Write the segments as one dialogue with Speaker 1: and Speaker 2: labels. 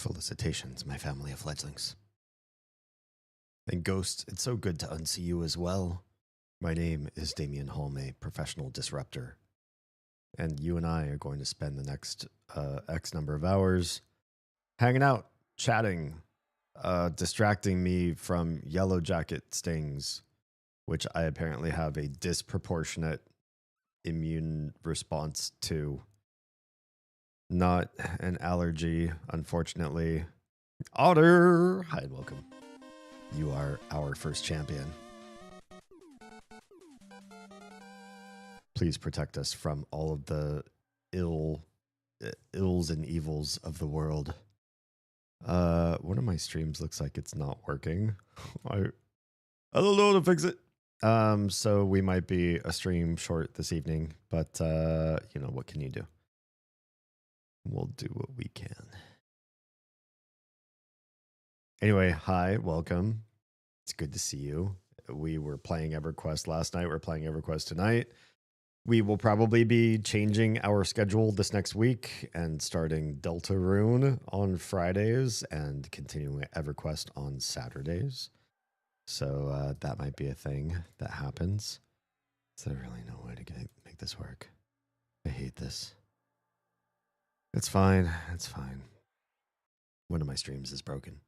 Speaker 1: Felicitations, my family of fledglings. And Ghost, it's so good to unsee you as well. My name is Damian Holm, a professional disruptor. And you and I are going to spend the next X number of hours hanging out, chatting, distracting me from Yellowjacket stings, which I apparently have a disproportionate immune response to. Not an allergy, unfortunately. Otter! Hi and welcome. You are our first champion. Please protect us from all of the ills and evils of the world. One of my streams looks like it's not working. I don't know how to fix it. So we might be a stream short this evening, but you know, what can you do? We'll do what we can. Anyway, hi, welcome. It's good to see you. We were playing EverQuest last night. We're playing EverQuest tonight. We will probably be changing our schedule this next week and starting Deltarune on Fridays and continuing EverQuest on Saturdays. So that might be a thing that happens. So I really no way to make this work. I hate this. It's fine. It's fine. One of my streams is broken.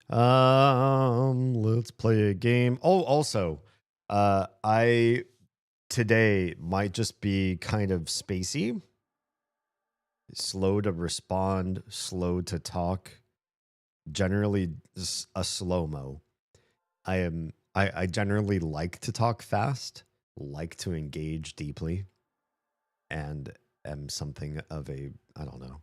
Speaker 1: Let's play a game. Oh, also, I today might just be kind of spacey, slow to respond, slow to talk, generally a slow-mo. I generally like to talk fast, like to engage deeply, and am something of a, I don't know.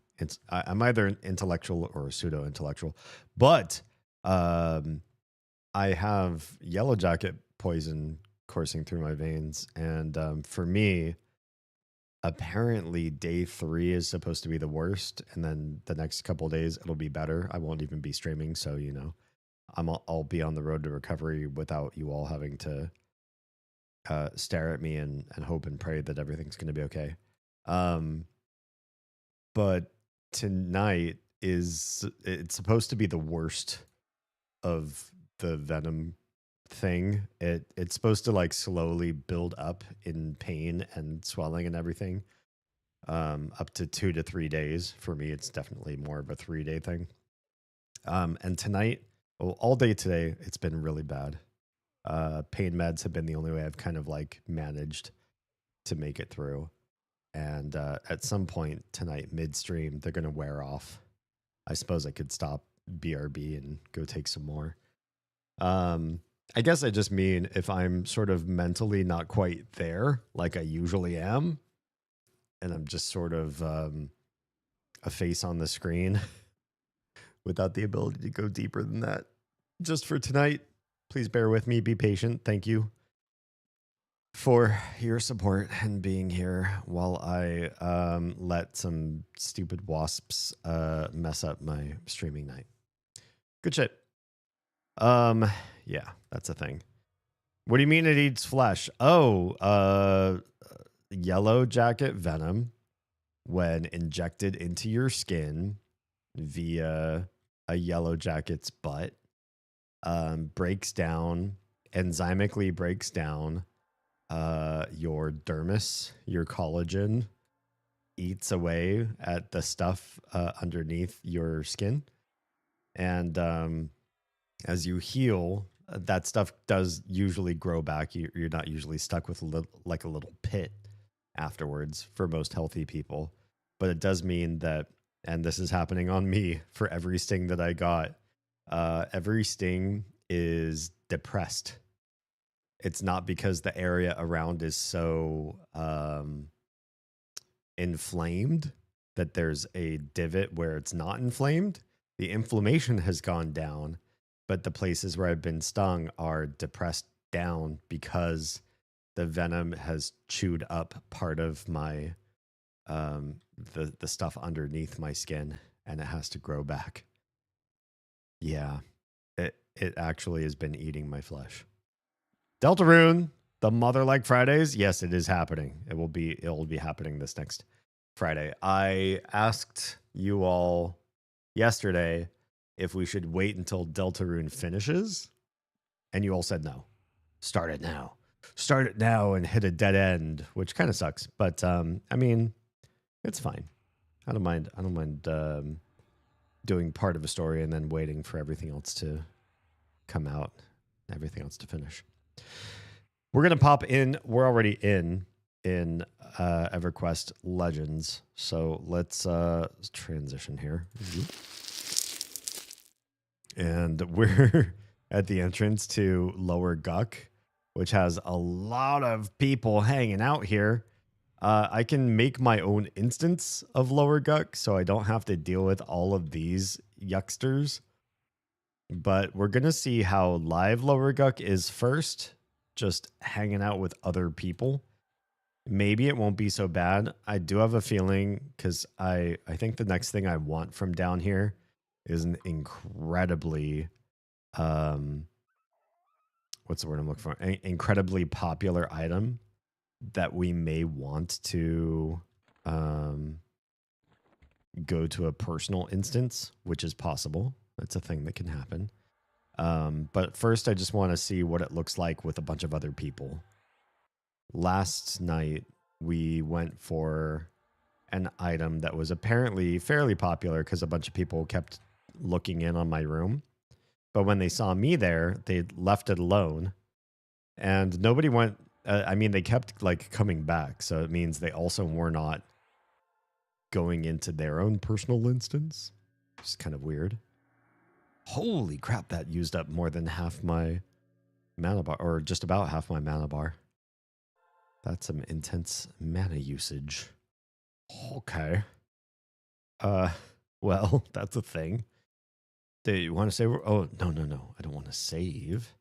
Speaker 1: I'm either an intellectual or a pseudo-intellectual, but I have Yellowjacket poison coursing through my veins, and for me, apparently day 3 is supposed to be the worst, and then the next couple of days it'll be better. I won't even be streaming, so you know, I'll be on the road to recovery without you all having to stare at me and hope and pray that everything's going to be okay. But tonight it's supposed to be the worst of the venom thing. It's supposed to like slowly build up in pain and swelling and everything, up to 2 to 3 days. For me, it's definitely more of a 3-day thing. And tonight, all day today, it's been really bad. Pain meds have been the only way I've kind of like managed to make it through. And at some point tonight, midstream, they're going to wear off. I suppose I could stop BRB and go take some more. I guess I just mean if I'm sort of mentally not quite there, like I usually am, and I'm just sort of a face on the screen without the ability to go deeper than that. Just for tonight, please bear with me. Be patient. Thank you for your support and being here while I let some stupid wasps mess up my streaming night. Good shit. Yeah, that's a thing. What do you mean it eats flesh? Oh, Yellowjacket venom, when injected into your skin via a Yellowjacket's butt, breaks down, enzymically breaks down your dermis, your collagen, eats away at the stuff underneath your skin. And as you heal, that stuff does usually grow back. You're not usually stuck with like a little pit afterwards for most healthy people. But it does mean that, and this is happening on me for every sting that I got, every sting is depressed. It's not because the area around is so inflamed that there's a divot where it's not inflamed. The inflammation has gone down, but the places where I've been stung are depressed down because the venom has chewed up part of my the stuff underneath my skin, and it has to grow back. Yeah, it actually has been eating my flesh. Deltarune, the Mother Like Fridays. Yes, it is happening. It will be happening this next Friday. I asked you all yesterday if we should wait until Deltarune finishes, and you all said no. Start it now. Start it now and hit a dead end, which kind of sucks. But I mean, it's fine. I don't mind. I don't mind doing part of a story and then waiting for everything else to come out, everything else to finish. We're gonna pop in. We're already in EverQuest Legends, so let's transition here. And we're at the entrance to Lower Guck, which has a lot of people hanging out here. I can make my own instance of Lower Guck, so I don't have to deal with all of these yucksters. But we're going to see how live Lower Guck is first, just hanging out with other people. Maybe it won't be so bad. I do have a feeling, because I think the next thing I want from down here is an incredibly, what's the word I'm looking for? An incredibly popular item that we may want to go to a personal instance, which is possible. That's a thing that can happen. But first, I just want to see what it looks like with a bunch of other people. Last night, we went for an item that was apparently fairly popular because a bunch of people kept looking in on my room. But when they saw me there, they left it alone. And nobody went... I mean, they kept like coming back. So it means they also were not going into their own personal instance. It's kind of weird. Holy crap, that used up more than half my mana bar, or just about half my mana bar. That's some intense mana usage. Okay. Well, that's a thing. Do you want to save? Oh, no. I don't want to save.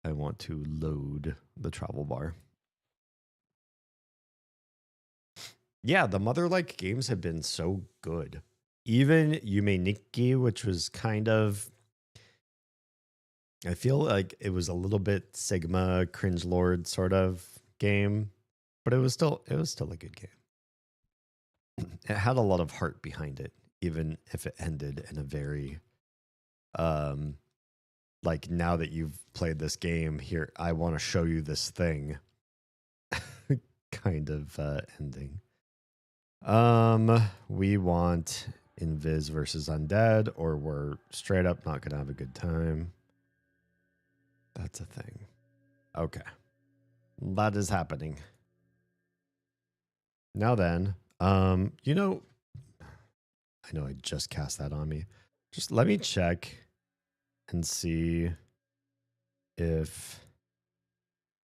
Speaker 1: I want to load the travel bar. Yeah, the Mother-like games have been so good. Even Yume Nikki, which was kind of... I feel like it was a little bit Sigma, Cringe Lord sort of game, but it was still a good game. It had a lot of heart behind it, even if it ended in a very... like, now that you've played this game, here, I want to show you this thing kind of ending. We want Invis versus Undead, or we're straight up not going to have a good time. That's a thing. Okay. That is happening. Now then, you know, I know I just cast that on me. Just let me check and see if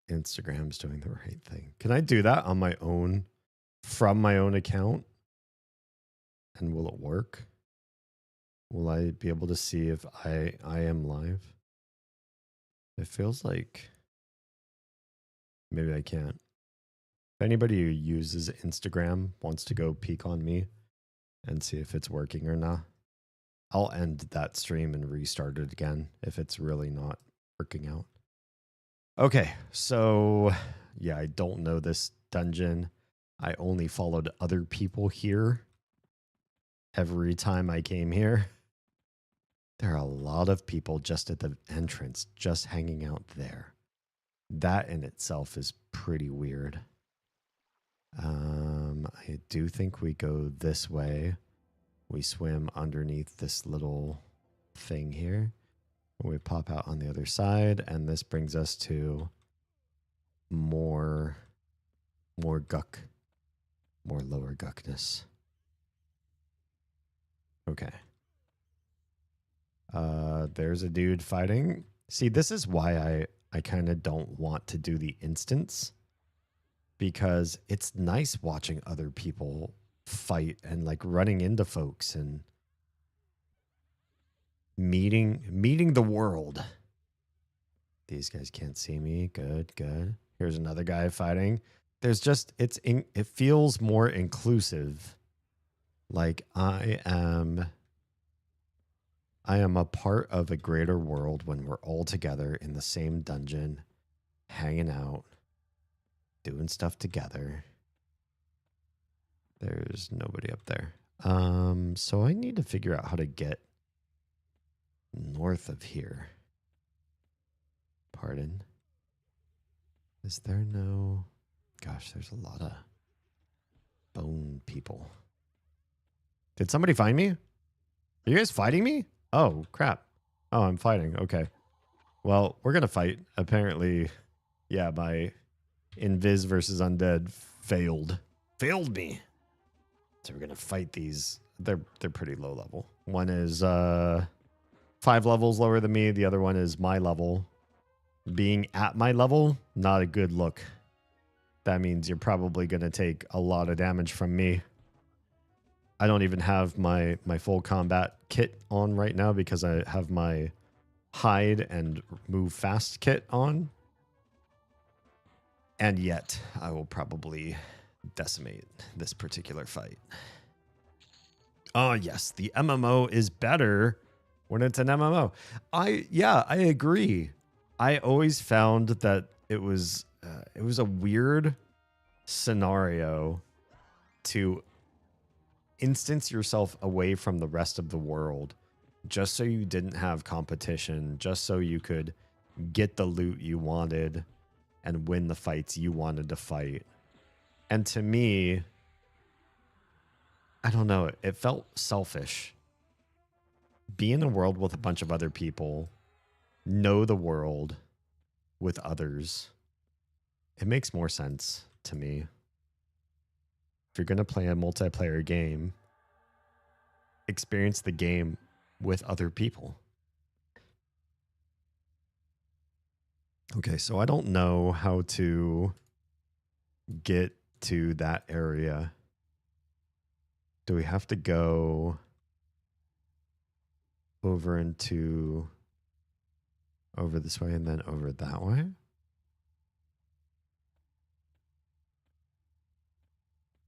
Speaker 1: Instagram's doing the right thing. Can I do that on my own, from my own account? And will it work? Will I be able to see if I am live? It feels like maybe I can't. If anybody who uses Instagram wants to go peek on me and see if it's working or not, I'll end that stream and restart it again if it's really not working out. Okay, so yeah, I don't know this dungeon. I only followed other people here every time I came here. There are a lot of people just at the entrance, just hanging out there. That in itself is pretty weird. I do think we go this way. We swim underneath this little thing here. We pop out on the other side, and this brings us to more guck, more lower guckness. Okay. There's a dude fighting. See, this is why I kind of don't want to do the instance, because it's nice watching other people fight and like running into folks and meeting the world. These guys can't see me. Good. Here's another guy fighting. There's just it feels more inclusive. Like I am a part of a greater world when we're all together in the same dungeon, hanging out, doing stuff together. There's nobody up there. So I need to figure out how to get north of here. Pardon. Is there no... Gosh, there's a lot of bone people. Did somebody find me? Are you guys fighting me? Oh, crap. Oh, I'm fighting. Okay. Well, we're going to fight. Apparently, yeah, my Invis versus Undead failed. Failed me. So we're going to fight these. They're pretty low level. One is 5 levels lower than me. The other one is my level. Being at my level, not a good look. That means you're probably going to take a lot of damage from me. I don't even have my full combat kit on right now because I have my hide and move fast kit on. And yet, I will probably decimate this particular fight. Oh, yes, the MMO is better when it's an MMO. I agree. I always found that it was a weird scenario to instance yourself away from the rest of the world just so you didn't have competition, just so you could get the loot you wanted and win the fights you wanted to fight. And to me, I don't know, it felt selfish. Be in a world with a bunch of other people, know the world with others. It makes more sense to me. If you're going to play a multiplayer game, experience the game with other people. Okay, so I don't know how to get to that area. Do we have to go over this way and then over that way?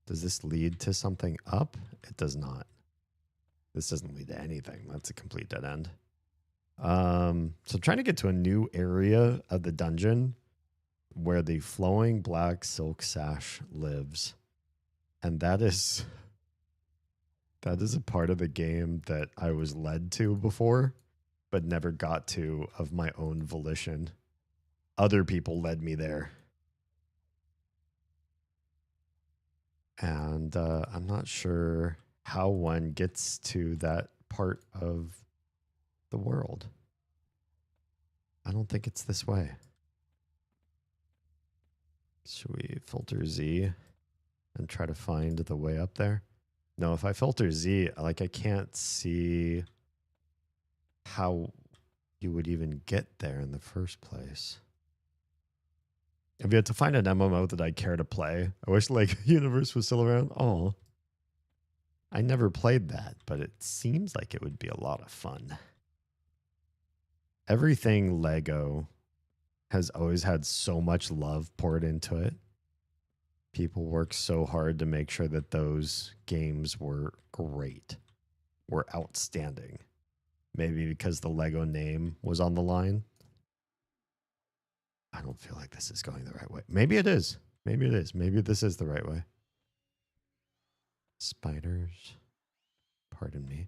Speaker 1: Does this lead to something up? It does not. This doesn't lead to anything. That's a complete dead end. So trying to get to a new area of the dungeon where the flowing black silk sash lives. And that is a part of the game that I was led to before, but never got to of my own volition. Other people led me there. And I'm not sure how one gets to that part of the world. I don't think it's this way. Should we filter Z and try to find the way up there? No, if I filter Z, like I can't see how you would even get there in the first place. If you had to find an MMO that I care to play, I wish like Universe was still around. Oh, I never played that, but it seems like it would be a lot of fun. Everything Lego has always had so much love poured into it. People work so hard to make sure that those games were great, were outstanding. Maybe because the Lego name was on the line. I don't feel like this is going the right way. Maybe it is. Maybe it is. Maybe this is the right way. Spiders. Pardon me.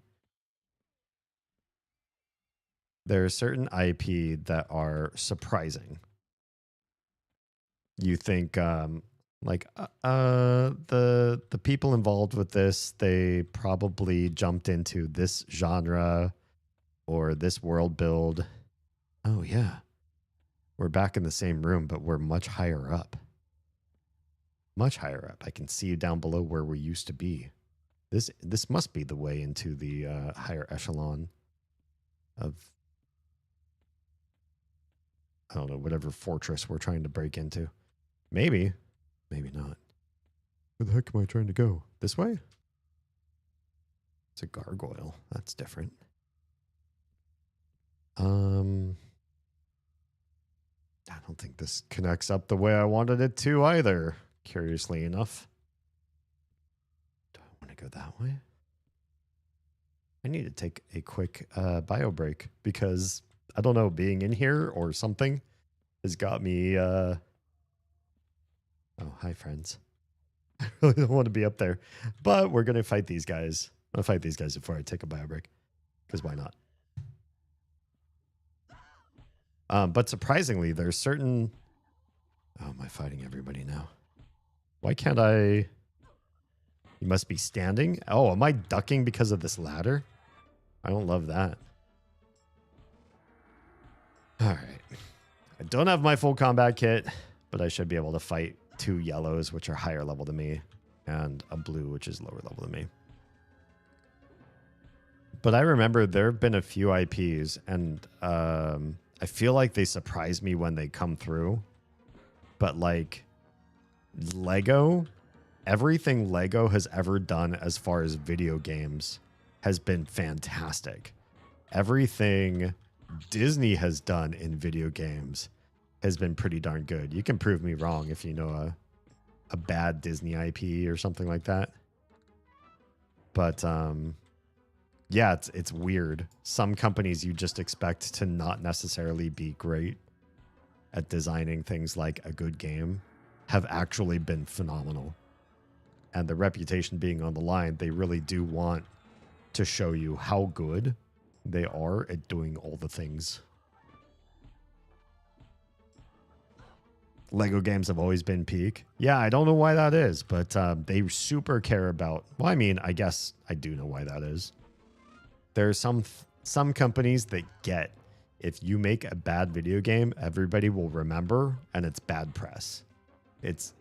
Speaker 1: There are certain IP that are surprising. You think the people involved with this, they probably jumped into this genre or this world build. Oh yeah. We're back in the same room, but we're much higher up. Much higher up. I can see you down below where we used to be. This must be the way into the higher echelon of, I don't know, whatever fortress we're trying to break into. Maybe. Maybe not. Where the heck am I trying to go? This way? It's a gargoyle. That's different. I don't think this connects up the way I wanted it to either, curiously enough. Do I want to go that way? I need to take a quick bio break because, I don't know, being in here or something has got me... Oh, hi, friends. I really don't want to be up there. But we're going to fight these guys. I'll fight these guys before I take a bio break. Because why not? But surprisingly, there's certain... Oh, am I fighting everybody now? Why can't I... You must be standing? Oh, am I ducking because of this ladder? I don't love that. Alright. I don't have my full combat kit, but I should be able to fight 2 yellows, which are higher level than me, and a blue, which is lower level than me. But I remember there have been a few IPs, and I feel like they surprise me when they come through. But like Lego, everything Lego has ever done as far as video games has been fantastic. Everything Disney has done in video games has been pretty darn good. You can prove me wrong if you know a bad Disney IP or something like that. But yeah, it's weird. Some companies you just expect to not necessarily be great at designing things like a good game have actually been phenomenal. And the reputation being on the line, they really do want to show you how good they are at doing all the things. Lego games have always been peak. Yeah, I don't know why that is, but they super care about... Well, I mean, I guess I do know why that is. There are some companies that get, if you make a bad video game, everybody will remember, and it's bad press. It's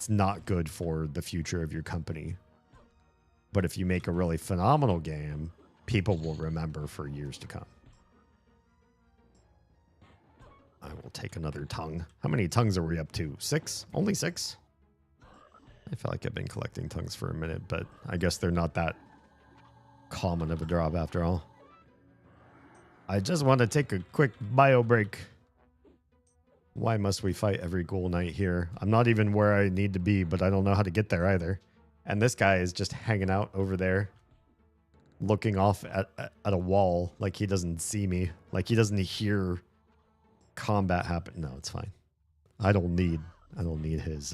Speaker 1: not good for the future of your company. But if you make a really phenomenal game, people will remember for years to come. I will take another tongue. How many tongues are we up to? 6? Only 6? I feel like I've been collecting tongues for a minute, but I guess they're not that common of a drop after all. I just want to take a quick bio break. Why must we fight every ghoul knight here? I'm not even where I need to be, but I don't know how to get there either. And this guy is just hanging out over there, looking off at a wall like he doesn't see me, like he doesn't hear combat happen. No, it's fine. I don't need his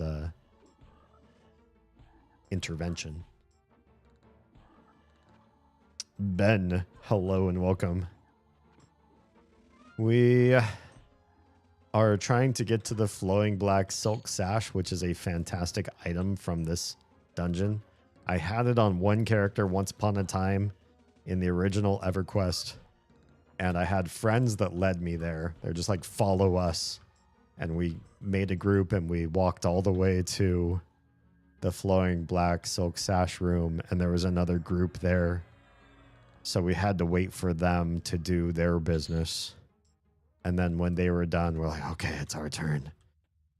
Speaker 1: intervention. Ben, hello and welcome. We are trying to get to the flowing black silk sash, which is a fantastic item from this dungeon. I had it on one character once upon a time in the original EverQuest, and I had friends that led me there. They're just like, follow us. And we made a group and we walked all the way to the flowing black silk sash room, and there was another group there. So we had to wait for them to do their business. And then when they were done, we're like, okay, it's our turn.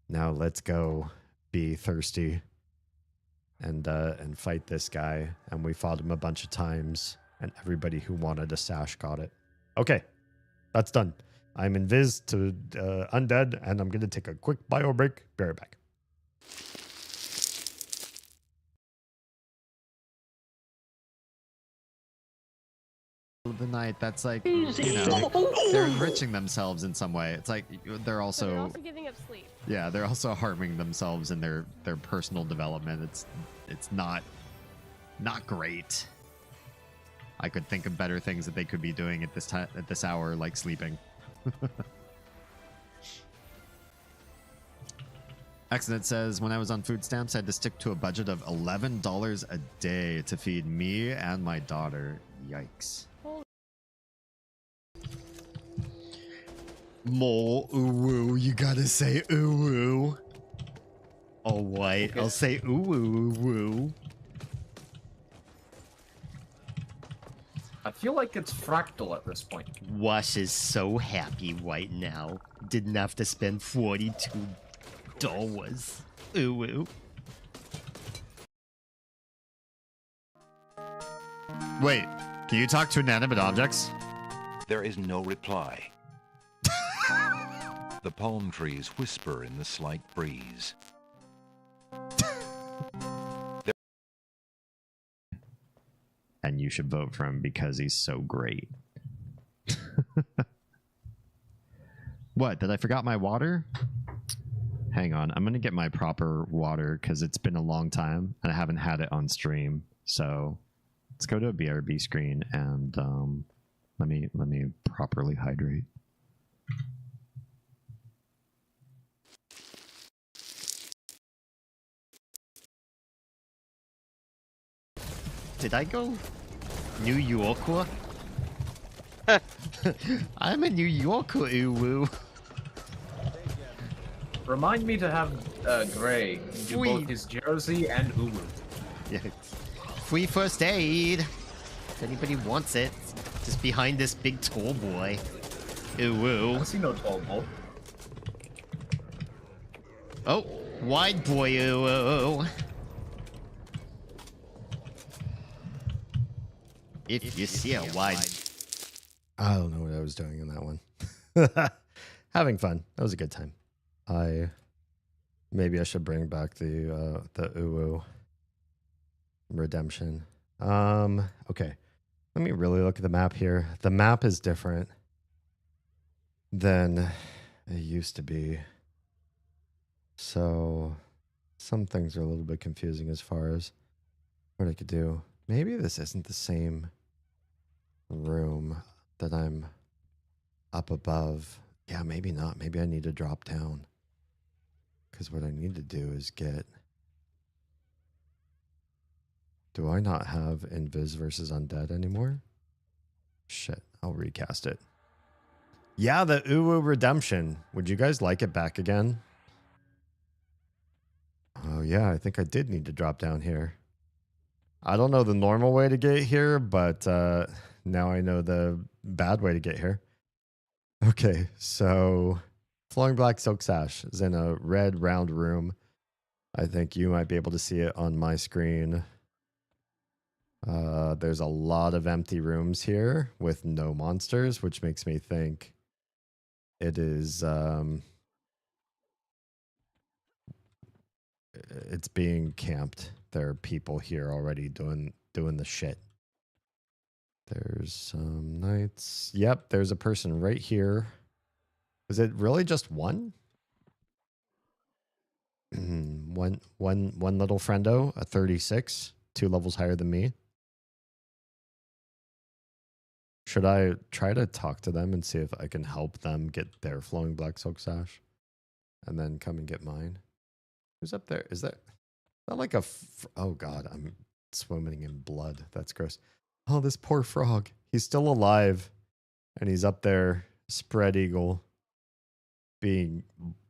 Speaker 1: Now let's go be thirsty and fight this guy. And we fought him a bunch of times, and everybody who wanted a sash got it. Okay, that's done. I'm invis to undead, and I'm going to take a quick bio break. Be right back.
Speaker 2: The night that's like, you know, they're enriching themselves in some way. It's like they're also
Speaker 3: giving up sleep.
Speaker 2: Yeah, they're also harming themselves in their personal development. It's not great. I could think of better things that they could be doing at this time, at this hour, like sleeping. Accident says, when I was on food stamps, I had to stick to a budget of $11 a day to feed me and my daughter. Yikes. More ooh-woo, you gotta say ooh-woo. All right, okay. I'll say ooh-woo-woo.
Speaker 4: I feel like it's fractal at this point.
Speaker 5: Wash is so happy right now. Didn't have to spend $42. Ooh-woo.
Speaker 2: Wait, can you talk to inanimate objects?
Speaker 6: There is no reply. The palm trees whisper in the slight breeze.
Speaker 2: And you should vote for him because he's so great. What? Did I forgot my water? Hang on. I'm going to get my proper water because it's been a long time and I haven't had it on stream. So Let's go to a BRB screen and let me properly hydrate.
Speaker 5: Did I go New Yorker? I'm a New Yorker, ooh.
Speaker 4: Remind me to have Gray do
Speaker 5: Wait.
Speaker 4: both his Jersey and Uwu.
Speaker 5: Yeah. Free first aid. If anybody wants it, just behind this big tall boy. Ooh.
Speaker 4: I see no tall bull.
Speaker 5: Oh, wide boy, ooh. If you see a wide.
Speaker 1: I don't know what I was doing in that one. Having fun. That was a good time. Maybe I should bring back the Uwu redemption. Okay. Let me really look at the map here. The map is different than it used to be. So some things are a little bit confusing as far as what I could do. Maybe this isn't the same room that I'm up above. Yeah, maybe not. Maybe I need to drop down. Because what I need to do is get... Do I not have Invis versus Undead anymore? Shit, I'll recast it. Yeah, the Uwu Redemption. Would you guys like it back again? Oh yeah, I think I did need to drop down here. I don't know the normal way to get here, but now I know the bad way to get here. Okay, so Flowing Black Silk Sash is in a red round room. I think you might be able to see it on my screen. There's a lot of empty rooms here with no monsters, which makes me think it is it's being camped. There are people here already doing the shit. There's some knights. Yep, there's a person right here. Is it really just one? one little friendo, a 36, 2 levels higher than me. Should I try to talk to them and see if I can help them get their Flowing Black Silk Sash? And then come and get mine? Who's up there? Is that like a... Oh, God. I'm swimming in blood. That's gross. Oh, this poor frog. He's still alive. And he's up there, spread eagle, being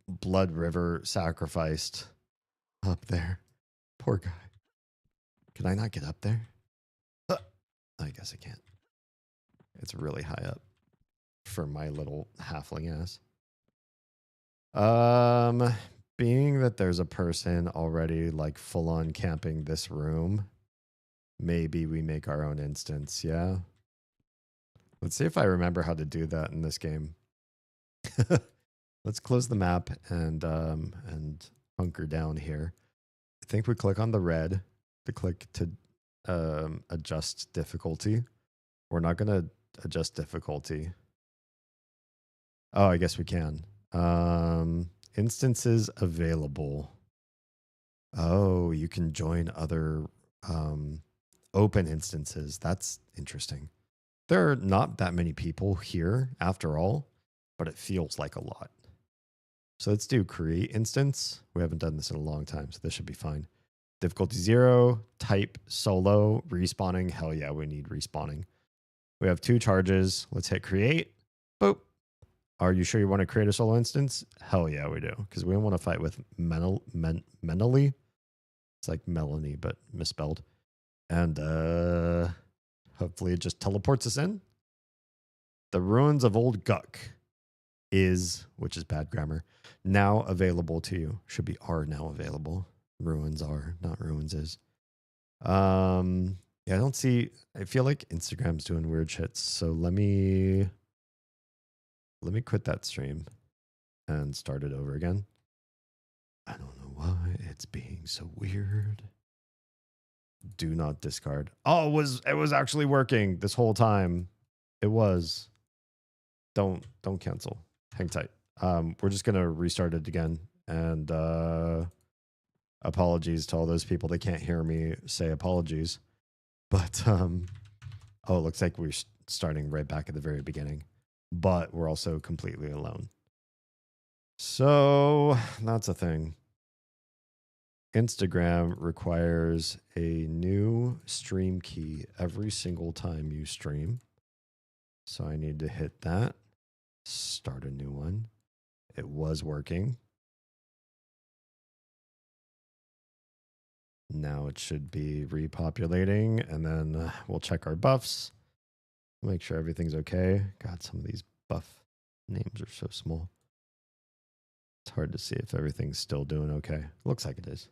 Speaker 1: blood river sacrificed up there. Poor guy. Can I not get up there? I guess I can't. It's really high up for my little halfling ass. Being that there's a person already like full on camping this room, maybe we make our own instance. Yeah. Let's see if I remember how to do that in this game. Let's close the map and hunker down here. I think we click on the red to click to adjust difficulty. We're not going to adjust difficulty. Oh, I guess we can. Instances available. Oh, you can join other open instances. That's interesting. There are not that many people here after all, but it feels like a lot. So let's do create instance. We haven't done this in a long time, so this should be fine. Difficulty 0, type solo, respawning. Hell yeah, we need respawning. We have 2 charges. Let's hit create. Boop. Are you sure you want to create a solo instance? Hell yeah, we do. Because we don't want to fight with Menely. It's like Melanie, but misspelled. And hopefully it just teleports us in. The Ruins of Old Guck is, which is bad grammar, now available to you. Should be are now available. Ruins are, not ruins is. Yeah, I don't see, I feel like Instagram's doing weird shit. So let me quit that stream and start it over again. I don't know why it's being so weird. Do not discard. Oh, it was actually working this whole time. It was. Don't cancel. Hang tight. We're just gonna restart it again. And apologies to all those people that can't hear me say apologies. But oh, it looks like we're starting right back at the very beginning, but we're also completely alone. So that's a thing. Instagram requires a new stream key every single time you stream. So I need to hit that, start a new one. It was working. Now it should be repopulating, and then we'll check our buffs. Make sure everything's okay. God, some of these buff names are so small. It's hard to see if everything's still doing okay. Looks like it is.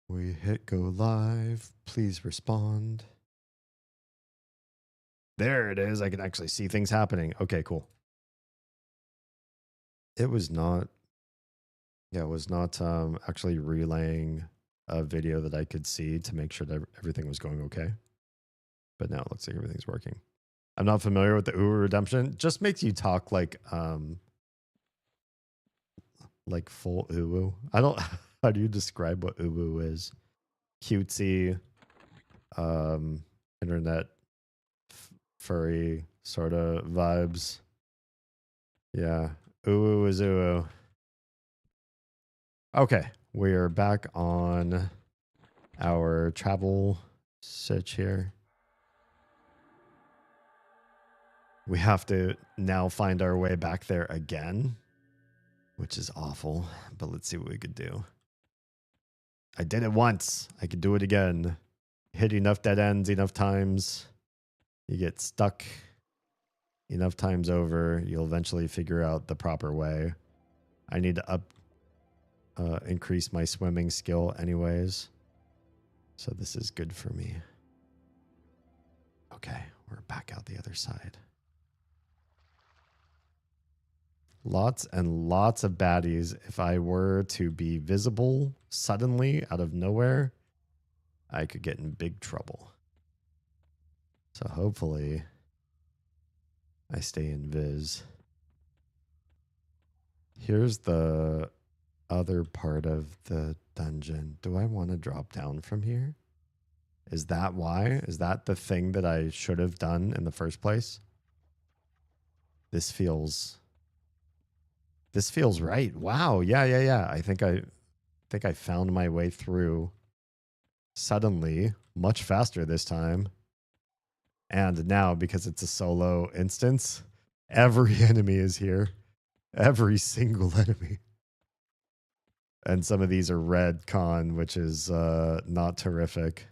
Speaker 1: We hit go live. Please respond. There it is. I can actually see things happening. Okay, cool. It was not actually relaying a video that I could see to make sure that everything was going okay. But now it looks like everything's working. I'm not familiar with the Uwu redemption. Just makes you talk like full Uwu. I don't. How do you describe what Uwu is? Cutesy, internet furry sort of vibes. Yeah, Uwu is Uwu. Okay, we are back on our travel sitch here. We have to now find our way back there again, which is awful, but let's see what we could do. I did it once. I could do it again. Hit enough dead ends enough times. You get stuck enough times over. You'll eventually figure out the proper way. I need to increase my swimming skill anyways. So this is good for me. Okay, we're back out the other side. Lots and lots of baddies. If I were to be visible suddenly out of nowhere, I could get in big trouble. So hopefully I stay in Viz. Here's the other part of the dungeon. Do I want to drop down from here? Is that why? Is that the thing that I should have done in the first place? This feels right. Wow. Yeah. I think I found my way through suddenly, much faster this time. And now, because it's a solo instance, every enemy is here. Every single enemy. And some of these are red con, which is not terrific.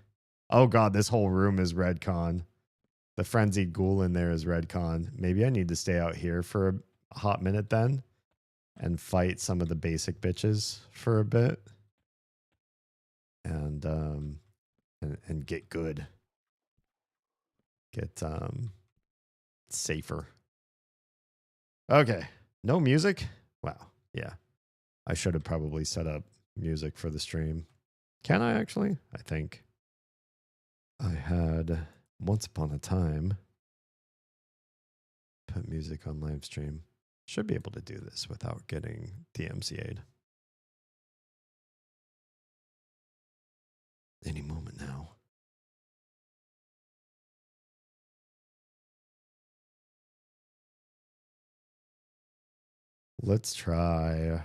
Speaker 1: Oh god, this whole room is red con. The frenzied ghoul in there is red con. Maybe I need to stay out here for a hot minute then and fight some of the basic bitches for a bit. And get good. Get safer. Okay. No music? Wow. Yeah. I should have probably set up music for the stream. Can I actually? I think I had once upon a time put music on live stream. Should be able to do this without getting DMCA'd. Any moment now. Let's try.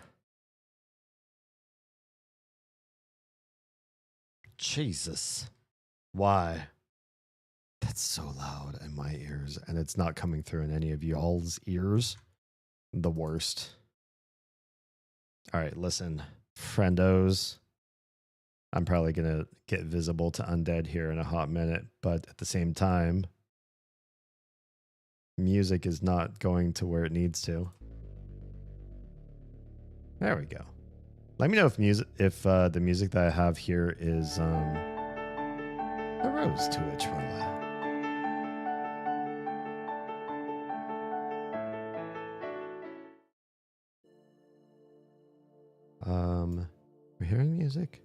Speaker 1: Jesus. Why? That's so loud in my ears, and it's not coming through in any of y'all's ears. The worst. All right, listen, friendos. I'm probably going to get visible to undead here in a hot minute, but at the same time, music is not going to where it needs to. There we go. Let me know if the music that I have here is a rose to a while. We're hearing music?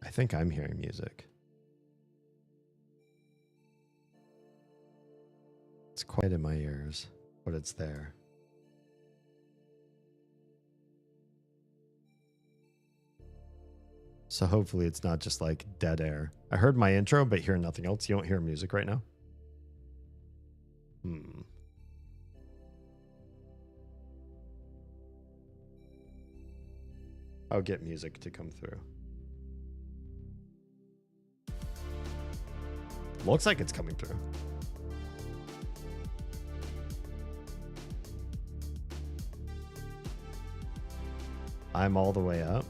Speaker 1: I think I'm hearing music. It's quiet in my ears, but it's there. So hopefully it's not just like dead air. I heard my intro, but hear nothing else. You don't hear music right now? I'll get music to come through. Looks like it's coming through. I'm all the way up.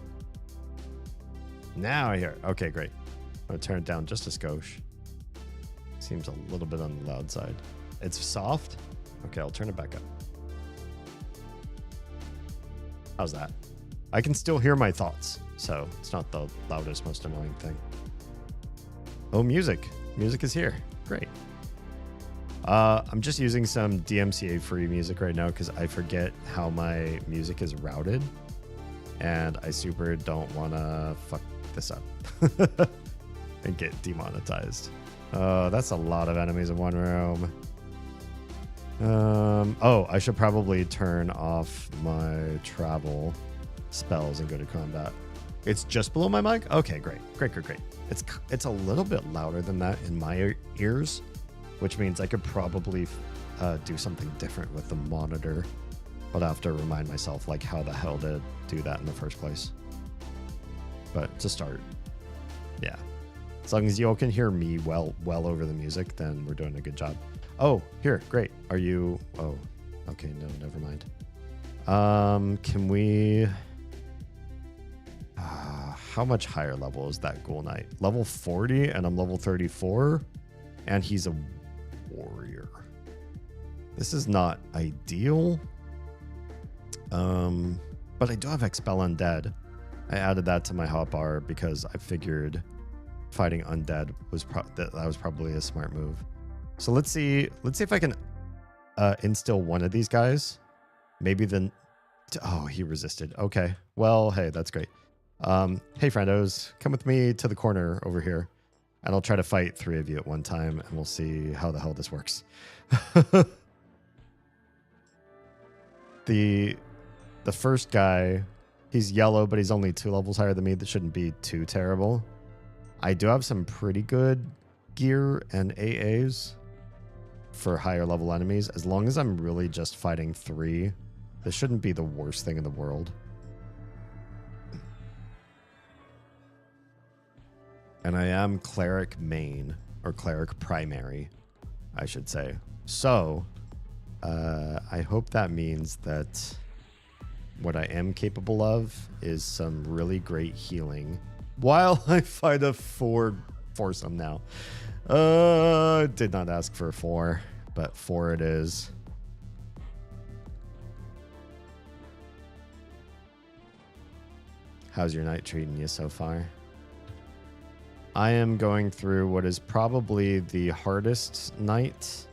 Speaker 1: Now I hear it. Okay, great. I'm going to turn it down just a skosh. Seems a little bit on the loud side. It's soft? Okay, I'll turn it back up. How's that? I can still hear my thoughts, so it's not the loudest, most annoying thing. Oh, music. Music is here. Great. I'm just using some DMCA free music right now because I forget how my music is routed. And I super don't want to fuck this up and get demonetized. That's a lot of enemies in one room. Oh, I should probably turn off my travel spells and go to combat. It's just below my mic? Okay, great. Great. It's a little bit louder than that in my ears, which means I could probably do something different with the monitor. But I have to remind myself, like, how the hell to do that in the first place. But to start, yeah. As long as you all can hear me well over the music, then we're doing a good job. Oh, here, great. Are you... Oh, okay, no, never mind. Can we... how much higher level is that Ghoul Knight? Level 40, and I'm level 34, and he's a warrior. This is not ideal. But I do have Expel Undead. I added that to my hotbar because I figured fighting undead was that was probably a smart move. So let's see if I can instill one of these guys. Maybe then. Oh, he resisted. Okay. Well, hey, that's great. Hey, friendos, come with me to the corner over here, and I'll try to fight 3 of you at one time, and we'll see how the hell this works. The first guy, he's yellow, but he's only 2 levels higher than me. That shouldn't be too terrible. I do have some pretty good gear and AAs for higher level enemies. As long as I'm really just fighting 3, this shouldn't be the worst thing in the world. And I am cleric main, or cleric primary, I should say. So, I hope that means that what I am capable of is some really great healing while I fight a foursome now. Did not ask for 4, but 4 it is. How's your night treating you so far? I am going through what is probably the hardest night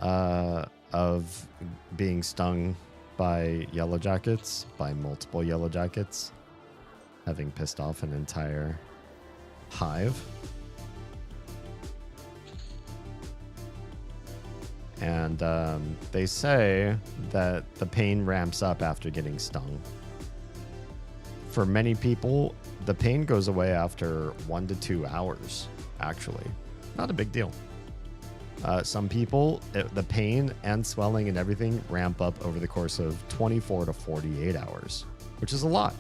Speaker 1: of being stung by Yellowjackets, by multiple Yellowjackets, having pissed off an entire hive. And they say that the pain ramps up after getting stung. For many people, the pain goes away after 1 to 2 hours, actually. Not a big deal. Some people, the pain and swelling and everything ramp up over the course of 24 to 48 hours, which is a lot.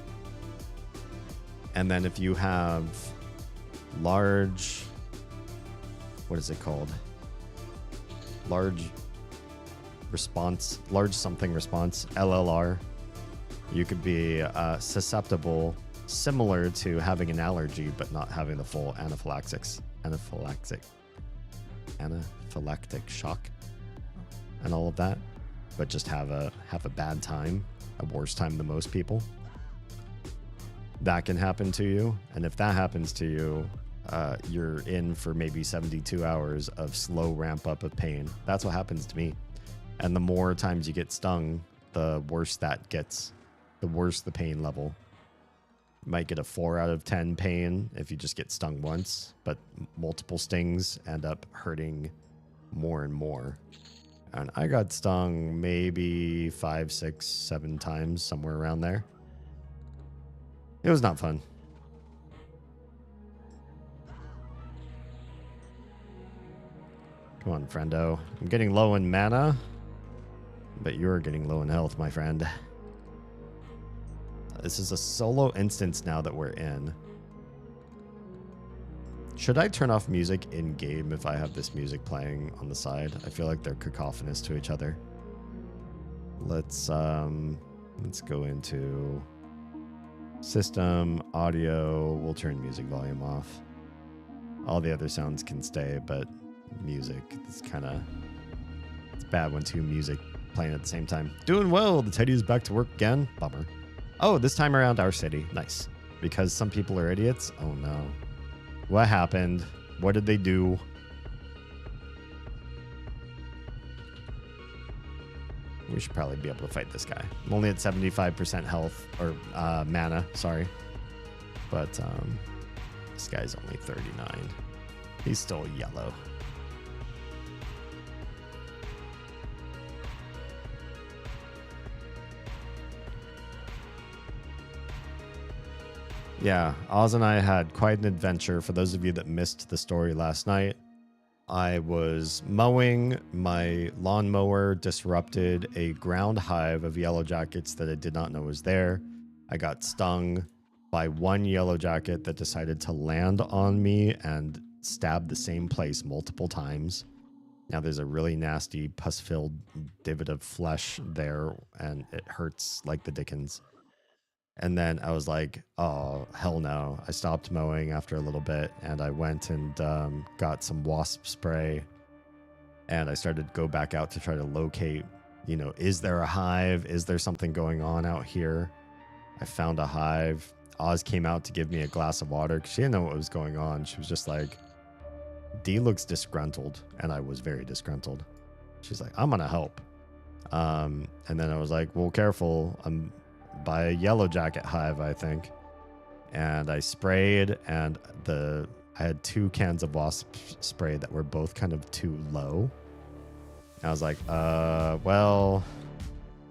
Speaker 1: And then if you have large, what is it called? Large something response, LLR, you could be susceptible, similar to having an allergy, but not having the full anaphylactic shock and all of that, but just have a bad time, a worse time than most people. That can happen to you, and if that happens to you, you're in for maybe 72 hours of slow ramp up of pain. That's what happens to me. And the more times you get stung, the worse that gets, the worse the pain level. You might get a 4 out of 10 pain if you just get stung once, but multiple stings end up hurting more and more. And I got stung maybe 5, 6, 7 times, somewhere around there. It was not fun. Come on, friendo. I'm getting low in mana, but you're getting low in health, my friend. This is a solo instance now that we're in. Should I turn off music in-game if I have this music playing on the side? I feel like they're cacophonous to each other. Let's go into system, audio. We'll turn music volume off. All the other sounds can stay, but music, it's bad when two music playing at the same time. Doing well. The Teddy is back to work again. Bummer. Oh, this time around our city. Nice. Because some people are idiots. Oh no. What happened? What did they do? We should probably be able to fight this guy. I'm only at 75% health, or mana, sorry. But this guy's only 39. He's still yellow. Yeah, Oz and I had quite an adventure. For those of you that missed the story last night, I was mowing. My lawnmower disrupted a ground hive of Yellowjackets that I did not know was there. I got stung by one Yellowjacket that decided to land on me and stab the same place multiple times. Now there's a really nasty pus-filled divot of flesh there, and it hurts like the dickens. And then I was like, oh, hell no. I stopped mowing after a little bit, and I went and got some wasp spray, and I started to go back out to try to locate, is there a hive? Is there something going on out here? I found a hive. Oz came out to give me a glass of water because she didn't know what was going on. She was just like, D looks disgruntled, and I was very disgruntled. She's like, I'm going to help. And then I was like, well, careful. I'm by a Yellowjacket hive, I think. And I sprayed, and I had 2 cans of wasp spray that were both kind of too low. I was like, well,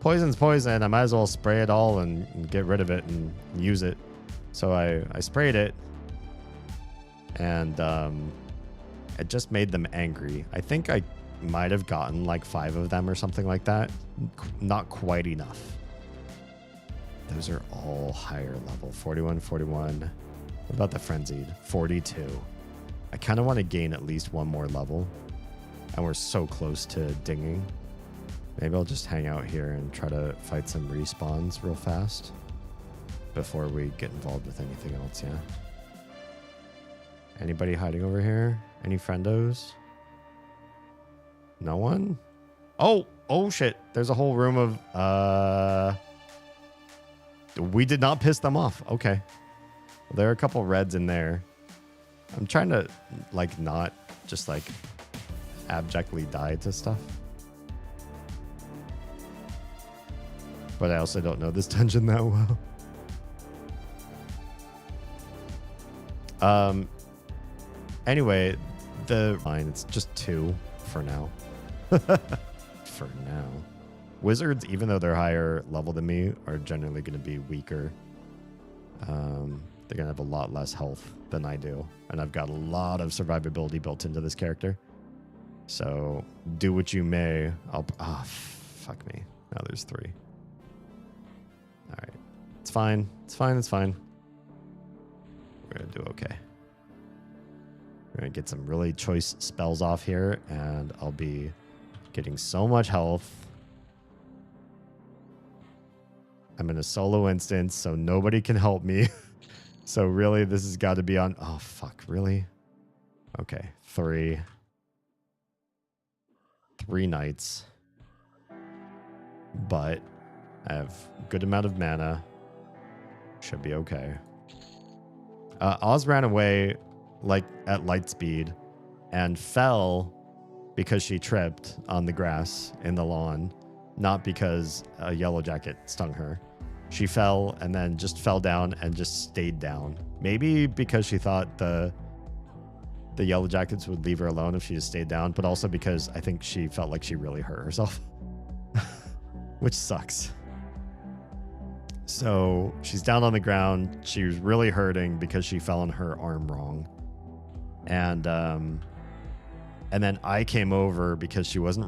Speaker 1: poison's poison. I might as well spray it all and get rid of it and use it. So I sprayed it, and it just made them angry. I think I might have gotten like 5 of them or something like that. Not quite enough. Those are all higher level. 41, 41. What about the frenzied? 42. I kind of want to gain at least 1 more level. And we're so close to dinging. Maybe I'll just hang out here and try to fight some respawns real fast before we get involved with anything else, yeah? Anybody hiding over here? Any friendos? No one? Oh shit. There's a whole room of... We did not piss them off. Okay. Well, there are a couple reds in there. I'm trying to, not just, abjectly die to stuff. But I also don't know this dungeon that well. Anyway, it's just 2 for now. For now. Wizards, even though they're higher level than me, are generally going to be weaker. They're going to have a lot less health than I do. And I've got a lot of survivability built into this character. So do what you may. Fuck me. Now there's 3. All right. It's fine. It's fine. It's fine. We're going to do okay. We're going to get some really choice spells off here, and I'll be getting so much health. I'm in a solo instance, so nobody can help me. So really, this has got to be on... Oh, fuck. Really? Okay. 3 nights. But I have a good amount of mana. Should be okay. Oz ran away at light speed and fell because she tripped on the grass in the lawn, not because a Yellowjacket stung her. She fell and then just fell down and just stayed down. Maybe because she thought the Yellowjackets would leave her alone if she just stayed down, but also because I think she felt like she really hurt herself, which sucks. So she's down on the ground. She was really hurting because she fell on her arm wrong. And And then I came over because she wasn't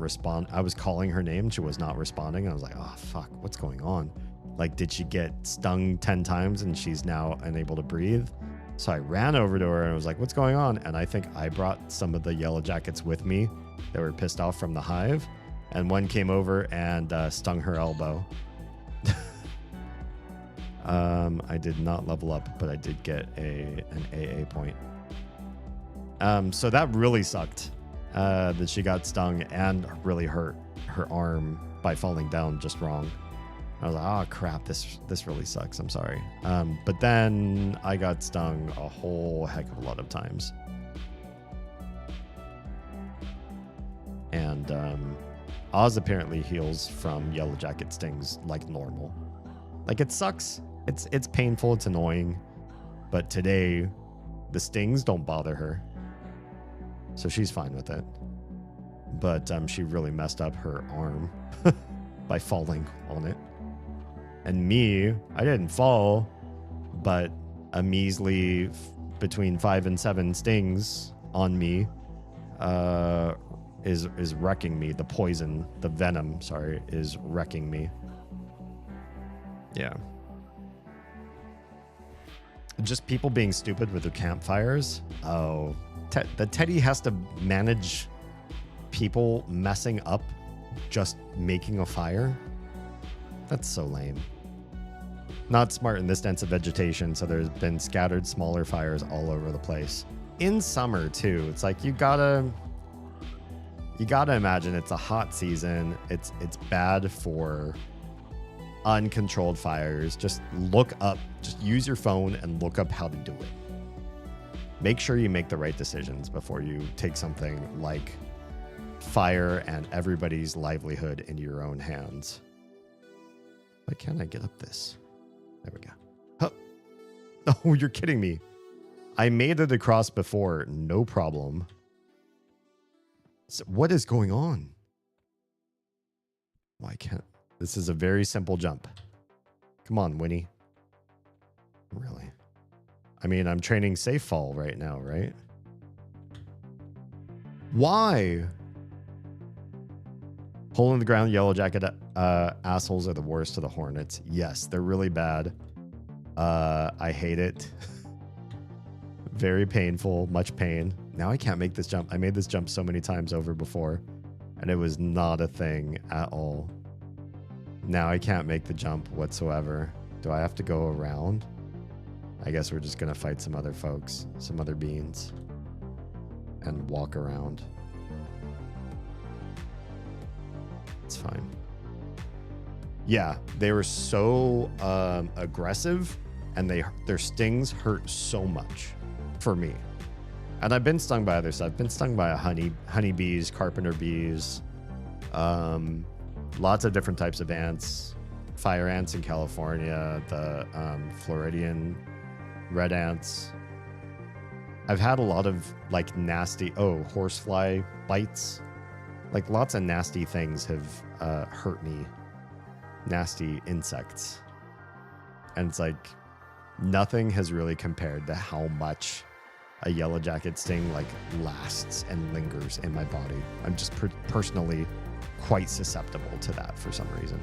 Speaker 1: I was calling her name. She was not responding. And I was like, oh, fuck, what's going on? Like, did she get stung 10 times and she's now unable to breathe? So I ran over to her and I was like, what's going on? And I think I brought some of the Yellowjackets with me that were pissed off from the hive. And one came over and stung her elbow. I did not level up, but I did get an AA point. So that really sucked. That she got stung and really hurt her arm by falling down just wrong. I was like, oh crap, this really sucks. I'm sorry. But then I got stung a whole heck of a lot of times. And Oz apparently heals from Yellowjacket stings like normal. Like, it sucks. It's painful, it's annoying. But today, the stings don't bother her. So she's fine with it. But she really messed up her arm by falling on it. And me, I didn't fall, but a measly between 5 and 7 stings on me is wrecking me. The poison, the venom, sorry, is wrecking me. Yeah. Just people being stupid with their campfires. Oh, the Teddy has to manage people messing up just making a fire. That's so lame. Not smart in this dense of vegetation, so there's been scattered smaller fires all over the place. In summer too, it's like you gotta imagine it's a hot season. It's bad for uncontrolled fires. Just look up, just use your phone and look up how to do it. Make sure you make the right decisions before you take something like fire and everybody's livelihood into your own hands. Why can't I get up this? There we go. Huh. Oh, you're kidding me. I made it across before, no problem. So what is going on? Why can't... This is a very simple jump. Come on, Winnie. Really? I mean, I'm training safe fall right now, right? Why? Hole in the ground Yellowjacket assholes are the worst of the hornets. Yes, they're really bad. I hate it. Very painful, much pain. Now I can't make this jump. I made this jump so many times over before, and it was not a thing at all. Now I can't make the jump whatsoever. Do I have to go around? I guess we're just going to fight some other folks, some other beans, and walk around. It's fine. Yeah, they were so aggressive, and their stings hurt so much for me. And I've been stung by other stuff. I've been stung by honeybees, carpenter bees, lots of different types of ants, fire ants in California, the Floridian red ants. I've had a lot of like nasty, horsefly bites. Like lots of nasty things have hurt me. Nasty insects. And it's like nothing has really compared to how much a Yellowjacket sting like lasts and lingers in my body. I'm just personally quite susceptible to that for some reason.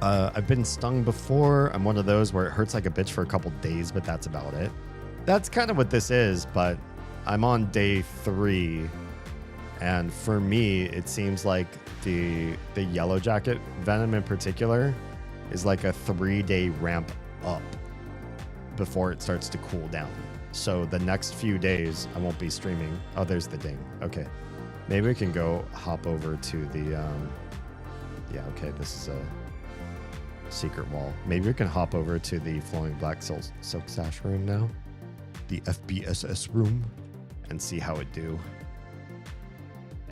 Speaker 1: I've been stung before. I'm one of those where it hurts like a bitch for a couple days, but that's about it. That's kind of what this is, but I'm on day 3, and for me, it seems like the Yellowjacket venom in particular is like a 3-day ramp up before it starts to cool down. So the next few days, I won't be streaming. Oh, there's the ding. Okay. Maybe we can go hop over to the... yeah, okay, this is a secret wall. Maybe we can hop over to the flowing black silk sash room now. The FBSS room. And see how it do.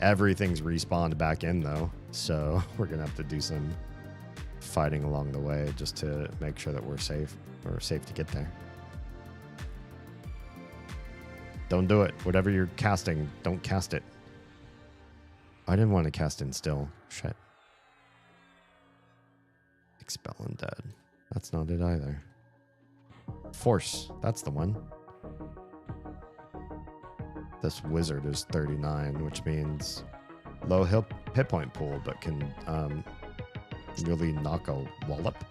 Speaker 1: Everything's respawned back in, though. So we're going to have to do some fighting along the way just to make sure that we're safe. We're safe to get there. Don't do it. Whatever you're casting, don't cast it. I didn't want to cast in still. Shit. Expel Undead. That's not it either. Force. That's the one. This wizard is 39, which means low hit point pool, but can really knock a wallop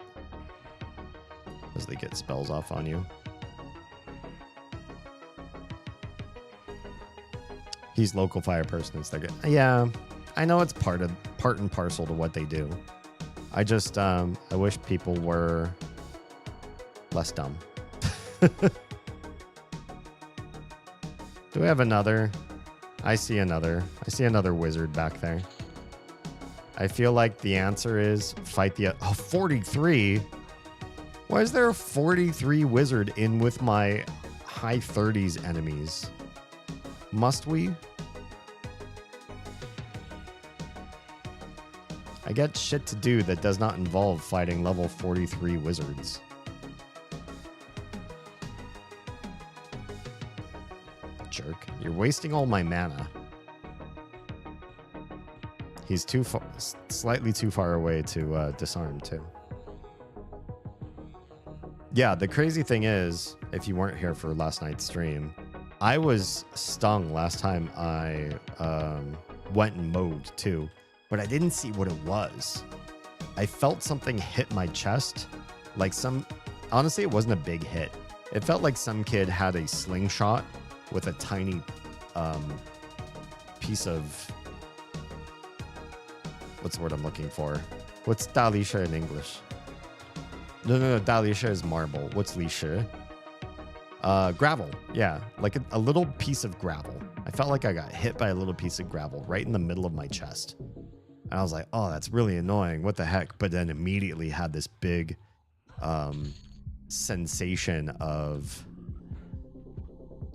Speaker 1: as they get spells off on you. He's local fire person instead. Yeah, I know it's part and parcel to what they do. I just I wish people were less dumb. Do we have another? I see another wizard back there. I feel like the answer is fight the 43. Why is there a 43 wizard in with my high 30s enemies? Must we? I get shit to do that does not involve fighting level 43 wizards. Jerk. You're wasting all my mana. He's slightly too far away to disarm too. Yeah, the crazy thing is, if you weren't here for last night's stream, I was stung last time I went and mowed too, but I didn't see what it was. I felt something hit my chest, like honestly, it wasn't a big hit. It felt like some kid had a slingshot with a tiny piece of, what's the word I'm looking for? What's Dalisha in English? No, Dalisha is marble. What's Lisha? Gravel. Yeah, like a little piece of gravel. I felt like I got hit by a little piece of gravel right in the middle of my chest. And I was like, oh, that's really annoying. What the heck? But then immediately had this big sensation of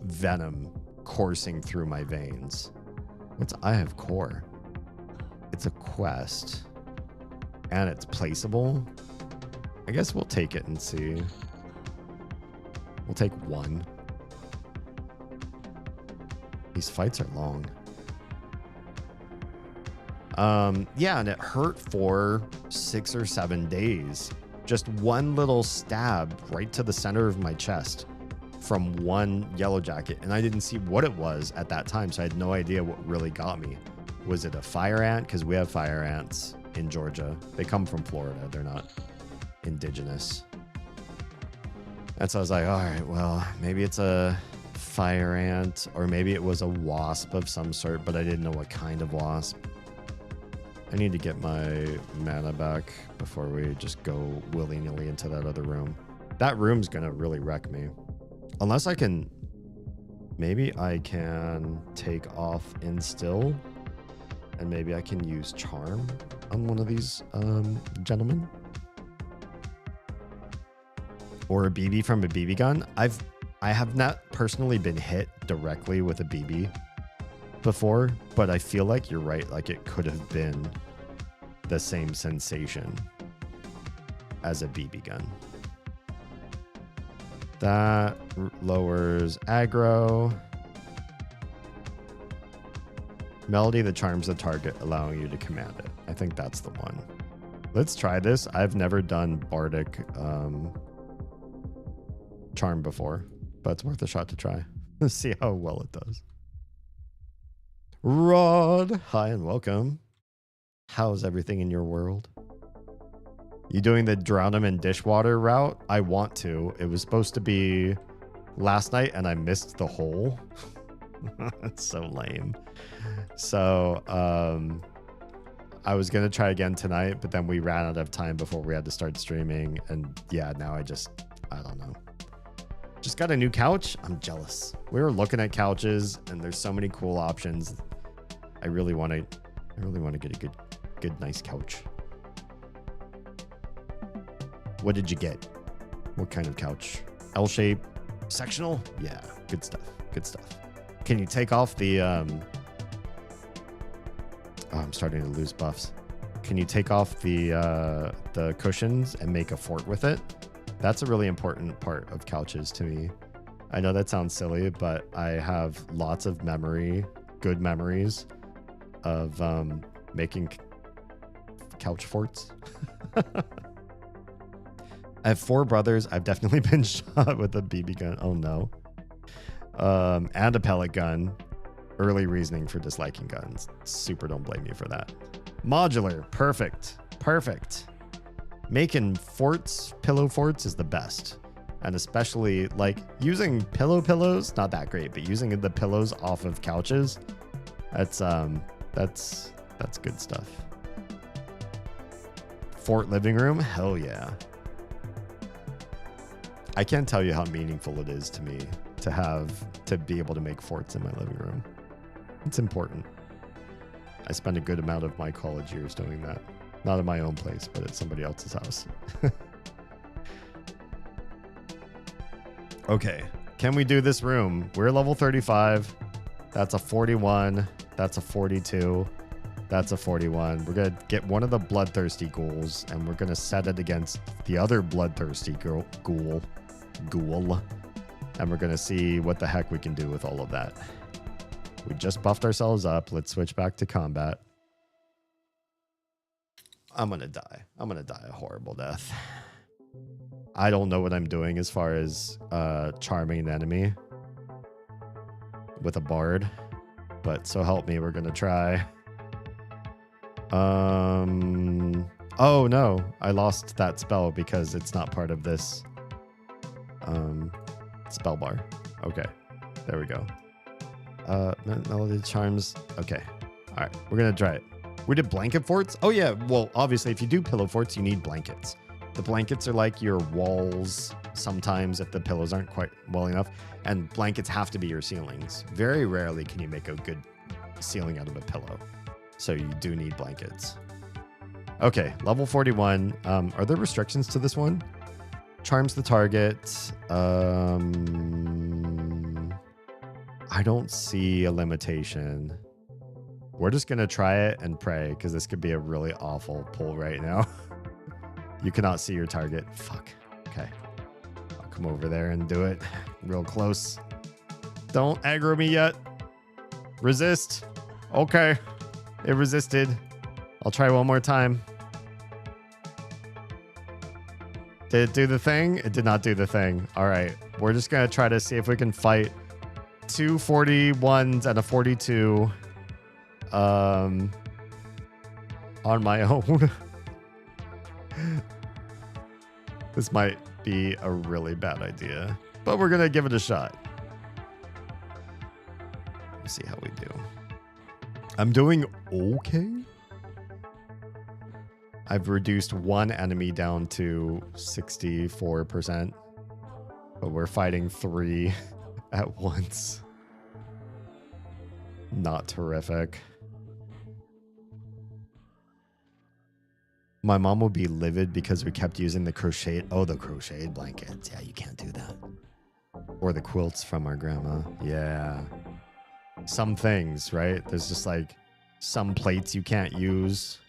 Speaker 1: venom coursing through my veins. I have core. It's a quest. And it's placeable. I guess we'll take it and see. We'll take one. These fights are long. Yeah, and it hurt for 6 or 7 days. Just one little stab right to the center of my chest from one Yellowjacket, and I didn't see what it was at that time, so I had no idea what really got me. Was it a fire ant? Because we have fire ants in Georgia. They come from Florida. They're not indigenous. And so I was like, all right, well, maybe it's a fire ant, or maybe it was a wasp of some sort, but I didn't know what kind of wasp. I need to get my mana back before we just go willy-nilly into that other room. That room's gonna really wreck me. Unless I can... Maybe I can take off Instill, and maybe I can use Charm on one of these gentlemen. Or a BB from a BB gun. I have not personally been hit directly with a BB before, but I feel like you're right. Like it could have been the same sensation as a BB gun. That lowers aggro. Melody that charms the target, allowing you to command it. I think that's the one. Let's try this. I've never done Bardic charm before, but it's worth a shot to try. Let's see how well it does. Rod, hi and welcome. How's everything in your world? You doing the drown them in dishwater route? I want to. It was supposed to be last night and I missed the hole. That's so lame. So I was gonna try again tonight, but then we ran out of time before we had to start streaming, and yeah, now I don't know. Just got a new couch. I'm jealous. We were looking at couches and there's so many cool options. I really want to get a good nice couch. What did you get? What kind of couch? L shape, sectional? Yeah, good stuff. Good stuff. Can you take off the oh, I'm starting to lose buffs. Can you take off the cushions and make a fort with it? That's a really important part of couches to me. I know that sounds silly, but I have lots of good memories of making couch forts. I have 4 brothers. I've definitely been shot with a BB gun. Oh no. And a pellet gun. Early reasoning for disliking guns. Super don't blame you for that. Modular. Perfect. Perfect. Making forts, pillow forts is the best. And especially like using pillows, not that great, but using the pillows off of couches, that's good stuff. Fort living room, hell yeah. I can't tell you how meaningful it is to me to be able to make forts in my living room. It's important. I spent a good amount of my college years doing that. Not in my own place, but at somebody else's house. Okay, can we do this room? We're level 35. That's a 41. That's a 42. That's a 41. We're going to get one of the bloodthirsty ghouls, and we're going to set it against the other bloodthirsty ghoul. And we're going to see what the heck we can do with all of that. We just buffed ourselves up. Let's switch back to combat. I'm going to die. I'm going to die a horrible death. I don't know what I'm doing as far as charming an enemy with a bard, but so help me, we're going to try. Oh no, I lost that spell because it's not part of this spell bar. Okay, there we go. Melody charms. Okay, all right, we're gonna try it. We did blanket forts. Oh yeah, well obviously if you do pillow forts you need blankets. The blankets are like your walls sometimes if the pillows aren't quite well enough, and blankets have to be your ceilings. Very rarely can you make a good ceiling out of a pillow, so you do need blankets. Okay, level 41. Are there restrictions to this one? Charms the target. I don't see a limitation. We're just gonna try it and pray, because this could be a really awful pull right now. You cannot see your target. Fuck. Okay. I'll come over there and do it real close. Don't aggro me yet. Resist. Okay. It resisted. I'll try one more time. Did it do the thing? It did not do the thing. All right. We're just going to try to see if we can fight two 41s and a 42 on my own. This might be a really bad idea, but we're going to give it a shot. Let's see how we do. I'm doing okay. I've reduced one enemy down to 64%, but we're fighting 3 at once. Not terrific. My mom will be livid because we kept using the crocheted blankets. Yeah, you can't do that. Or the quilts from our grandma. Yeah. Some things, right? There's just like some plates you can't use.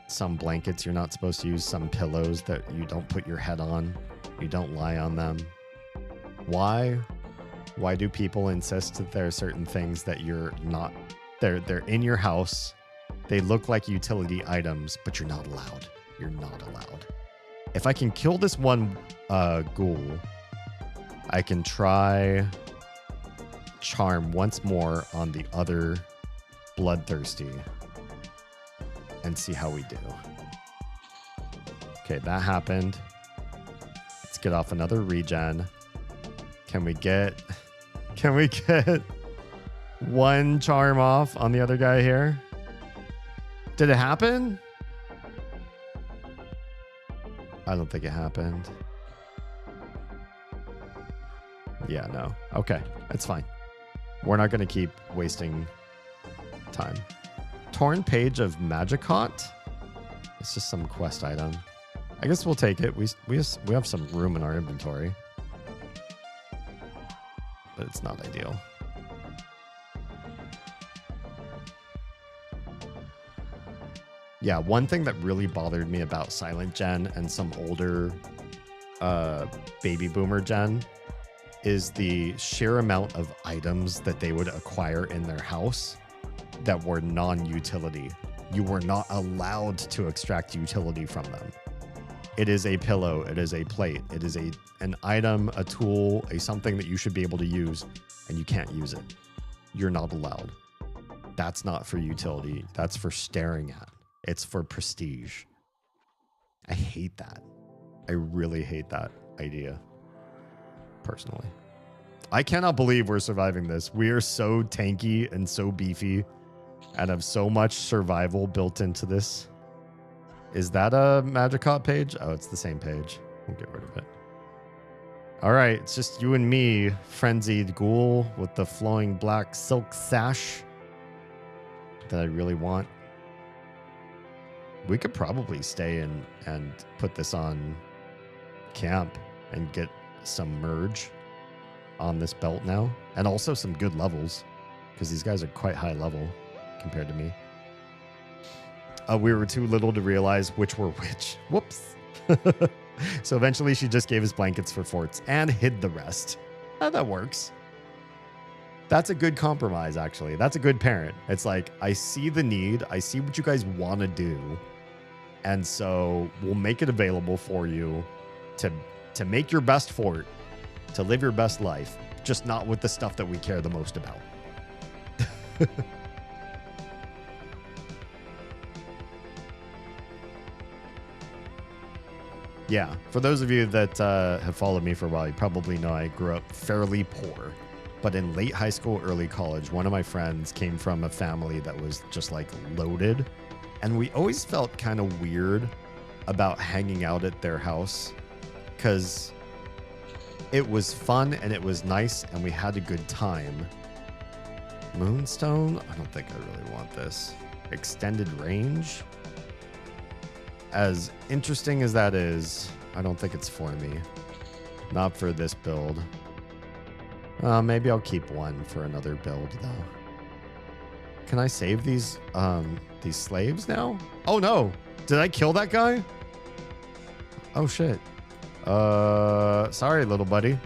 Speaker 1: Some blankets you're not supposed to use. Some pillows that you don't put your head on. You don't lie on them. Why? Why do people insist that there are certain things that you're not... They're in your house. They look like utility items, but you're not allowed. You're not allowed. If I can kill this one ghoul, I can try charm once more on the other bloodthirsty and see how we do. Okay, that happened. Let's get off another regen. Can we get one charm off on the other guy here? Did it happen? I don't think it happened. Yeah, no. Okay, it's fine. We're not going to keep wasting time. Torn page of Magicot? It's just some quest item. I guess we'll take it. We have some room in our inventory. But it's not ideal. Yeah, one thing that really bothered me about Silent Gen and some older baby boomer gen is the sheer amount of items that they would acquire in their house that were non-utility. You were not allowed to extract utility from them. It is a pillow. It is a plate. It is an item, a tool, a something that you should be able to use, and you can't use it. You're not allowed. That's not for utility. That's for staring at. It's for prestige. I hate that. I really hate that idea, personally. I cannot believe we're surviving this. We are so tanky and so beefy and have so much survival built into this. Is that a Magicot page? Oh, it's the same page. We'll get rid of it. All right, it's just you and me, frenzied ghoul with the flowing black silk sash that I really want. We could probably stay and put this on camp and get some merge on this belt now. And also some good levels, because these guys are quite high level compared to me. We were too little to realize which were which. Whoops. So eventually she just gave us blankets for forts and hid the rest. That works. That's a good compromise, actually. That's a good parent. It's like, I see the need. I see what you guys want to do. And so we'll make it available for you to make your best fort, to live your best life, just not with the stuff that we care the most about. Yeah, for those of you that have followed me for a while, you probably know I grew up fairly poor. But in late high school, early college, one of my friends came from a family that was just like loaded. And we always felt kind of weird about hanging out at their house because it was fun and it was nice and we had a good time. Moonstone? I don't think I really want this. Extended range? As interesting as that is, I don't think it's for me. Not for this build. Maybe I'll keep one for another build, though. Can I save these slaves now? Oh, no. Did I kill that guy? Oh, shit. Sorry, little buddy.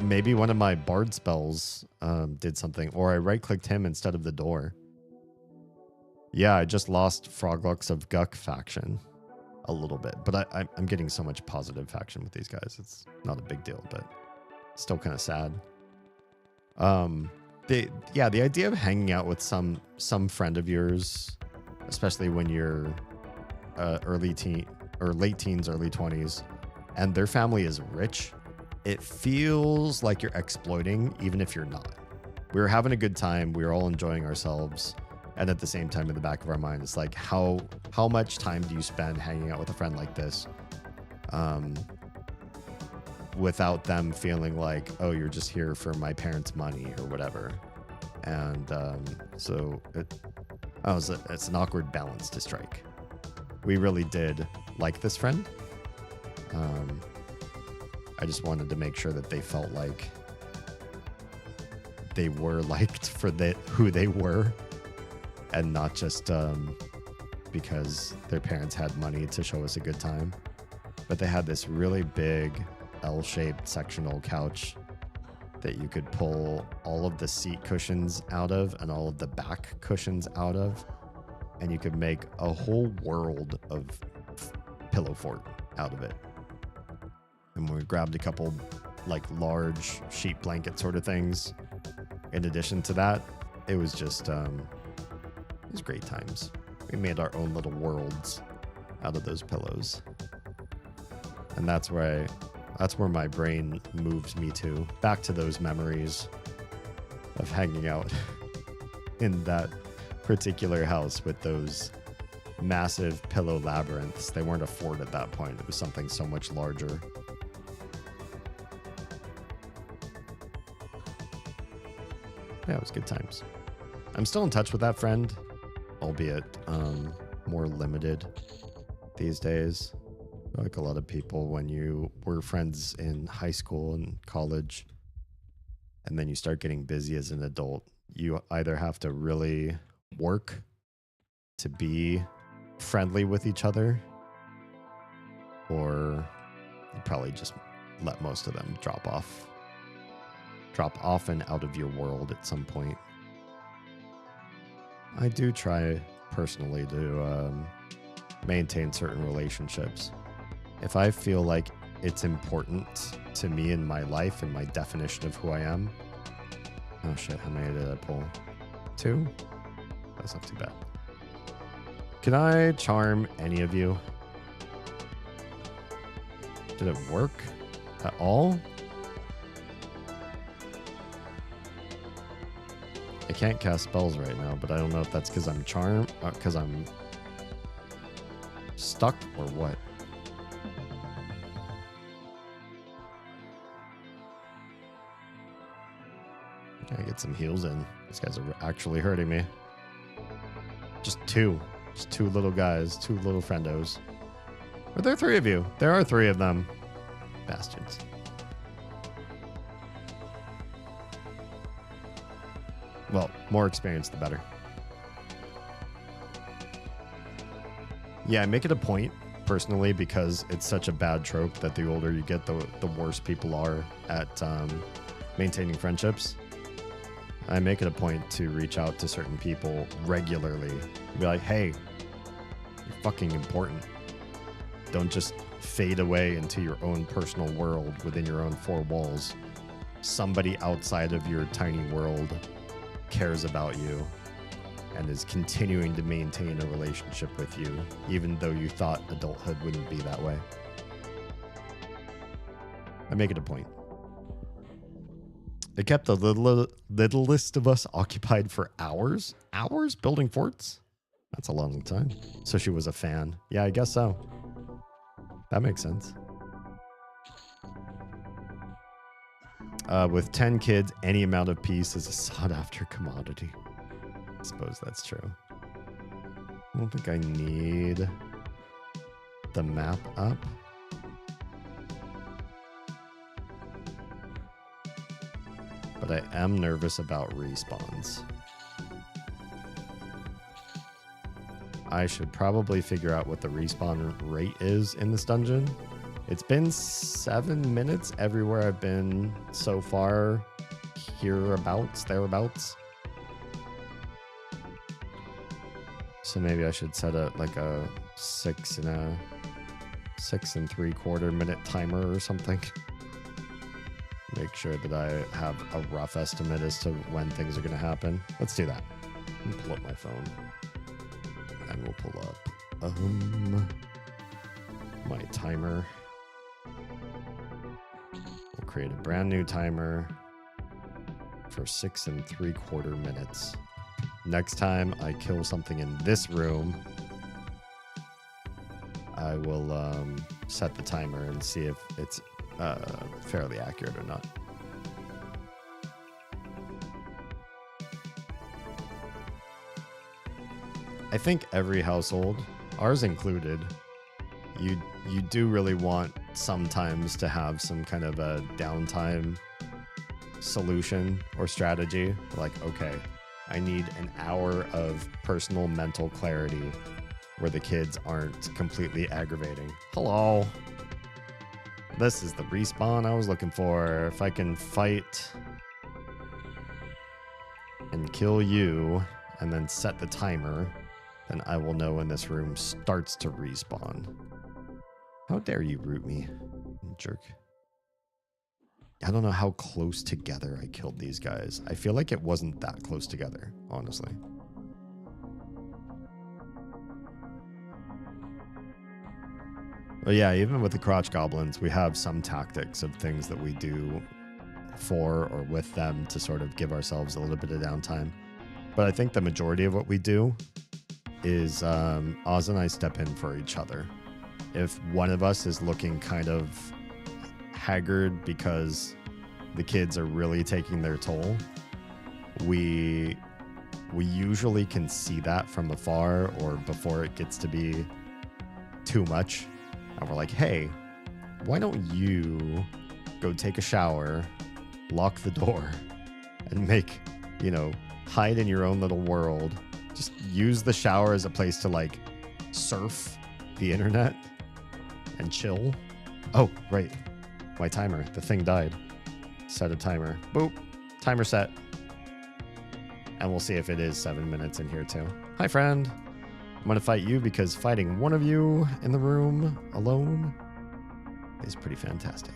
Speaker 1: Maybe one of my bard spells did something, or I right-clicked him instead of the door. Yeah, I just lost Froglocks of Guck faction a little bit, but I'm getting so much positive faction with these guys. It's not a big deal, but still kind of sad. The idea of hanging out with some friend of yours, especially when you're early teen or late teens, early 20s, and their family is rich, it feels like you're exploiting, even if you're not. We were having a good time. We were all enjoying ourselves. And at the same time, in the back of our mind, it's like, how much time do you spend hanging out with a friend like this without them feeling like, oh, you're just here for my parents' money or whatever. And so it's an awkward balance to strike. We really did like this friend. I just wanted to make sure that they felt like they were liked for who they were. And not just because their parents had money to show us a good time. But they had this really big L-shaped sectional couch that you could pull all of the seat cushions out of and all of the back cushions out of. And you could make a whole world of pillow fort out of it. And we grabbed a couple like large sheet blanket sort of things. In addition to that, it was just... it was great times. We made our own little worlds out of those pillows. And that's where my brain moves me to. Back to those memories of hanging out in that particular house with those massive pillow labyrinths. They weren't a fort at that point. It was something so much larger. Yeah, it was good times. I'm still in touch with that friend, albeit more limited these days. Like a lot of people, when you were friends in high school and college, and then you start getting busy as an adult, you either have to really work to be friendly with each other, or you probably just let most of them drop off and out of your world at some point. I do try personally to maintain certain relationships. If I feel like it's important to me in my life and my definition of who I am. Oh shit, how many did I pull? 2? That's not too bad. Can I charm any of you? Did it work at all? I can't cast spells right now, but I don't know if that's because I'm charmed, because I'm stuck or what. Gotta get some heals in. These guys are actually hurting me. Just 2. Just 2 little guys. 2 little friendos. Are there 3 of you? There are 3 of them. Bastards. Well, more experience the better. Yeah, I make it a point, personally, because it's such a bad trope that the older you get, the worse people are at maintaining friendships. I make it a point to reach out to certain people regularly. Be like, hey, you're fucking important. Don't just fade away into your own personal world within your own 4 walls. Somebody outside of your tiny world cares about you and is continuing to maintain a relationship with you, even though you thought adulthood wouldn't be that way. I make it a point. It kept the littlest of us occupied for hours. Hours building forts? That's a long time. So she was a fan. Yeah, I guess so. That makes sense. With 10 kids, any amount of peace is a sought-after commodity. I suppose that's true. I don't think I need the map up. But I am nervous about respawns. I should probably figure out what the respawn rate is in this dungeon. It's been 7 minutes everywhere I've been so far. Hereabouts, thereabouts. So maybe I should set a like a 6 3/4 minute timer or something. Make sure that I have a rough estimate as to when things are going to happen. Let's do that. Let me pull up my phone. And we'll pull up my timer. We'll create a brand new timer for 6 3/4 minutes. Next time I kill something in this room, I will set the timer and see if it's fairly accurate or not. I think every household, ours included, you do really want sometimes to have some kind of a downtime solution or strategy. Like, okay, I need an hour of personal mental clarity where the kids aren't completely aggravating. Hello. This is the respawn I was looking for. If I can fight and kill you and then set the timer, then I will know when this room starts to respawn. How dare you root me, jerk. I don't know how close together I killed these guys. I feel like it wasn't that close together, honestly. But yeah, even with the crotch goblins, we have some tactics of things that we do for or with them to sort of give ourselves a little bit of downtime. But I think the majority of what we do is Oz and I step in for each other. If one of us is looking kind of haggard because the kids are really taking their toll, we usually can see that from afar or before it gets to be too much. And we're like, hey, why don't you go take a shower, lock the door, and make, hide in your own little world. Just use the shower as a place to like surf the internet and chill. Oh, right. My timer. The thing died. Set a timer. Boop. Timer set. And we'll see if it is 7 minutes in here too. Hi, friend. I'm going to fight you because fighting one of you in the room alone is pretty fantastic.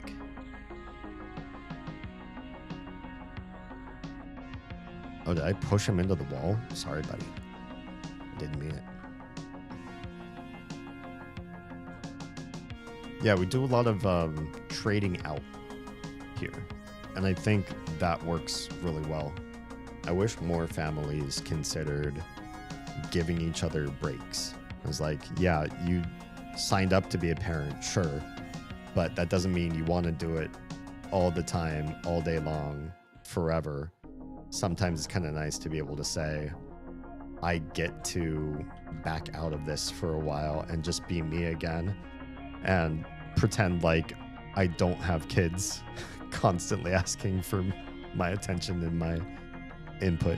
Speaker 1: Oh, did I push him into the wall? Sorry, buddy. I didn't mean it. Yeah, we do a lot of trading out here. And I think that works really well. I wish more families considered giving each other breaks. It's like, yeah, you signed up to be a parent, sure. But that doesn't mean you want to do it all the time, all day long, forever. Sometimes it's kind of nice to be able to say, I get to back out of this for a while and just be me again and pretend like I don't have kids constantly asking for my attention and my input.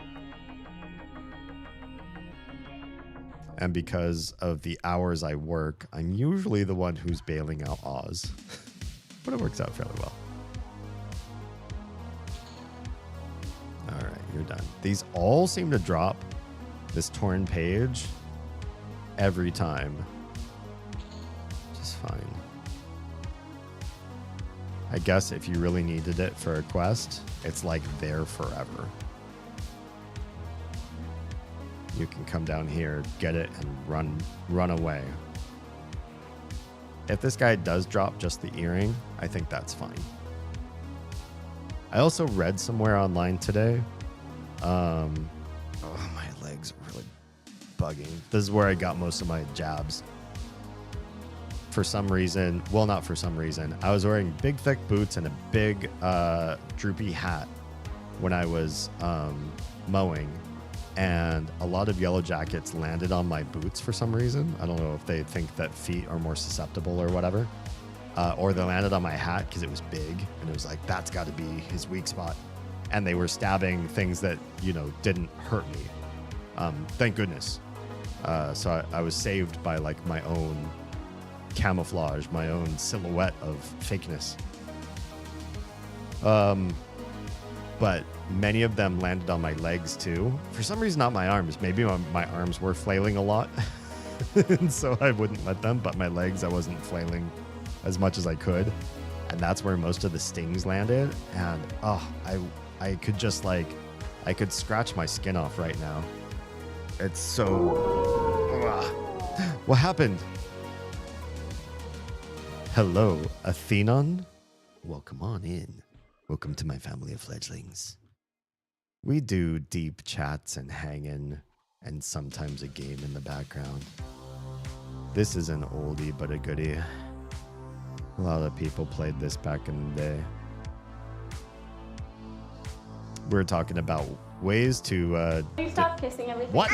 Speaker 1: And because of the hours I work, I'm usually the one who's bailing out Oz. But it works out fairly well. All right, you're done. These all seem to drop this torn page every time. Just fine. I guess if you really needed it for a quest, it's like there forever. You can come down here, get it, and run away. If this guy does drop just the earring, I think that's fine. I also read somewhere online today. Oh, my legs are really bugging. This is where I got most of my jabs. For some reason, well, not for some reason, I was wearing big, thick boots and a big, droopy hat when I was mowing. And a lot of Yellowjackets landed on my boots for some reason. I don't know if they think that feet are more susceptible or whatever. Or they landed on my hat because it was big. And it was like, that's got to be his weak spot. And they were stabbing things that, you know, didn't hurt me. Thank goodness. So I was saved by like my own camouflage, my own silhouette of fakeness. But many of them landed on my legs too. For some reason, not my arms. Maybe my arms were flailing a lot. And so I wouldn't let them, but my legs, I wasn't flailing as much as I could. And that's where most of the stings landed. And I could just like, I could scratch my skin off right now. It's so, what happened? Hello, Athenon. Welcome on in. Welcome to my family of fledglings. We do deep chats and hanging, and sometimes a game in the background. This is an oldie but a goodie. A lot of people played this back in the day. We're talking about ways to...
Speaker 3: You stop kissing everything.
Speaker 1: What?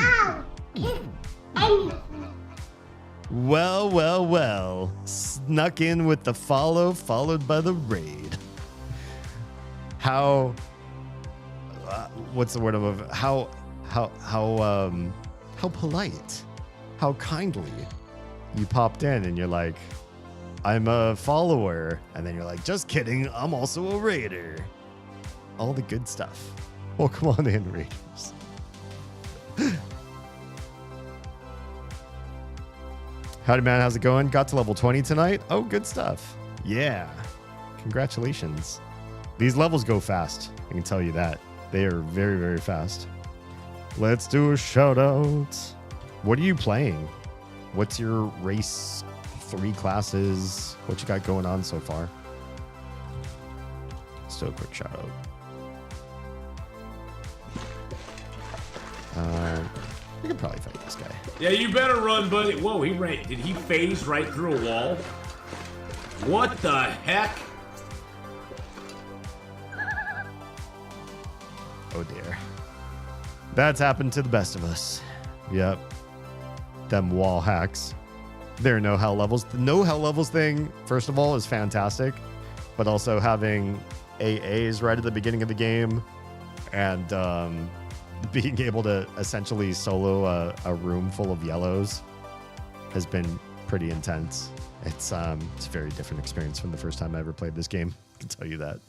Speaker 1: Well. Snuck in with the follow, followed by the raid. How... what's the word of... How polite. How kindly. You popped in and you're like, I'm a follower. And then you're like, just kidding, I'm also a raider. All the good stuff. Welcome on in, raiders. Howdy, man. How's it going? Got to level 20 tonight? Oh, good stuff. Yeah. Congratulations. These levels go fast. I can tell you that. They are very, very fast. Let's do a shout out. What are you playing? What's your race 3 classes? What you got going on so far? Let's do a quick shout out. We could probably fight this guy.
Speaker 7: Yeah, you better run, buddy. Whoa, he ran. Did he phase right through a wall? What the heck?
Speaker 1: Oh dear. That's happened to the best of us. Yep. Them wall hacks. There are no hell levels. The no hell levels thing, first of all, is fantastic. But also having AAs right at the beginning of the game and being able to essentially solo a room full of yellows has been pretty intense. It's a very different experience from the first time I ever played this game. I can tell you that.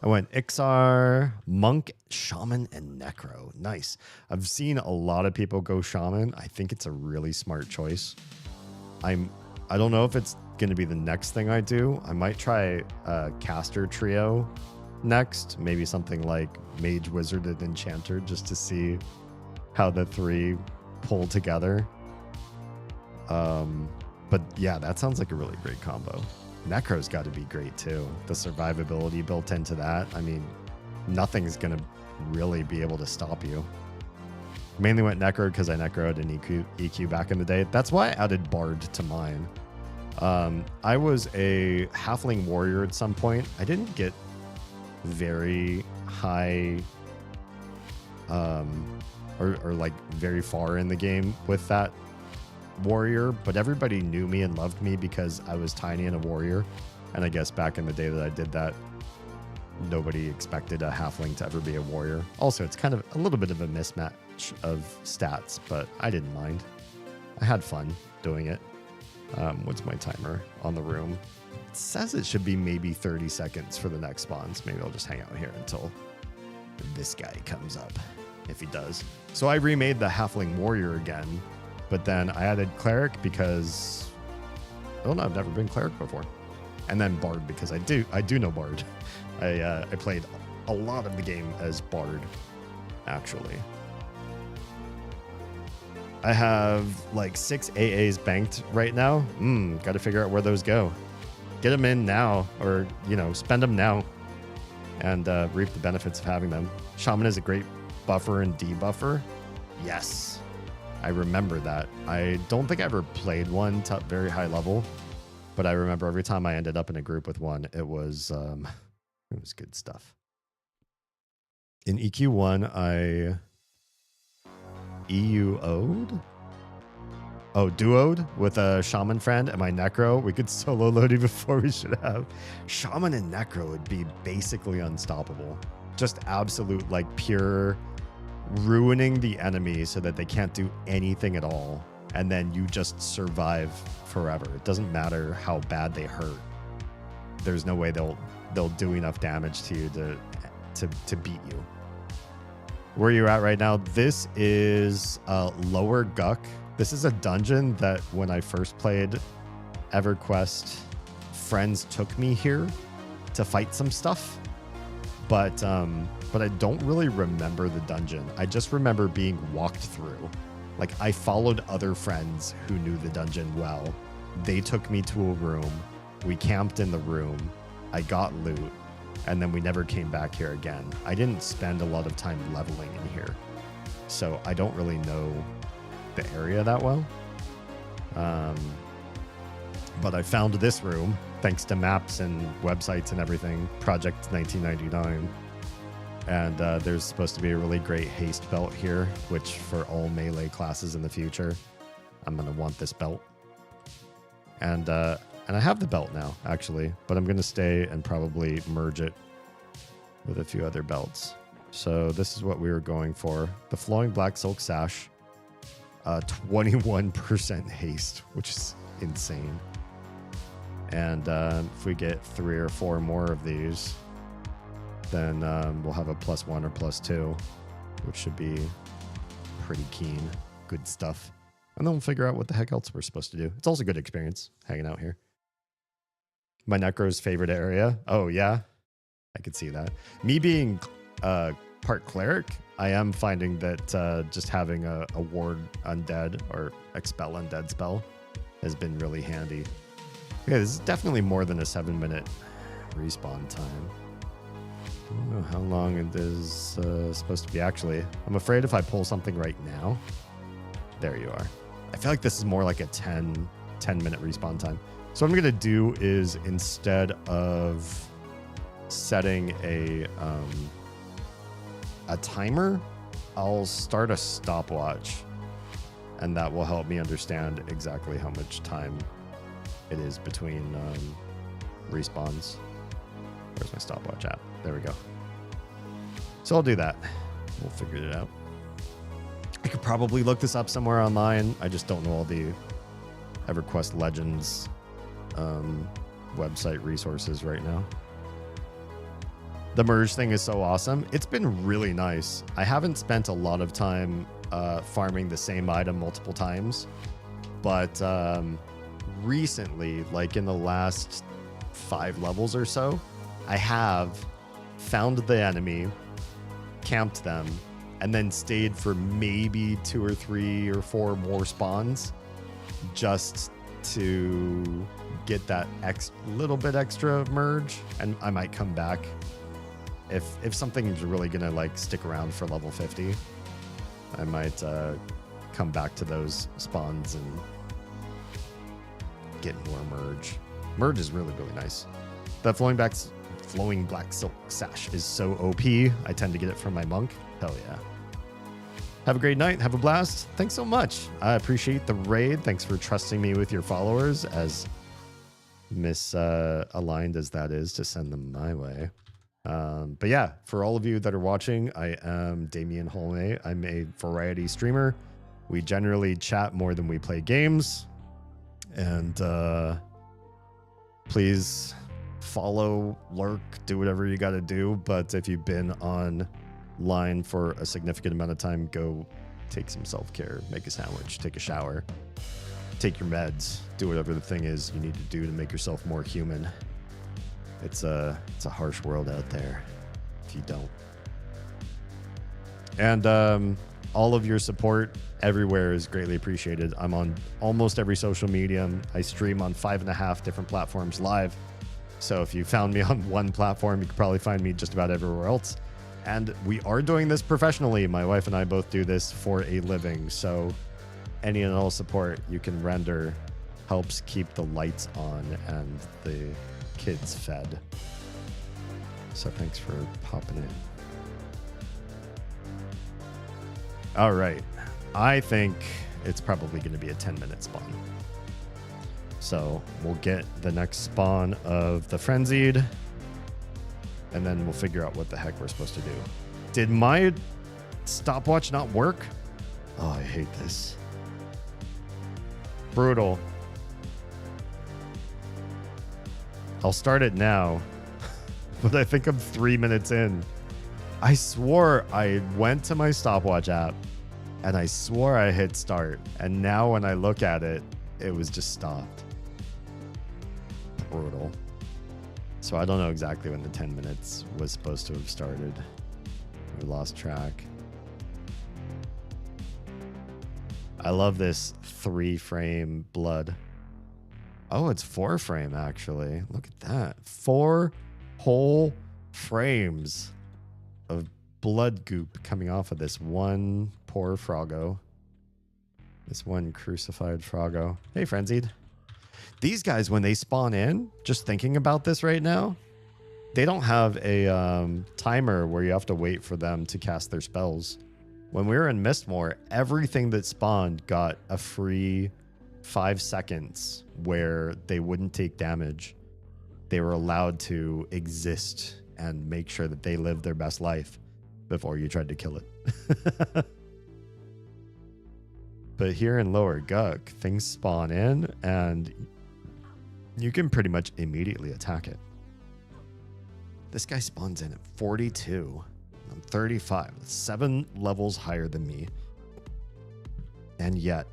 Speaker 1: I went Ixar, Monk, Shaman, and Necro. Nice. I've seen a lot of people go Shaman. I think it's a really smart choice. I don't know if it's going to be the next thing I do. I might try Caster Trio next. Maybe something like Mage, Wizard, and Enchanter, just to see how the three pull together. But yeah, that sounds like a really great combo. Necro's got to be great too. The survivability built into that. I mean, nothing's going to really be able to stop you. Mainly went Necro because I Necroed an EQ back in the day. That's why I added Bard to mine. I was a Halfling Warrior at some point. I didn't get very high or like very far in the game with that warrior, but everybody knew me and loved me because I was tiny and a warrior. And I guess back in the day that I did that, nobody expected a halfling to ever be a warrior. Also, it's kind of a little bit of a mismatch of stats, but I didn't mind. I had fun doing it. What's my timer on the room? It says it should be maybe 30 seconds for the next spawns. Maybe I'll just hang out here until this guy comes up, if he does. So I remade the halfling warrior again, but then I added cleric because I don't know, I've never been cleric before. And then bard because I do know bard. I played a lot of the game as bard, actually. I have like 6 AAs banked right now. Got to figure out where those go. Get them in now, or spend them now, and reap the benefits of having them. Shaman is a great buffer and debuffer. Yes. I remember that. I don't think I ever played one to very high level, but I remember every time I ended up in a group with one, it was good stuff. In EQ1, I EUO'd? Oh, duo'd with a Shaman friend and my Necro. We could solo load it before we should have. Shaman and Necro would be basically unstoppable. Just absolute, like, pure ruining the enemy so that they can't do anything at all, and then you just survive forever. It doesn't matter how bad they hurt. There's no way they'll do enough damage to you to beat you. Where you're at right now, this is Lower Guck. This is a dungeon that when I first played EverQuest, friends took me here to fight some stuff, but I don't really remember the dungeon. I just remember being walked through. Like, I followed other friends who knew the dungeon well. They took me to a room. We camped in the room. I got loot, and then we never came back here again. I didn't spend a lot of time leveling in here, so I don't really know the area that well. But I found this room thanks to maps and websites and everything. Project 1999. And there's supposed to be a really great haste belt here, which for all melee classes in the future, I'm going to want this belt. And I have the belt now, actually, but I'm going to stay and probably merge it with a few other belts. So this is what we were going for. The flowing black silk sash, 21% haste, which is insane. And if we get 3 or 4 more of these, then we'll have a +1 or +2, which should be pretty keen. Good stuff. And then we'll figure out what the heck else we're supposed to do. It's also a good experience hanging out here. My Necro's favorite area. Oh, yeah. I could see that. Me being part cleric, I am finding that just having a ward undead or expel undead spell has been really handy. Okay, this is definitely more than a 7-minute respawn time. I don't know how long it is supposed to be, actually. I'm afraid if I pull something right now... There you are. I feel like this is more like a 10-minute respawn time. So what I'm going to do is, instead of setting a timer, I'll start a stopwatch. And that will help me understand exactly how much time it is between respawns. Where's my stopwatch at? There we go. So I'll do that. We'll figure it out. I could probably look this up somewhere online. I just don't know all the EverQuest Legends website resources right now. The merge thing is so awesome. It's been really nice. I haven't spent a lot of time farming the same item multiple times, but recently, like in the last 5 levels or so, I have found the enemy, camped them, and then stayed for maybe 2 or 3 or 4 more spawns just to get that little bit extra merge, and I might come back if something's really gonna like stick around for level 50. I might come back to those spawns and get more merge. Merge is really nice. The flowing black silk sash is so OP. I tend to get it from my monk. Hell yeah. Have a great night. Have a blast. Thanks so much. I appreciate the raid. Thanks for trusting me with your followers, as misaligned as that is to send them my way. But yeah, for all of you that are watching, I am Damian Holme. I'm a variety streamer. We generally chat more than we play games. And please follow, lurk, do whatever you got to do. But if you've been online for a significant amount of time, go take some self-care, make a sandwich, take a shower, take your meds, do whatever the thing is you need to do to make yourself more human. It's a harsh world out there if you don't. And all of your support everywhere is greatly appreciated. I'm on almost every social medium. I stream on 5.5 different platforms live. So if you found me on one platform, you could probably find me just about everywhere else. And we are doing this professionally. My wife and I both do this for a living. So any and all support you can render helps keep the lights on and the kids fed. So thanks for popping in. All right. I think it's probably going to be a 10-minute spawn. So we'll get the next spawn of the Frenzied, and then we'll figure out what the heck we're supposed to do. Did my stopwatch not work? Oh, I hate this. Brutal. I'll start it now, but I think I'm 3 minutes in. I swore I went to my stopwatch app and I swore I hit start. And now when I look at it, it was just stopped. Brutal. So I don't know exactly when the 10 minutes was supposed to have started. We lost track. I love this 3-frame blood. Oh, it's 4-frame actually. Look at that. 4 whole frames of blood goop coming off of this one poor Froggo. This one crucified Froggo. Hey, Frenzied. These guys, when they spawn in, just thinking about this right now, they don't have a timer where you have to wait for them to cast their spells. When we were in Mistmore, everything that spawned got a free 5 seconds where they wouldn't take damage. They were allowed to exist and make sure that they lived their best life before you tried to kill it. But here in Lower Guk, things spawn in and you can pretty much immediately attack it. This guy spawns in at 42. I'm 35. That's 7 levels higher than me. And yet,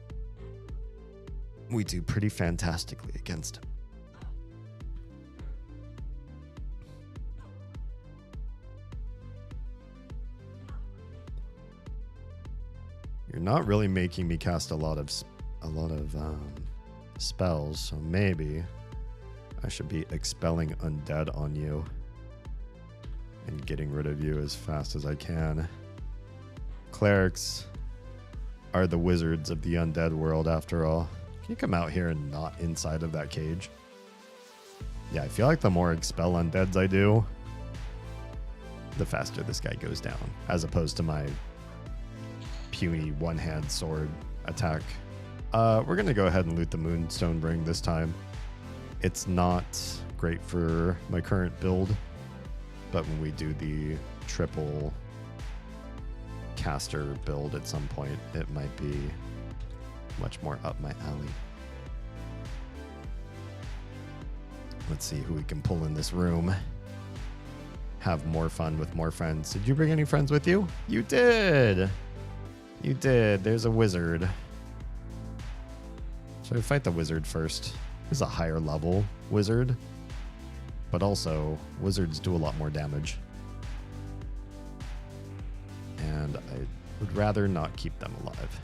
Speaker 1: we do pretty fantastically against him. You're not really making me cast a lot of spells, so maybe I should be expelling undead on you and getting rid of you as fast as I can. Clerics are the wizards of the undead world, after all. Can you come out here and not inside of that cage? Yeah, I feel like the more expel undeads I do, the faster this guy goes down, as opposed to my puny one-hand sword attack. We're going to go ahead and loot the Moonstone Ring this time. It's not great for my current build, but when we do the triple caster build at some point, it might be much more up my alley. Let's see who we can pull in this room. have more fun with more friends. Did you bring any friends with you? You did. You did. There's a wizard. Should I fight the wizard first? This is a higher level wizard. But also, wizards do a lot more damage. And I would rather not keep them alive.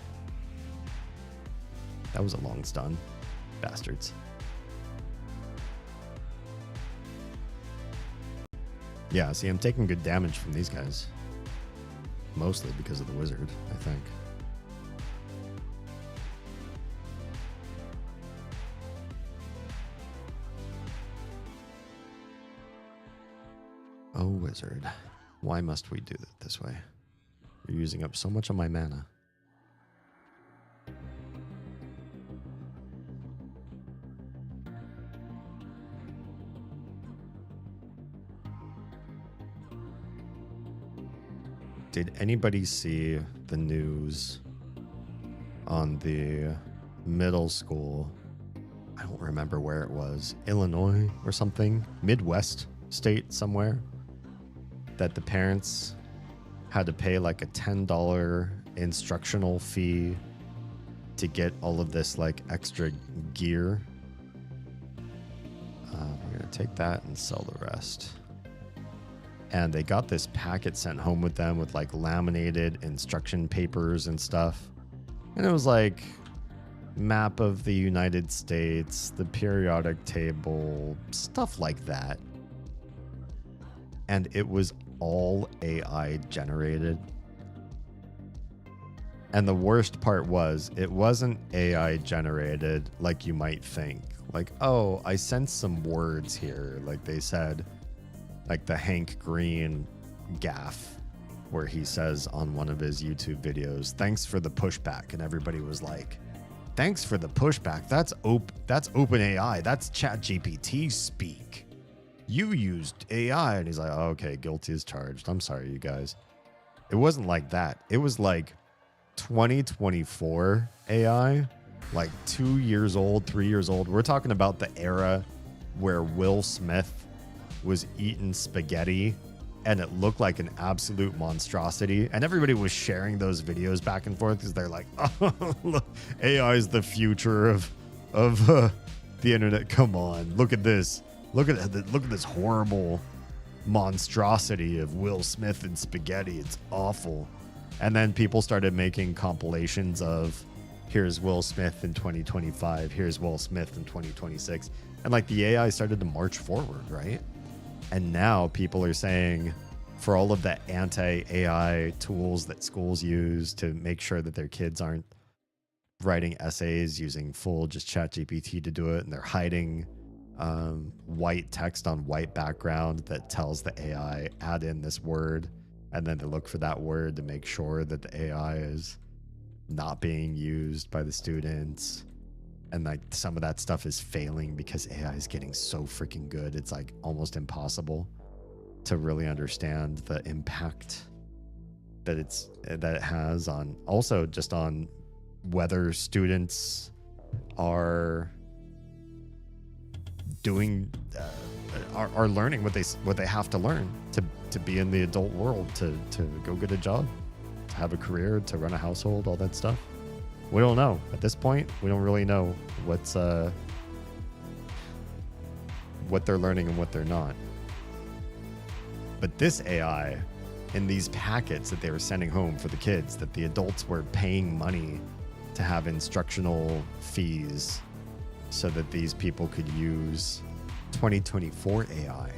Speaker 1: That was a long stun. Bastards. Yeah, see, I'm taking good damage from these guys. Mostly because of the wizard, I think. Oh, wizard. Why must we do it this way? You're using up so much of my mana. Did anybody see the news on the middle school? I don't remember where it was. Illinois or something? Midwest state somewhere? That the parents had to pay like a $10 instructional fee to get all of this like extra gear. We're going to take that and sell the rest. And they got this packet sent home with them with like laminated instruction papers and stuff. And it was like map of the United States, the periodic table, stuff like that. And it was all AI generated. And the worst part was it wasn't AI generated like you might think. Like, oh, I sensed some words here. Like they said, like the Hank Green gaffe where he says on one of his YouTube videos, thanks for the pushback. And everybody was like, thanks for the pushback. That's OpenAI. That's ChatGPT speak. You used AI. And he's like, oh, okay, guilty as charged. I'm sorry, you guys. It wasn't like that. It was like 2024 AI, like 2 years old, 3 years old. We're talking about the era where Will Smith was eating spaghetti and it looked like an absolute monstrosity. And everybody was sharing those videos back and forth because they're like, oh, look, AI is the future of the internet. Come on, look at this. Look at this horrible monstrosity of Will Smith and spaghetti. It's awful. And then people started making compilations of here's Will Smith in 2025. Here's Will Smith in 2026. And like the AI started to march forward, right? And now people are saying for all of the anti-AI tools that schools use to make sure that their kids aren't writing essays using full just ChatGPT to do it, and they're hiding white text on white background that tells the AI, add in this word, and then they look for that word to make sure that the AI is not being used by the students. And like some of that stuff is failing because AI is getting so freaking good. It's like almost impossible to really understand the impact that it has on also just on whether students are doing are learning what they have to learn to be in the adult world, to go get a job, to have a career, to run a household, all that stuff. We don't know. At this point, we don't really know what they're learning and what they're not. But this AI in these packets that they were sending home for the kids, that the adults were paying money to have instructional fees so that these people could use 2024 AI.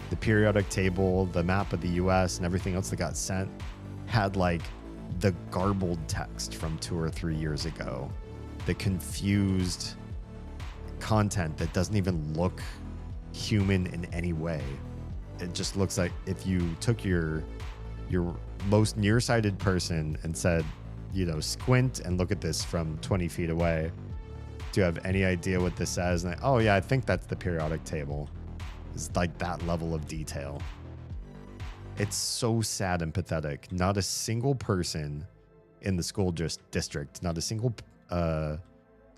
Speaker 1: The periodic table, the map of the US, and everything else that got sent had like the garbled text from 2 or 3 years ago, the confused content that doesn't even look human in any way. It just looks like if you took your most nearsighted person and said, you know, squint and look at this from 20 feet away. Do you have any idea what this says? And oh yeah, I think that's the periodic table. It's like that level of detail. It's so sad and pathetic. Not a single person in the school district, not a single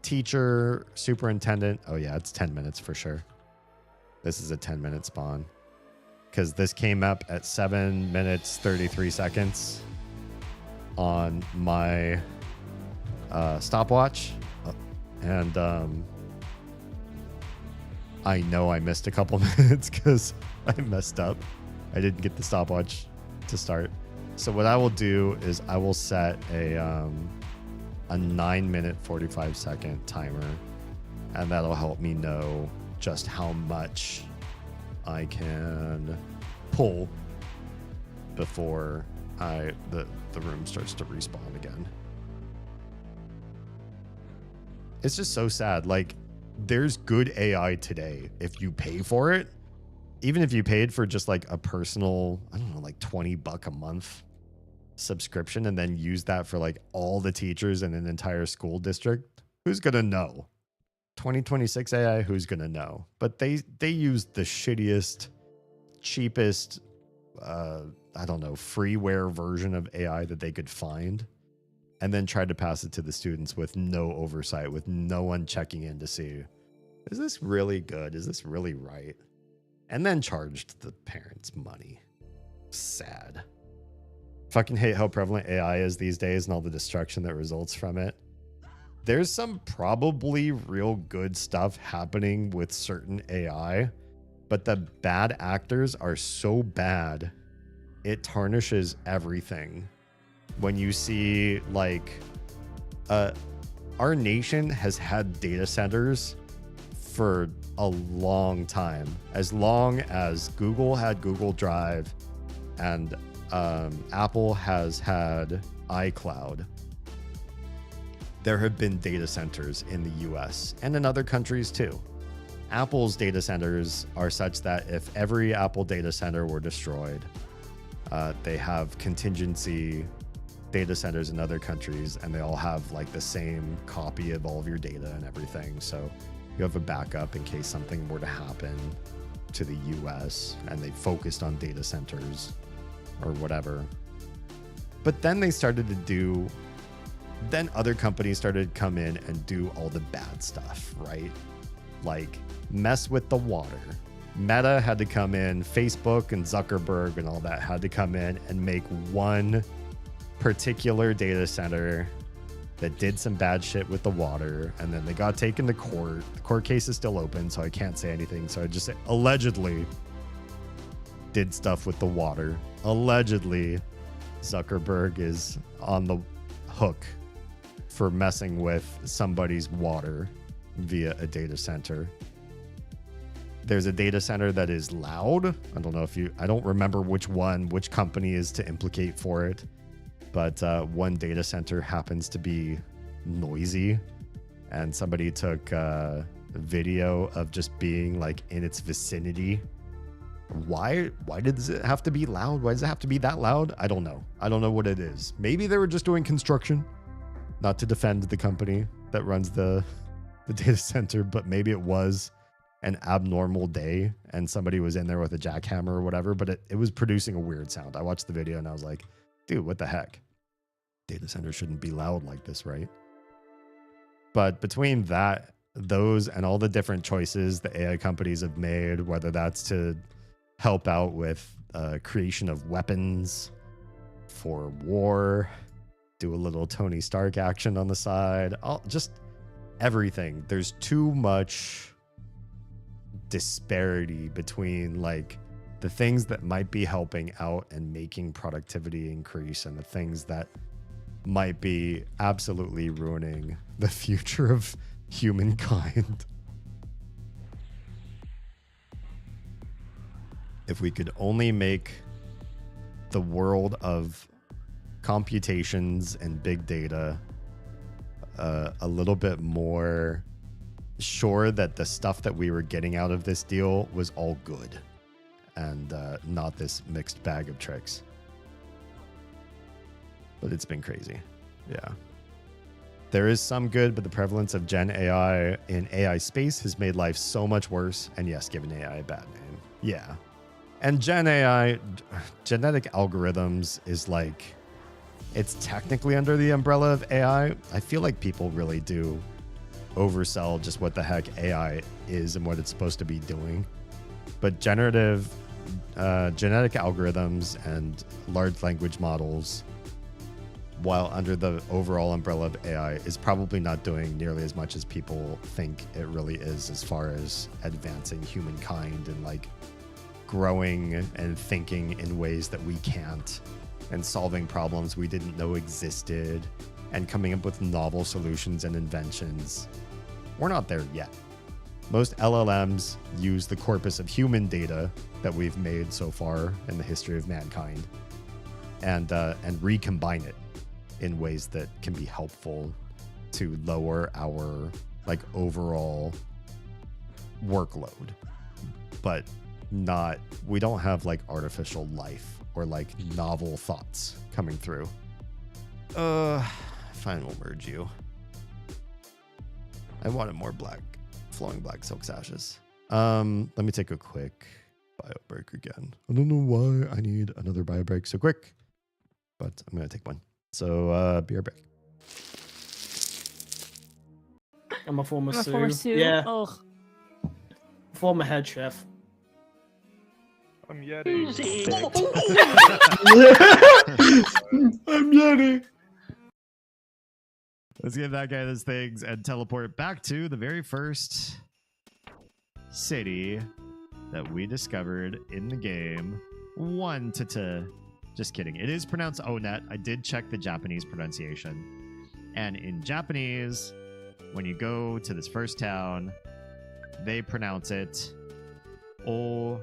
Speaker 1: teacher, superintendent. Oh yeah, it's 10 minutes for sure. This is a 10-minute spawn. because this came up at 7 minutes 33 seconds on my stopwatch, and I know I missed a couple minutes because I messed up. I didn't get the stopwatch to start. So what I will do is I will set a 9-minute 45-second timer, and that'll help me know just how much I can pull before the room starts to respawn again. It's just so sad. Like, there's good AI today if you pay for it. Even if you paid for just like a personal, I don't know, like $20 a month subscription, and then use that for like all the teachers in an entire school district, who's gonna know? 2026 AI, who's gonna know? But they use the shittiest, cheapest, I don't know, freeware version of AI that they could find, and then tried to pass it to the students with no oversight, with no one checking in to see, is this really good? Is this really right? And then charged the parents money. Sad. Fucking hate how prevalent AI is these days and all the destruction that results from it. There's some probably real good stuff happening with certain AI, but the bad actors are so bad, it tarnishes everything. When you see, like, our nation has had data centers for a long time, as long as Google had Google Drive and Apple has had iCloud. There have been data centers in the US and in other countries too. Apple's data centers are such that if every Apple data center were destroyed, they have contingency data centers in other countries, and they all have like the same copy of all of your data and everything. So you have a backup in case something were to happen to the US and they focused on data centers or whatever. But then they started to do, then other companies started to come in and do all the bad stuff, right? Like mess with the water. Meta had to come in, Facebook and Zuckerberg and all that had to come in and make one particular data center that did some bad shit with the water, and then they got taken to court. The court case is still open, so I can't say anything. So I just say allegedly did stuff with the water. Allegedly, Zuckerberg is on the hook for messing with somebody's water via a data center. There's a data center that is loud. I don't know I don't remember which company is to implicate for it. But one data center happens to be noisy, and somebody took a video of just being like in its vicinity. Why does it have to be loud? Why does it have to be that loud? I don't know. I don't know what it is. Maybe they were just doing construction, not to defend the company that runs the data center, but maybe it was an abnormal day and somebody was in there with a jackhammer or whatever, but it was producing a weird sound. I watched the video and I was like, dude, what the heck? Data centers shouldn't be loud like this, right? But between those and all the different choices the AI companies have made, whether that's to help out with creation of weapons for war, do a little Tony Stark action on the side, just everything. There's too much disparity between like the things that might be helping out and making productivity increase and the things that might be absolutely ruining the future of humankind. If we could only make the world of computations and big data a little bit more sure that the stuff that we were getting out of this deal was all good and not this mixed bag of tricks. But it's been crazy. Yeah. There is some good, but the prevalence of Gen AI in AI space has made life so much worse. And yes, given AI a bad name. Yeah. And Gen AI, genetic algorithms, is like, it's technically under the umbrella of AI. I feel like people really do oversell just what the heck AI is and what it's supposed to be doing. But generative genetic algorithms and large language models, while under the overall umbrella of AI, is probably not doing nearly as much as people think it really is, as far as advancing humankind and like growing and thinking in ways that we can't, and solving problems we didn't know existed, and coming up with novel solutions and inventions. We're not there yet. Most LLMs use the corpus of human data that we've made so far in the history of mankind, and recombine it in ways that can be helpful to lower our like overall workload. But we don't have like artificial life or like novel thoughts coming through. Fine, we'll merge you. I wanted more flowing black silk sashes. Let me take a quick bio break again. I don't know why I need another bio break so quick, but I'm gonna take one. So be right back.
Speaker 3: I'm a former
Speaker 8: I'm a
Speaker 3: Sue.
Speaker 8: former Sue.
Speaker 3: Yeah,
Speaker 8: Ugh.
Speaker 3: former head chef.
Speaker 9: I'm Yeti.
Speaker 3: I'm Yeti.
Speaker 2: Let's give that guy those things and teleport back to the very first city that we discovered in the game. Just kidding. It is pronounced Onet. I did check the Japanese pronunciation. And in Japanese, when you go to this first town, they pronounce it Oneto.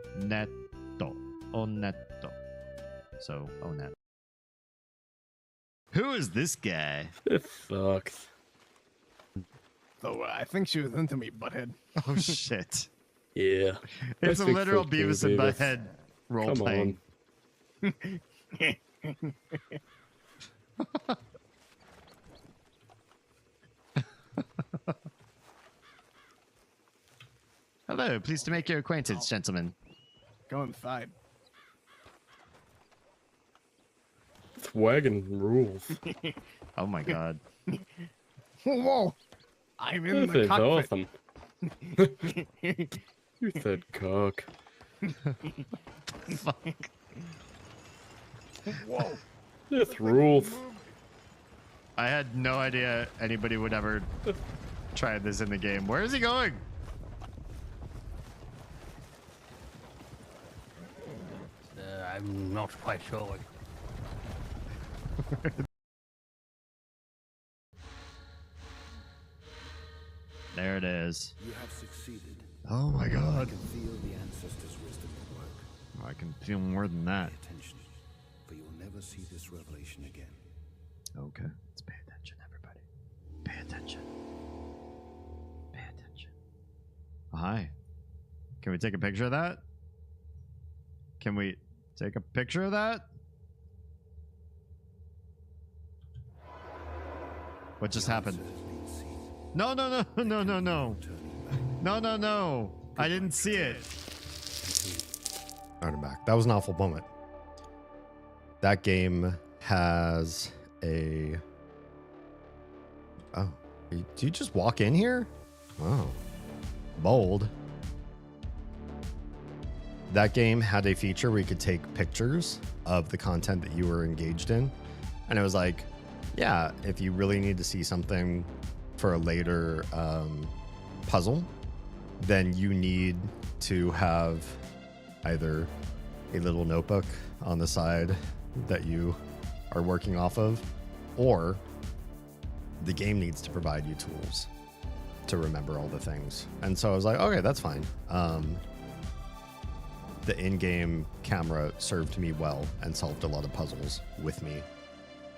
Speaker 2: Oneto. So, Onet. Who is this guy?
Speaker 10: It sucks.
Speaker 9: So I think she was into me, butthead.
Speaker 2: Oh, shit.
Speaker 10: Yeah.
Speaker 2: It's a
Speaker 10: Basic
Speaker 2: literal
Speaker 10: folk
Speaker 2: Beavis
Speaker 10: too,
Speaker 2: and
Speaker 10: Beavis.
Speaker 2: Butthead role
Speaker 10: Come
Speaker 2: playing. Hello, pleased to make your acquaintance, gentlemen.
Speaker 9: Go inside.
Speaker 10: This wagon rules.
Speaker 2: Oh my god.
Speaker 9: Whoa! I'm in
Speaker 10: This
Speaker 9: the
Speaker 10: is
Speaker 9: cockpit.
Speaker 10: awesome. You said cock.
Speaker 2: Fuck.
Speaker 9: Whoa!
Speaker 10: This rules.
Speaker 2: I had no idea anybody would ever try this in the game. Where is he going?
Speaker 11: I'm not quite sure.
Speaker 2: There it is.
Speaker 12: You have succeeded.
Speaker 2: Oh my god.
Speaker 12: I can feel the ancestors' wisdom at work.
Speaker 2: I can feel more than that.
Speaker 12: Pay attention, for you'll never see this revelation again.
Speaker 2: Okay. Let's pay attention, everybody. Pay attention. Pay attention. Oh, hi. Can we take a picture of that? Can we take a picture of that? What just happened? No, no, no, no, no, no. No, no, no. I didn't see it.
Speaker 1: Alright, I'm back. That was an awful moment. That game has a... Oh. Do you just walk in here? Wow. Bold. That game had a feature where you could take pictures of the content that you were engaged in. And it was like, yeah, if you really need to see something for a later puzzle, then you need to have either a little notebook on the side that you are working off of, or the game needs to provide you tools to remember all the things. And so I was like, okay, that's fine. The in-game camera served me well and solved a lot of puzzles with me.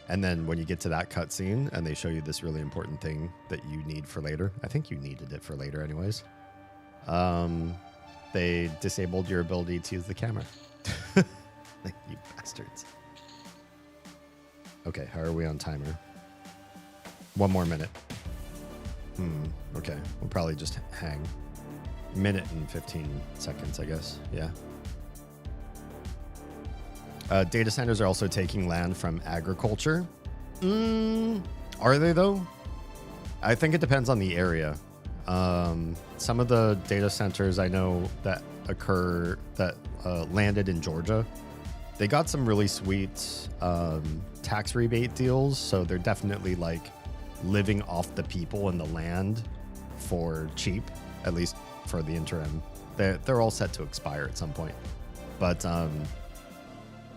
Speaker 1: And then when you get to that cutscene and they show you this really important thing that you need for later, I think you needed it for later anyways, they disabled your ability to use the camera. Like, you bastards. Okay, how are we on timer? 1 more minute. Okay, we'll probably just hang. Minute and 15 seconds, I guess. Yeah. Data centers are also taking land from agriculture. Are they though? I think it depends on the area. Some of the data centers I know that landed in Georgia, they got some really sweet tax rebate deals. So they're definitely like living off the people and the land for cheap, at least for the interim. They're all set to expire at some point. But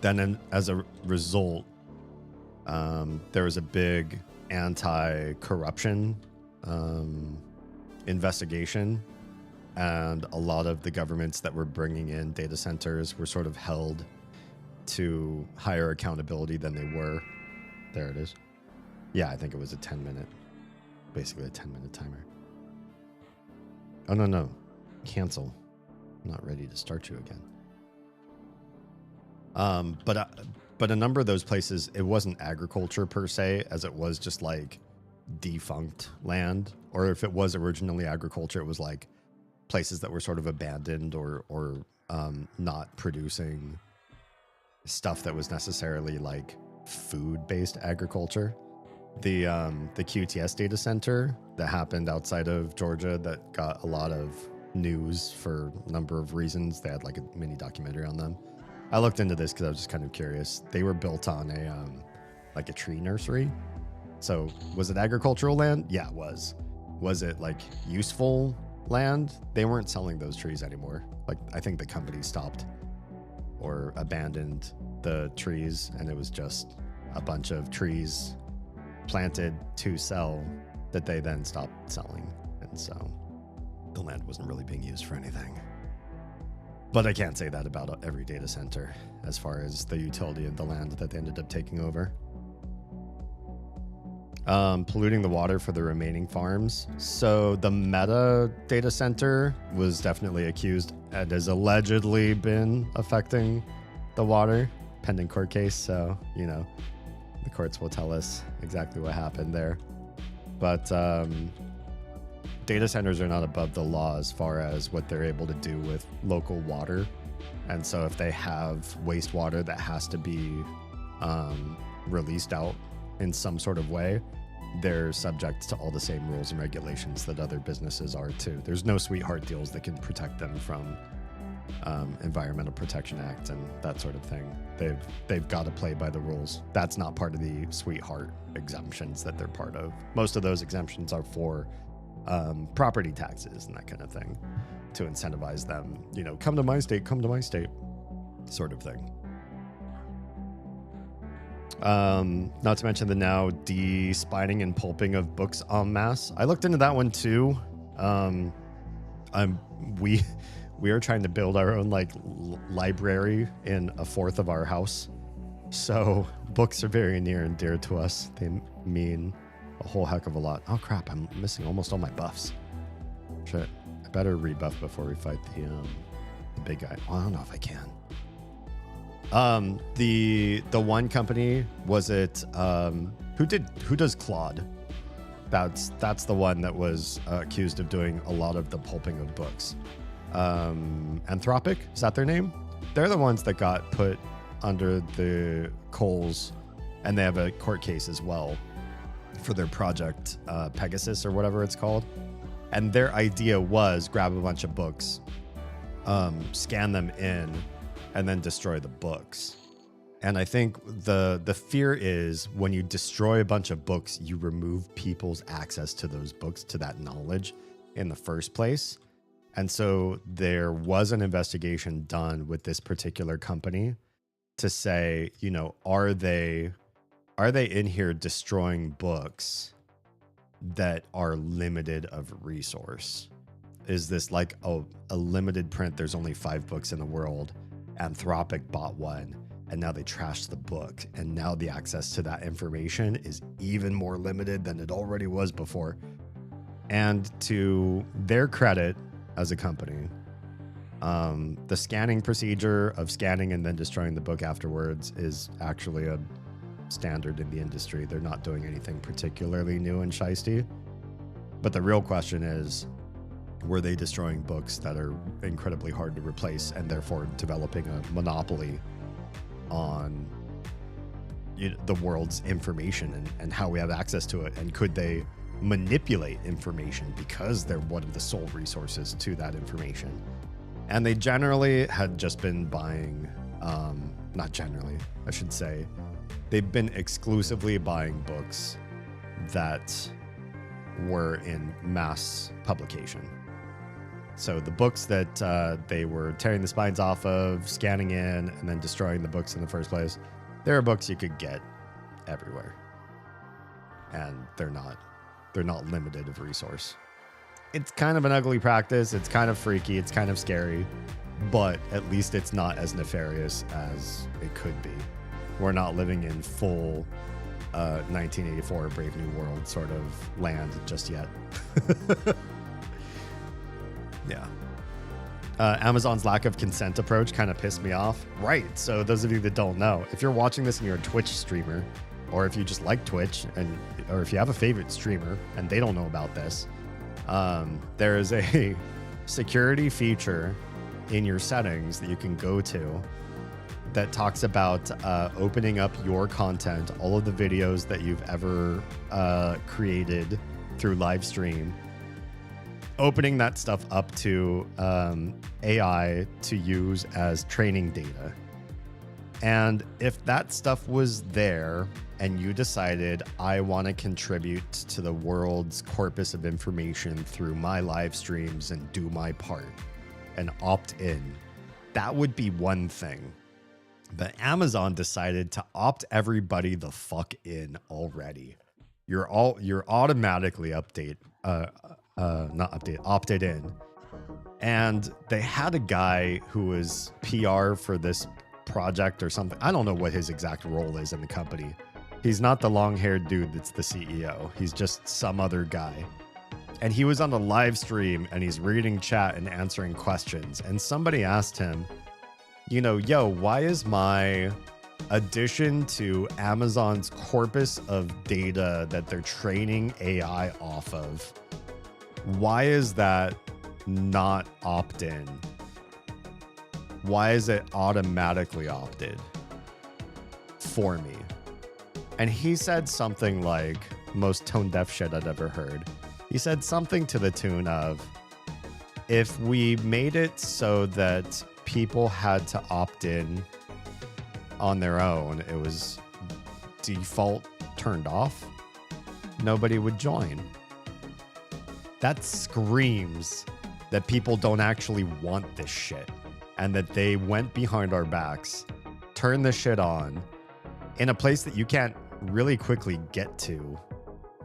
Speaker 1: then as a result, there was a big anti-corruption investigation, and a lot of the governments that were bringing in data centers were sort of held to higher accountability than they were. There it is. Yeah, I think it was a 10-minute, basically a 10-minute timer. Oh, no. Cancel. I'm not ready to start you again. But a number of those places, it wasn't agriculture per se, as it was just like defunct land. Or if it was originally agriculture, it was like places that were sort of abandoned or not producing stuff that was necessarily like food-based agriculture. The QTS data center that happened outside of Georgia that got a lot of news for a number of reasons. They had like a mini documentary on them. I looked into this because I was just kind of curious. They were built on a tree nursery. So was it agricultural land? Yeah, it was. Was it like useful land? They weren't selling those trees anymore. Like I think the company stopped or abandoned the trees, and it was just a bunch of trees planted to sell that they then stopped selling. And so the land wasn't really being used for anything. But I can't say that about every data center as far as the utility of the land that they ended up taking over. Polluting the water for the remaining farms. So the Meta data center was definitely accused and has allegedly been affecting the water, pending court case. So, the courts will tell us exactly what happened there. But data centers are not above the law as far as what they're able to do with local water. And so if they have wastewater that has to be released out in some sort of way, they're subject to all the same rules and regulations that other businesses are too. There's no sweetheart deals that can protect them from Environmental Protection Act and that sort of thing. They've got to play by the rules. That's not part of the sweetheart exemptions that they're part of. Most of those exemptions are for property taxes and that kind of thing to incentivize them, come to my state sort of thing. Not to mention the now de-spining and pulping of books en masse. I looked into that one too. We are trying to build our own library in a fourth of our house. So books are very near and dear to us. They mean a whole heck of a lot. Oh crap, I'm missing almost all my buffs. Shit, I better rebuff before we fight the big guy. Well, I don't know if I can. The one company, was it who does Claude? That's the one that was accused of doing a lot of the pulping of books. Anthropic, is that their name? They're the ones that got put under the coals, and they have a court case as well for their project Pegasus or whatever it's called. And their idea was grab a bunch of books, scan them in, and then destroy the books. And I think the fear is when you destroy a bunch of books, you remove people's access to those books, to that knowledge in the first place. And so there was an investigation done with this particular company to say, are they in here destroying books that are limited of resource? Is this like a limited print? There's only 5 books in the world. Anthropic bought one, and now they trashed the book, and now the access to that information is even more limited than it already was before. And to their credit as a company, the scanning procedure of scanning and then destroying the book afterwards is actually a standard in the industry. They're not doing anything particularly new and shiesty. But the real question is, were they destroying books that are incredibly hard to replace and therefore developing a monopoly on the world's information and how we have access to it? And could they manipulate information because they're one of the sole resources to that information. And they generally had just been buying, not generally, I should say, they've been exclusively buying books that were in mass publication. So the books that they were tearing the spines off of, scanning in, and then destroying the books in the first place, there are books you could get everywhere. And they're not limited of resource. It's kind of an ugly practice. It's kind of freaky. It's kind of scary, but at least it's not as nefarious as it could be. We're not living in full 1984 Brave New World sort of land just yet. Yeah. Amazon's lack of consent approach kind of pissed me off. Right. So those of you that don't know, if you're watching this and you're a Twitch streamer, or if you just like Twitch, or if you have a favorite streamer and they don't know about this, there is a security feature in your settings that you can go to that talks about opening up your content, all of the videos that you've ever created through live stream, opening that stuff up to AI to use as training data. And if that stuff was there and you decided, I want to contribute to the world's corpus of information through my live streams and do my part and opt in, that would be one thing. But Amazon decided to opt everybody the fuck in already. You're automatically opted in. And they had a guy who was PR for this project or something. I don't know what his exact role is in the company. He's not the long-haired dude that's the CEO. He's just some other guy. And he was on a live stream and he's reading chat and answering questions. And somebody asked him, you know, yo, why is my addition to Amazon's corpus of data that they're training AI off of, why is that not opt-in? Why is it automatically opted for me? And he said something like, most tone-deaf shit I'd ever heard. He said something to the tune of, if we made it so that people had to opt in on their own, it was default turned off, nobody would join. That screams that people don't actually want this shit and that they went behind our backs, turned the shit on in a place that you can't really quickly get to,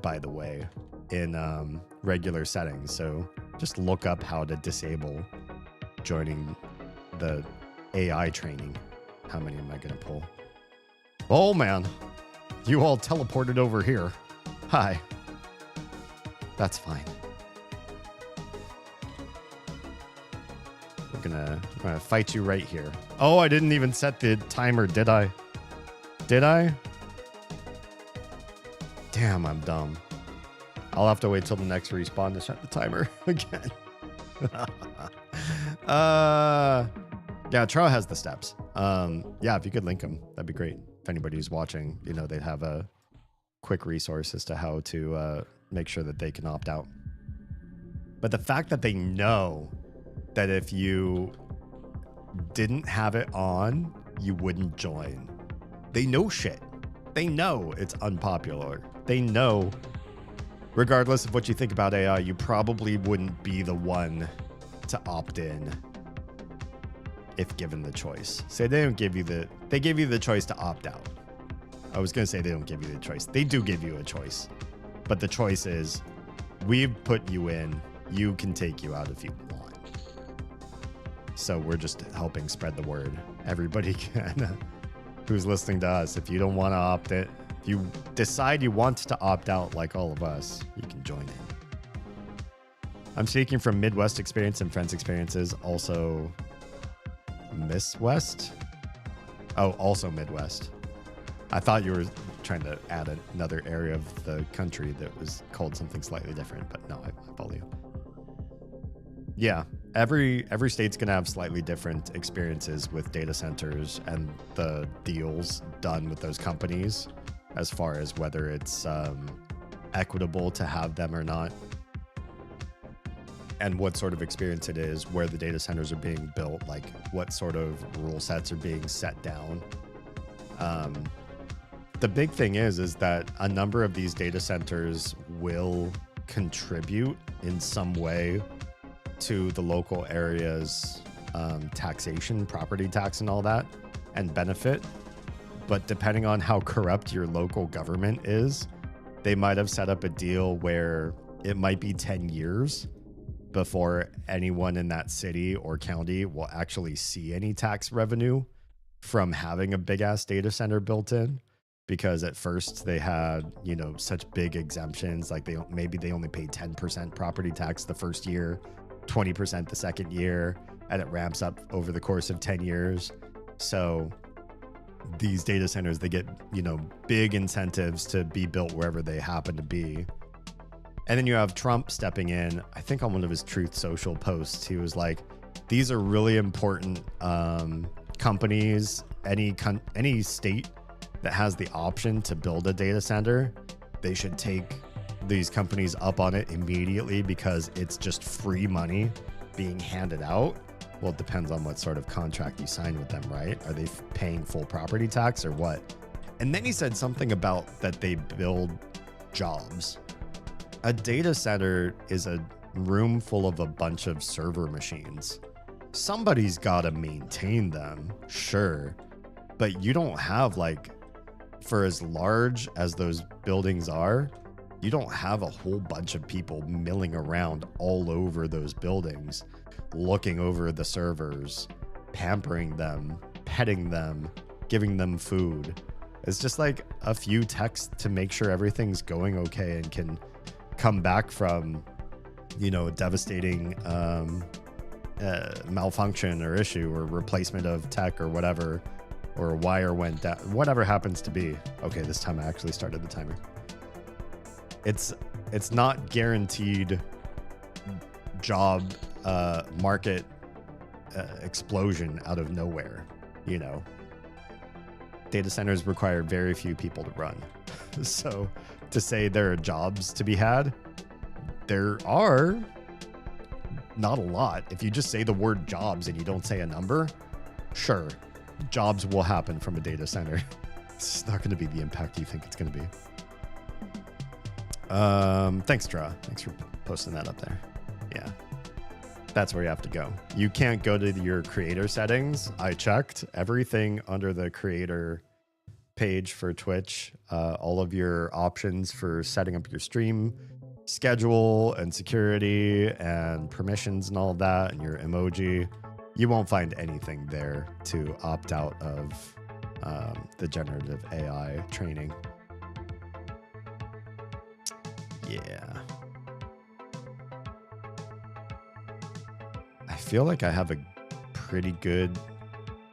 Speaker 1: by the way, in regular settings. So just look up how to disable joining the AI training. How many am I going to pull? Oh, man. You all teleported over here. Hi. That's fine. We're gonna fight you right here. Oh, I didn't even set the timer, did I? Did I? Damn, I'm dumb. I'll have to wait till the next respawn to set the timer again. Yeah, Tro has the steps. Yeah, if you could link them, that'd be great. If anybody who's watching, you know, they'd have a quick resource as to how to make sure that they can opt out. But the fact that they know that if you didn't have it on, you wouldn't join. They know shit. They know it's unpopular. They know, regardless of what you think about AI, you probably wouldn't be the one to opt in if given the choice. Say they don't give you they give you the choice to opt out. I was going to say they don't give you the choice. They do give you a choice. But the choice is, we've put you in, you can take you out if you want. So we're just helping spread the word. Everybody can, who's listening to us, if you don't want to opt in, if you decide you want to opt out like all of us, you can join in. I'm speaking from Midwest experience and friends experiences, also Miss West. Oh, also Midwest. I thought you were trying to add another area of the country that was called something slightly different, but no, I follow you. Yeah, every state's gonna have slightly different experiences with data centers and the deals done with those companies, as far as whether it's equitable to have them or not, and what sort of experience it is, where the data centers are being built, like what sort of rule sets are being set down. The big thing is that a number of these data centers will contribute in some way to the local area's taxation, property tax and all that, and benefit. But depending on how corrupt your local government is, they might have set up a deal where it might be 10 years before anyone in that city or county will actually see any tax revenue from having a big ass data center built in. Because at first they had, you know, such big exemptions, like they only paid 10% property tax the first year, 20% the second year, and it ramps up over the course of 10 years. So these data centers, they get, you know, big incentives to be built wherever they happen to be. And then you have Trump stepping in. I think on one of his Truth Social posts, he was like, these are really important companies. Any state that has the option to build a data center, they should take these companies up on it immediately, because it's just free money being handed out. Well, it depends on what sort of contract you sign with them, right? Are they paying full property tax or what? And then he said something about that they build jobs. A data center is a room full of a bunch of server machines. Somebody's got to maintain them, sure, but you don't have, like, for as large as those buildings are, you don't have a whole bunch of people milling around all over those buildings, looking over the servers, pampering them, petting them, giving them food. It's just like a few techs to make sure everything's going okay and can come back from, you know, devastating malfunction or issue or replacement of tech or whatever, or a wire went down, whatever happens to be. Okay, this time I actually started the timer. It's not guaranteed job market explosion out of nowhere, you know. Data centers require very few people to run. So to say there are jobs to be had, there are not a lot. If you just say the word jobs and you don't say a number, sure, jobs will happen from a data center. It's not going to be the impact you think it's going to be. Thanks, Draw. Thanks for posting that up there. Yeah, that's where you have to go. You can't go to your creator settings. I checked everything under the creator page for Twitch. All of your options for setting up your stream schedule and security and permissions and all of that, and your emoji. You won't find anything there to opt out of the generative AI training. Yeah. I feel like I have a pretty good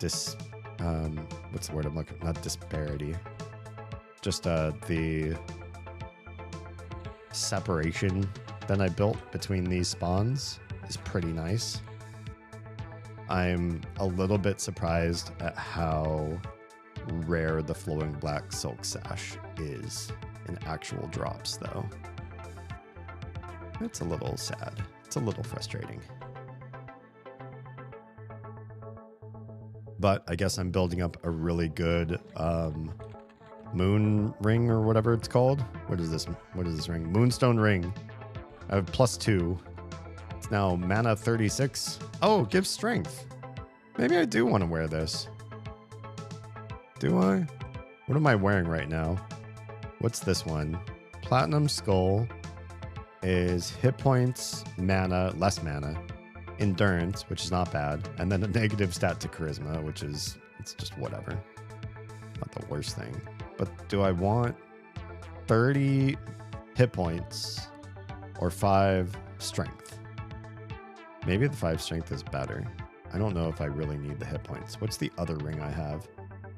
Speaker 1: what's the word I'm looking, not disparity, just the separation that I built between these spawns is pretty nice. I'm a little bit surprised at how rare the flowing black silk sash is in actual drops, though. It's a little sad. It's a little frustrating. But I guess I'm building up a really good moon ring or whatever it's called. What is this? What is this ring? Moonstone ring. I have +2. It's now mana 36. Oh, gives strength. Maybe I do want to wear this. Do I? What am I wearing right now? What's this one? Platinum Skull is hit points, mana, less mana, endurance, which is not bad, and then a negative stat to charisma, which is, it's just whatever. Not the worst thing. But do I want 30 hit points or 5 strength? Maybe the 5 strength is better. I don't know if I really need the hit points. What's the other ring I have?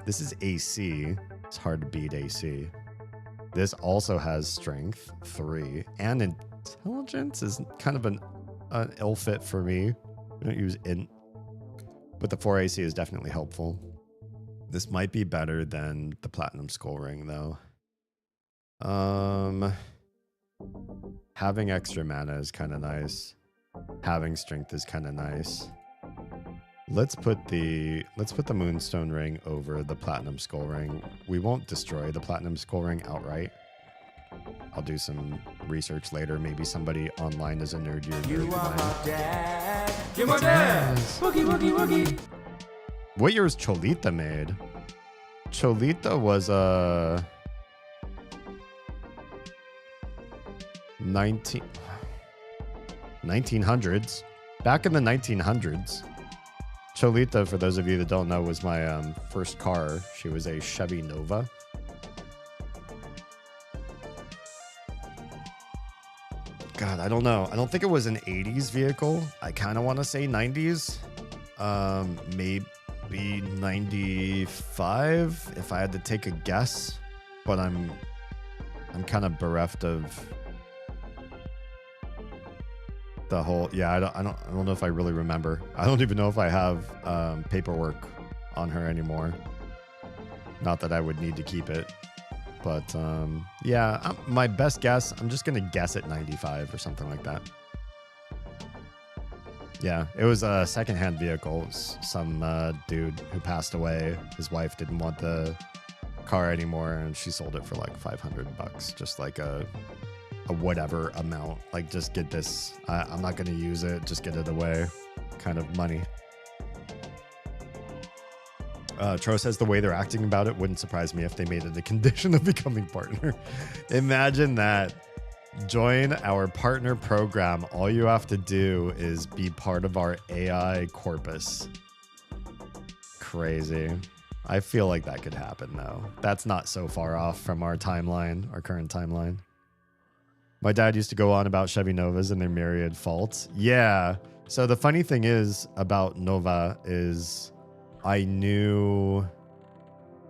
Speaker 1: This is AC. It's hard to beat AC. This also has strength 3, and intelligence is kind of an ill fit for me. I don't use int, but the 4 AC is definitely helpful. This might be better than the platinum skull ring, though. Having extra mana is kind of nice. Having strength is kind of nice. Let's put the Moonstone Ring over the Platinum Skull Ring. We won't destroy the Platinum Skull Ring outright. I'll do some research later. Maybe somebody online is a nerdier.
Speaker 8: You are my dad. You're my dad. Boogie, boogie, boogie.
Speaker 1: What year was Cholita made? Cholita was 1900s. Back in the 1900s. Cholita, for those of you that don't know, was my first car. She was a Chevy Nova. God, I don't know. I don't think it was an 80s vehicle. I kind of want to say 90s. Maybe 95 if I had to take a guess. But I'm kind of bereft of the whole. Yeah, I don't know if I really remember. I don't even know if I have paperwork on her anymore. Not that I would need to keep it. But yeah, my best guess, I'm just going to guess at 95 or something like that. Yeah, it was a secondhand vehicle. Some dude who passed away, his wife didn't want the car anymore, and she sold it for like $500, just like a whatever amount. Like, just get this. I'm not going to use it. Just get it away kind of money. Tro says the way they're acting about it wouldn't surprise me if they made it a condition of becoming partner. Imagine that. Join our partner program. All you have to do is be part of our AI corpus. Crazy. I feel like that could happen, though. That's not so far off from our timeline, our current timeline. My dad used to go on about Chevy Novas and their myriad faults. Yeah. So the funny thing is about Nova is I knew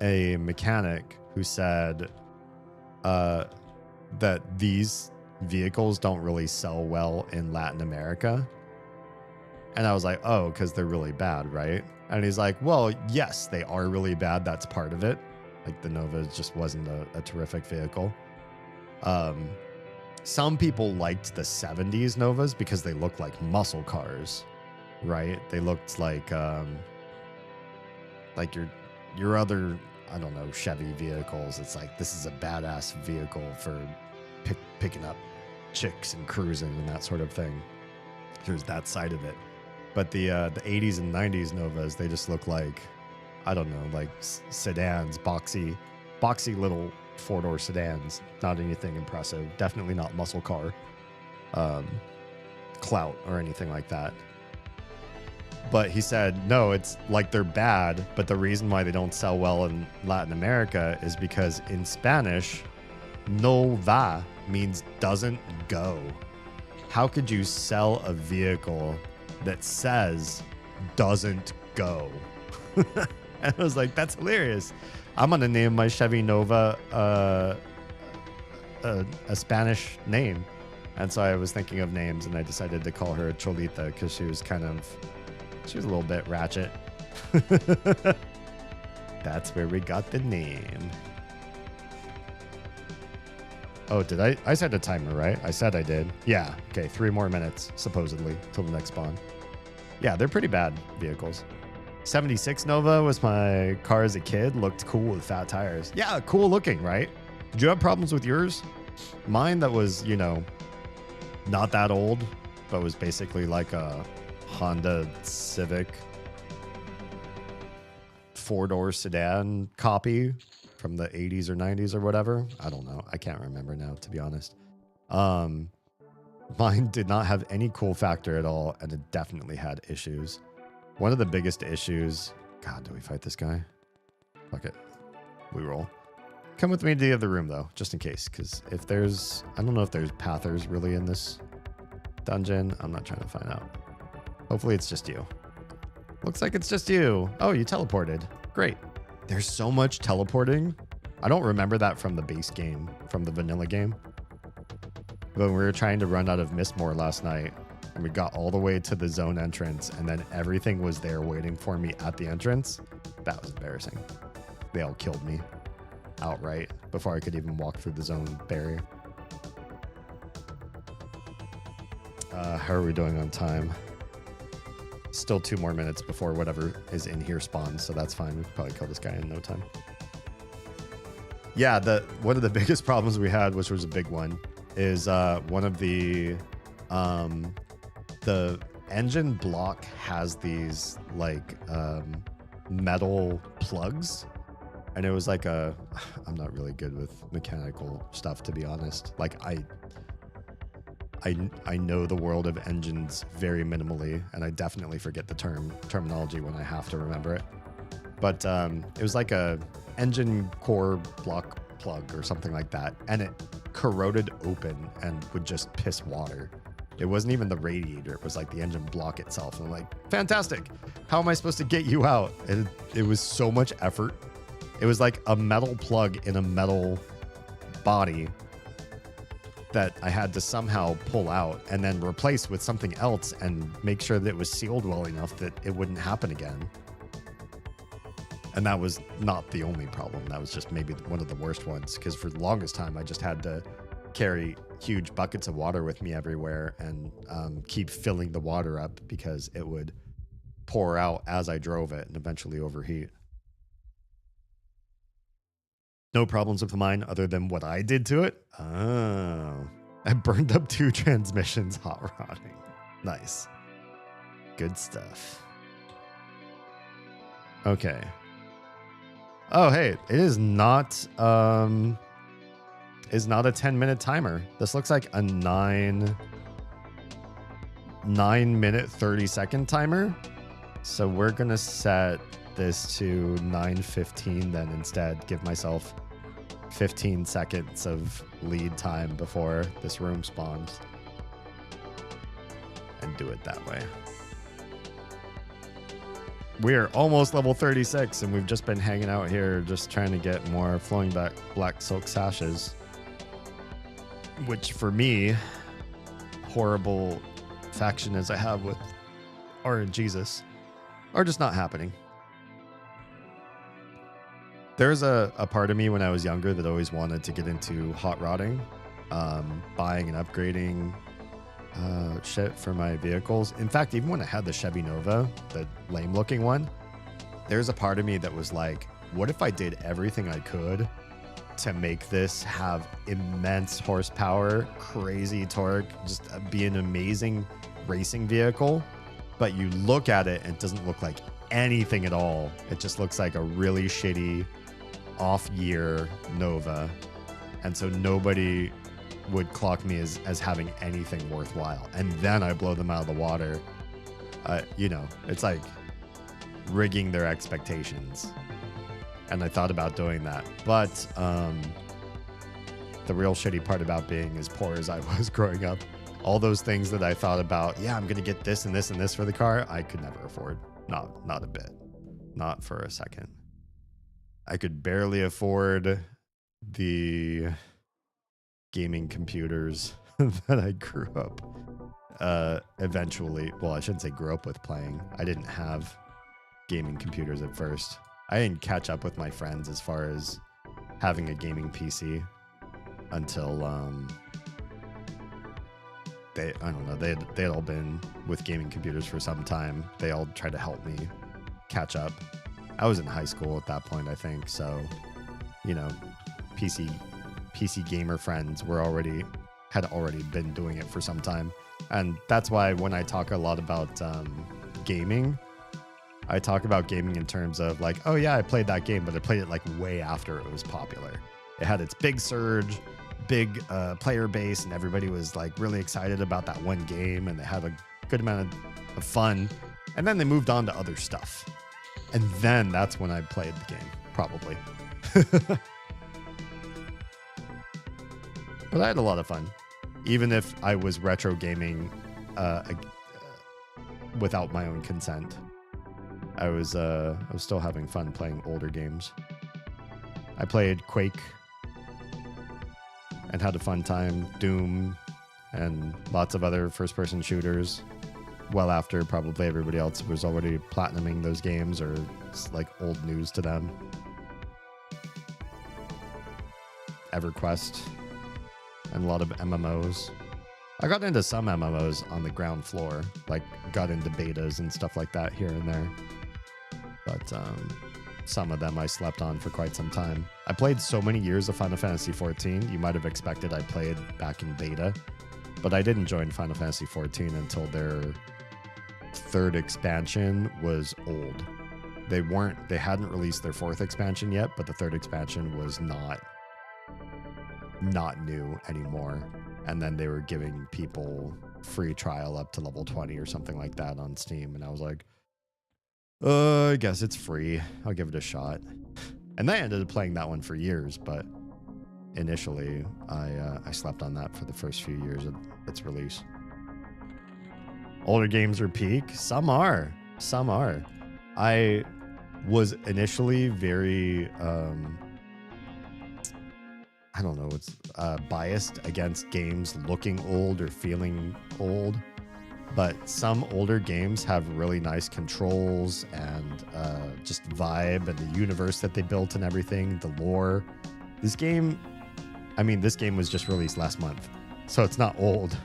Speaker 1: a mechanic who said that these vehicles don't really sell well in Latin America. And I was like, oh, because they're really bad, right? And he's like, well, yes, they are really bad. That's part of it. Like, the Nova just wasn't a terrific vehicle. Some people liked the 70s Novas because they looked like muscle cars, right? They looked like your other, I don't know, Chevy vehicles. It's like, this is a badass vehicle for picking up chicks and cruising and that sort of thing. There's that side of it. But the 80s and 90s Novas, they just look like, I don't know, like sedans, boxy little four-door sedans. Not anything impressive. Definitely not muscle car clout or anything like that. But he said, no, it's like they're bad, but the reason why they don't sell well in Latin America is because in Spanish, no va means doesn't go. How could you sell a vehicle that says doesn't go? And I was like, that's hilarious. I'm going to name my Chevy Nova a Spanish name. And so I was thinking of names, and I decided to call her Cholita because she was a little bit ratchet. That's where we got the name. Oh, did I set a timer, right? I said I did. Yeah. Okay, 3 more minutes, supposedly, till the next spawn. Yeah, they're pretty bad vehicles. 76 Nova was my car as a kid. Looked cool with fat tires. Yeah, cool looking, right? Did you have problems with yours? Mine that was, not that old, but was basically like a Honda Civic 4-door sedan copy from the 80s or 90s or whatever. I don't know. I can't remember now, to be honest. Mine did not have any cool factor at all, and it definitely had issues. One of the biggest issues... God, do we fight this guy? Fuck it. We roll. Come with me to the other room, though, just in case, because if there's... I don't know if there's pathers really in this dungeon. I'm not trying to find out. Hopefully it's just you. Looks like it's just you. Oh, you teleported. Great. There's so much teleporting. I don't remember that from the base game, from the vanilla game. But we were trying to run out of Mistmore last night, and we got all the way to the zone entrance, and then everything was there waiting for me at the entrance. That was embarrassing. They all killed me outright before I could even walk through the zone barrier. How are we doing on time? Still 2 more minutes before whatever is in here spawns, so that's fine. We could probably kill this guy in no time. Yeah, one of the biggest problems we had, which was a big one, is one of the engine block has these like metal plugs, and it was like I'm not really good with mechanical stuff, to be honest. Like I know the world of engines very minimally, and I definitely forget the terminology when I have to remember it. But it was like a engine core block plug or something like that, and it corroded open and would just piss water. It wasn't even the radiator, it was like the engine block itself. And I'm like, fantastic, how am I supposed to get you out? And it was so much effort. It was like a metal plug in a metal body that I had to somehow pull out and then replace with something else and make sure that it was sealed well enough that it wouldn't happen again. And that was not the only problem. That was just maybe one of the worst ones, because for the longest time, I just had to carry huge buckets of water with me everywhere and keep filling the water up because it would pour out as I drove it and eventually overheat. No problems with mine other than what I did to it. Oh, I burned up 2 transmissions hot rodding. Nice. Good stuff. Okay. Oh, hey, it is not a 10-minute timer. This looks like a 9 minute 30-second timer. So we're going to set this to 9:15 then instead. Give myself 15 seconds of lead time before this room spawns. And do it that way. We're almost level 36, and we've just been hanging out here just trying to get more flowing back black silk sashes. Which for me, horrible faction as I have with RNGesus, are just not happening. There's a part of me when I was younger that always wanted to get into hot rodding, buying and upgrading shit for my vehicles. In fact, even when I had the Chevy Nova, the lame looking one, there's a part of me that was like, what if I did everything I could to make this have immense horsepower, crazy torque, just be an amazing racing vehicle, but you look at it and it doesn't look like anything at all. It just looks like a really shitty off-year Nova, and so nobody would clock me as having anything worthwhile, and then I blow them out of the water. You know, it's like rigging their expectations, and I thought about doing that, but the real shitty part about being as poor as I was growing up, all those things that I thought about, yeah, I'm gonna get this and this and this for the car, I could never afford. Not a bit. Not for a second. I could barely afford the gaming computers that I grew up eventually. Well, I shouldn't say grew up with playing. I didn't have gaming computers at first. I didn't catch up with my friends as far as having a gaming PC until I don't know, they'd all been with gaming computers for some time. They all tried to help me catch up. I was in high school at that point, I think. So, you know, PC gamer friends had already been doing it for some time. And that's why when I talk a lot about gaming, I talk about gaming in terms of like, oh yeah, I played that game, but I played it like way after it was popular. It had its big surge, big player base, and everybody was like really excited about that one game, and they had a good amount of fun. And then they moved on to other stuff. And then that's when I played the game, probably. But I had a lot of fun, even if I was retro gaming without my own consent. I was still having fun playing older games. I played Quake and had a fun time, Doom, and lots of other first-person shooters. Well after probably everybody else was already platinuming those games, or it's like old news to them. EverQuest and a lot of MMOs. I got into some MMOs on the ground floor, like got into betas and stuff like that here and there. But some of them I slept on for quite some time. I played so many years of Final Fantasy XIV. You might have expected I played back in beta, but I didn't join Final Fantasy XIV until their 3rd expansion was old. They hadn't released their 4th expansion yet, but the 3rd expansion was not new anymore. And then they were giving people free trial up to level 20 or something like that on Steam. And I was like, I guess it's free. I'll give it a shot. And I ended up playing that one for years, but initially I slept on that for the first few years of its release. Older games are peak. Some are. I was initially very I don't know, it's biased against games looking old or feeling old. But some older games have really nice controls and just vibe and the universe that they built and everything, the lore. This game was just released last month, so it's not old,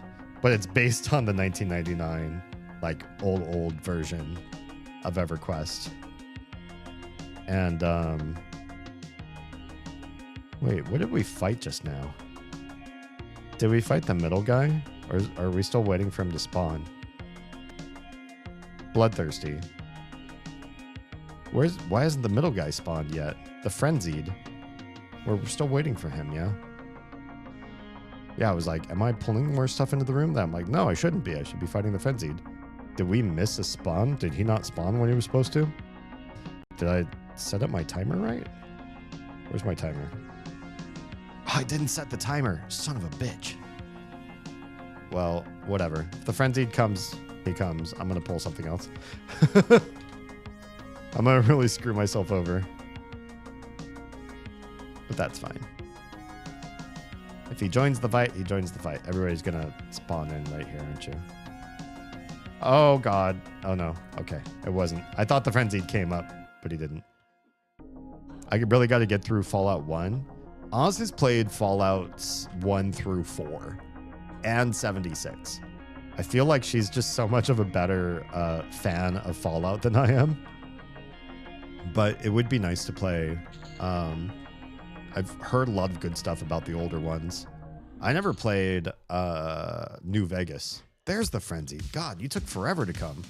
Speaker 1: but it's based on the 1999, like old version of EverQuest. And wait, what did we fight just now? Did we fight the middle guy? Or are we still waiting for him to spawn? Bloodthirsty. Why hasn't the middle guy spawned yet? The frenzied. We're still waiting for him, yeah? Yeah, I was like, am I pulling more stuff into the room? Then I'm like, no, I shouldn't be. I should be fighting the frenzied. Did we miss a spawn? Did he not spawn when he was supposed to? Did I set up my timer right? Where's my timer? Oh, I didn't set the timer. Son of a bitch. Well, whatever. If the frenzied comes, he comes. I'm going to pull something else. I'm going to really screw myself over. But that's fine. If he joins the fight, he joins the fight. Everybody's going to spawn in right here, aren't you? Oh, God. Oh, no. Okay. It wasn't. I thought the frenzied came up, but he didn't. I really got to get through Fallout 1. Oz has played Fallouts 1 through 4 and 76. I feel like she's just so much of a better fan of Fallout than I am. But it would be nice to play. I've heard a lot of good stuff about the older ones. I never played New Vegas. There's the frenzy. God, you took forever to come.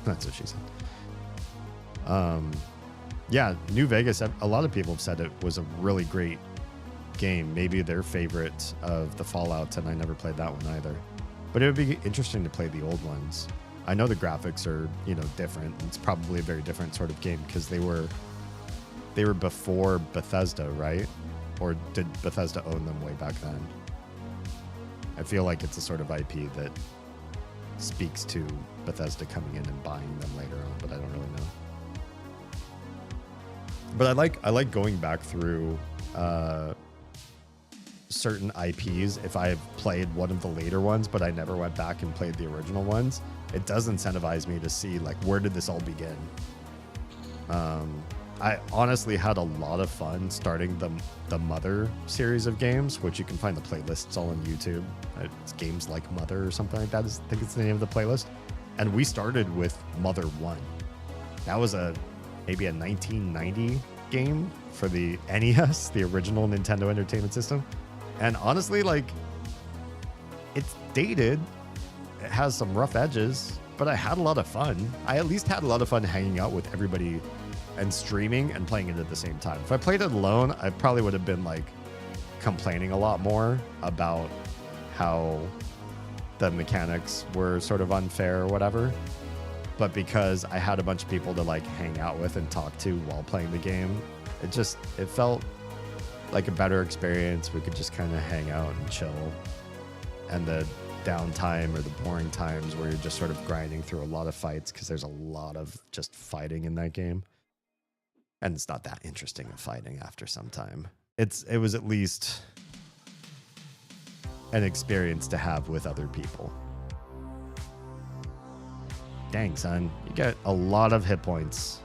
Speaker 1: That's what she said. Yeah, New Vegas, a lot of people have said it was a really great game. Maybe their favorite of the Fallouts, and I never played that one either. But it would be interesting to play the old ones. I know the graphics are, different. It's probably a very different sort of game because they were before Bethesda, right? Or did Bethesda own them way back then? I feel like it's a sort of IP that speaks to Bethesda coming in and buying them later on, but I don't really know. But I like going back through certain IPs if I've played one of the later ones, but I never went back and played the original ones. It does incentivize me to see, like, where did this all begin? I honestly had a lot of fun starting the Mother series of games, which you can find the playlists all on YouTube. It's Games Like Mother or something like that. I think it's the name of the playlist. And we started with Mother 1. That was maybe a 1990 game for the NES, the original Nintendo Entertainment System. And honestly, like, it's dated. It has some rough edges, but I had a lot of fun. I at least had a lot of fun hanging out with everybody and streaming and playing it at the same time. If I played it alone, I probably would have been, like, complaining a lot more about how the mechanics were sort of unfair or whatever. But because I had a bunch of people to, like, hang out with and talk to while playing the game, it felt like a better experience. We could just kind of hang out and chill. And the downtime or the boring times where you're just sort of grinding through a lot of fights, because there's a lot of just fighting in that game. And it's not that interesting of fighting after some time. It was at least an experience to have with other people. Dang, son, you get a lot of hit points.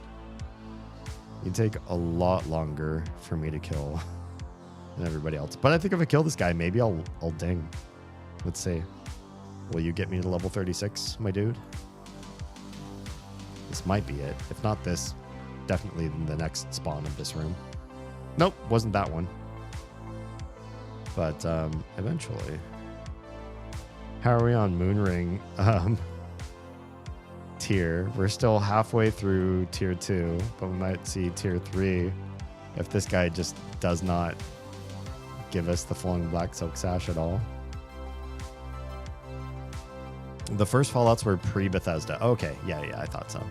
Speaker 1: You take a lot longer for me to kill than everybody else. But I think if I kill this guy, maybe I'll ding. Let's see. Will you get me to level 36, my dude? This might be it. If not this, definitely the next spawn of this room. Nope, wasn't that one. But eventually. How are we on Moonring tier? We're still halfway through tier 2, but we might see tier 3 if this guy just does not give us the flowing black silk sash at all. The first Fallouts were pre-Bethesda. Okay, yeah, I thought so.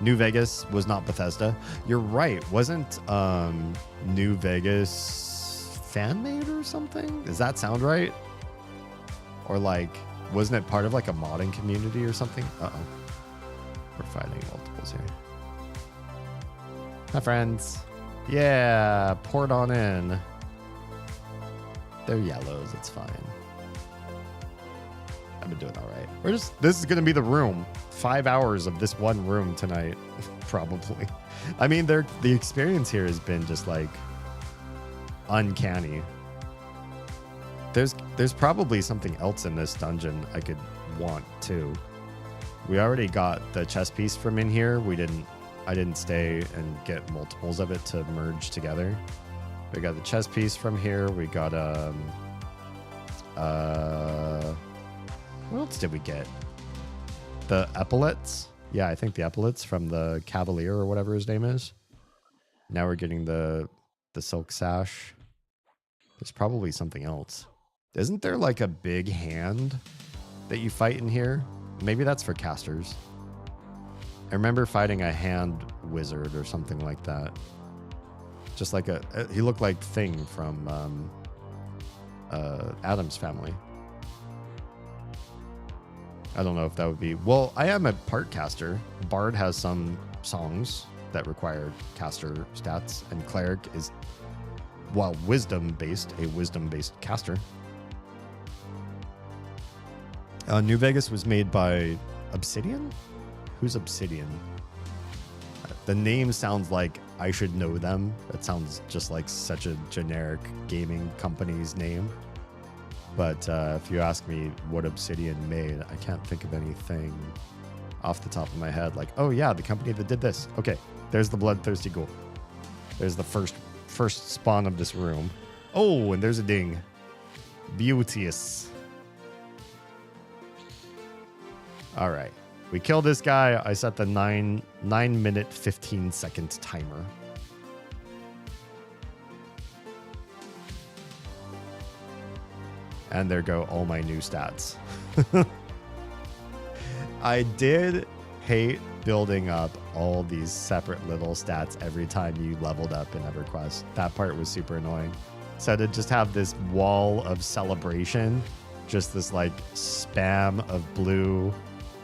Speaker 1: New Vegas was not Bethesda. You're right. Wasn't New Vegas fan-made or something? Does that sound right? Or like, wasn't it part of like a modding community or something? Uh-oh. We're fighting multiples here. Hi, friends. Yeah, port on in. They're yellows. It's fine. I've been doing all right. This is going to be the room. 5 hours of this one room tonight, probably. I mean, the experience here has been just like uncanny. There's probably something else in this dungeon I could want too. We already got the chess piece from in here. I didn't stay and get multiples of it to merge together. We got the chess piece from here. We got what else did we get? The epaulets. Yeah, I think the epaulets from the Cavalier or whatever his name is. Now we're getting the silk sash. There's probably something else. Isn't there like a big hand that you fight in here? Maybe that's for casters. I remember fighting a hand wizard or something like that. Just like he looked like Thing from Adam's Family. I don't know if that would be... Well, I am a part caster. Bard has some songs that require caster stats, and Cleric is, while wisdom-based, a wisdom-based caster. New Vegas was made by Obsidian? Who's Obsidian? The name sounds like I should know them. That sounds just like such a generic gaming company's name. But if you ask me what Obsidian made, I can't think of anything off the top of my head. Like, oh yeah, the company that did this. Okay, there's the Bloodthirsty Ghoul. There's the first spawn of this room. Oh, and there's a ding. Beauteous. All right. We killed this guy. I set the 9 minute 15 second timer. And there go all my new stats. I did hate building up all these separate little stats every time you leveled up in EverQuest. That part was super annoying. So to just have this wall of celebration, just this like spam of blue.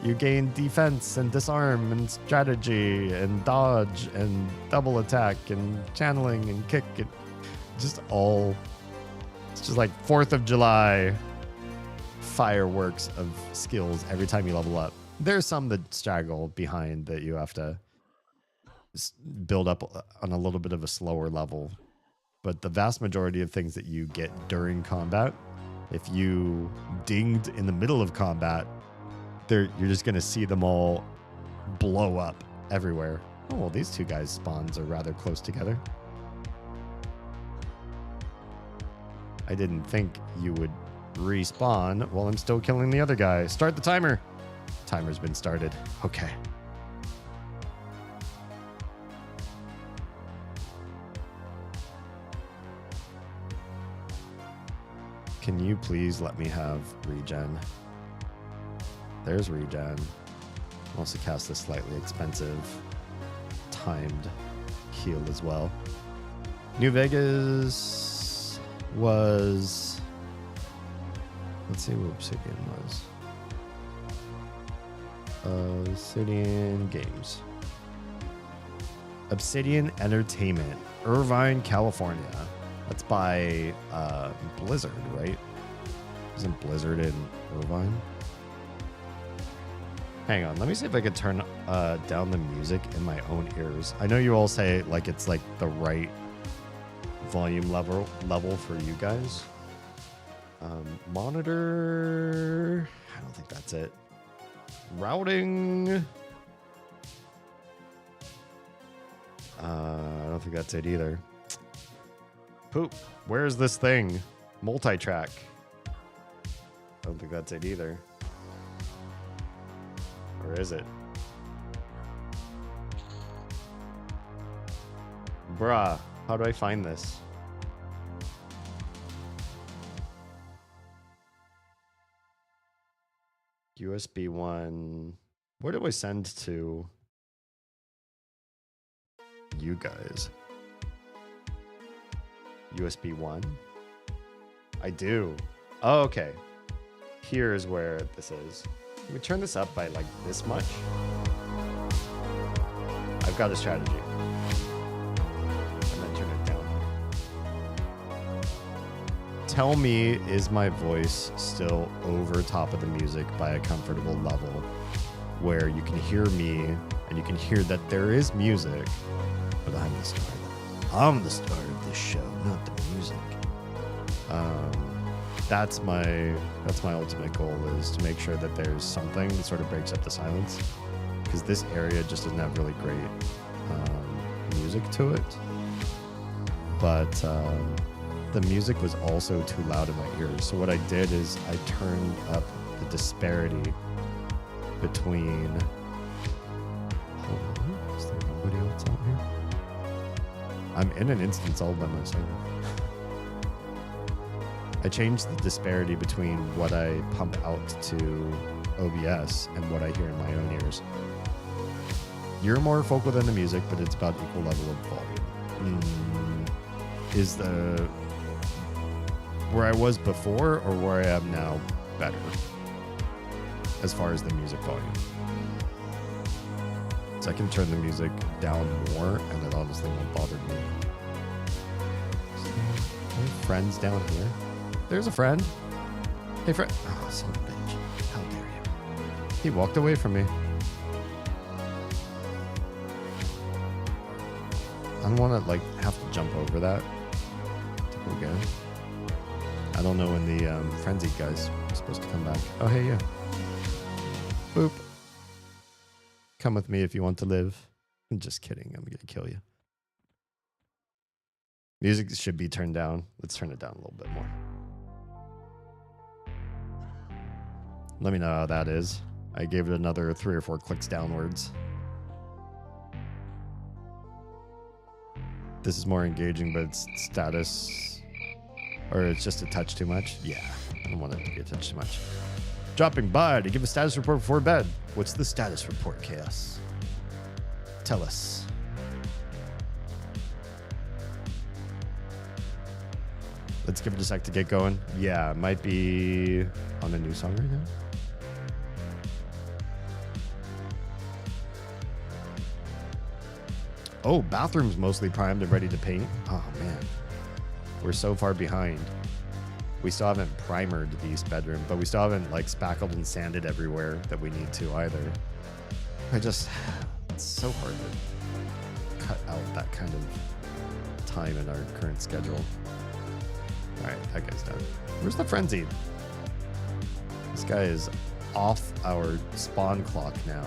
Speaker 1: You gain defense and disarm and strategy and dodge and double attack and channeling and kick. And just all... It's just like 4th of July fireworks of skills every time you level up. There's some that straggle behind that you have to build up on a little bit of a slower level. But the vast majority of things that you get during combat, if you dinged in the middle of combat, you're just going to see them all blow up everywhere. Oh, well, these two guys' spawns are rather close together. I didn't think you would respawn while I'm still killing the other guy. Start the timer. Timer's been started. Okay. Can you please let me have regen? There's regen. I'll also cast a slightly expensive timed heal as well. New Vegas was... Let's see what Obsidian was. Obsidian Games. Obsidian Entertainment, Irvine, California. That's by Blizzard, right? Isn't Blizzard in Irvine? Hang on, let me see if I could turn down the music in my own ears. I know you all say like it's like the right volume level for you guys. Monitor. I don't think that's it. Routing. I don't think that's it either. Poop. Where's this thing? Multi-track. I don't think that's it either. Or is it? Bruh, how do I find this? USB 1. Where do I send to you guys? USB 1? I do. Oh, okay. Here's where this is. Can we turn this up by like this much? I've got a strategy. And then turn it down. Tell me, is my voice still over top of the music by a comfortable level where you can hear me and you can hear that there is music, but I'm the star. I'm the star of this show, not the music. That's my ultimate goal, is to make sure that there's something that sort of breaks up the silence, because this area just doesn't have really great music to it. But the music was also too loud in my ears. So what I did is I turned up the disparity between. Hold on, is there nobody else out here? I'm in an instance all by myself. I changed the disparity between what I pump out to OBS and what I hear in my own ears. You're more vocal than the music, but it's about equal level of volume. Is the where I was before or where I am now better as far as the music volume? So I can turn the music down more and it honestly won't bother me. Any friends down here? There's a friend. Hey, friend. Oh, son of a bitch. How dare you? He walked away from me. I don't want to, like, have to jump over that to go again. I don't know when the frenzied guy's supposed to come back. Oh, hey, yeah. Boop. Come with me if you want to live. I'm just kidding. I'm going to kill you. Music should be turned down. Let's turn it down a little bit more. Let me know how that is. I gave it another 3 or 4 clicks downwards. This is more engaging, but it's status. Or it's just a touch too much. Yeah, I don't want it to be a touch too much. Dropping by to give a status report before bed. What's the status report, Chaos? Tell us. Let's give it a sec to get going. Yeah, it might be on a new song right now. Oh, bathroom's mostly primed and ready to paint. Oh, man. We're so far behind. We still haven't primered the East bedroom, but we still haven't, like, spackled and sanded everywhere that we need to either. It's so hard to cut out that kind of time in our current schedule. All right, that guy's done. Where's the frenzied? This guy is off our spawn clock now.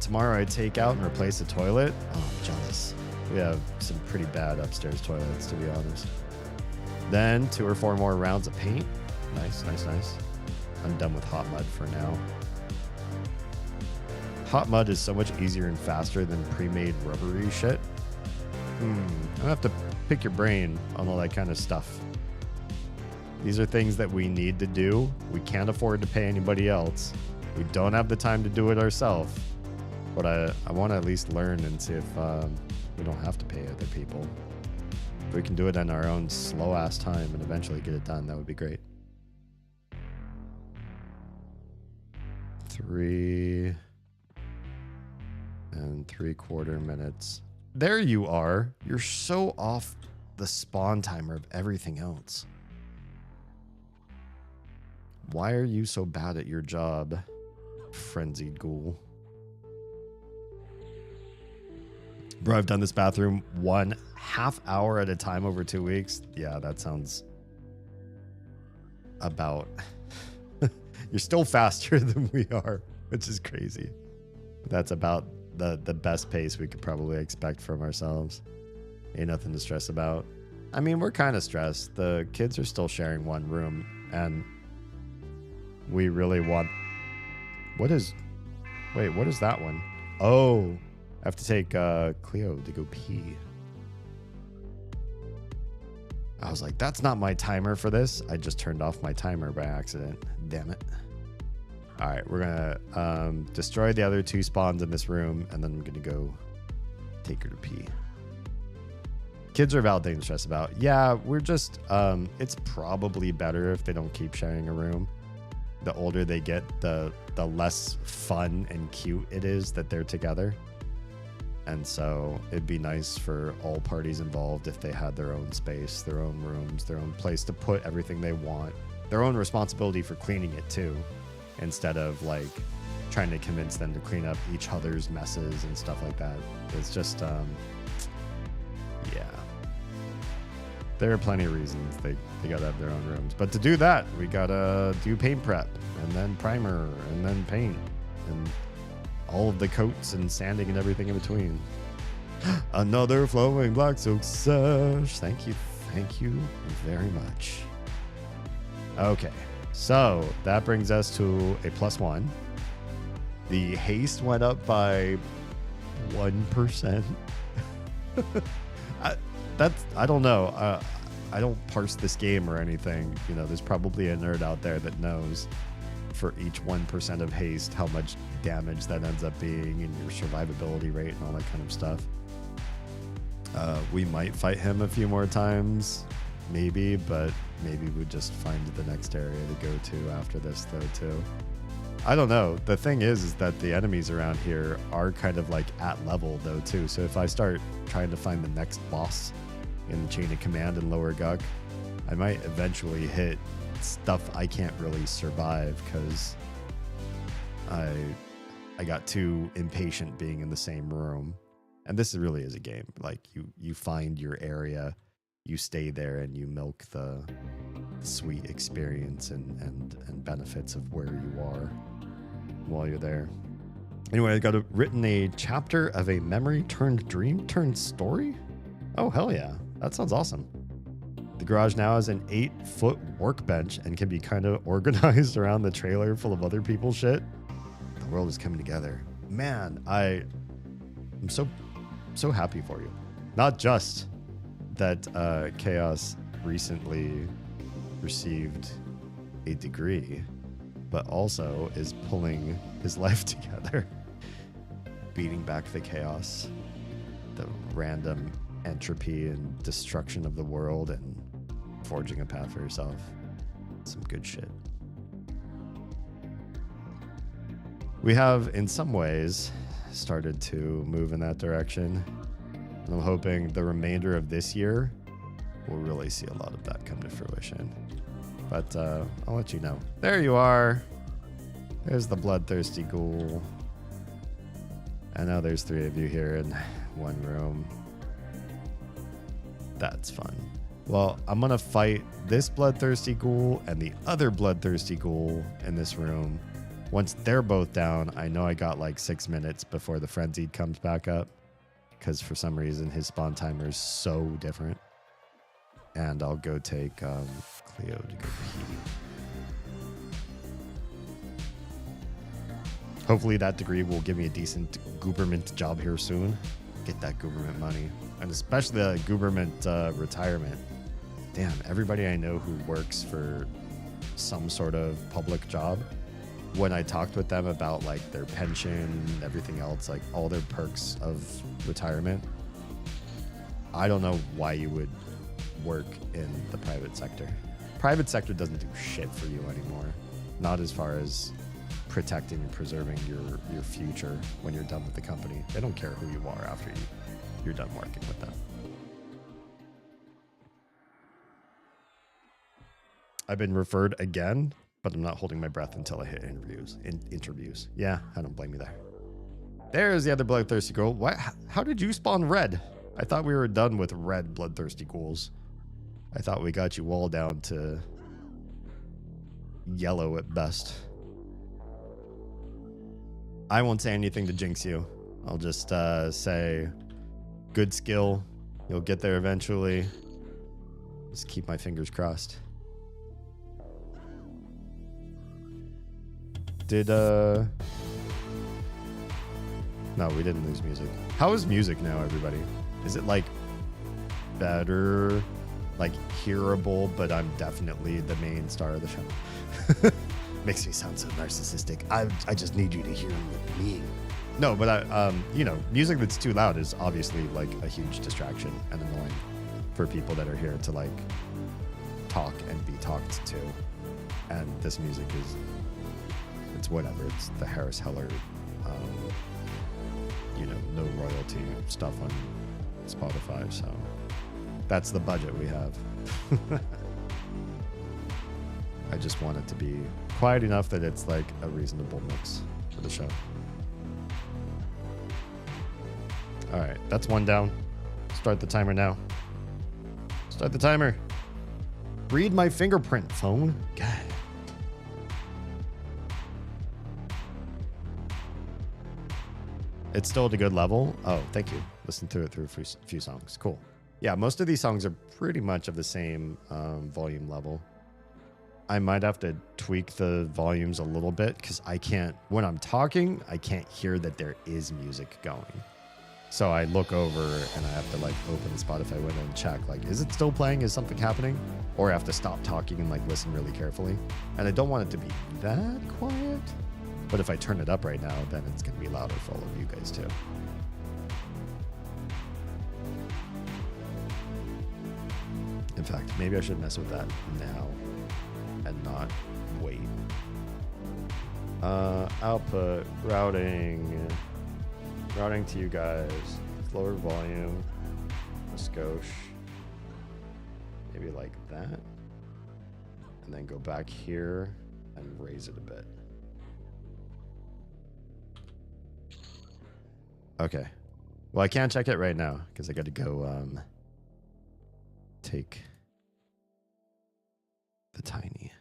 Speaker 1: Tomorrow I take out and replace the toilet. Oh, Jesus. We have some pretty bad upstairs toilets, to be honest. Then 2 or 4 more rounds of paint. Nice, nice, nice. I'm done with hot mud for now. Hot mud is so much easier and faster than pre-made rubbery shit. I have to pick your brain on all that kind of stuff. These are things that we need to do. We can't afford to pay anybody else. We don't have the time to do it ourselves. But I want to at least learn and see if we don't have to pay other people. If we can do it in our own slow-ass time and eventually get it done, that would be great. 3 3/4 minutes. There you are. You're so off the spawn timer of everything else. Why are you so bad at your job, frenzied ghoul? Bro, I've done this bathroom 1/2 hour at a time over 2 weeks. Yeah, that sounds about. You're still faster than we are, which is crazy. That's about the best pace we could probably expect from ourselves. Ain't nothing to stress about. I mean, we're kind of stressed. The kids are still sharing one room, and we really want... What is that one? Oh, I have to take Cleo to go pee. I was like, that's not my timer for this. I just turned off my timer by accident. Damn it. All right, we're gonna destroy the other 2 spawns in this room, and then I'm gonna go take her to pee. Kids are a valid thing to stress about. Yeah, we're just, it's probably better if they don't keep sharing a room. The older they get, the less fun and cute it is that they're together. And so it'd be nice for all parties involved if they had their own space, their own rooms, their own place to put everything they want, their own responsibility for cleaning it too, instead of like trying to convince them to clean up each other's messes and stuff like that. It's just, yeah. There are plenty of reasons they gotta have their own rooms. But to do that, we gotta do paint prep, and then primer, and then paint, and all of the coats and sanding and everything in between. Another flowing black silk sash. Thank you very much. Okay, so that brings us to a +1. The haste went up by 1%. I don't know. I don't parse this game or anything. You know, there's probably a nerd out there that knows for each 1% of haste how much damage that ends up being and your survivability rate and all that kind of stuff. We might fight him a few more times, maybe, but maybe we just find the next area to go to after this though too. I don't know. The thing is that the enemies around here are kind of like at level though too. So if I start trying to find the next boss in the chain of command in Lower Guck, I might eventually hit stuff I can't really survive because I got too impatient being in the same room. And this really is a game. Like you find your area, you stay there, and you milk the sweet experience and benefits of where you are while you're there. Anyway, I got written a chapter of a memory turned dream turned story. Oh, hell yeah. That sounds awesome. The garage now has an 8-foot workbench and can be kind of organized around the trailer full of other people's shit. The world is coming together. Man, I'm so happy for you. Not just that Chaos recently received a degree, but also is pulling his life together, beating back the chaos, the random entropy and destruction of the world, and forging a path for yourself. Some good shit. We have, in some ways, started to move in that direction. And I'm hoping the remainder of this year we'll really see a lot of that come to fruition. But I'll let you know. There you are. There's the bloodthirsty ghoul. I know there's 3 of you here in one room. That's fun. Well, I'm going to fight this bloodthirsty ghoul and the other bloodthirsty ghoul in this room. Once they're both down, I know I got like 6 minutes before the frenzied comes back up, because for some reason his spawn timer is so different. And I'll go take Cleo to go pee. Hopefully that degree will give me a decent gooberment job here soon. Get that gooberment money. And especially the gooberment retirement. Damn, everybody I know who works for some sort of public job, when I talked with them about like their pension, everything else, like all their perks of retirement, I don't know why you would work in the private sector. Private sector doesn't do shit for you anymore. Not as far as protecting and preserving your future when you're done with the company. They don't care who you are after you're done working with them. I've been referred again, but I'm not holding my breath until I hit interviews. Yeah, I don't blame you there. There's the other bloodthirsty ghoul. What? How did you spawn red? I thought we were done with red bloodthirsty ghouls. I thought we got you all down to yellow at best. I won't say anything to jinx you. I'll just say good skill. You'll get there eventually. Just keep my fingers crossed. Did no, we didn't lose music. How is music now, everybody? Is it like better, like hearable, but I'm definitely the main star of the show? Makes me sound so narcissistic. I just need you to hear me. No, but I you know, music that's too loud is obviously like a huge distraction and annoying for people that are here to like talk and be talked to. And this music is, it's whatever. It's the Harris Heller, you know, no royalty stuff on Spotify. So that's the budget we have. I just want it to be quiet enough that it's like a reasonable mix for the show. All right, that's one down. Start the timer now. Start the timer. Read my fingerprint, phone. God. It's still at a good level. Oh, thank you. Listen to it through a few songs. Cool. Yeah, most of these songs are pretty much of the same volume level. I might have to tweak the volumes a little bit because I can't, when I'm talking, I can't hear that there is music going. So I look over and I have to like open the Spotify window and check, like, is it still playing? Is something happening? Or I have to stop talking and like listen really carefully. And I don't want it to be that quiet. But if I turn it up right now, then it's going to be louder for all of you guys too. In fact, maybe I should mess with that now and not wait. Output, routing to you guys, lower volume, a skosh, maybe like that, and then go back here and raise it a bit. Okay, well I can't check it right now because I got to go take the tiny.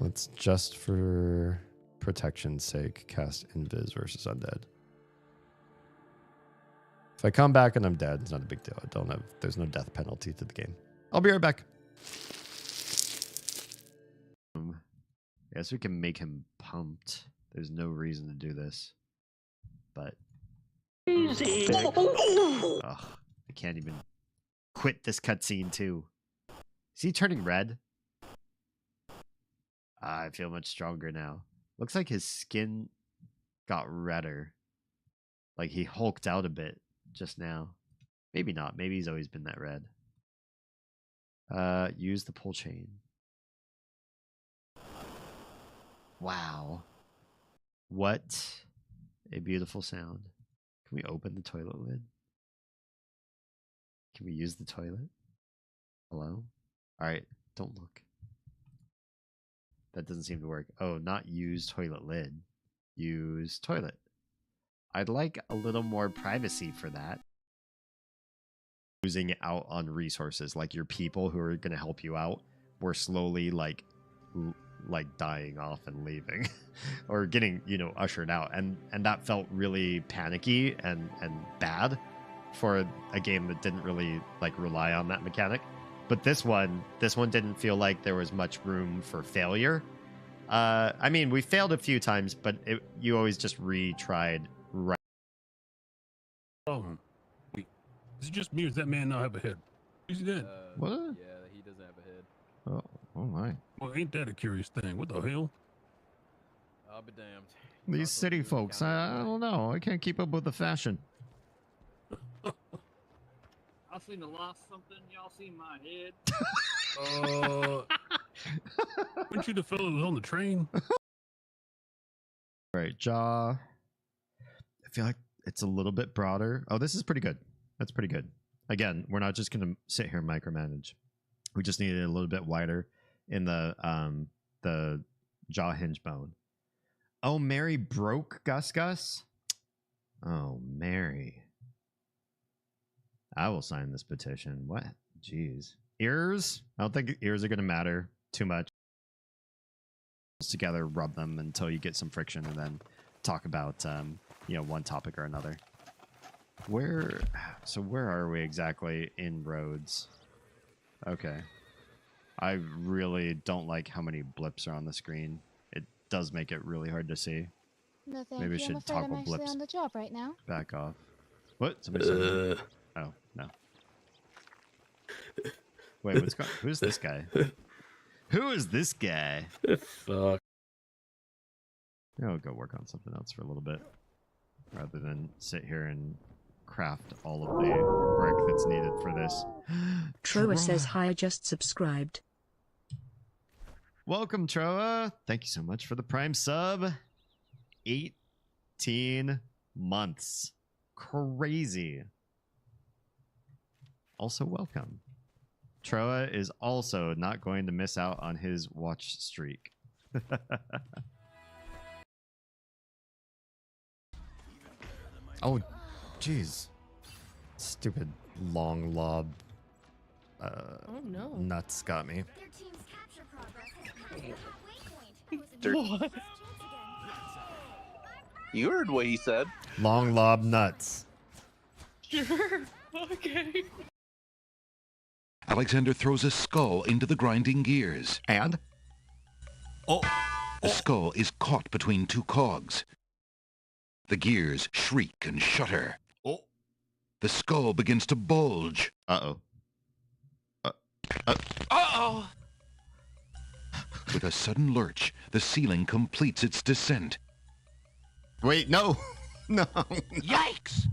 Speaker 1: Let's just for protection's sake cast Invis versus Undead. If I come back and I'm dead, it's not a big deal. There's no death penalty to the game. I'll be right back.
Speaker 2: I guess we can make him pumped. There's no reason to do this. But
Speaker 8: Easy.
Speaker 2: ugh, I can't even quit this cutscene too. Is he turning red? I feel much stronger now. Looks like his skin got redder. Like he hulked out a bit just now. Maybe not. Maybe he's always been that red. Use the pull chain. Wow. What a beautiful sound. Can we open the toilet lid? Can we use the toilet? Hello? Alright, don't look. That doesn't seem to work. Oh, not use toilet lid. Use toilet. I'd like a little more privacy for that. Losing out on resources, like your people who are going to help you out, were slowly like dying off and leaving, or getting, you know, ushered out, and that felt really panicky and bad for a game that didn't really like rely on that mechanic. But this one didn't feel like there was much room for failure. I mean, we failed a few times, but you always just retried. Right.
Speaker 10: Oh, wait. Is it just me or does that man not have a head? Is he dead?
Speaker 2: What?
Speaker 13: Yeah, he doesn't have a head.
Speaker 2: Oh my.
Speaker 10: Well, ain't that a curious thing? What the hell?
Speaker 13: I'll be damned.
Speaker 2: These city folks, I don't know. I can't keep up with the fashion.
Speaker 14: I seen a lost something. Y'all seen my head?
Speaker 10: Weren't you the fellow that was on the train?
Speaker 2: All right, jaw. I feel like it's a little bit broader. Oh, this is pretty good. That's pretty good. Again, we're not just going to sit here and micromanage. We just need it a little bit wider in the jaw hinge bone. Oh, Mary broke Gus. Oh, Mary. I will sign this petition. What? Jeez. Ears? I don't think ears are going to matter too much. Together, rub them until you get some friction, and then talk about one topic or another. Where are we exactly in roads? Okay. I really don't like how many blips are on the screen. It does make it really hard to see.
Speaker 15: No, thank
Speaker 2: Maybe we
Speaker 15: you.
Speaker 2: should
Speaker 15: I'm afraid
Speaker 2: toggle
Speaker 15: I'm actually
Speaker 2: blips
Speaker 15: on the job right now.
Speaker 2: back off. What? Somebody said that? Oh, no. Wait, who's this guy? Who is this guy?
Speaker 7: Fuck.
Speaker 2: I'll go work on something else for a little bit, rather than sit here and craft all of the brick that's needed for this.
Speaker 16: Troa says hi, I just subscribed.
Speaker 2: Welcome, Troa. Thank you so much for the Prime sub. 18 months. Crazy. Also, welcome. Troa is also not going to miss out on his watch streak.
Speaker 1: Oh, jeez. Stupid long lob.
Speaker 17: Oh no.
Speaker 1: Nuts got me.
Speaker 17: What?
Speaker 18: You heard what he said.
Speaker 1: Long lob nuts.
Speaker 17: Sure. Okay.
Speaker 6: Alexander throws a skull into the grinding gears.
Speaker 2: And?
Speaker 6: The skull is caught between two cogs. The gears shriek and shudder. The skull begins to bulge.
Speaker 2: Uh-oh.
Speaker 17: Uh-oh.
Speaker 6: With a sudden lurch, the ceiling completes its descent.
Speaker 2: Wait, no. No.
Speaker 6: Yikes!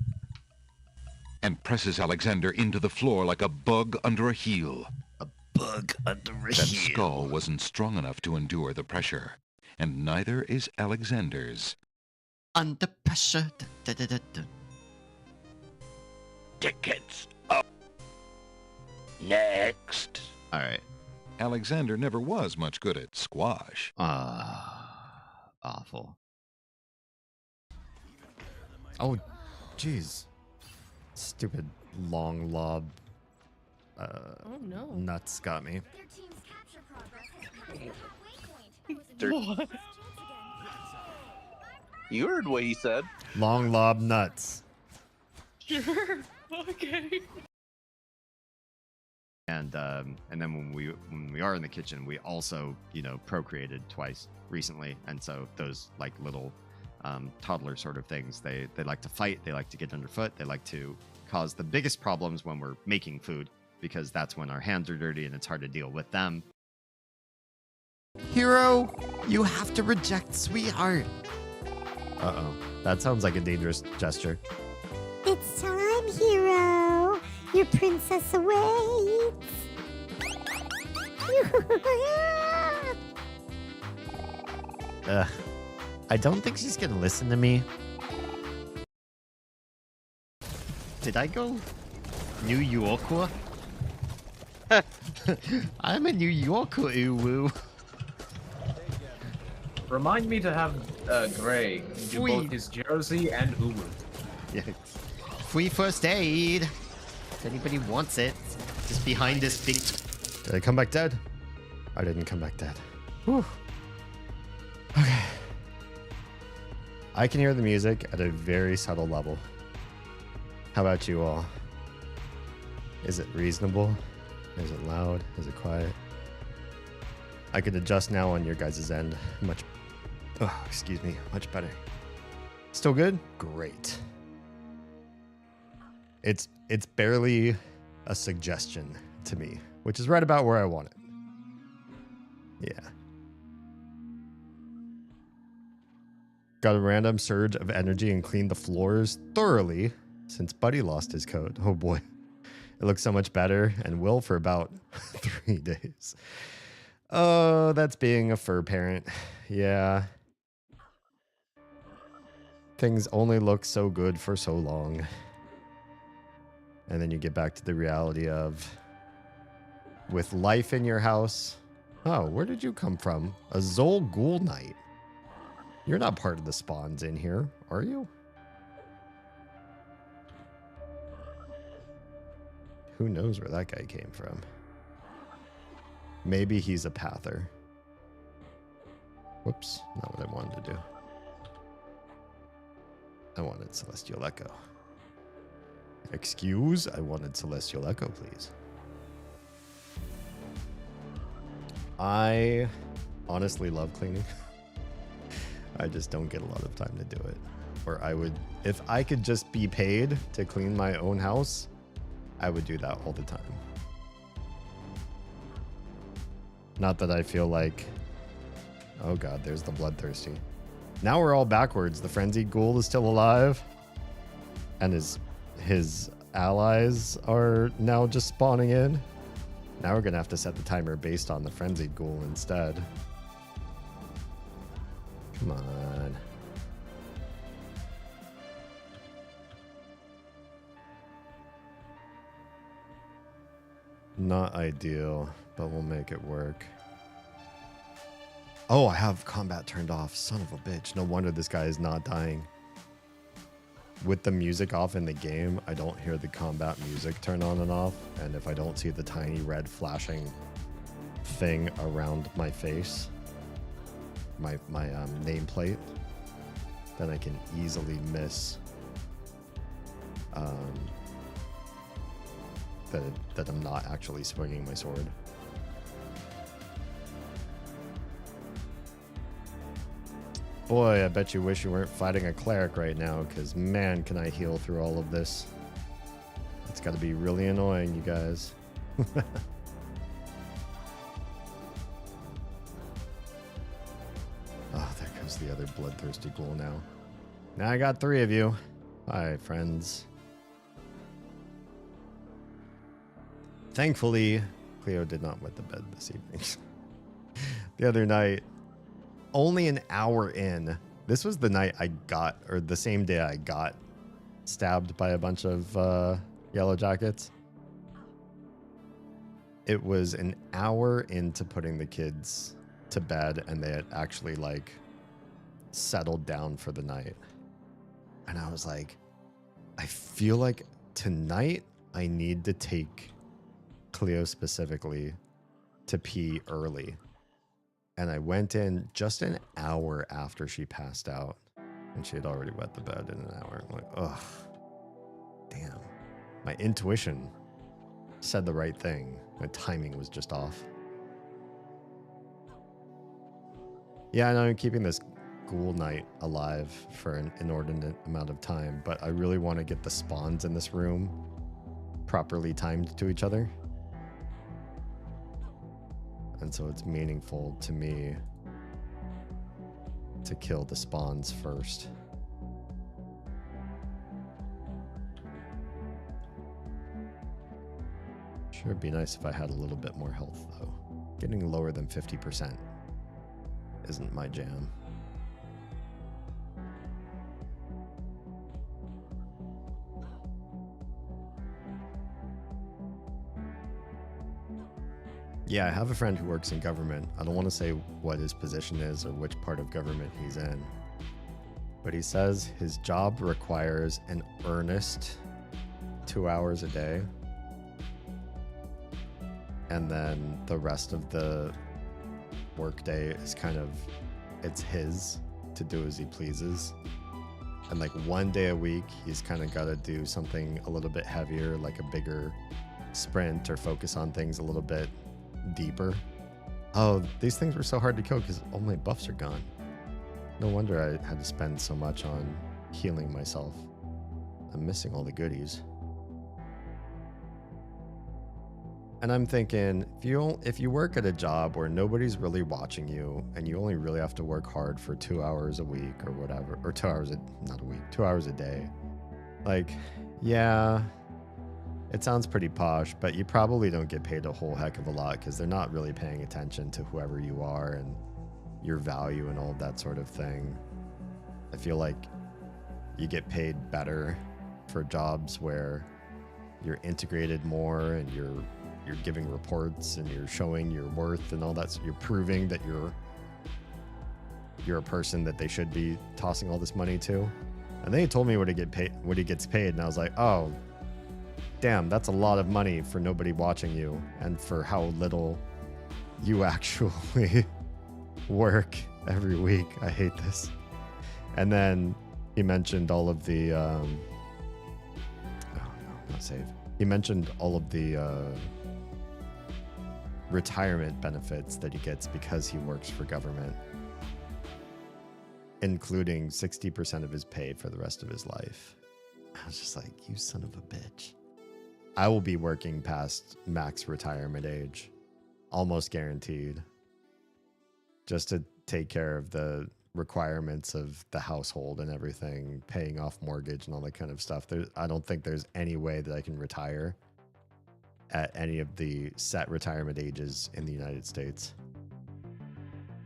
Speaker 6: And presses Alexander into the floor like a bug under a heel.
Speaker 2: A bug under a
Speaker 6: That
Speaker 2: heel.
Speaker 6: skull wasn't strong enough to endure the pressure, and neither is Alexander's.
Speaker 2: Under pressure.
Speaker 6: Tickets up. Next.
Speaker 2: All right.
Speaker 6: Alexander never was much good at squash.
Speaker 2: Awful.
Speaker 1: Oh, jeez. Stupid long lob.
Speaker 17: Oh no.
Speaker 1: Nuts got me.
Speaker 17: What?
Speaker 18: You heard what he said.
Speaker 1: Long lob nuts.
Speaker 17: Sure. Okay.
Speaker 2: And then when we are in the kitchen, we also procreated twice recently, and so those like little toddler sort of things, they like to fight, they like to get underfoot, they like to cause the biggest problems when we're making food, because that's when our hands are dirty and it's hard to deal with them.
Speaker 1: Hero, you have to reject sweetheart. Uh-oh. That sounds like a dangerous gesture.
Speaker 15: It's time, hero. Your princess awaits.
Speaker 1: I don't think she's gonna listen to me.
Speaker 2: Did I go New Yorker? I'm a New Yorker, ooh-woo.
Speaker 4: Remind me to have Gray do both his jersey and uwu.
Speaker 2: Yeah. Free first aid. If anybody wants it, just behind this big.
Speaker 1: Did I come back dead? I didn't come back dead. Whew. Okay. I can hear the music at a very subtle level. How about you all? Is it reasonable? Is it loud? Is it quiet? I could adjust now on your guys' end. Much better. Still good? Great. It's barely a suggestion to me, which is right about where I want it. Yeah. Got a random surge of energy and cleaned the floors thoroughly since Buddy lost his coat. Oh boy. It looks so much better and will for about 3 days. Oh, that's being a fur parent. Yeah. Things only look so good for so long. And then you get back to the reality of, with life in your house. Oh, where did you come from? A Zol Ghoul Knight. You're not part of the spawns in here, are you? Who knows where that guy came from? Maybe he's a pather. Whoops, not what I wanted to do. I wanted Celestial Echo. Excuse, I wanted Celestial Echo, please. I honestly love cleaning. I just don't get a lot of time to do it. Or I would, if I could just be paid to clean my own house, I would do that all the time. Not that I feel like, oh god, there's the bloodthirsty. Now we're all backwards. The frenzied ghoul is still alive, and his allies are now just spawning in. Now we're gonna have to set the timer based on the frenzied ghoul instead. Come on. Not ideal, but we'll make it work. Oh, I have combat turned off. Son of a bitch. No wonder this guy is not dying. With the music off in the game, I don't hear the combat music turn on and off. And if I don't see the tiny red flashing thing around my face, my nameplate, then I can easily miss that I'm not actually swinging my sword. Boy, I bet you wish you weren't fighting a cleric right now, because man, can I heal through all of this. It's got to be really annoying, you guys. Oh, there goes the other bloodthirsty ghoul now. Now I got 3 of you. Hi, friends. Thankfully, Cleo did not wet the bed this evening. The other night, only an hour in, this was the night I got, or the same day I got stabbed by a bunch of Yellowjackets. It was an hour into putting the kids to bed, and they had actually like settled down for the night. And I was like, I feel like tonight I need to take Cleo specifically to pee early. And I went in just an hour after she passed out, and she had already wet the bed in an hour. I'm like, ugh, damn. My intuition said the right thing. My timing was just off. Yeah, I know I'm keeping this ghoul night alive for an inordinate amount of time, but I really want to get the spawns in this room properly timed to each other. And so it's meaningful to me to kill the spawns first. Sure, it'd be nice if I had a little bit more health, though. Getting lower than 50% isn't my jam. Yeah, I have a friend who works in government. I don't want to say what his position is or which part of government he's in. But he says his job requires an earnest 2 hours a day. And then the rest of the workday is kind of, it's his to do as he pleases. And like 1 day a week, he's kind of got to do something a little bit heavier, like a bigger sprint or focus on things a little bit deeper. Oh, these things were so hard to kill because all my buffs are gone. No wonder I had to spend so much on healing myself. I'm missing all the goodies. And I'm thinking, if you work at a job where nobody's really watching you and you only really have to work hard for 2 hours a week or whatever, or 2 hours, not a week, 2 hours a day, like, yeah, it sounds pretty posh, but you probably don't get paid a whole heck of a lot because they're not really paying attention to whoever you are and your value and all of that sort of thing. I feel like you get paid better for jobs where you're integrated more and you're giving reports and you're showing your worth and all that. So you're proving that you're a person that they should be tossing all this money to. And then he told me what he gets paid, and I was like, oh, damn, that's a lot of money for nobody watching you and for how little you actually work every week. I hate this. And then he mentioned all of the oh no, not save. He mentioned all of the retirement benefits that he gets because he works for government, including 60% of his pay for the rest of his life. I was just like, you son of a bitch. I will be working past max retirement age, almost guaranteed, just to take care of the requirements of the household and everything, paying off mortgage and all that kind of stuff. I don't think there's any way that I can retire at any of the set retirement ages in the United States.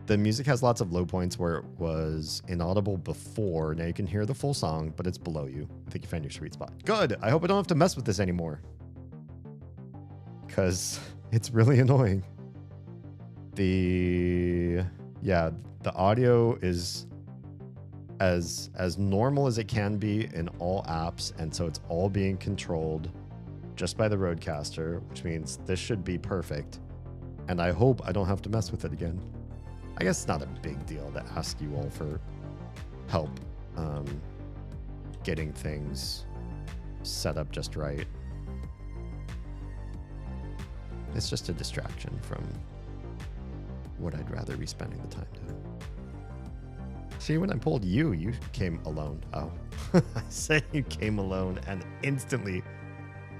Speaker 1: The music has lots of low points where it was inaudible before. Now you can hear the full song, but it's below you. I think you found your sweet spot. Good. I hope I don't have to mess with this anymore, because it's really annoying. The audio is as normal as it can be in all apps, and so it's all being controlled just by the Rodecaster, which means this should be perfect. And I hope I don't have to mess with it again. I guess it's not a big deal to ask you all for help getting things set up just right. It's just a distraction from what I'd rather be spending the time doing. See, when I pulled you, you came alone. Oh, I said you came alone, and instantly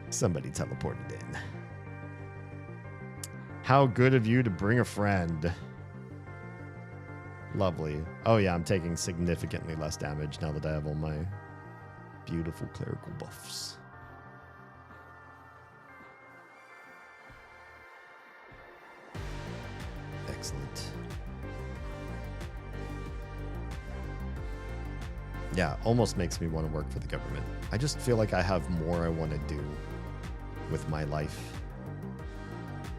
Speaker 1: somebody teleported in. How good of you to bring a friend. Lovely. Oh yeah, I'm taking significantly less damage now that I have all my beautiful clerical buffs. Excellent. Yeah, almost makes me want to work for the government. I just feel like I have more I want to do with my life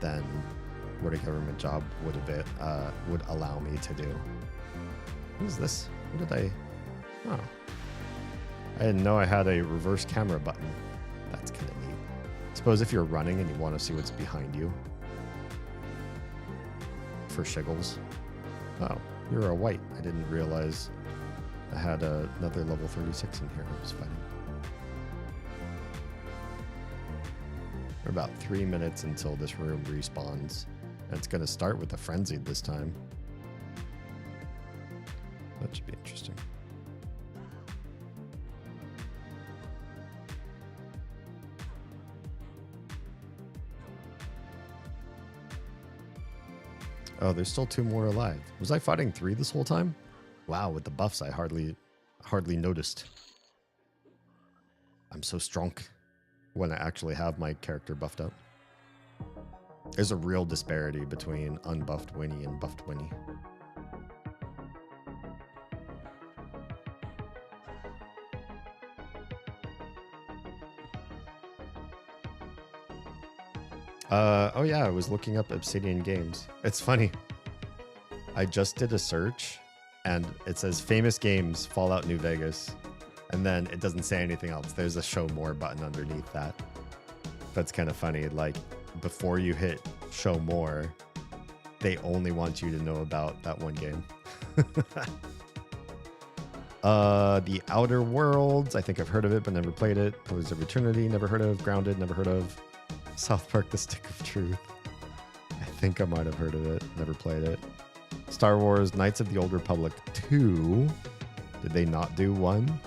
Speaker 1: than what a government job would allow me to do. What is this? What did I... Oh. I didn't know I had a reverse camera button. That's kind of neat. Suppose if you're running and you want to see what's behind you. For shiggles. Oh, you're a white. I didn't realize I had another level 36 in here I was fighting. We're about 3 minutes until this room respawns. And it's going to start with the frenzied this time. That should be interesting. Oh, there's still 2 more alive. Was I fighting 3 this whole time? Wow, with the buffs, I hardly noticed. I'm so strong when I actually have my character buffed up. There's a real disparity between unbuffed Winnie and buffed Winnie. Oh yeah, I was looking up Obsidian Games. It's funny. I just did a search and it says famous games, Fallout New Vegas. And then it doesn't say anything else. There's a show more button underneath that. That's kind of funny. Like before you hit show more, they only want you to know about that one game. The Outer Worlds. I think I've heard of it, but never played it. Pillars of Eternity, never heard of. Grounded, never heard of. South Park: The Stick of Truth. I think I might have heard of it. Never played it. Star Wars: Knights of the Old Republic 2. Did they not do 1?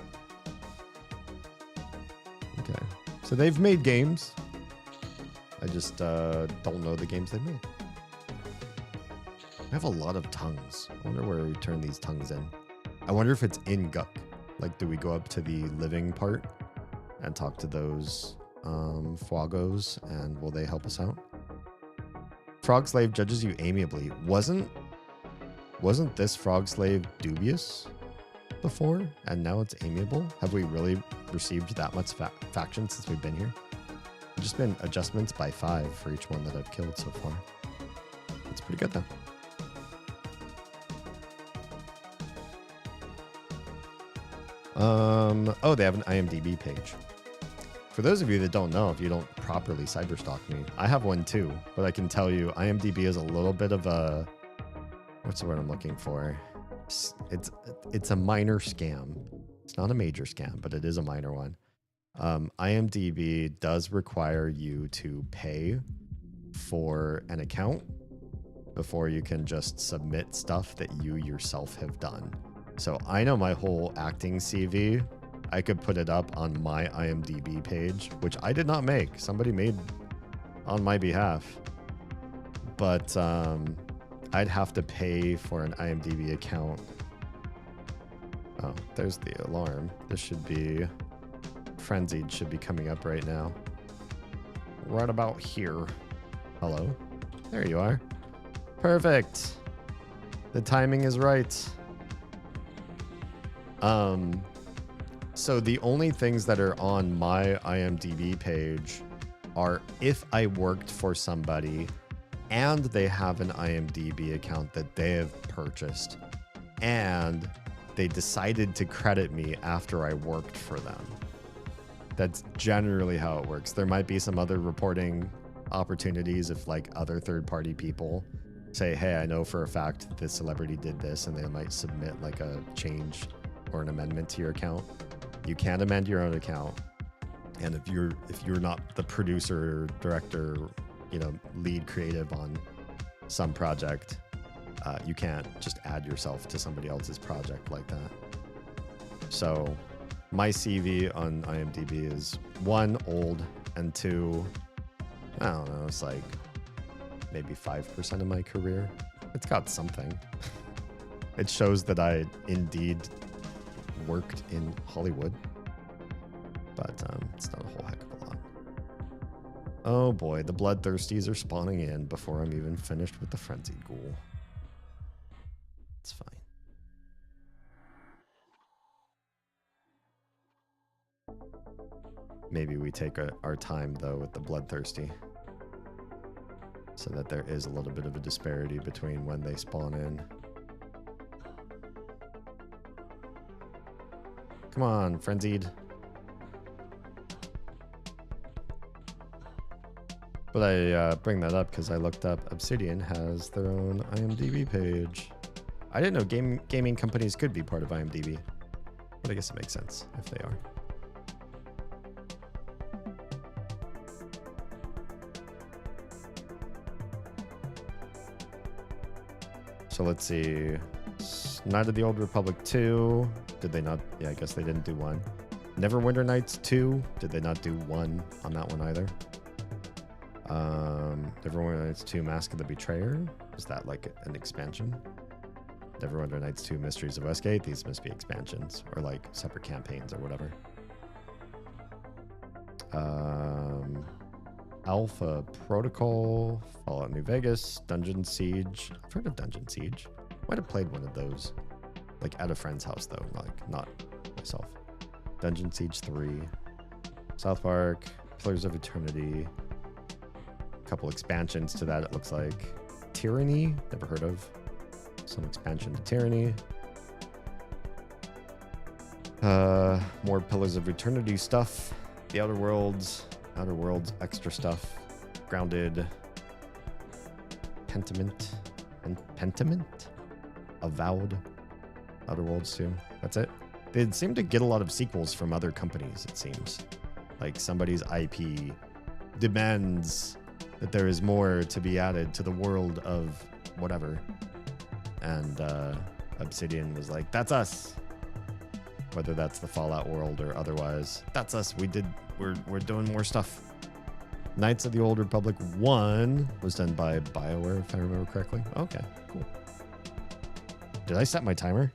Speaker 1: Okay. So they've made games. I just don't know the games they've made. I have a lot of tongues. I wonder where we turn these tongues in. I wonder if it's in Guk. Like, do we go up to the living part and talk to those Fuagos, and will they help us out? Frog Slave judges you amiably. Wasn't this Frog Slave dubious before, and now it's amiable? Have we really received that much faction since we've been here? It's just been adjustments by 5 for each one that I've killed so far. It's pretty good though. Oh, they have an IMDb page. For those of you that don't know, if you don't properly cyberstalk me, I have one too. But I can tell you, IMDb is a little bit of a, what's the word I'm looking for? It's a minor scam. It's not a major scam, but it is a minor one. IMDb does require you to pay for an account before you can just submit stuff that you yourself have done. So I know my whole acting CV, I could put it up on my IMDb page, which I did not make. Somebody made on my behalf. But I'd have to pay for an IMDb account. Oh, there's the alarm. This should be... Frenzied should be coming up right now. Right about here. Hello? There you are. Perfect. The timing is right. So the only things that are on my IMDb page are if I worked for somebody and they have an IMDb account that they have purchased and they decided to credit me after I worked for them. That's generally how it works. There might be some other reporting opportunities if like other third-party people say, hey, I know for a fact this celebrity did this, and they might submit like a change or an amendment to your account. You can't amend your own account. And if you're not the producer, director, lead creative on some project, you can't just add yourself to somebody else's project like that. So my CV on IMDb is 1, old, and 2, I don't know, it's like maybe 5% of my career. It's got something. It shows that I indeed worked in Hollywood, but it's not a whole heck of a lot. Oh boy, the bloodthirsties are spawning in before I'm even finished with the frenzied ghoul. It's fine. Maybe we take our time though with the bloodthirsty, so that there is a little bit of a disparity between when they spawn in. Come on, frenzied. But I bring that up because I looked up Obsidian has their own IMDb page. I didn't know gaming companies could be part of IMDb, but I guess it makes sense if they are. So let's see. Night of the Old Republic 2. Did they not? Yeah, I guess they didn't do 1. Neverwinter Nights 2. Did they not do 1 on that one either? Neverwinter Nights 2 Mask of the Betrayer. Is that like an expansion? Neverwinter Nights 2 Mysteries of Westgate. These must be expansions or like separate campaigns or whatever. Alpha Protocol, Fallout New Vegas, Dungeon Siege. I've heard of Dungeon Siege. Might have played one of those. Like at a friend's house though, like not myself. Dungeon Siege 3. South Park, Pillars of Eternity. A couple expansions to that it looks like. Tyranny, never heard of. Some expansion to Tyranny. More Pillars of Eternity stuff. The Outer Worlds extra stuff. Grounded. Pentiment. Avowed. Outer Worlds 2. That's it. They seem to get a lot of sequels from other companies, it seems. Like somebody's IP demands that there is more to be added to the world of whatever. And Obsidian was like, that's us. Whether that's the Fallout world or otherwise. That's us. We're doing more stuff. Knights of the Old Republic 1 was done by BioWare, if I remember correctly. Okay, cool. Did I set my timer?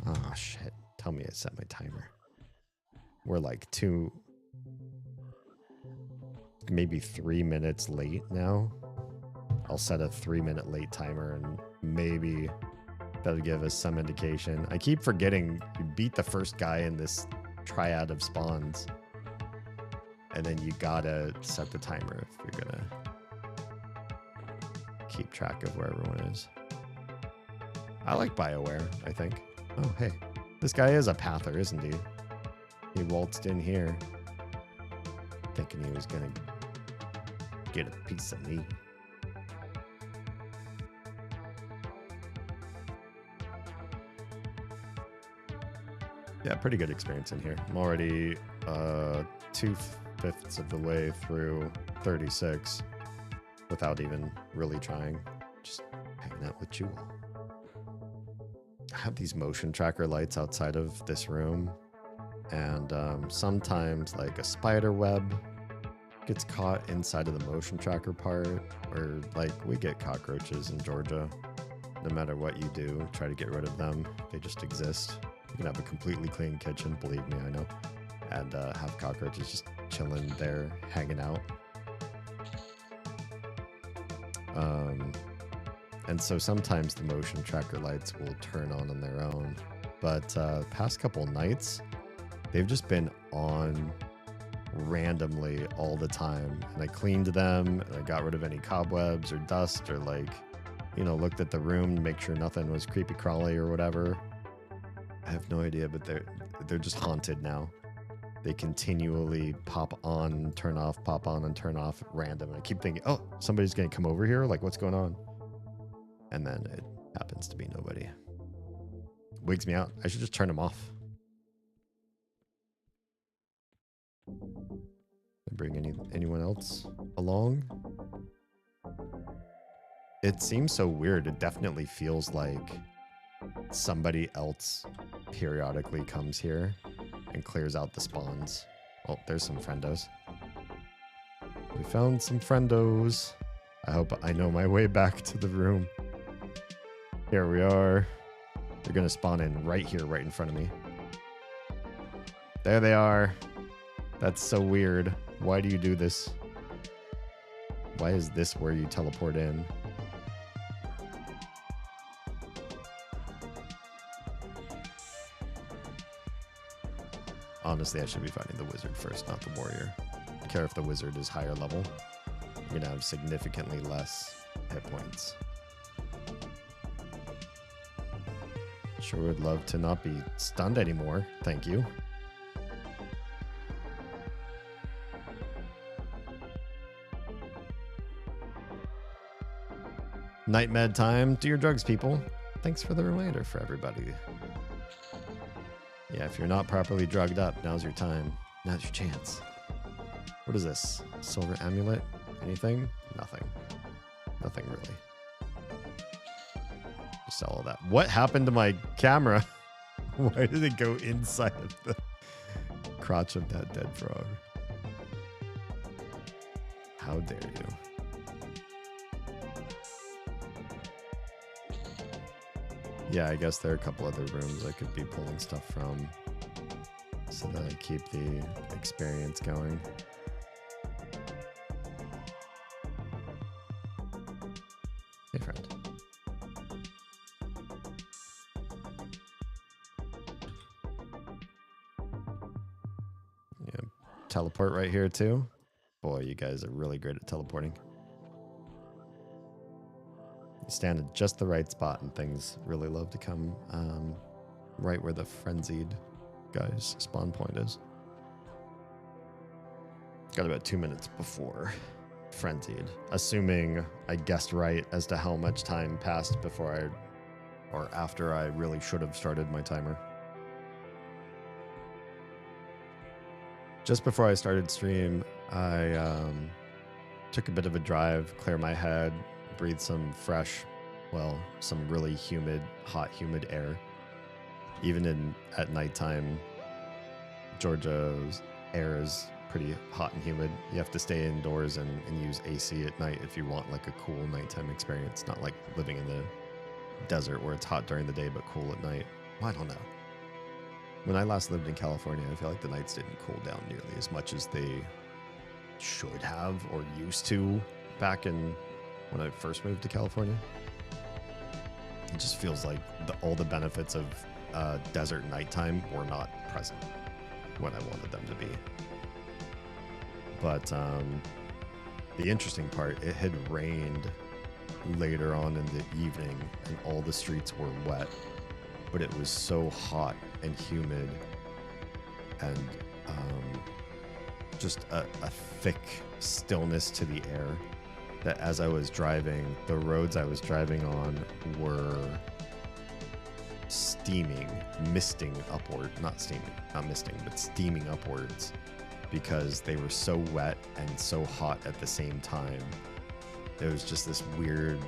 Speaker 1: Oh, shit. Tell me I set my timer. We're like 2, maybe 3 minutes late now. I'll set a 3-minute late timer and maybe that'll give us some indication. I keep forgetting you beat the first guy in this triad of spawns. And then you gotta set the timer if you're gonna keep track of where everyone is. I like BioWare, I think. Oh, hey. This guy is a pather, isn't he? He waltzed in here. thinking he was gonna get a piece of me. Yeah, pretty good experience in here. I'm already 2/5 of the way through 36 without even really trying. Just hanging out with you all. I have these motion tracker lights outside of this room, and sometimes like a spider web gets caught inside of the motion tracker part, or like we get cockroaches in Georgia. No matter what you do, try to get rid of them. They just exist. You can have a completely clean kitchen, believe me, I know, and have cockroaches just chilling there, hanging out. And so sometimes the motion tracker lights will turn on their own, but past couple nights, they've just been on randomly all the time. And I cleaned them, and I got rid of any cobwebs or dust, or like, you know, looked at the room to make sure nothing was creepy crawly or whatever. I have no idea, but they're just haunted now. They continually pop on, turn off, pop on and turn off at random. And I keep thinking, oh, somebody's going to come over here. Like, what's going on? And then it happens to be nobody. Wigs me out. I should just turn them off. Bring anyone else along? It seems so weird. It definitely feels like somebody else periodically comes here and clears out the spawns. Oh, there's some friendos. We found some friendos. I hope I know my way back to the room. Here we are. They're gonna spawn in right here, right in front of me. There they are. That's so weird. Why do you do this? Why is this where you teleport in? Honestly, I should be fighting the wizard first, not the warrior. I don't care if the wizard is higher level. You're gonna have significantly less hit points. Sure would love to not be stunned anymore. Thank you. Night med time. Do your drugs, people. Thanks for the reminder for everybody. Yeah, if you're not properly drugged up, now's your time. Now's your chance. What is this? Silver amulet? Anything? Nothing. Nothing really. Just sell all that. What happened to my camera? Why did it go inside of the crotch of that dead frog? How dare you? Yeah, I guess there are a couple other rooms I could be pulling stuff from so that I keep the experience going. Hey, friend. Yeah, teleport right here too. Boy, you guys are really great at teleporting. You stand at just the right spot and things really love to come right where the frenzied guy's spawn point is. Got about 2 minutes before frenzied, assuming I guessed right as to how much time passed before or after I really should have started my timer. Just before I started stream, I took a bit of a drive, clear my head, breathe some fresh, well, some really humid, hot, humid air. Even at nighttime, Georgia's air is pretty hot and humid. You have to stay indoors and use AC at night if you want like a cool nighttime experience, not like living in the desert where it's hot during the day but cool at night. Well, I don't know. When I last lived in California, I feel like the nights didn't cool down nearly as much as they should have or used to back in when I first moved to California. It just feels like all the benefits of desert nighttime were not present when I wanted them to be. But the interesting part, it had rained later on in the evening and all the streets were wet, but it was so hot and humid and just a thick stillness to the air that as I was driving, the roads I was driving on were steaming, misting upward, not steaming, not misting, but steaming upwards because they were so wet and so hot at the same time. It was just this weird,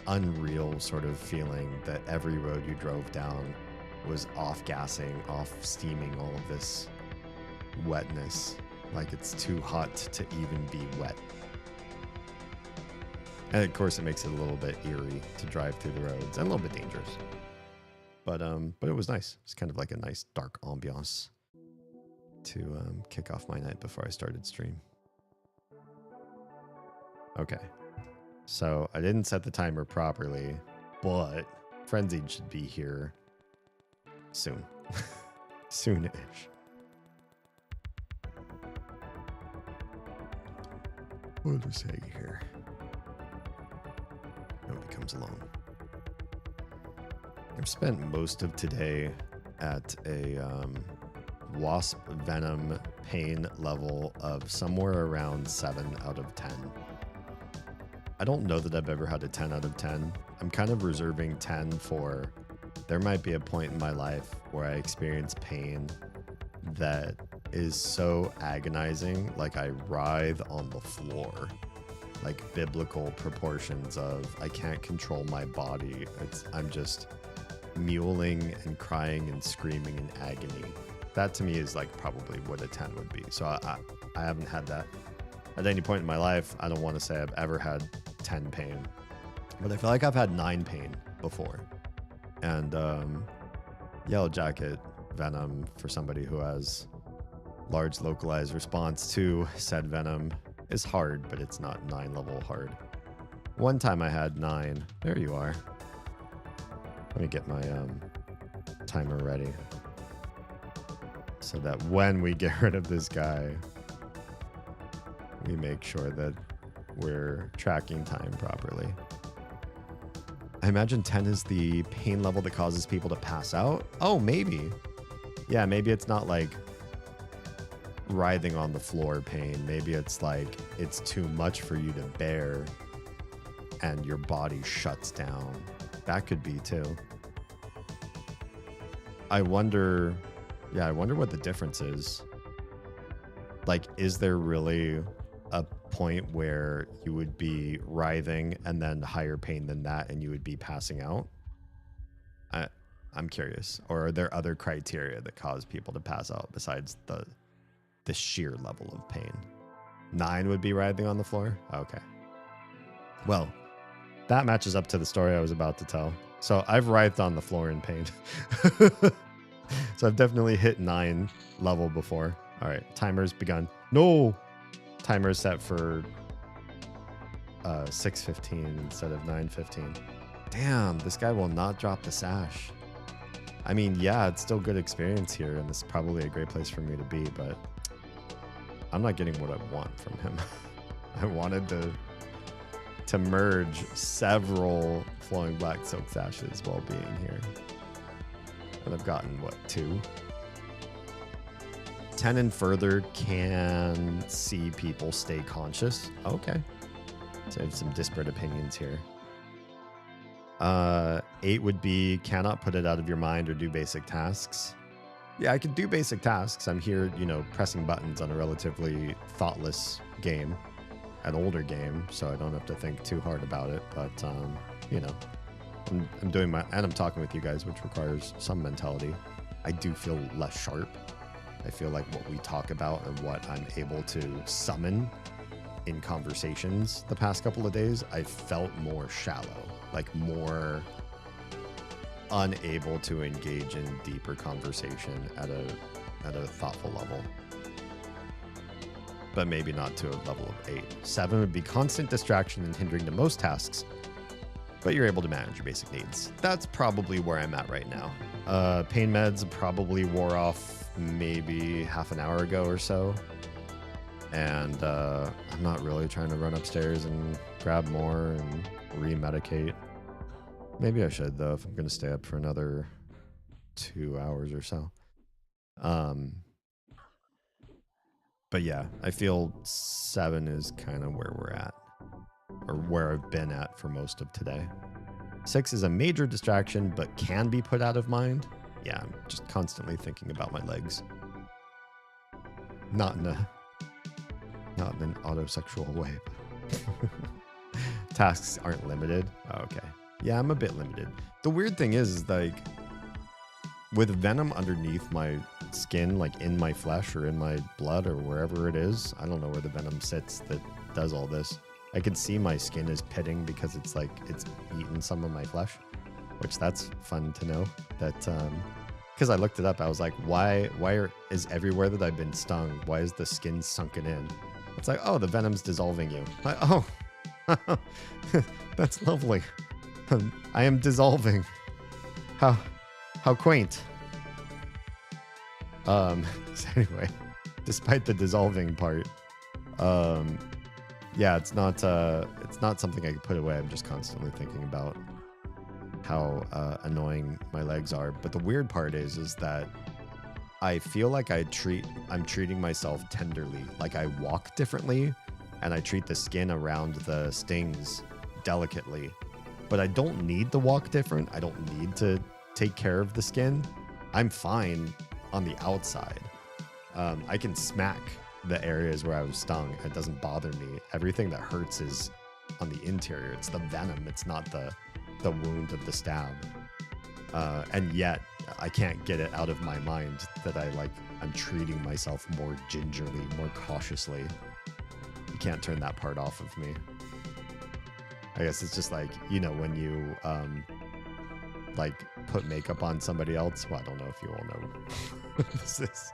Speaker 1: unreal sort of feeling that every road you drove down was off gassing, off steaming, all of this wetness. Like it's too hot to even be wet. And of course it makes it a little bit eerie to drive through the roads and a little bit dangerous. But it was nice. It's kind of like a nice dark ambiance to kick off my night before I started stream. Okay. So I didn't set the timer properly, but Frenzied should be here soon. Soon-ish. We'll just hang here. Nobody comes along. I've spent most of today at a wasp venom pain level of somewhere around 7 out of 10. I don't know that I've ever had a 10 out of 10. I'm kind of reserving 10 for there might be a point in my life where I experience pain that is so agonizing, like I writhe on the floor, like biblical proportions of I can't control my body. I'm just mewling and crying and screaming in agony. That to me is like probably what a 10 would be. So I haven't had that at any point in my life. I don't want to say I've ever had 10 pain, but I feel like I've had 9 pain before. And Yellowjacket venom for somebody who has large localized response to said venom is hard, but it's not 9 level hard. One time I had 9. There you are. Let me get my timer ready so that when we get rid of this guy, we make sure that we're tracking time properly. I imagine 10 is the pain level that causes people to pass out. Oh, maybe. Yeah, maybe it's not like writhing on the floor pain. Maybe it's like it's too much for you to bear and your body shuts down. That could be too. I wonder what the difference is. Like, is there really a point where you would be writhing and then higher pain than that and you would be passing out? I'm curious. Or are there other criteria that cause people to pass out besides the sheer level of pain? 9 would be writhing on the floor? Okay. Well, that matches up to the story I was about to tell. So I've writhed on the floor in pain. So I've definitely hit 9 level before. All right, timer's begun. No! Timer's set for 6:15 instead of 9:15. Damn, this guy will not drop the sash. I mean, yeah, it's still good experience here, and this is probably a great place for me to be, but I'm not getting what I want from him. I wanted to merge several flowing black silk sashes while being here. And I've gotten, what, 2? 10 and further can see people stay conscious. Okay. So I have some disparate opinions here. 8 would be cannot put it out of your mind or do basic tasks. Yeah, I could do basic tasks. I'm here, pressing buttons on a relatively thoughtless game, an older game, so I don't have to think too hard about it. But, I'm doing and I'm talking with you guys, which requires some mentality. I do feel less sharp. I feel like what we talk about and what I'm able to summon in conversations the past couple of days, I felt more shallow, like more unable to engage in deeper conversation at a thoughtful level. But maybe not to a level of 8. 7 would be constant distraction and hindering to most tasks, but you're able to manage your basic needs. That's probably where I'm at right now. Pain meds probably wore off maybe half an hour ago or so. And I'm not really trying to run upstairs and grab more and re-medicate. Maybe I should, though, if I'm going to stay up for another 2 hours or so. But yeah, I feel 7 is kind of where we're at, or where I've been at for most of today. 6 is a major distraction, but can be put out of mind. Yeah, I'm just constantly thinking about my legs. Not in an autosexual way. Tasks aren't limited. Oh, okay. Yeah, I'm a bit limited. The weird thing is like, with venom underneath my skin, like in my flesh or in my blood or wherever it is, I don't know where the venom sits that does all this. I can see my skin is pitting because it's like it's eaten some of my flesh, which that's fun to know. That because I looked it up, I was like, why is everywhere that I've been stung, why is the skin sunken in? It's like, oh, the venom's dissolving you. Like, oh, that's lovely. I am dissolving. How quaint. So anyway, despite the dissolving part, yeah, it's not something I can put away. I'm just constantly thinking about how annoying my legs are. But the weird part is that I feel like I'm treating myself tenderly. Like I walk differently and I treat the skin around the stings delicately. But I don't need to walk different. I don't need to take care of the skin. I'm fine on the outside. I can smack the areas where I was stung. It doesn't bother me. Everything that hurts is on the interior. It's the venom. It's not the wound of the stab. And yet I can't get it out of my mind that I'm treating myself more gingerly, more cautiously. You can't turn that part off of me. I guess it's just like, you know, when you like put makeup on somebody else. Well, I don't know if you all know what this is.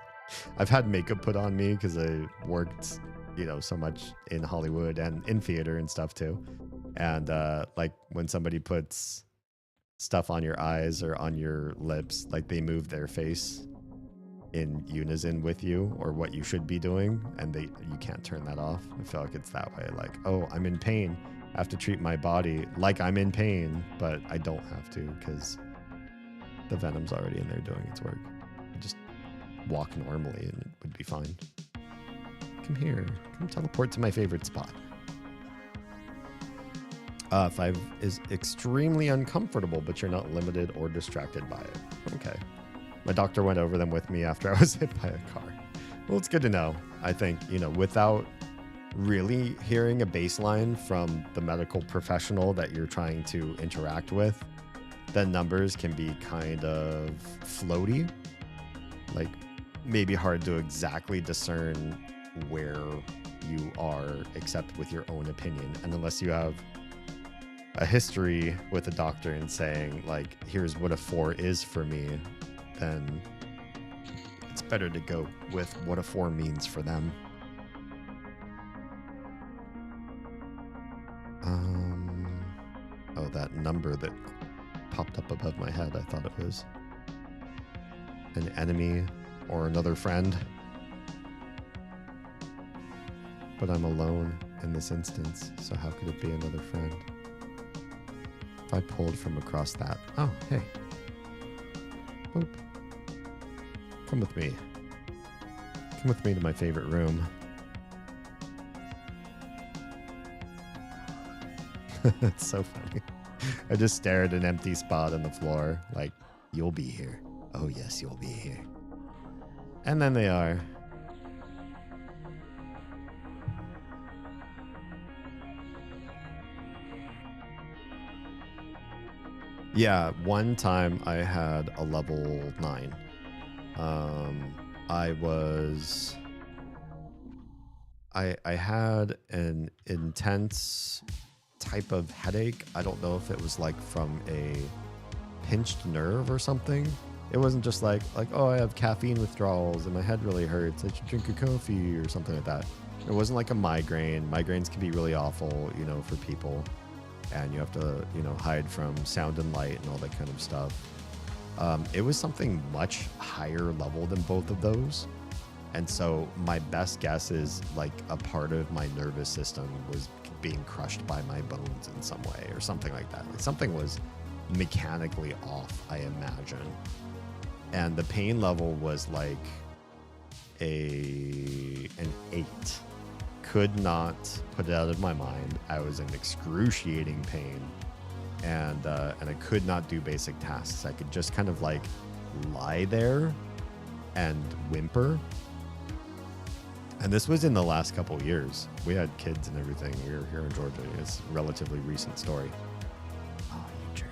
Speaker 1: I've had makeup put on me because I worked, you know, so much in Hollywood and in theater and stuff too. And like when somebody puts stuff on your eyes or on your lips, like they move their face in unison with you or what you should be doing, and you can't turn that off. I feel like it's that way. Like, oh, I'm in pain. I have to treat my body like I'm in pain, but I don't have to because the venom's already in there doing its work. I just walk normally and it would be fine. Come here. Come teleport to my favorite spot. 5 is extremely uncomfortable, but you're not limited or distracted by it. Okay. My doctor went over them with me after I was hit by a car. Well, it's good to know. I think, you know, without really hearing a baseline from the medical professional that you're trying to interact with, the numbers can be kind of floaty. Like maybe hard to exactly discern where you are except with your own opinion. And unless you have a history with a doctor and saying like, here's what a 4 is for me, then it's better to go with what a 4 means for them. Oh, that number that popped up above my head, I thought it was an enemy or another friend. But I'm alone in this instance, so how could it be another friend? If I pulled from across that... Oh, hey. Boop. Come with me. Come with me to my favorite room. It's so funny. I just stare at an empty spot on the floor, like, you'll be here. Oh, yes, you'll be here. And then they are. Yeah, one time I had a level 9. I had an intense type of headache. I don't know if it was like from a pinched nerve or something. It wasn't just like, oh, I have caffeine withdrawals and my head really hurts, I should drink a coffee or something like that. It wasn't like a migraine. Migraines can be really awful, you know, for people. And you have to, you know, hide from sound and light and all that kind of stuff. It was something much higher level than both of those. And so my best guess is like a part of my nervous system was being crushed by my bones in some way or something like that. Like something was mechanically off, I imagine. And the pain level was like an 8. Could not put it out of my mind. I was in excruciating pain, and I could not do basic tasks. I could just kind of like lie there and whimper. And this was in the last couple years. We had kids and everything. We were here in Georgia. It's a relatively recent story. Oh, you jerk.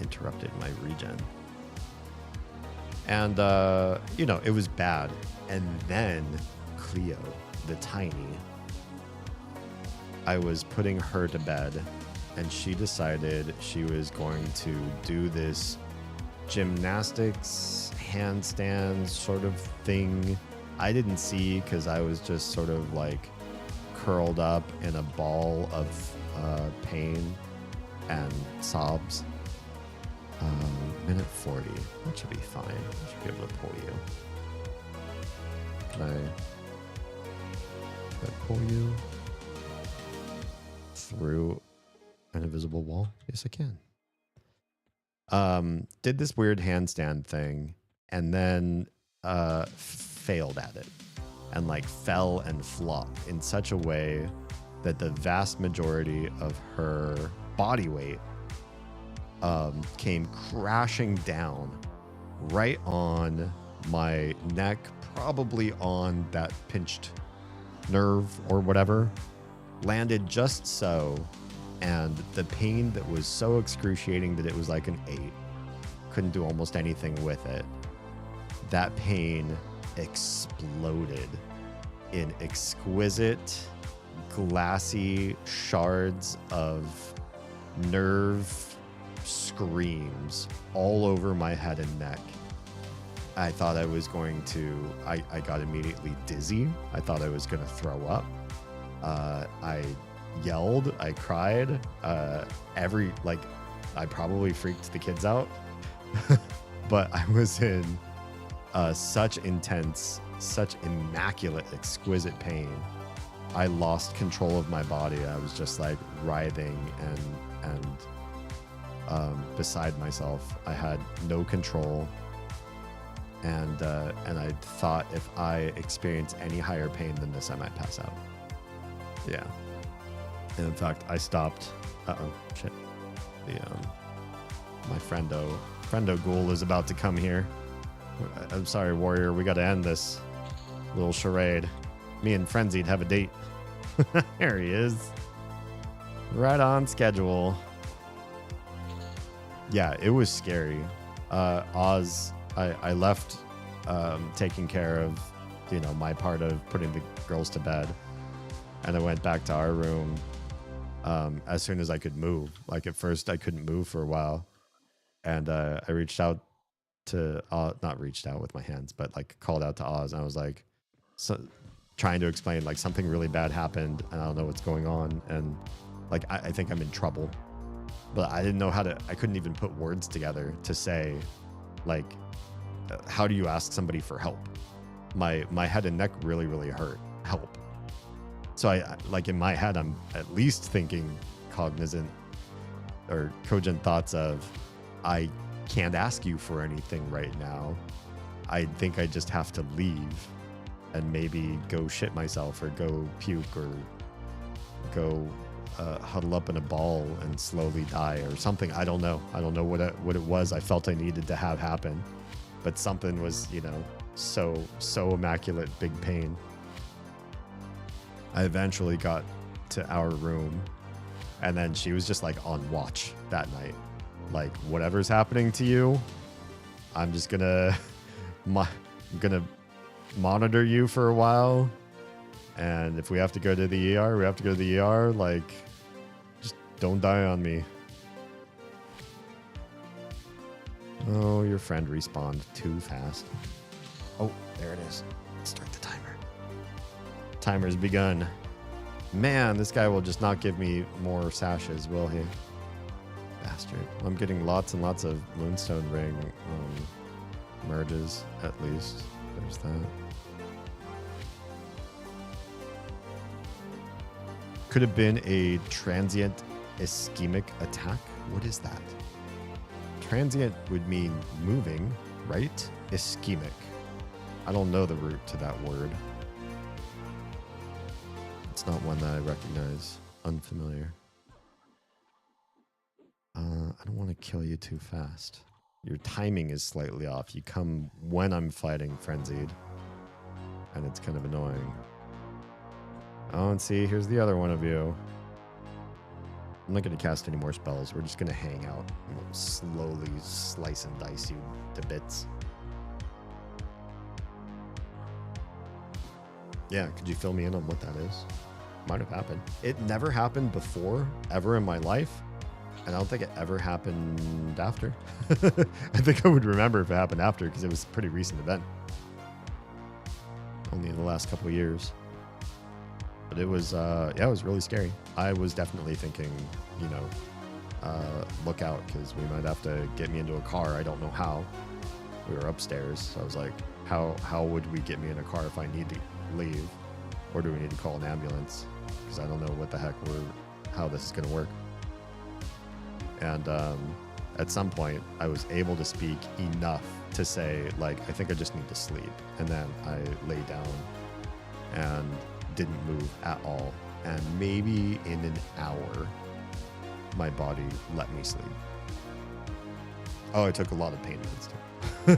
Speaker 1: Interrupted my regen. And, you know, it was bad. And then Cleo, the tiny, I was putting her to bed, and she decided she was going to do this gymnastics, handstands sort of thing. I didn't see because I was just sort of like curled up in a ball of pain and sobs. Minute 40. That should be fine. I should be able to pull you. Can I pull you through an invisible wall? Yes, I can. Did this weird handstand thing and then failed at it and like fell and flopped in such a way that the vast majority of her body weight came crashing down right on my neck, probably on that pinched nerve or whatever. Landed just so, and the pain that was so excruciating that it was like an 8. Couldn't do almost anything with it. That pain exploded in exquisite, glassy shards of nerve screams all over my head and neck. I thought I was going to, I got immediately dizzy. I thought I was going to throw up. I yelled, I cried, I probably freaked the kids out, but I was in such intense, such immaculate, exquisite pain. I lost control of my body. I was just like writhing and beside myself. I had no control, and I thought if I experienced any higher pain than this, I might pass out. Yeah. And in fact, I stopped. Shit. My friendo Ghoul is about to come here. I'm sorry, Warrior. We got to end this little charade. Me and Frenzied have a date. There he is. Right on schedule. Yeah, it was scary. Oz, I left taking care of, my part of putting the girls to bed. And I went back to our room as soon as I could move. Like at first I couldn't move for a while. And I reached out to, not reached out with my hands, but like called out to Oz. And I was like, trying to explain like something really bad happened and I don't know what's going on. And like, I think I'm in trouble. But I didn't know I couldn't even put words together to say, like, how do you ask somebody for help? My head and neck really, really hurt. Help. So I like in my head, I'm at least thinking cognizant or cogent thoughts of, I can't ask you for anything right now. I think I just have to leave and maybe go shit myself or go puke or go huddle up in a ball and slowly die or something. I don't know. I don't know what it was I felt I needed to have happen, but something was, so immaculate, big pain. I eventually got to our room, and then she was just like on watch that night. Like, whatever's happening to you, I'm just gonna monitor you for a while. And if we have to go to the ER, we have to go to the ER. Like, just don't die on me. Oh, your friend respawned too fast. Oh, there it is. Start the timer. Timer's begun. Man, this guy will just not give me more sashes, will he? Bastard. I'm getting lots and lots of Moonstone Ring merges, at least. There's that. Could have been a transient ischemic attack. What is that? Transient would mean moving, right? Ischemic. I don't know the root to that word. It's not one that I recognize. Unfamiliar. I don't want to kill you too fast. Your timing is slightly off. You come when I'm fighting Frenzied. And it's kind of annoying. Oh, and see, here's the other one of you. I'm not going to cast any more spells. We're just going to hang out. And we'll slowly slice and dice you to bits. Yeah, could you fill me in on what that is? Might have happened. It never happened before, ever in my life. And I don't think it ever happened after. I think I would remember if it happened after because it was a pretty recent event. Only in the last couple of years. But it was, yeah, it was really scary. I was definitely thinking, you know, look out because we might have to get me into a car. I don't know how. We were upstairs. So I was like, how would we get me in a car if I need to leave? Or do we need to call an ambulance? Because I don't know what the heck how this is going to work. And at some point, I was able to speak enough to say, like, I think I just need to sleep. And then I lay down and didn't move at all. And maybe in an hour, my body let me sleep. Oh, I took a lot of pain meds too.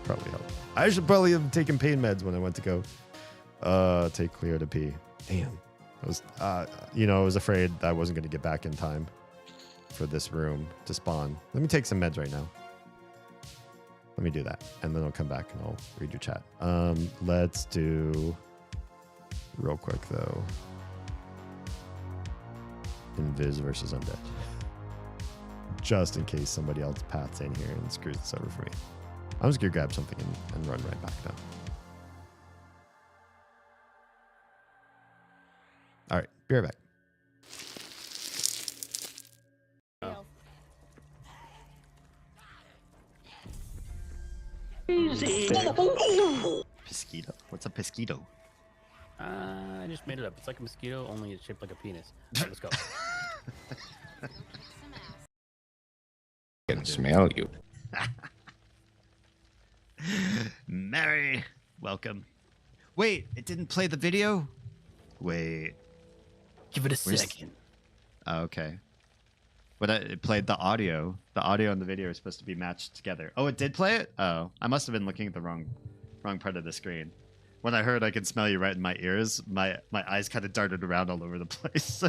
Speaker 1: Probably helped. I should probably have taken pain meds when I went to go take Cleo to pee. Damn. I was, you know, I was afraid I wasn't going to get back in time for this room to spawn. Let me take some meds right now. Let me do that. And then I'll come back and I'll read your chat. Let's do real quick though. Invis versus Undead. Just in case somebody else paths in here and screws this over for me. I'm just gonna grab something and run right back now. All right, be right back.
Speaker 2: Pesquito. What's a pesquito?
Speaker 11: I just made it up. It's like a mosquito, only it's shaped like a penis. All right, let's go.
Speaker 19: I can smell you.
Speaker 2: Mary, welcome. Wait, it didn't play the video? Wait.
Speaker 11: Give it a second.
Speaker 2: Oh, okay. But it played the audio. The audio and the video are supposed to be matched together. Oh, it did play it? Oh, I must have been looking at the wrong part of the screen. When I heard I could smell you right in my ears, my eyes kind of darted around all over the place.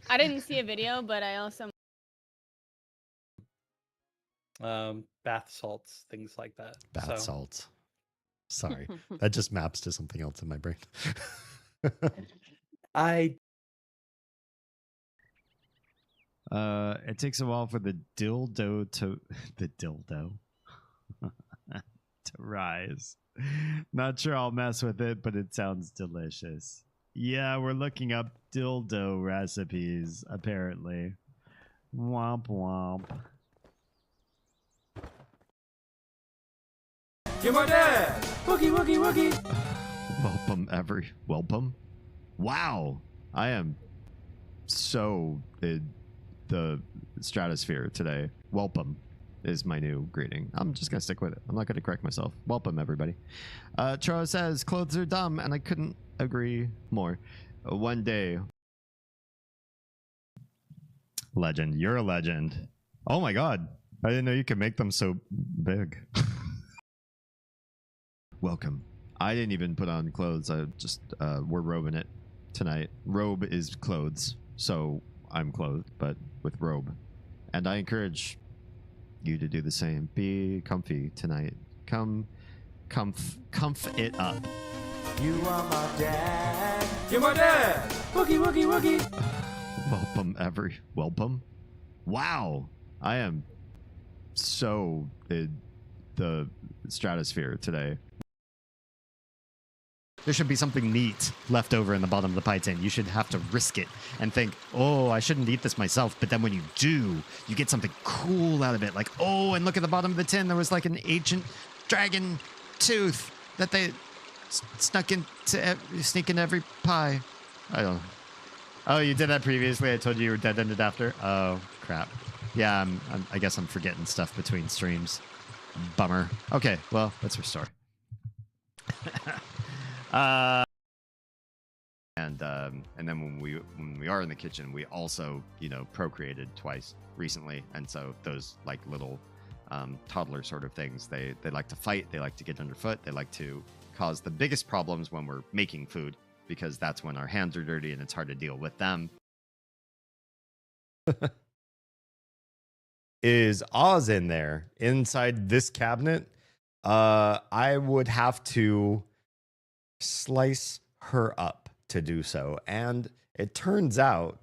Speaker 17: I didn't see a video, but I also
Speaker 20: bath salts, things like that.
Speaker 1: Bath salts. Sorry, that just maps to something else in my brain.
Speaker 2: It takes a while for the dildo to rise. Not sure I'll mess with it, but it sounds delicious. Yeah, we're looking up dildo recipes, apparently. Womp womp.
Speaker 8: Give my dad! Wookie, wookie, wookie!
Speaker 2: Welcome. Wow, I am so in the stratosphere today. Welcome is my new greeting. I'm just gonna stick with it. I'm not gonna correct myself. Welcome, everybody. Tro says clothes are dumb, and I couldn't agree more. One day, legend. You're a legend. Oh my god, I didn't know you could make them so big. Welcome. I didn't even put on clothes. I just we're robing it tonight. Robe is clothes, so I'm clothed, but with robe. And I encourage you to do the same. Be comfy tonight. Comf it up.
Speaker 8: You are my dad. You're my dad. Wookie, wookie, wookie.
Speaker 2: Welcome. Wow, I am so in the stratosphere today. There should be something neat left over in the bottom of the pie tin. You should have to risk it and think, oh, I shouldn't eat this myself. But then when you do, you get something cool out of it. Like, oh, and look at the bottom of the tin. There was like an ancient dragon tooth that they sneak in every pie. I don't know. Oh, you did that previously. I told you you were dead-ended after. Oh, crap. Yeah, I guess I'm forgetting stuff between streams. Bummer. Okay, well, let's restore. And then when we are in the kitchen, we also procreated twice recently, and so those like little toddler sort of things, they like to fight, they like to get underfoot, they like to cause the biggest problems when we're making food, because that's when our hands are dirty and it's hard to deal with them.
Speaker 1: Is Oz in there inside this cabinet? I would have to slice her up to do so, and it turns out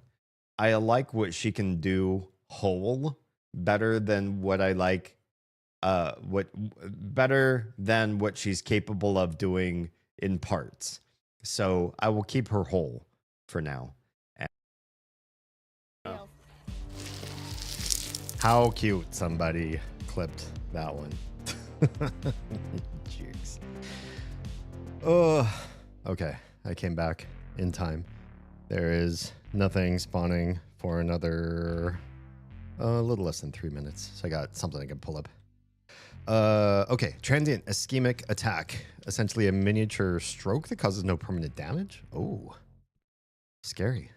Speaker 1: I like what she can do whole better than what I like better than what she's capable of doing in parts. So I will keep her whole for now. How cute somebody clipped that one. Jerks. Oh, okay. I came back in time. There is nothing spawning for another a little less than 3 minutes. So I got something I can pull up. Okay. Transient ischemic attack. Essentially a miniature stroke that causes no permanent damage. Oh, scary.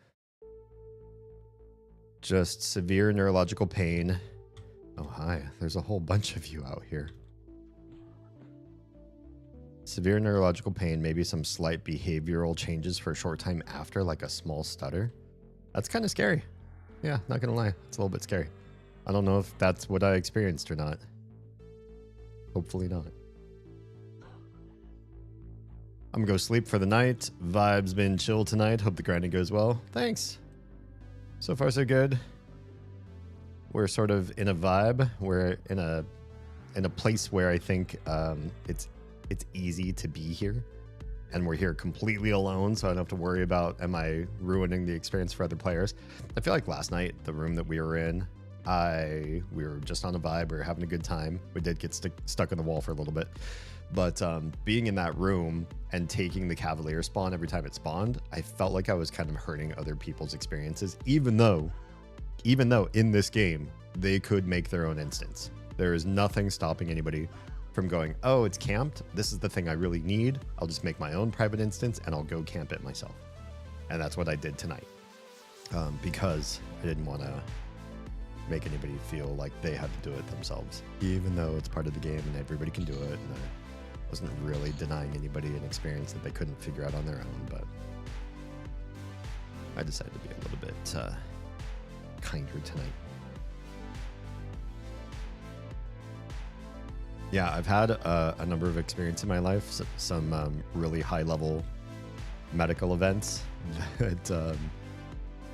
Speaker 1: Just severe neurological pain. Oh, hi. There's a whole bunch of you out here. Severe neurological pain, maybe some slight behavioral changes for a short time after, like a small stutter. That's kind of scary. Yeah, not gonna lie. It's a little bit scary. I don't know if that's what I experienced or not. Hopefully not. I'm gonna go sleep for the night. Vibe's been chill tonight. Hope the grinding goes well. Thanks. So far, so good. We're sort of in a vibe. We're in a place where I think it's easy to be here, and we're here completely alone, so I don't have to worry about am I ruining the experience for other players. I feel like last night, the room that we were in, we were just on a vibe. We were having a good time. We did get stuck on the wall for a little bit, but being in that room and taking the Cavalier spawn every time it spawned, I felt like I was kind of hurting other people's experiences, even though in this game, they could make their own instance. There is nothing stopping anybody from going, oh, it's camped. This is the thing I really need. I'll just make my own private instance and I'll go camp it myself. And that's what I did tonight. Because I didn't want to make anybody feel like they had to do it themselves, even though it's part of the game and everybody can do it. And I wasn't really denying anybody an experience that they couldn't figure out on their own, but I decided to be a little bit kinder tonight. Yeah, I've had a number of experiences in my life, some really high-level medical events that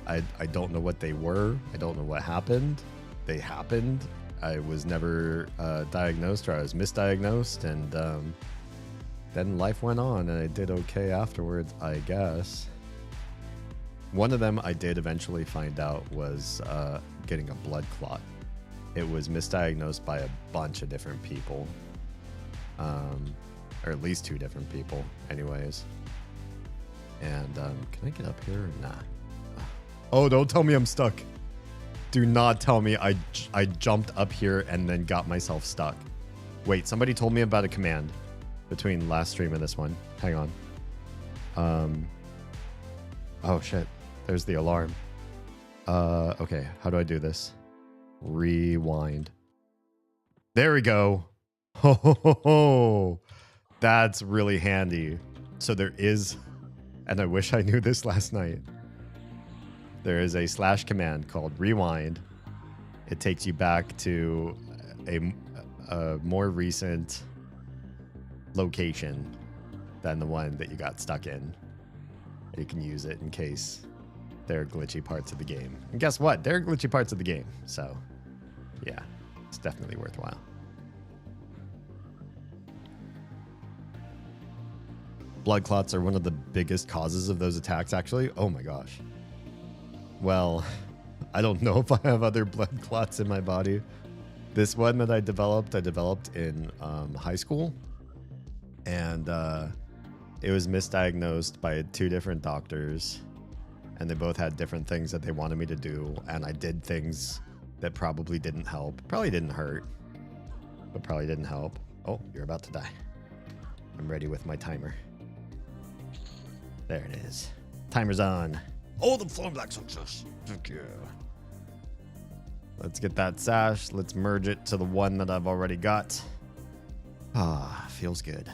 Speaker 1: I don't know what they were. I don't know what happened. They happened. I was never diagnosed, or I was misdiagnosed, and then life went on, and I did okay afterwards, I guess. One of them I did eventually find out was getting a blood clot. It was misdiagnosed by a bunch of different people, or at least 2 different people anyways. And can I get up here? Nah. Oh, don't tell me I'm stuck. Do not tell me I jumped up here and then got myself stuck. Wait, somebody told me about a command between last stream and this one. Hang on. Oh shit, there's the alarm. Okay, how do I do this? Rewind. There we go. Oh, that's really handy. So there is, and I wish I knew this last night, there is a / command called rewind. It takes you back to a more recent location than the one that you got stuck in. And you can use it in case there are glitchy parts of the game. And guess what? There are glitchy parts of the game. So, yeah, it's definitely worthwhile. Blood clots are one of the biggest causes of those attacks, actually. Oh my gosh. Well, I don't know if I have other blood clots in my body. This one that I developed in high school. And it was misdiagnosed by 2 different doctors. And they both had different things that they wanted me to do. And I did things that probably didn't help. Probably didn't hurt, but probably didn't help. Oh, you're about to die. I'm ready with my timer. There it is. Timer's on. Oh, the flowing black success. Thank you. Let's get that sash. Let's merge it to the one that I've already got. Ah, feels good.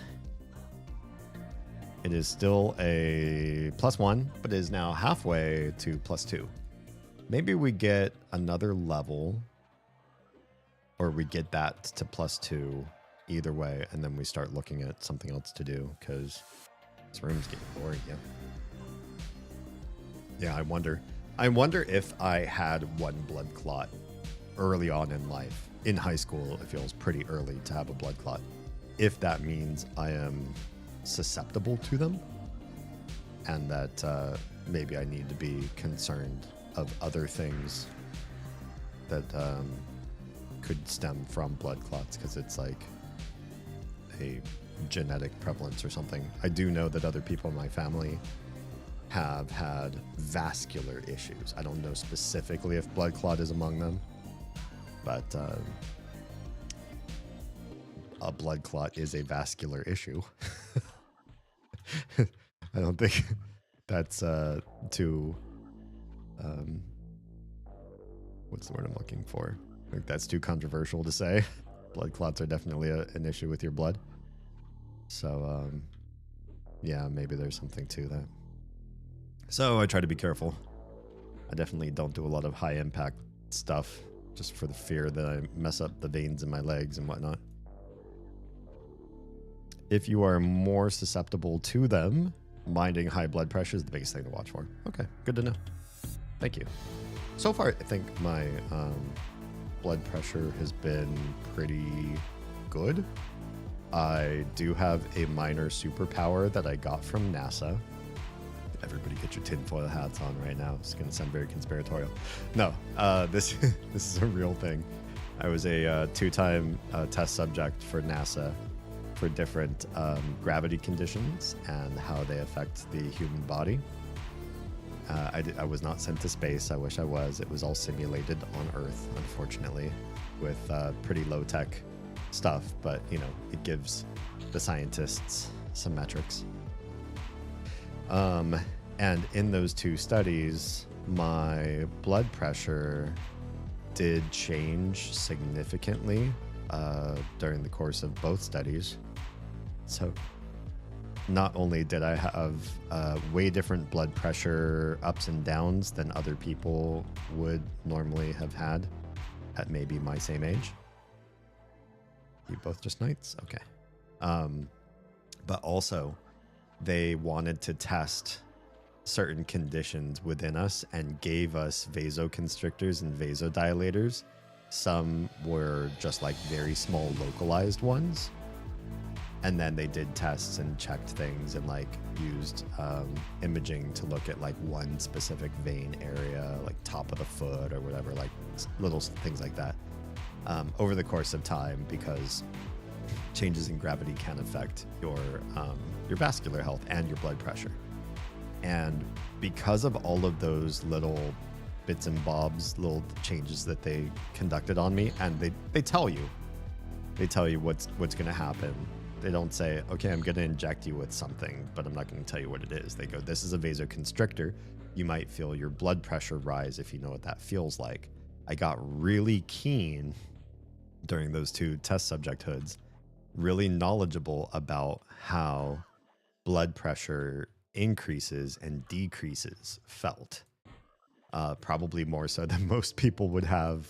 Speaker 1: It is still a +1, but it is now halfway to +2. Maybe we get another level, or we get that to +2 either way, and then we start looking at something else to do, because this room's getting boring, yeah. Yeah, I wonder if I had one blood clot early on in life. In high school, it feels pretty early to have a blood clot. If that means I am susceptible to them, and that maybe I need to be concerned of other things that could stem from blood clots, because it's like a genetic prevalence or something. I do know that other people in my family have had vascular issues. I don't know specifically if blood clot is among them, but a blood clot is a vascular issue. I don't think that's too what's the word I'm looking for? I think that's too controversial to say. Blood clots are definitely an issue with your blood. So yeah, maybe there's something to that. So I try to be careful. I definitely don't do a lot of high impact stuff, just for the fear that I mess up the veins in my legs and whatnot. If you are more susceptible to them, minding high blood pressure is the biggest thing to watch for. Okay, good to know. Thank you. So far, I think my blood pressure has been pretty good. I do have a minor superpower that I got from NASA. Everybody get your tinfoil hats on right now. It's going to sound very conspiratorial. No, this is a real thing. I was a 2-time test subject for NASA for different gravity conditions and how they affect the human body. I was not sent to space. I wish I was. It was all simulated on Earth, unfortunately, with pretty low-tech stuff. But, you know, it gives the scientists some metrics. And in those 2 studies, my blood pressure did change significantly during the course of both studies. So not only did I have way different blood pressure ups and downs than other people would normally have had at maybe my same age. You both just knights? Okay. But also, they wanted to test certain conditions within us and gave us vasoconstrictors and vasodilators. Some were just like very small localized ones. And then they did tests and checked things and like used imaging to look at like one specific vein area, like top of the foot or whatever, like little things like that over the course of time, because changes in gravity can affect your vascular health and your blood pressure. And because of all of those little bits and bobs, little changes that they conducted on me, and they tell you what's going to happen. They don't say, okay, I'm going to inject you with something, but I'm not going to tell you what it is. They go, this is a vasoconstrictor. You might feel your blood pressure rise if you know what that feels like. I got really keen during those 2 test subject hoods, really knowledgeable about how blood pressure increases and decreases felt. Probably more so than most people would have,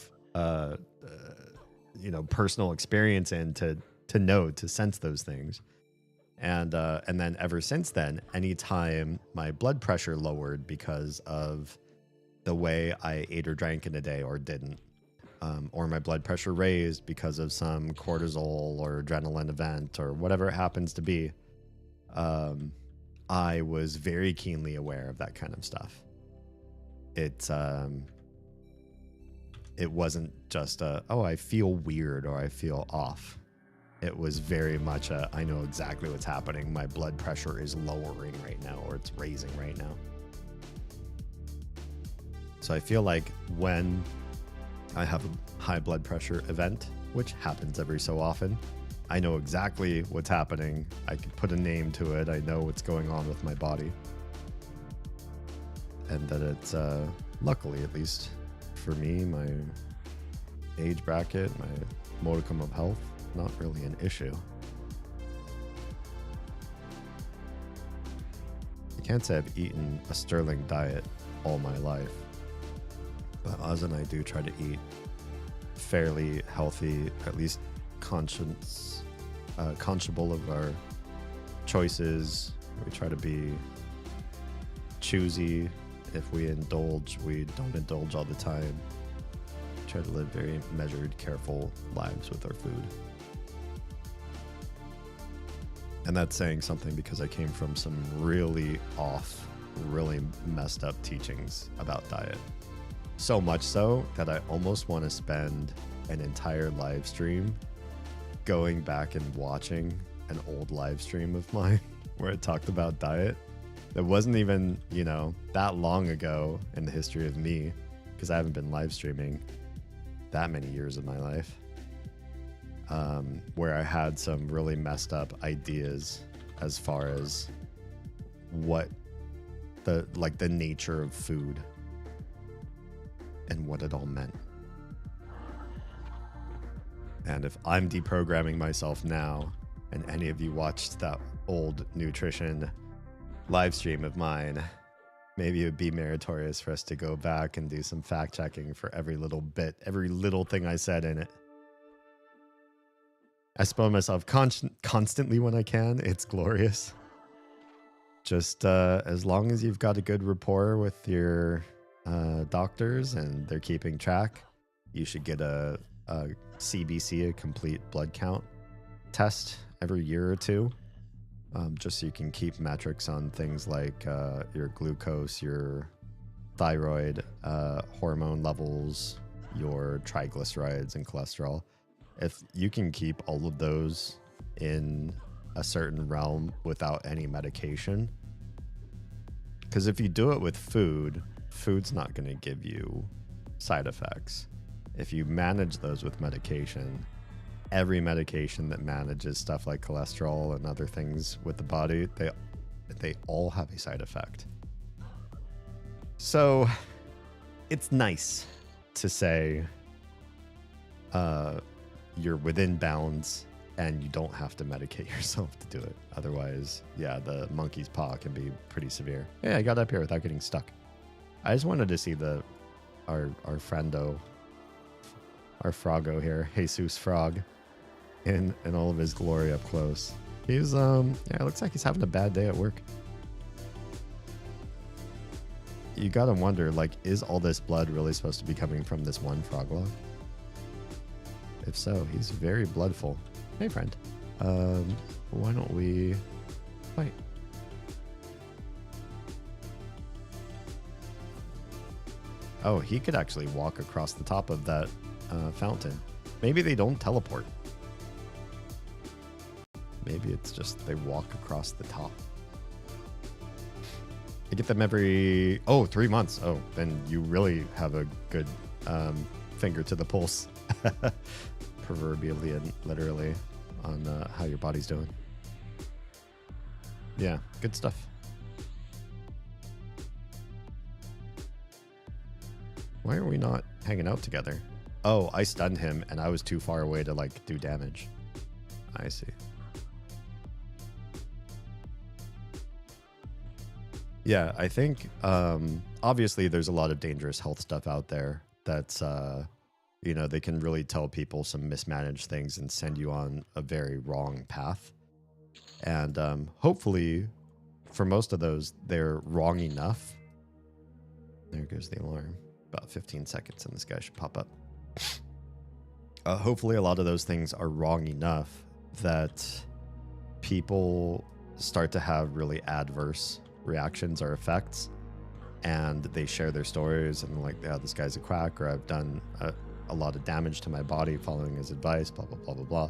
Speaker 1: personal experience in to know, to sense those things. And then ever since then, anytime my blood pressure lowered because of the way I ate or drank in a day or didn't, or my blood pressure raised because of some cortisol or adrenaline event or whatever it happens to be, I was very keenly aware of that kind of stuff. It wasn't just I feel weird or I feel off. It was very much I know exactly what's happening. My blood pressure is lowering right now, or it's raising right now. So I feel like when I have a high blood pressure event, which happens every so often, I know exactly what's happening. I can put a name to it. I know what's going on with my body. And that it's, luckily at least for me, my age bracket, my modicum of health, not really an issue. I can't say I've eaten a sterling diet all my life, but Oz and I do try to eat fairly healthy, at least conscionable of our choices. We try to be choosy. If we indulge, we don't indulge all the time. Try to live very measured, careful lives with our food. And that's saying something because I came from some really off, really messed up teachings about diet. So much so that I almost want to spend an entire live stream going back and watching an old live stream of mine where I talked about diet. It wasn't even, you know, that long ago in the history of me, because I haven't been live streaming that many years of my life, where I had some really messed up ideas as far as what the nature of food and what it all meant. And if I'm deprogramming myself now, and any of you watched that old nutrition live stream of mine, maybe it would be meritorious for us to go back and do some fact checking for every little bit, every little thing I said in it. I spoil myself constantly when I can. It's glorious. Just as long as you've got a good rapport with your doctors and they're keeping track, you should get a CBC, a complete blood count test every year or two, just so you can keep metrics on things like your glucose, your thyroid hormone levels, your triglycerides and cholesterol. If you can keep all of those in a certain realm without any medication, because if you do it with food, food's not going to give you side effects. If you manage those with medication, every medication that manages stuff like cholesterol and other things with the body, they all have a side effect. So it's nice to say you're within bounds and you don't have to medicate yourself to do it. Otherwise, yeah, the monkey's paw can be pretty severe. Yeah, I got up here without getting stuck. I just wanted to see our friendo, our Froggo here, Jesus Frog, in all of his glory up close. He's it looks like he's having a bad day at work. You gotta wonder, like, is all this blood really supposed to be coming from this one frog log? If so, he's very bloodful. Hey, friend. Why don't we fight? Oh, he could actually walk across the top of that fountain. Maybe they don't teleport. Maybe it's just they walk across the top. I get them every 3 months. Oh, then you really have a good finger to the pulse, proverbially and literally, on how your body's doing. Yeah, good stuff. Why are we not hanging out together? Oh, I stunned him and I was too far away to like do damage. I see. Yeah, I think obviously there's a lot of dangerous health stuff out there that's they can really tell people some mismanaged things and send you on a very wrong path. And hopefully for most of those, they're wrong enough. There goes the alarm. About 15 seconds and this guy should pop up. Hopefully a lot of those things are wrong enough that people start to have really adverse reactions or effects, and they share their stories and like, yeah, this guy's a quack, or I've done a lot of damage to my body following his advice, blah, blah, blah, blah, blah.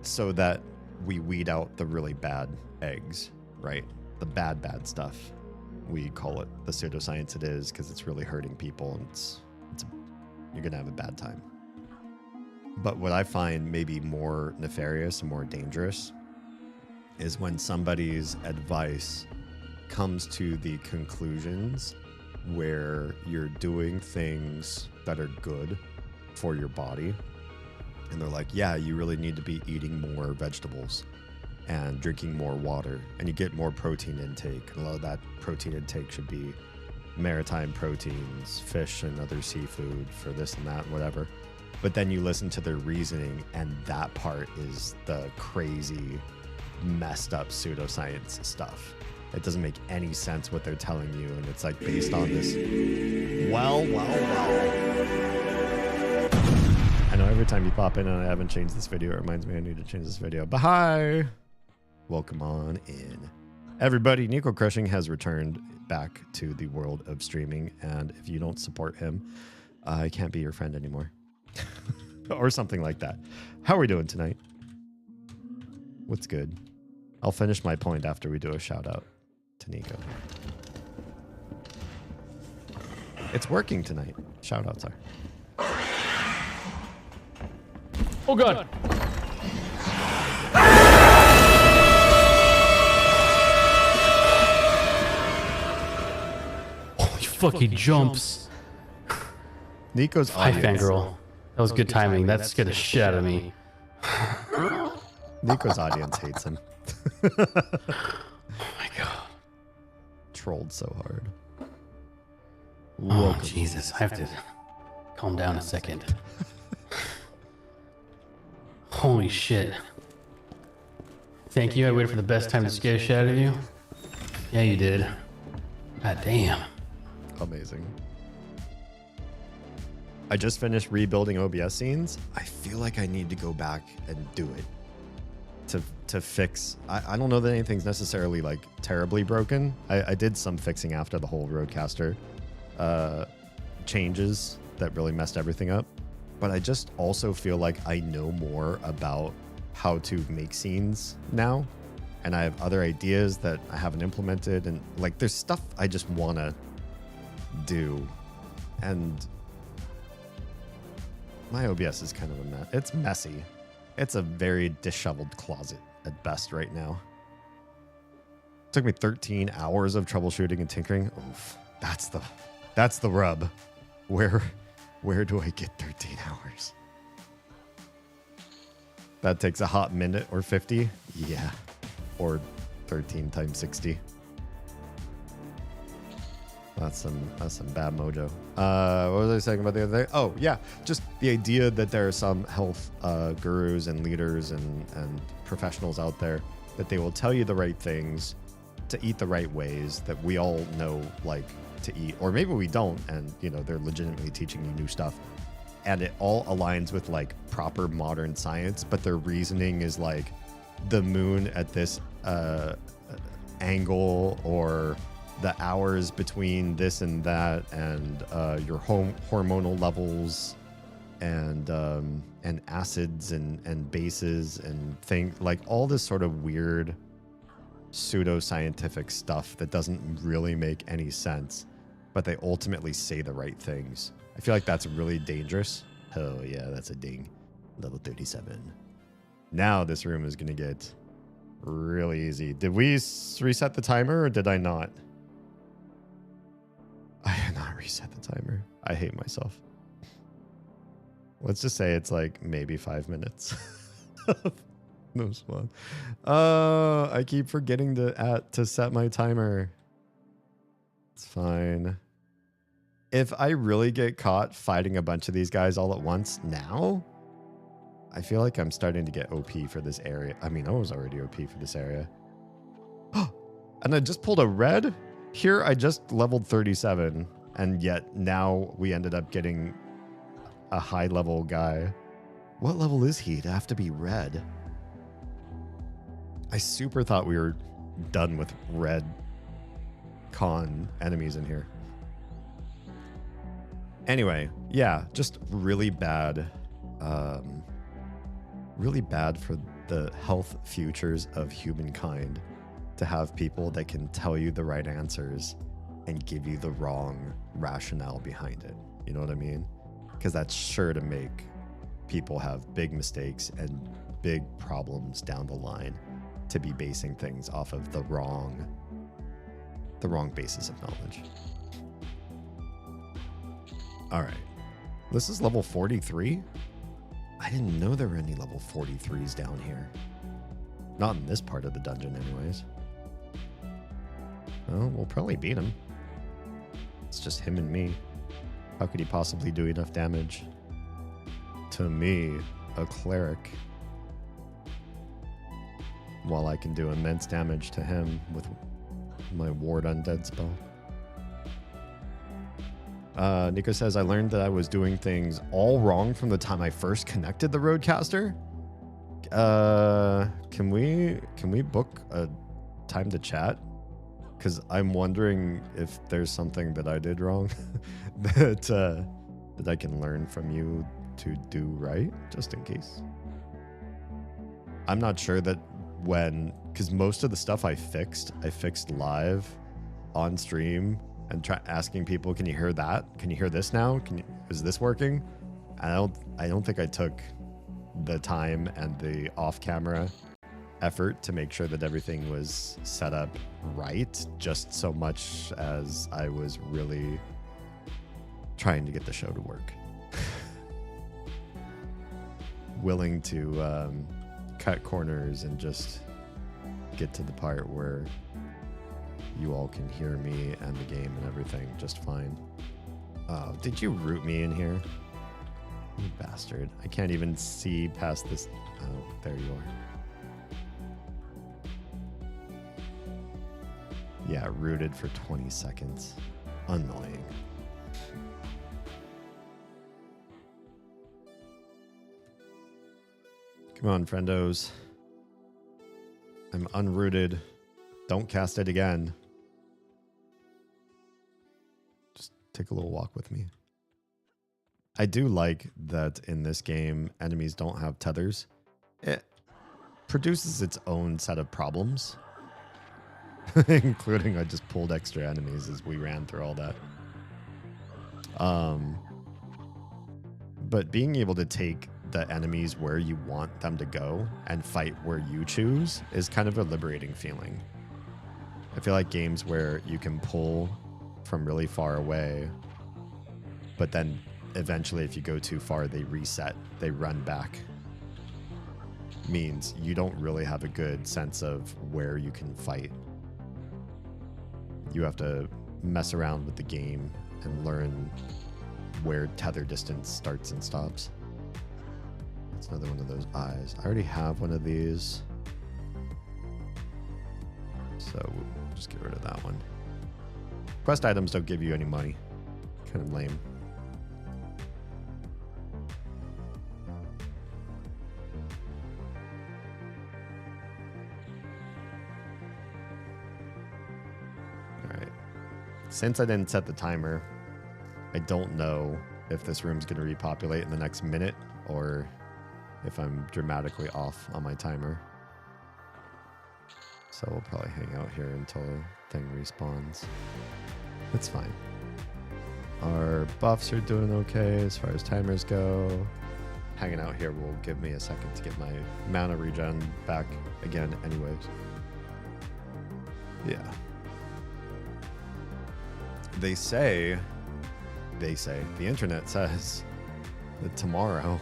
Speaker 1: So that we weed out the really bad eggs, right? The bad stuff. We call it the pseudoscience it is because it's really hurting people, and you're going to have a bad time. But what I find maybe more nefarious and more dangerous is when somebody's advice comes to the conclusions where you're doing things that are good for your body. And they're like, yeah, you really need to be eating more vegetables and drinking more water, and you get more protein intake. And a lot of that protein intake should be maritime proteins, fish and other seafood for this and that, whatever. But then you listen to their reasoning, and that part is the crazy, messed up pseudoscience stuff. It doesn't make any sense what they're telling you, and it's like based on this. Well. I know every time you pop in and I haven't changed this video, it reminds me I need to change this video. But hi! Welcome on in. Everybody, Nico Crushing has returned back to the world of streaming, and if you don't support him, I can't be your friend anymore. Or something like that. How are we doing tonight? What's good? I'll finish my point after we do a shout out to Nico. It's working tonight. Shout outs are.
Speaker 11: Oh god. Holy fucking jumps.
Speaker 1: Nico's
Speaker 11: Hi,
Speaker 1: audience.
Speaker 11: fangirl. That was good timing. That scared the shit out of me.
Speaker 1: Nico's audience hates him.
Speaker 11: Oh my god.
Speaker 1: Trolled so hard.
Speaker 11: Oh, Jesus. I have to calm down a second. Holy shit. Thank you. I waited for the best time to scare the shit out of you. Yeah, you did. God damn.
Speaker 1: Amazing. I just finished rebuilding OBS scenes. I feel like I need to go back and do it to fix. I don't know that anything's necessarily like terribly broken. I did some fixing after the whole Roadcaster changes that really messed everything up. But I just also feel like I know more about how to make scenes now. And I have other ideas that I haven't implemented. And like there's stuff I just want to do. And my OBS is kind of a mess. It's messy. It's a very disheveled closet at best right now. It took me 13 hours of troubleshooting and tinkering. Oof, that's the rub. Where do I get 13 hours? That takes a hot minute or 50. Yeah. Or 13 times 60. That's some bad mojo. What was I saying about the other thing? Oh, yeah. Just the idea that there are some health gurus and leaders and professionals out there that they will tell you the right things, to eat the right ways that we all know, like, to eat. Or maybe we don't, and, you know, they're legitimately teaching you new stuff. And it all aligns with, like, proper modern science, but their reasoning is, like, the moon at this angle, or the hours between this and that, and your hormonal levels, and acids and bases and things, like all this sort of weird pseudoscientific stuff that doesn't really make any sense, but they ultimately say the right things. I feel like that's really dangerous. Oh yeah, that's a ding. Level 37. Now this room is gonna get really easy. Did we reset the timer, or did I not? I did not reset the timer. I hate myself. Let's just say it's like maybe 5 minutes. No spawn. I keep forgetting to set my timer. It's fine. If I really get caught fighting a bunch of these guys all at once now, I feel like I'm starting to get OP for this area. I mean, I was already OP for this area. And I just pulled a red. Here, I just leveled 37, and yet now we ended up getting a high-level guy. What level is he to have to be red? I super thought we were done with red con enemies in here. Anyway, yeah, just really bad. Really bad for the health futures of humankind to have people that can tell you the right answers and give you the wrong rationale behind it. You know what I mean? Because that's sure to make people have big mistakes and big problems down the line to be basing things off of the wrong basis of knowledge. All right. This is level 43? I didn't know there were any level 43s down here. Not in this part of the dungeon anyways. Well, we'll probably beat him. It's just him and me. How could he possibly do enough damage to me, a cleric, while I can do immense damage to him with my ward undead spell? Nico says, I learned that I was doing things all wrong from the time I first connected the Roadcaster. Can we book a time to chat? Because I'm wondering if there's something that I did wrong that I can learn from you to do right, just in case. I'm not sure that because most of the stuff I fixed live on stream and asking people, can you hear that? Can you hear this now? Is this working? I don't think I took the time and the off-camera effort to make sure that everything was set up right, just so much as I was really trying to get the show to work. Willing to cut corners and just get to the part where you all can hear me and the game and everything just fine. Oh, did you root me in here? You bastard. I can't even see past this. Oh, there you are. Yeah, rooted for 20 seconds. Annoying. Come on, friendos. I'm unrooted. Don't cast it again. Just take a little walk with me. I do like that in this game, enemies don't have tethers. It produces its own set of problems. Including I just pulled extra enemies as we ran through all that. But being able to take the enemies where you want them to go and fight where you choose is kind of a liberating feeling. I feel like games where you can pull from really far away, but then eventually if you go too far, they reset, they run back, means you don't really have a good sense of where you can fight. You have to mess around with the game and learn where tether distance starts and stops. That's another one of those eyes. I already have one of these, so we'll just get rid of that one. Quest items don't give you any money. Kind of lame. Since I didn't set the timer, I don't know if this room's going to repopulate in the next minute or if I'm dramatically off on my timer. So we'll probably hang out here until the thing respawns. It's fine. Our buffs are doing okay as far as timers go. Hanging out here will give me a second to get my mana regen back again anyways. Yeah. They say, the internet says that tomorrow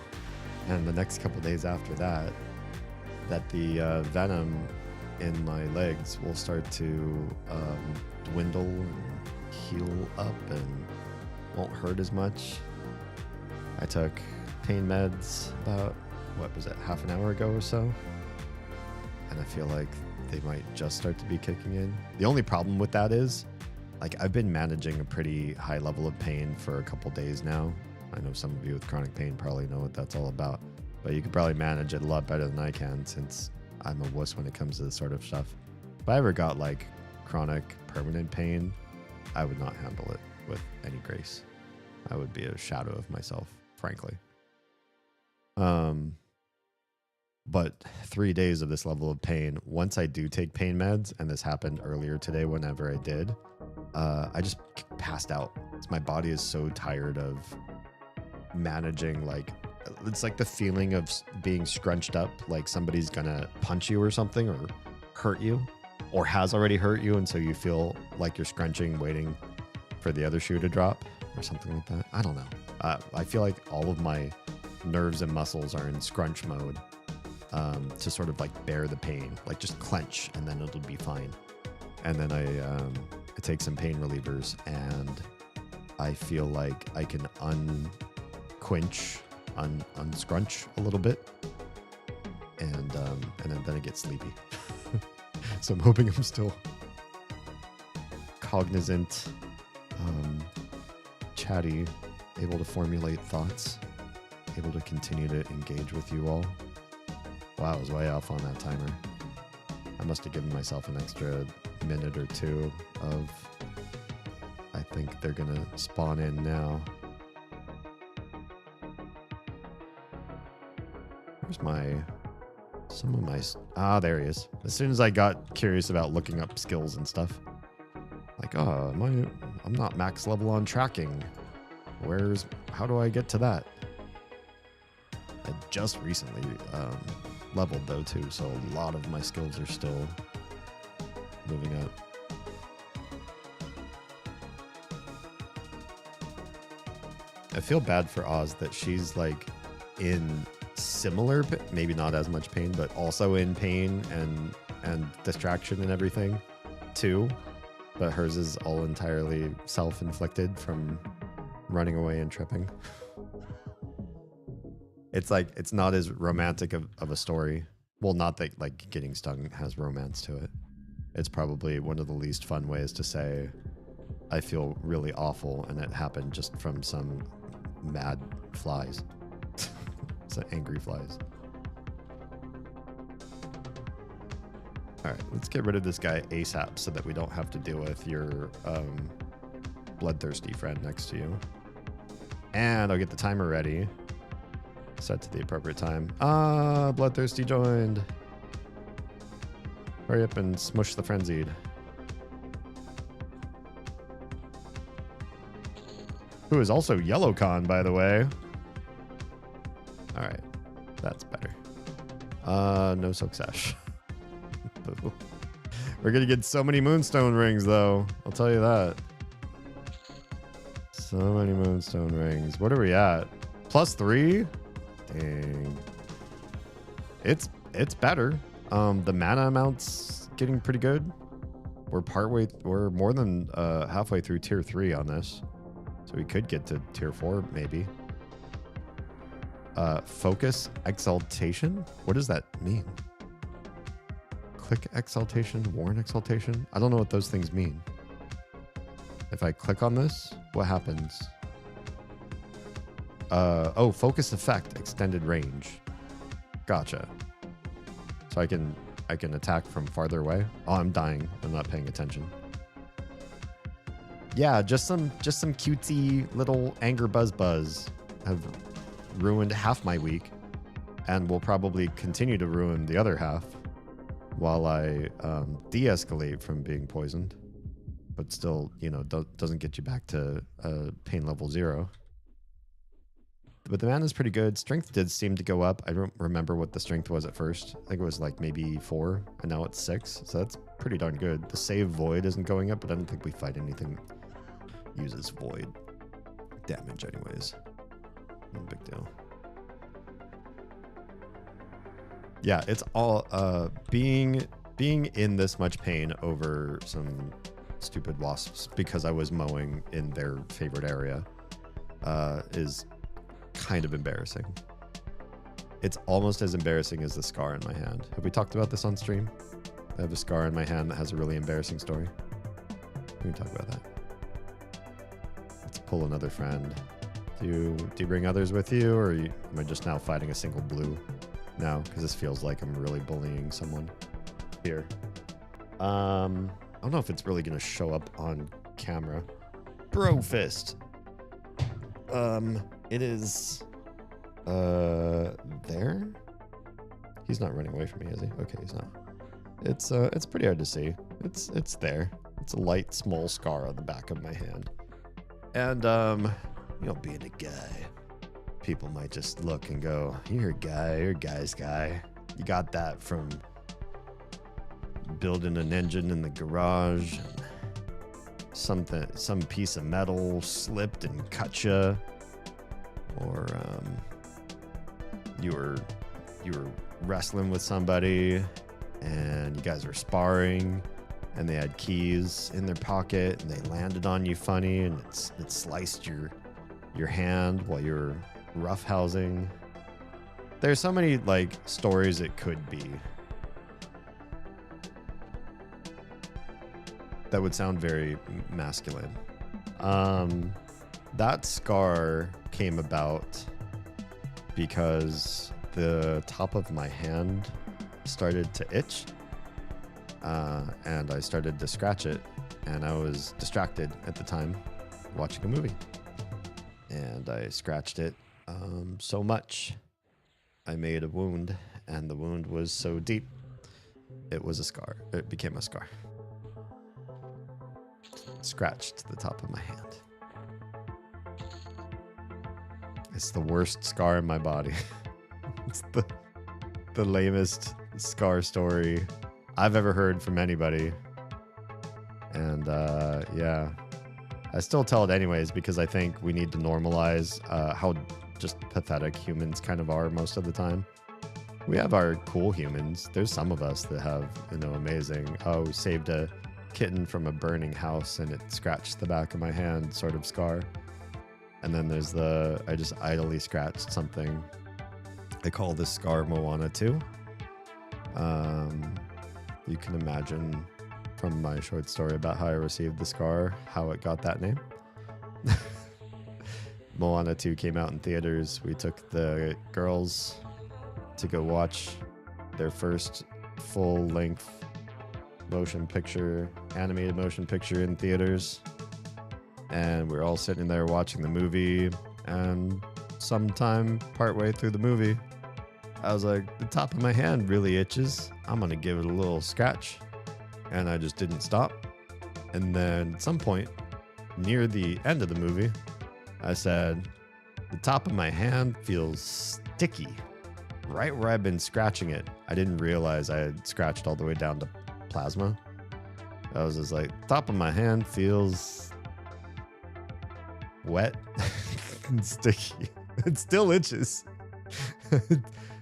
Speaker 1: and the next couple days after that, that the venom in my legs will start to dwindle and heal up and won't hurt as much. I took pain meds about, what was it, half an hour ago or so? And I feel like they might just start to be kicking in. The only problem with that is, like, I've been managing a pretty high level of pain for a couple days now. I know some of you with chronic pain probably know what that's all about, but you could probably manage it a lot better than I can since I'm a wuss when it comes to this sort of stuff. If I ever got like chronic permanent pain, I would not handle it with any grace. I would be a shadow of myself, frankly. But 3 days of this level of pain, once I do take pain meds, and this happened earlier today whenever I did, I just passed out. My body is so tired of managing like it's like the feeling of being scrunched up, like somebody's gonna punch you or something, or hurt you, or has already hurt you, and so you feel like you're scrunching, waiting for the other shoe to drop, or something like that. I don't know. I feel like all of my nerves and muscles are in scrunch mode, to sort of like bear the pain, like just clench, and then it'll be fine. And then I take some pain relievers, and I feel like I can unscrunch a little bit, and then I get sleepy. So I'm hoping I'm still cognizant, chatty, able to formulate thoughts, able to continue to engage with you all. Wow, I was way off on that timer. I must have given myself an extra minute or two of... I think they're gonna spawn in now. Where's some of my... there he is. As soon as I got curious about looking up skills and stuff. Like, oh, I'm not max level on tracking. How do I get to that? I just recently leveled though too, so a lot of my skills are still moving up. I feel bad for Oz that she's like in similar, maybe not as much pain, but also in pain and distraction and everything too. But hers is all entirely self-inflicted from running away and tripping. It's like, it's not as romantic of a story. Well, not that like getting stung has romance to it. It's probably one of the least fun ways to say, I feel really awful, and it happened just from some mad flies. Some angry flies. Alright, let's get rid of this guy ASAP so that we don't have to deal with your bloodthirsty friend next to you. And I'll get the timer ready. Set to the appropriate time. Bloodthirsty joined. Hurry up and smush the frenzied. Who is also YellowCon, by the way. Alright. That's better. No success. We're gonna get so many moonstone rings, though. I'll tell you that. So many moonstone rings. What are we at? +3? Dang. It's better. The mana amount's getting pretty good. We're more than halfway through tier 3 on this. So we could get to tier 4, maybe. Focus exaltation? What does that mean? Click exaltation, warn exaltation? I don't know what those things mean. If I click on this, what happens? Oh, focus effect, extended range. Gotcha. So I can attack from farther away. Oh, I'm dying. I'm not paying attention. Yeah, just some cutesy little anger buzz have ruined half my week, and will probably continue to ruin the other half while I de-escalate from being poisoned, but still, you know, doesn't get you back to pain level 0. But the mana is pretty good. Strength did seem to go up. I don't remember what the strength was at first. I think it was like maybe 4, and now it's 6. So that's pretty darn good. The save void isn't going up, but I don't think we fight anything that uses void damage anyways. No big deal. Yeah, it's all being in this much pain over some stupid wasps because I was mowing in their favorite area is kind of embarrassing. It's almost as embarrassing as the scar in my hand. Have we talked about this on stream? I have a scar in my hand that has a really embarrassing story. We can talk about that. Let's pull another friend. Do you bring others with you, or am I just now fighting a single blue? No, because this feels like I'm really bullying someone here. I don't know if it's really going to show up on camera. Bro fist. It is there. He's not running away from me, is he? Okay, he's not. It's pretty hard to see. It's there. It's a light, small scar on the back of my hand. And you know, being a guy, people might just look and go, you're a guy's guy. You got that from building an engine in the garage. And some piece of metal slipped and cut you. Or you were wrestling with somebody and you guys were sparring and they had keys in their pocket and they landed on you funny and it sliced your hand while you were roughhousing. There's so many like stories it could be that would sound very masculine. That scar came about because the top of my hand started to itch, and I started to scratch it, and I was distracted at the time watching a movie, and I scratched it so much I made a wound, and the wound was so deep it was a scar. It became a scar. Scratched the top of my hand. It's the worst scar in my body. It's the lamest scar story I've ever heard from anybody. And yeah, I still tell it anyways because I think we need to normalize how just pathetic humans kind of are most of the time. We have our cool humans. There's some of us that have, amazing, we saved a kitten from a burning house and it scratched the back of my hand sort of scar. And then there's I just idly scratched something. I call this scar Moana 2. You can imagine from my short story about how I received the scar, how it got that name. Moana 2 came out in theaters. We took the girls to go watch their first full-length animated motion picture in theaters. And we're all sitting there watching the movie, and sometime partway through the movie, I was like, the top of my hand really itches. I'm gonna give it a little scratch. And I just didn't stop. And then at some point, near the end of the movie, I said, the top of my hand feels sticky. Right where I've been scratching it. I didn't realize I had scratched all the way down to plasma. I was just like, top of my hand feels wet and sticky. It still itches.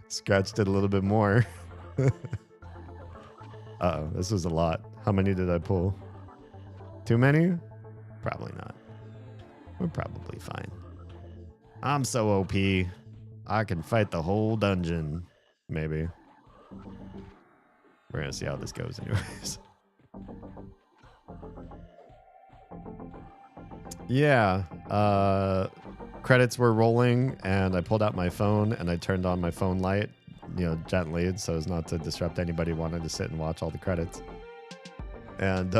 Speaker 1: Scratched it a little bit more. Uh-oh, this was a lot. How many did I pull? Too many? Probably not. We're probably fine. I'm so OP. I can fight the whole dungeon. Maybe. We're gonna see how this goes anyways. Yeah. Credits were rolling and I pulled out my phone and I turned on my phone light, gently so as not to disrupt anybody wanting to sit and watch all the credits. And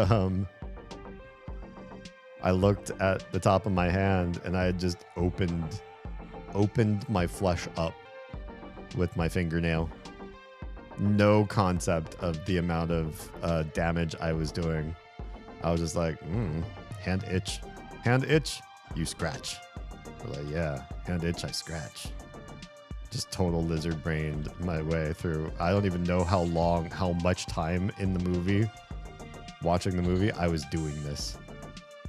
Speaker 1: I looked at the top of my hand and I had just opened my flesh up with my fingernail. No concept of the amount of damage I was doing. I was just like, hand itch. Hand itch, you scratch. We're like, yeah, hand itch, I scratch. Just total lizard brained my way through. I don't even know how much time in the movie, watching the movie, I was doing this.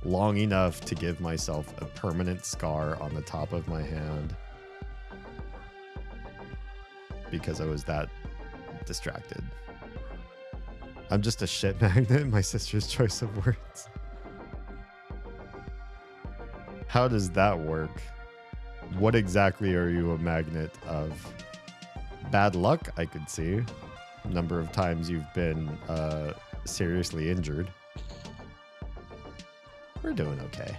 Speaker 1: Long enough to give myself a permanent scar on the top of my hand. Because I was that distracted. I'm just a shit magnet, my sister's choice of words. How does that work? What exactly are you a magnet of? Bad luck, I could see. Number of times you've been seriously injured. We're doing okay.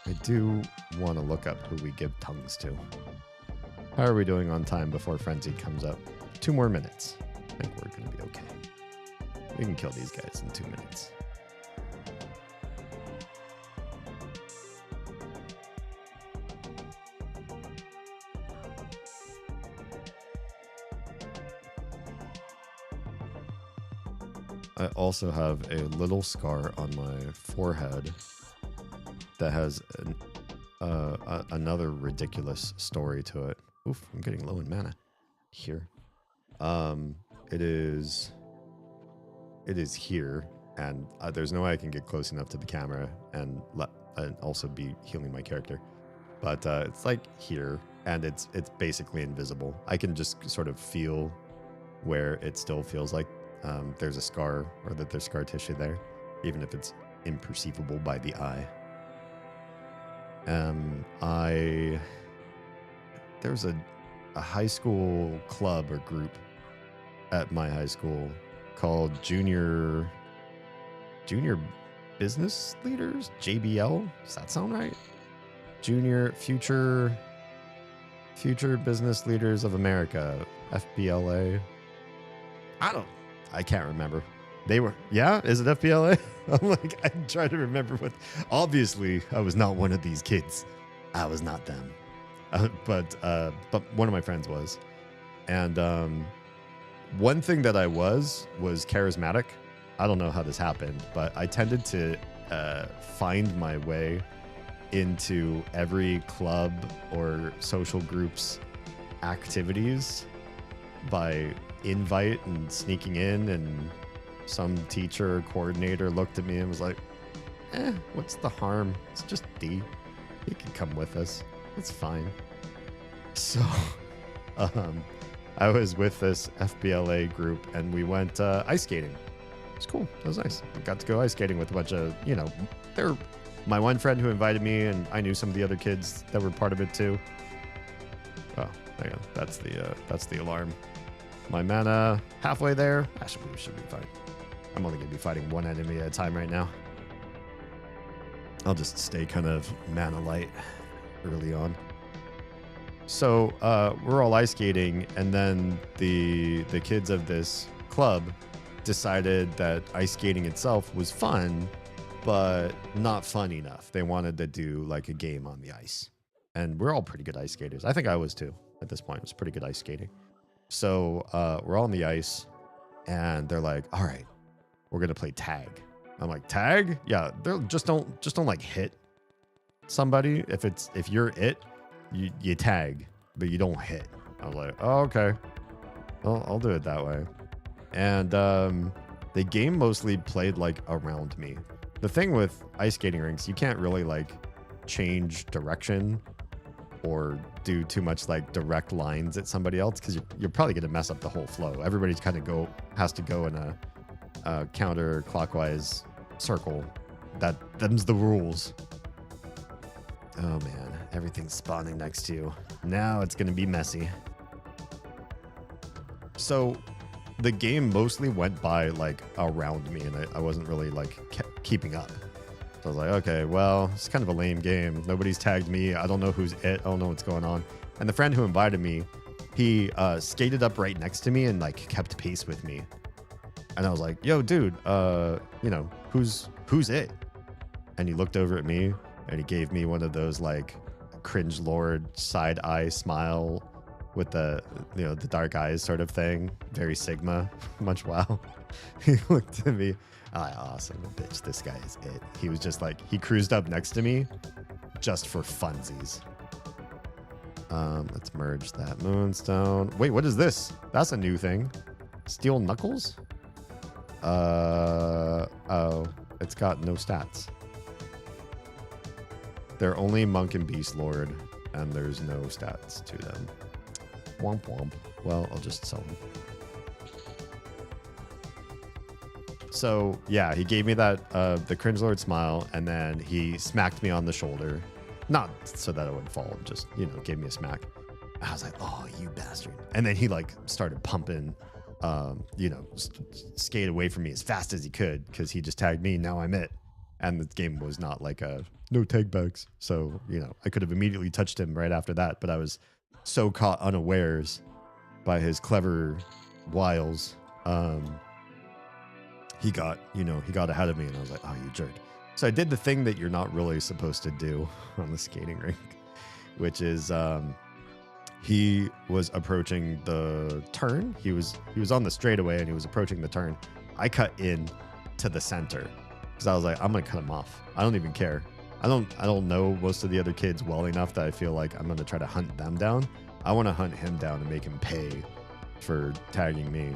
Speaker 1: I do want to look up who we give tongues to. How are we doing on time before Frenzied comes up? 2 more minutes. I think we're going to be okay. We can kill these guys in 2 minutes. I also have a little scar on my forehead that has another ridiculous story to it. Oof, I'm getting low in mana here. It is here, and there's no way I can get close enough to the camera and also be healing my character. But it's like here, and it's basically invisible. I can just sort of feel where it still feels like there's a scar, or that there's scar tissue there, even if it's imperceivable by the eye. There was a high school club or group at my high school called Junior Business Leaders, JBL. Does that sound right? Junior Future Business Leaders of America, FBLA. I can't remember. They were, yeah, is it FBLA? I'm like, I'm trying to remember what. Obviously, I was not one of these kids. I was not them. But one of my friends was. And one thing that I was charismatic. I don't know how this happened, but I tended to find my way into every club or social group's activities by invite and sneaking in, and some teacher or coordinator looked at me and was like, what's the harm? It's just D. He can come with us. It's fine. So I was with this FBLA group, and we went ice skating. It was cool. It was nice. I got to go ice skating with a bunch of, they're my one friend who invited me, and I knew some of the other kids that were part of it too. Oh, hang on. That's the alarm. My mana halfway there. Actually, we should be fine. I'm only going to be fighting one enemy at a time right now. I'll just stay kind of mana light early on. So we're all ice skating, and then the kids of this club decided that ice skating itself was fun, but not fun enough. They wanted to do like a game on the ice. And we're all pretty good ice skaters. I think I was too at this point. It was pretty good ice skating. So we're all on the ice, and they're like, all right, we're going to play tag. I'm like, tag? Yeah, just don't like hit somebody. If you're it, you tag, but you don't hit. I was like, oh, okay. Well, I'll do it that way. And the game mostly played like around me. The thing with ice skating rinks, you can't really like change direction or do too much like direct lines at somebody else, because you're probably going to mess up the whole flow. Everybody's kind of has to go in a counterclockwise circle. Them's the rules. Oh man, everything's spawning next to you. Now it's going to be messy. So the game mostly went by like around me, and I wasn't really like keeping up. So I was like, okay, well, it's kind of a lame game. Nobody's tagged me. I don't know who's it. I don't know what's going on. And the friend who invited me, he skated up right next to me and like kept pace with me. And I was like, yo, dude, who's it? And he looked over at me, and he gave me one of those like cringe lord side eye smile with the dark eyes sort of thing. Very Sigma, much wow. He looked at me. Awesome, bitch, this guy is it. He was just like, he cruised up next to me just for funsies. Let's merge that moonstone. Wait, what is this? That's a new thing. Steel knuckles? Oh, it's got no stats. They're only monk and beast lord, and there's no stats to them. Womp womp. Well, I'll just sell them. So yeah, he gave me that the cringe lord smile, and then he smacked me on the shoulder, not so that I would fall, just gave me a smack. I was like, oh, you bastard! And then he like started pumping, skate away from me as fast as he could, because he just tagged me. Now I'm it, and the game was not like no tag backs, so I could have immediately touched him right after that, but I was so caught unawares by his clever wiles. He got ahead of me, and I was like, oh, you jerk. So I did the thing that you're not really supposed to do on the skating rink, which is he was approaching the turn. He was on the straightaway, and he was approaching the turn. I cut in to the center because I was like, I'm going to cut him off. I don't even care. I don't know most of the other kids well enough that I feel like I'm gonna try to hunt them down. I want to hunt him down and make him pay for tagging me.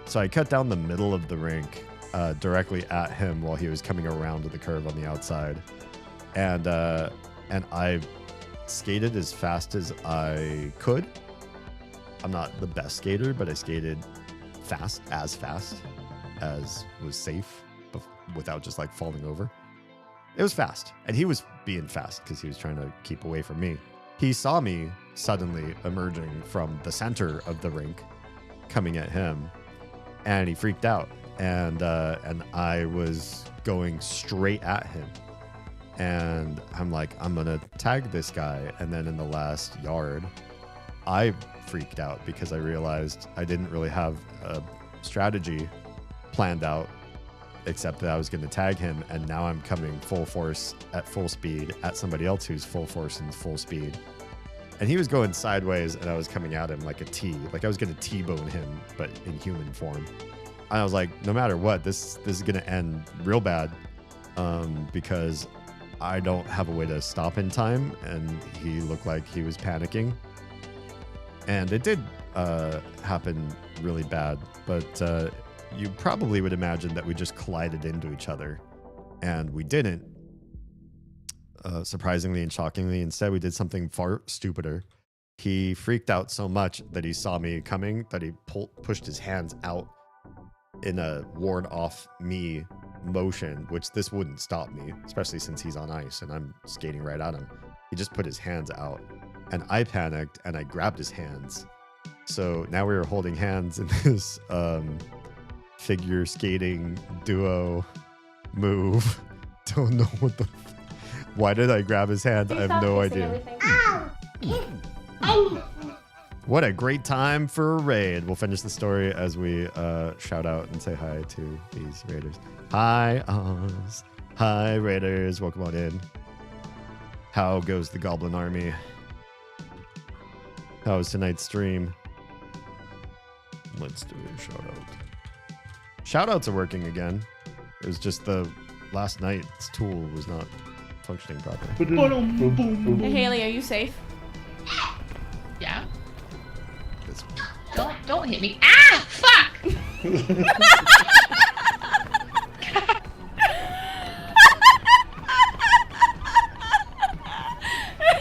Speaker 1: So I cut down the middle of the rink directly at him while he was coming around to the curve on the outside, and I skated as fast as I could. I'm not the best skater, but I skated fast as was safe without just like falling over. It was fast, and he was being fast because he was trying to keep away from me. He saw me suddenly emerging from the center of the rink, coming at him, and he freaked out. And I was going straight at him, and I'm like, I'm gonna tag this guy. And then in the last yard, I freaked out because I realized I didn't really have a strategy planned out, except that I was going to tag him, and now I'm coming full force at full speed at somebody else who's full force and full speed. And he was going sideways, and I was coming at him like a T. Like I was going to T-bone him, but in human form. And I was like, no matter what, this is going to end real bad, because I don't have a way to stop in time, and he looked like he was panicking. And it did happen really bad, but you probably would imagine that we just collided into each other, and we didn't. Surprisingly and shockingly, instead we did something far stupider. He freaked out so much that he saw me coming that he pushed his hands out in a ward off me motion, which this wouldn't stop me, especially since he's on ice and I'm skating right at him. He just put his hands out, and I panicked and I grabbed his hands. So now we were holding hands in this figure skating duo move. Don't know what the why did I grab his hand? I have no idea. What a great time for a raid. We'll finish the story as we shout out and say hi to these raiders. Hi Oz. Hi raiders, welcome on in. How goes the goblin army? How was tonight's stream? Let's do a shout out. Shoutouts are working again. It was just the last night's tool was not functioning properly.
Speaker 17: Hey Haley, are you safe?
Speaker 21: Yeah. Don't hit me. Ah! Fuck!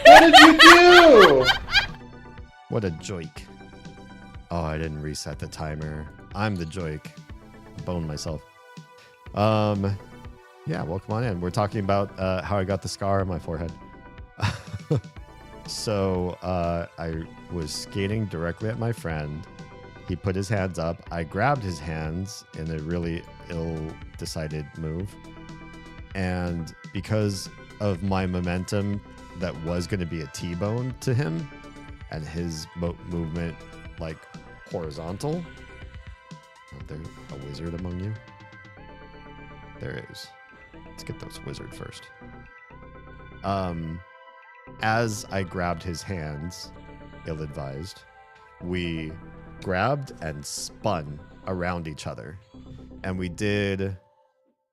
Speaker 8: What did you do?
Speaker 1: What a joik. Oh, I didn't reset the timer. I'm the joik. Bone myself. Yeah, welcome on in. We're talking about how I got the scar on my forehead. So I was skating directly at my friend. He put his hands up. I grabbed his hands in a really ill-decided move. And because of my momentum that was going to be a T-bone to him and his movement like horizontal. Oh, there's a wizard among you. There is. Let's get those wizard first. As I grabbed his hands, ill-advised, we grabbed and spun around each other. And we did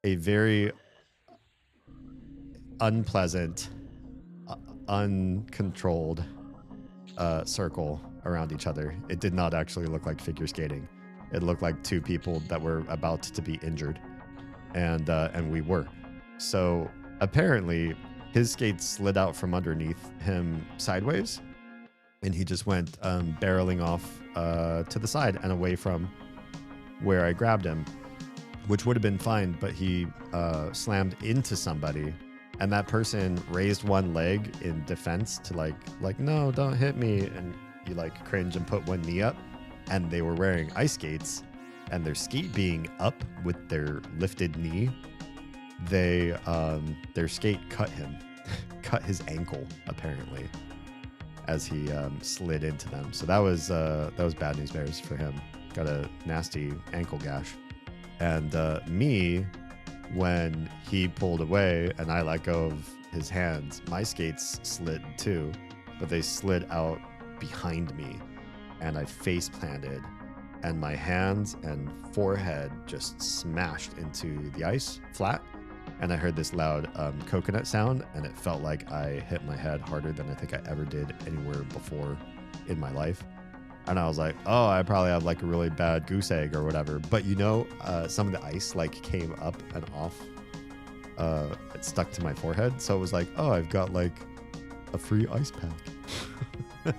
Speaker 1: a very unpleasant, uncontrolled circle around each other. It did not actually look like figure skating. It looked like two people that were about to be injured. And we were. So apparently his skates slid out from underneath him sideways, and he just went barreling off to the side and away from where I grabbed him, which would have been fine, but he slammed into somebody, and that person raised one leg in defense to like no, don't hit me, and you like cringe and put one knee up, and they were wearing ice skates, and their skate being up with their lifted knee, they their skate cut him, cut his ankle apparently, as he slid into them. So that was bad news bears for him. Got a nasty ankle gash. And me, when he pulled away and I let go of his hands, my skates slid too, but they slid out behind me, and I face planted, and my hands and forehead just smashed into the ice flat, and I heard this loud coconut sound, and it felt like I hit my head harder than I think I ever did anywhere before in my life. And I was like, oh, I probably have like a really bad goose egg or whatever. But you know, some of the ice like came up and off. It stuck to my forehead. So it was like, oh, I've got like a free ice pack.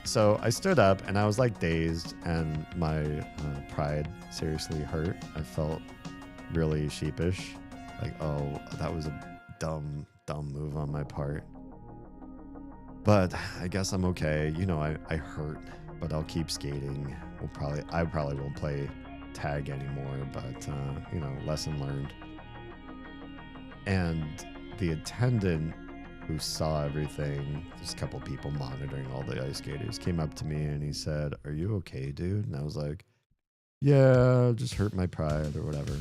Speaker 1: So I stood up and I was like dazed, and my pride seriously hurt. I felt really sheepish. Like, oh, that was a dumb move on my part. But I guess I'm okay. You know, I hurt, but I'll keep skating. I probably won't play tag anymore, but you know, lesson learned. And the attendant who saw everything, there's a couple people monitoring all the ice skaters, came up to me and he said, "Are you okay, dude?" And I was like, "Yeah, just hurt my pride or whatever."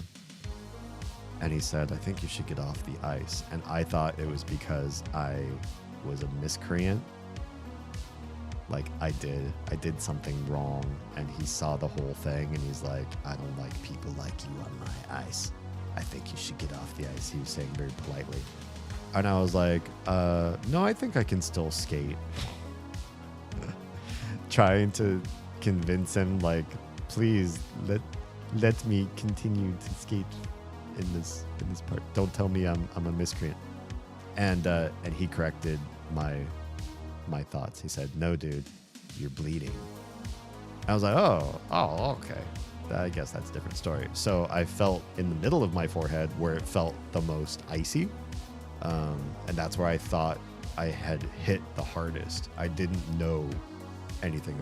Speaker 1: And he said, "I think you should get off the ice." And I thought it was because I was a miscreant. Like I did something wrong, and he saw the whole thing and he's like, "I don't like people like you on my ice. I think you should get off the ice." He was saying very politely. And I was like, no, I think I can still skate. Trying to convince him, like, please let me continue to skate in this part. Don't tell me I'm a miscreant. And he corrected my thoughts. He said, "No, dude, you're bleeding." I was like, oh, okay. I guess that's a different story. So I felt in the middle of my forehead where it felt the most icy. And that's where I thought I had hit the hardest. I didn't know anything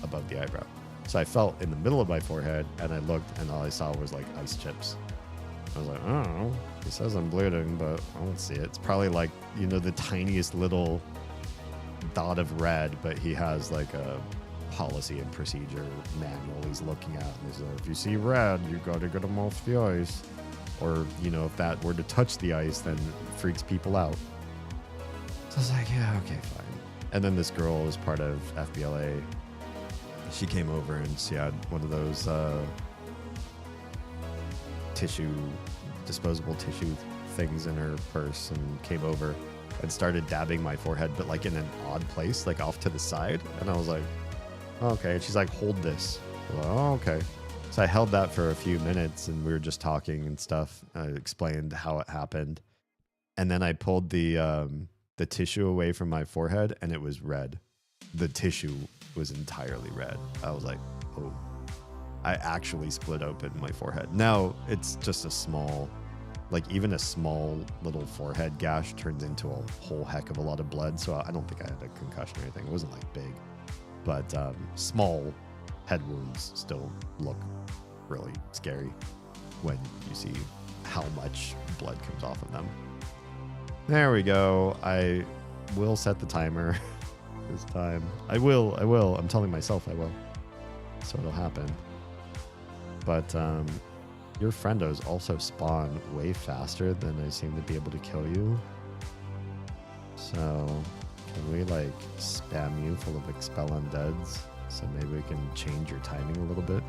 Speaker 1: above the eyebrow. So I felt in the middle of my forehead, and I looked, and all I saw was like ice chips. I was like, I don't know. He says I'm bleeding, but I don't see it. It's probably like, you know, the tiniest little dot of red, but he has like a policy and procedure manual he's looking at. And he's like, if you see red, you got to get him off the ice. Or, you know, if that were to touch the ice, then it freaks people out. So I was like, yeah, okay, fine. And then this girl was part of FBLA. She came over and she had one of those disposable tissue things in her purse, and came over and started dabbing my forehead, but like in an odd place, like off to the side. And I was like, okay. And she's like, hold this. I was like, oh, okay. So I held that for a few minutes, and we were just talking and stuff. I explained how it happened. And then I pulled the tissue away from my forehead, and it was red. The tissue was entirely red. I was like, oh. I actually split open my forehead. Now, it's just a small, like even a small little forehead gash turns into a whole heck of a lot of blood. So I don't think I had a concussion or anything. It wasn't like big. But small head wounds still look really scary when you see how much blood comes off of them. There we go. I will set the timer this time. I will. I'm telling myself I will. So it'll happen. But your friendos also spawn way faster than I seem to be able to kill you. So can we like spam you full of expel undeads? So maybe we can change your timing a little bit.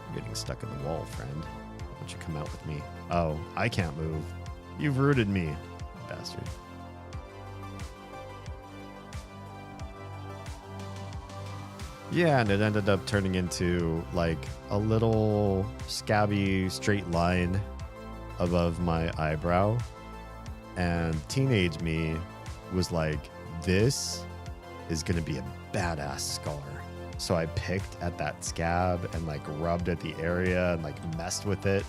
Speaker 1: You're getting stuck in the wall, friend. Why don't you come out with me? Oh, I can't move. You've rooted me, bastard. Yeah, and it ended up turning into like a little scabby straight line above my eyebrow. And teenage me was like, this is going to be a badass scar. So I picked at that scab and like rubbed at the area and like messed with it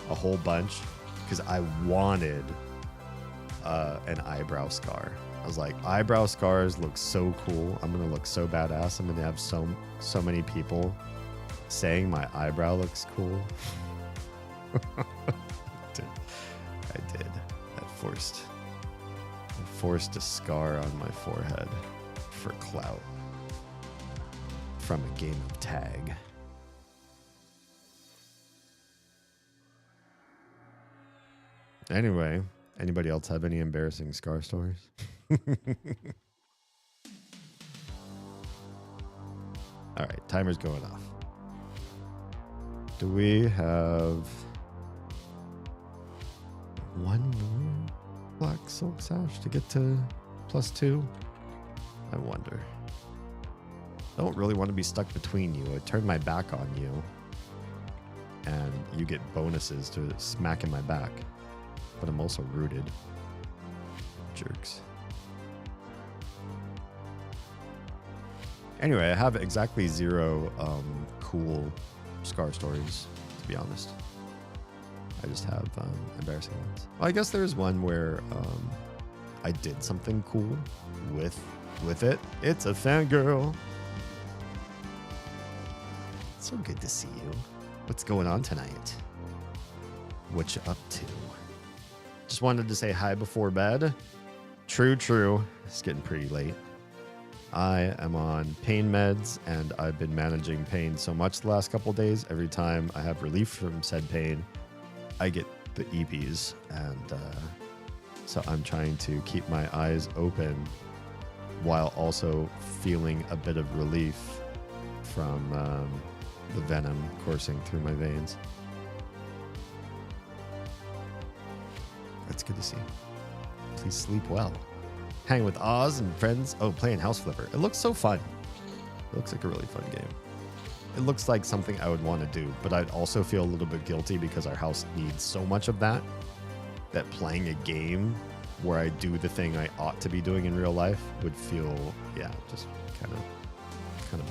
Speaker 1: a whole bunch because I wanted an eyebrow scar. I was like, eyebrow scars look so cool. I'm going to look so badass. I'm going to have so many people saying my eyebrow looks cool. I did. I forced a scar on my forehead for clout from a game of tag. Anyway, anybody else have any embarrassing scar stories? All right, timer's going off. Do we have one more black silk sash to get to +2? I wonder. I don't really want to be stuck between you. I turned my back on you, and you get bonuses to smacking my back. But I'm also rooted. Jerks. Anyway, I have exactly 0 cool Scar stories, to be honest. I just have embarrassing ones. Well, I guess there's one where I did something cool with it. It's a fangirl. It's so good to see you. What's going on tonight? What you up to? Just wanted to say hi before bed. True. It's getting pretty late. I am on pain meds, and I've been managing pain so much the last couple days. Every time I have relief from said pain, I get the EPs, and so I'm trying to keep my eyes open while also feeling a bit of relief from the venom coursing through my veins. That's good to see. Please sleep well. Hanging with Oz and friends. Oh, playing House Flipper. It looks so fun. It looks like a really fun game. It looks like something I would want to do, but I'd also feel a little bit guilty because our house needs so much of that playing a game where I do the thing I ought to be doing in real life would feel, yeah, just kind of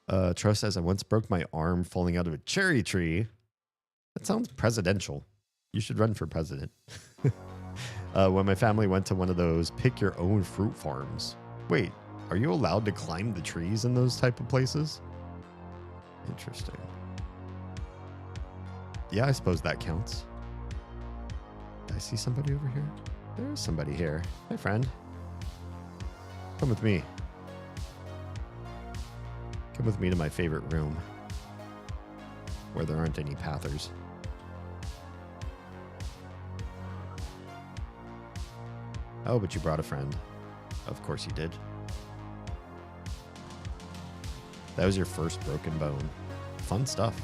Speaker 1: bad. Tro says, I once broke my arm falling out of a cherry tree. That sounds presidential. You should run for president. When my family went to one of those pick your own fruit farms. Wait, are you allowed to climb the trees in those type of places? Interesting. Yeah, I suppose that counts. I see somebody over here. There's somebody here. Hi, friend. Come with me. Come with me to my favorite room, where there aren't any pathers. Oh, but you brought a friend. Of course you did. That was your first broken bone. Fun stuff.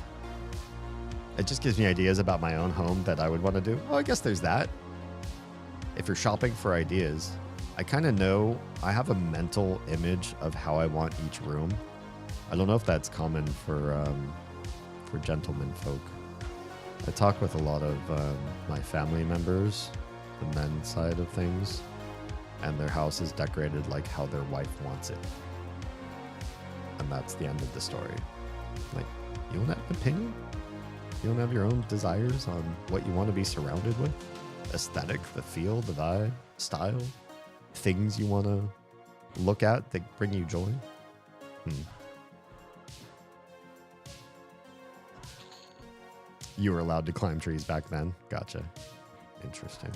Speaker 1: It just gives me ideas about my own home that I would want to do. Well, I guess there's that. If you're shopping for ideas, I kind of know, I have a mental image of how I want each room. I don't know if that's common for gentlemen folk. I talk with a lot of my family members, the men's side of things, and their house is decorated like how their wife wants it. And that's the end of the story. Like, you don't have an opinion? You don't have your own desires on what you want to be surrounded with? Aesthetic, the feel, the vibe, style, things you want to look at that bring you joy? You were allowed to climb trees back then? Gotcha. Interesting.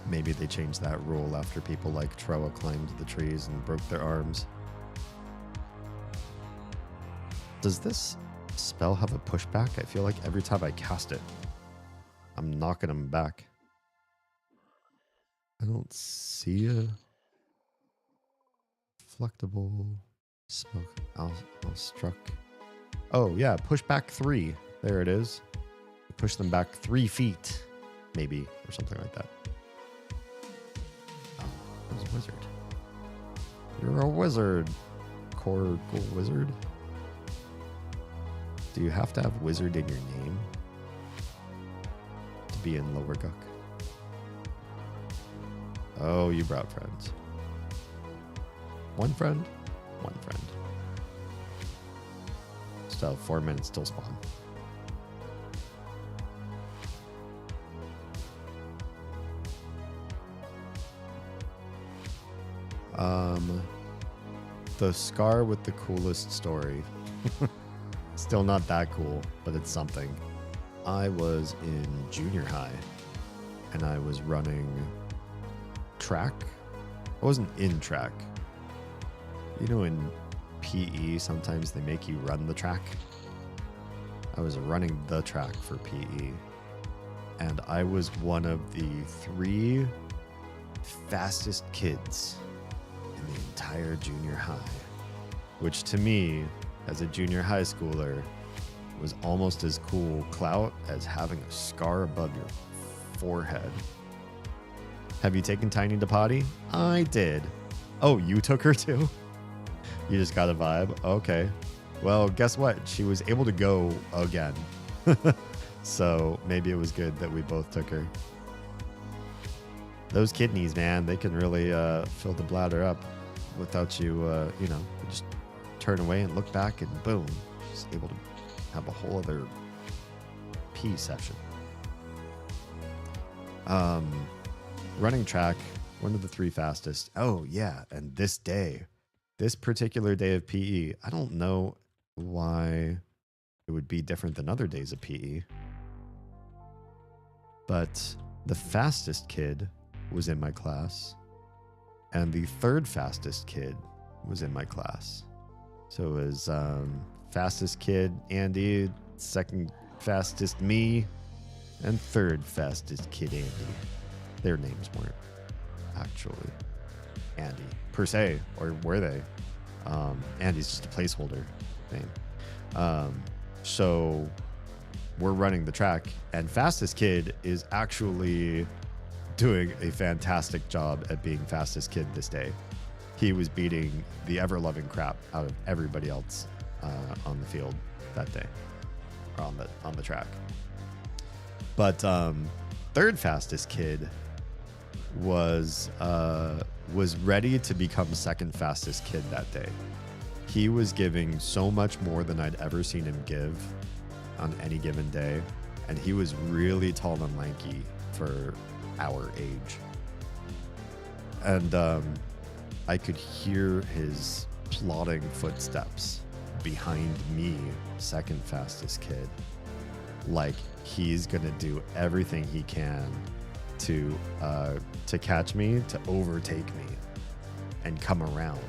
Speaker 1: Maybe they changed that rule after people like Troa climbed the trees and broke their arms. Does this spell have a pushback? I feel like every time I cast it, I'm knocking them back. I don't see a flectable smoke. I'll struck. Oh yeah, push back 3. There it is. Push them back 3 feet, maybe, or something like that. Oh, there's a wizard. You're a wizard, Corgul wizard. Do you have to have wizard in your name to be in Lower Guck? Oh, you brought friends. One friend? One friend. Still 4 minutes till spawn. The scar with the coolest story. Still not that cool, but it's something. I was in junior high and I was running track. I wasn't in track. You know, in PE, sometimes they make you run the track. I was running the track for PE, and I was one of the 3 fastest kids in the entire entire junior high, which to me, as a junior high schooler, was almost as cool clout as having a scar above your forehead. Have you taken Tiny to potty? I did. Oh, you took her too? You just got a vibe? Okay. Well, guess what? She was able to go again. So maybe it was good that we both took her. Those kidneys, man, they can really fill the bladder up without you, you know, just turn away and look back and boom, just able to have a whole other pee session. Running track, one of the 3 fastest. Oh, yeah, and this particular day of PE, I don't know why it would be different than other days of PE. But the fastest kid was in my class, and the 3rd fastest kid was in my class. So it was fastest kid Andy, 2nd fastest me, and 3rd fastest kid Andy. Their names weren't actually Andy per se, or were they? Andy's just a placeholder name. So we're running the track, and fastest kid is actually doing a fantastic job at being fastest kid this day. He was beating the ever-loving crap out of everybody else on the field that day, or on the track. But 3rd fastest kid was ready to become 2nd fastest kid that day. He was giving so much more than I'd ever seen him give on any given day, and he was really tall and lanky for our age. And I could hear his plodding footsteps behind me, 2nd fastest kid. Like he's gonna do everything he can to catch me, to overtake me, and come around.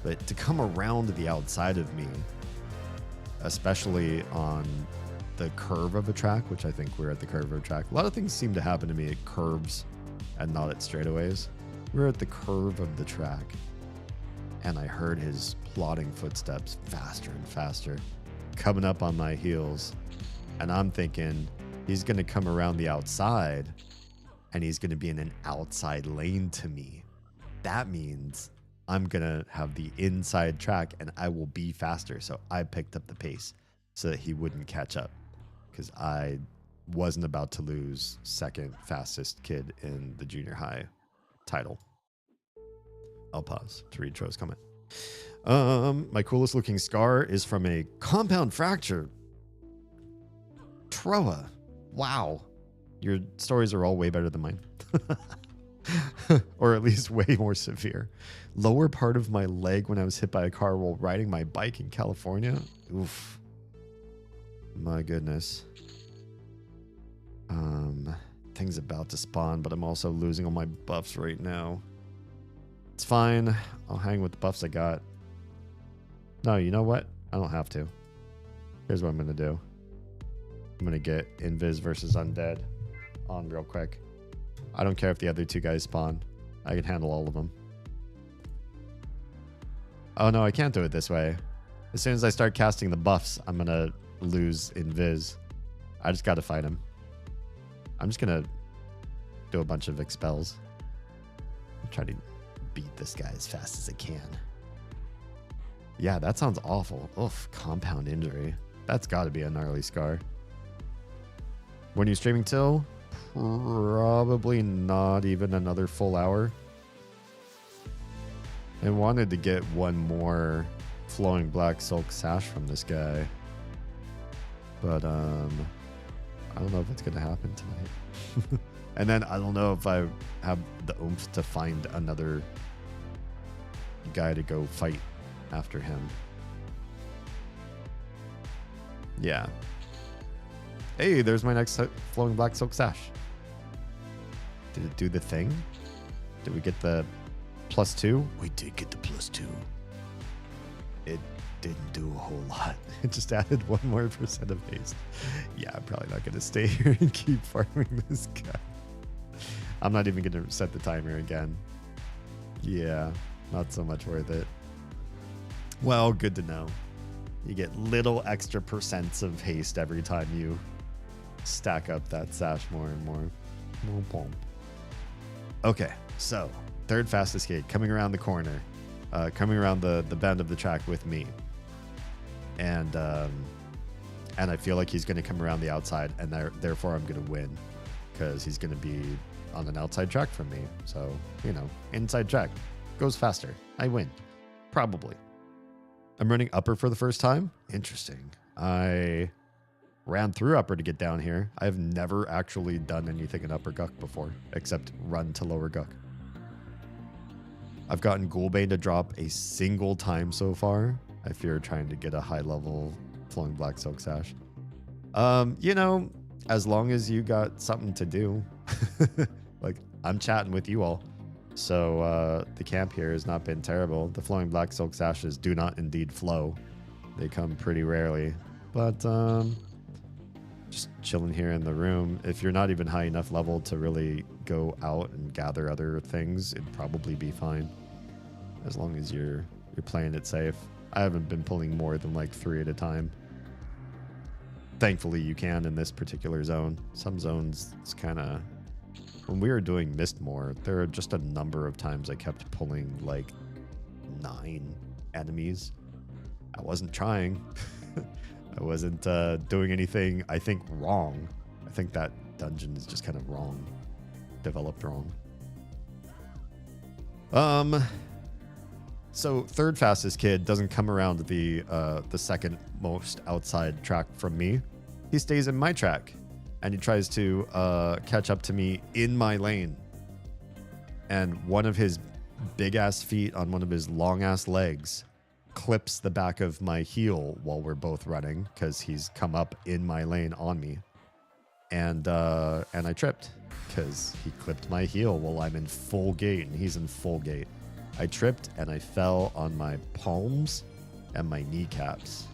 Speaker 1: But to come around the outside of me, especially on the curve of a track, which I think we're at the curve of a track. A lot of things seem to happen to me at curves and not at straightaways. We're at the curve of the track, and I heard his plodding footsteps faster and faster coming up on my heels. And I'm thinking he's going to come around the outside and he's going to be in an outside lane to me. That means I'm going to have the inside track and I will be faster. So I picked up the pace so that he wouldn't catch up, because I wasn't about to lose 2nd fastest kid in the junior high title. I'll pause to read Tro's comment. My coolest looking scar is from a compound fracture. Troa, wow. Your stories are all way better than mine. Or at least way more severe. Lower part of my leg when I was hit by a car while riding my bike in California. Oof. My goodness. Things about to spawn, but I'm also losing all my buffs right now. It's fine. I'll hang with the buffs I got. No, you know what? I don't have to. Here's what I'm going to do. I'm going to get Invis versus Undead on real quick. I don't care if the other 2 guys spawn. I can handle all of them. Oh no, I can't do it this way. As soon as I start casting the buffs, I'm going to lose Invis. I just got to fight him. I'm just going to do a bunch of expels. Try to beat this guy as fast as I can. Yeah, that sounds awful. Oof, compound injury. That's got to be a gnarly scar. When you're streaming till? Probably not even another full hour. I wanted to get one more flowing black silk sash from this guy. But I don't know if it's going to happen tonight. And then I don't know if I have the oomph to find another guy to go fight after him. Yeah. Hey, there's my next flowing black silk sash. Did it do the thing? Did we get the +2? We did get the +2. It didn't do a whole lot. It just added 1 more % of haste. Yeah, I'm probably not going to stay here and keep farming this guy. I'm not even going to set the timer again. Yeah. not so much worth it. Well, good to know. You get little extra percents of haste every time you stack up that sash more and more. Okay, so third fastest kid coming around the corner, coming around the bend of the track with me. And I feel like he's going to come around the outside, and therefore I'm going to win because he's going to be on an outside track from me. So, you know, inside track goes faster. I win. Probably. I'm running upper for the first time. Interesting. I ran through upper to get down here. I've never actually done anything in upper Guck before, except run to lower Guck. I've gotten Ghoulbane to drop a single time so far. I fear trying to get a high level Flowing Black Silk Sash. You know, as long as you got something to do. Like, I'm chatting with you all. So the camp here has not been terrible. The Flowing Black Silk Sashes do not indeed flow. They come pretty rarely. But just chilling here in the room. If you're not even high enough level to really go out and gather other things, it'd probably be fine. As long as you're playing it safe. I haven't been pulling more than like 3 at a time. Thankfully you can in this particular zone. Some zones it's kind of... When we were doing Mistmore, there are just a number of times I kept pulling like 9 enemies. I wasn't trying. I wasn't doing anything, I think, wrong. I think that dungeon is just kind of wrong. Developed wrong. So third fastest kid doesn't come around the second most outside track from me. He stays in my track. And he tries to catch up to me in my lane. And one of his big-ass feet on one of his long-ass legs clips the back of my heel while we're both running because he's come up in my lane on me. And I tripped because he clipped my heel while I'm in full gate and he's in full gate. I tripped and I fell on my palms and my kneecaps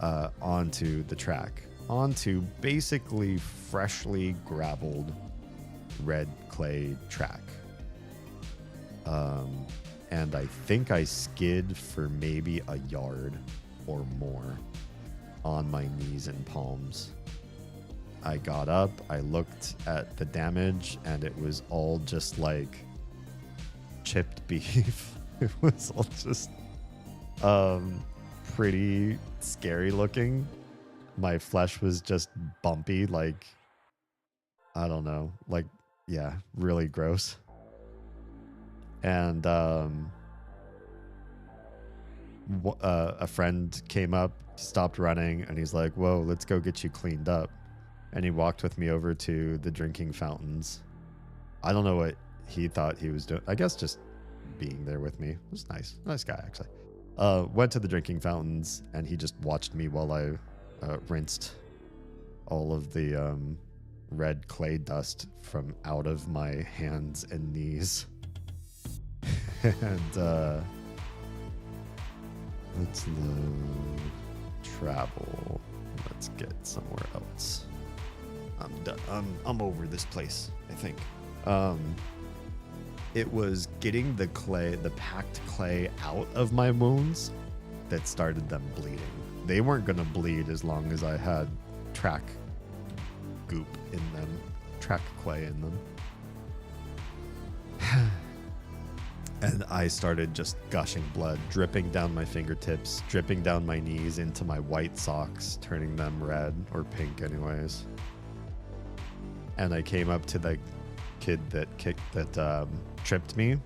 Speaker 1: onto the track. Onto basically freshly graveled red clay track. And I think I skid for maybe a yard or more on my knees and palms. I got up, I looked at the damage, and it was all just like chipped beef. It was all just pretty scary looking. My flesh was just bumpy, like, I don't know, like, yeah, really gross. And a friend came up, stopped running, and he's like, whoa, let's go get you cleaned up. And he walked with me over to the drinking fountains. I don't know what he thought he was doing. I guess just being there with me. It was nice. Nice guy, actually. Went to the drinking fountains, and he just watched me while I rinsed all of the red clay dust from out of my hands and knees. And let's load travel. Let's get somewhere else. I'm done. I'm over this place, I think. It was getting the clay, the packed clay out of my wounds that started them bleeding. They weren't going to bleed as long as I had track goop in them, track clay in them. And I started just gushing blood, dripping down my fingertips, dripping down my knees into my white socks, turning them red or pink anyways. And I came up to the kid that tripped me,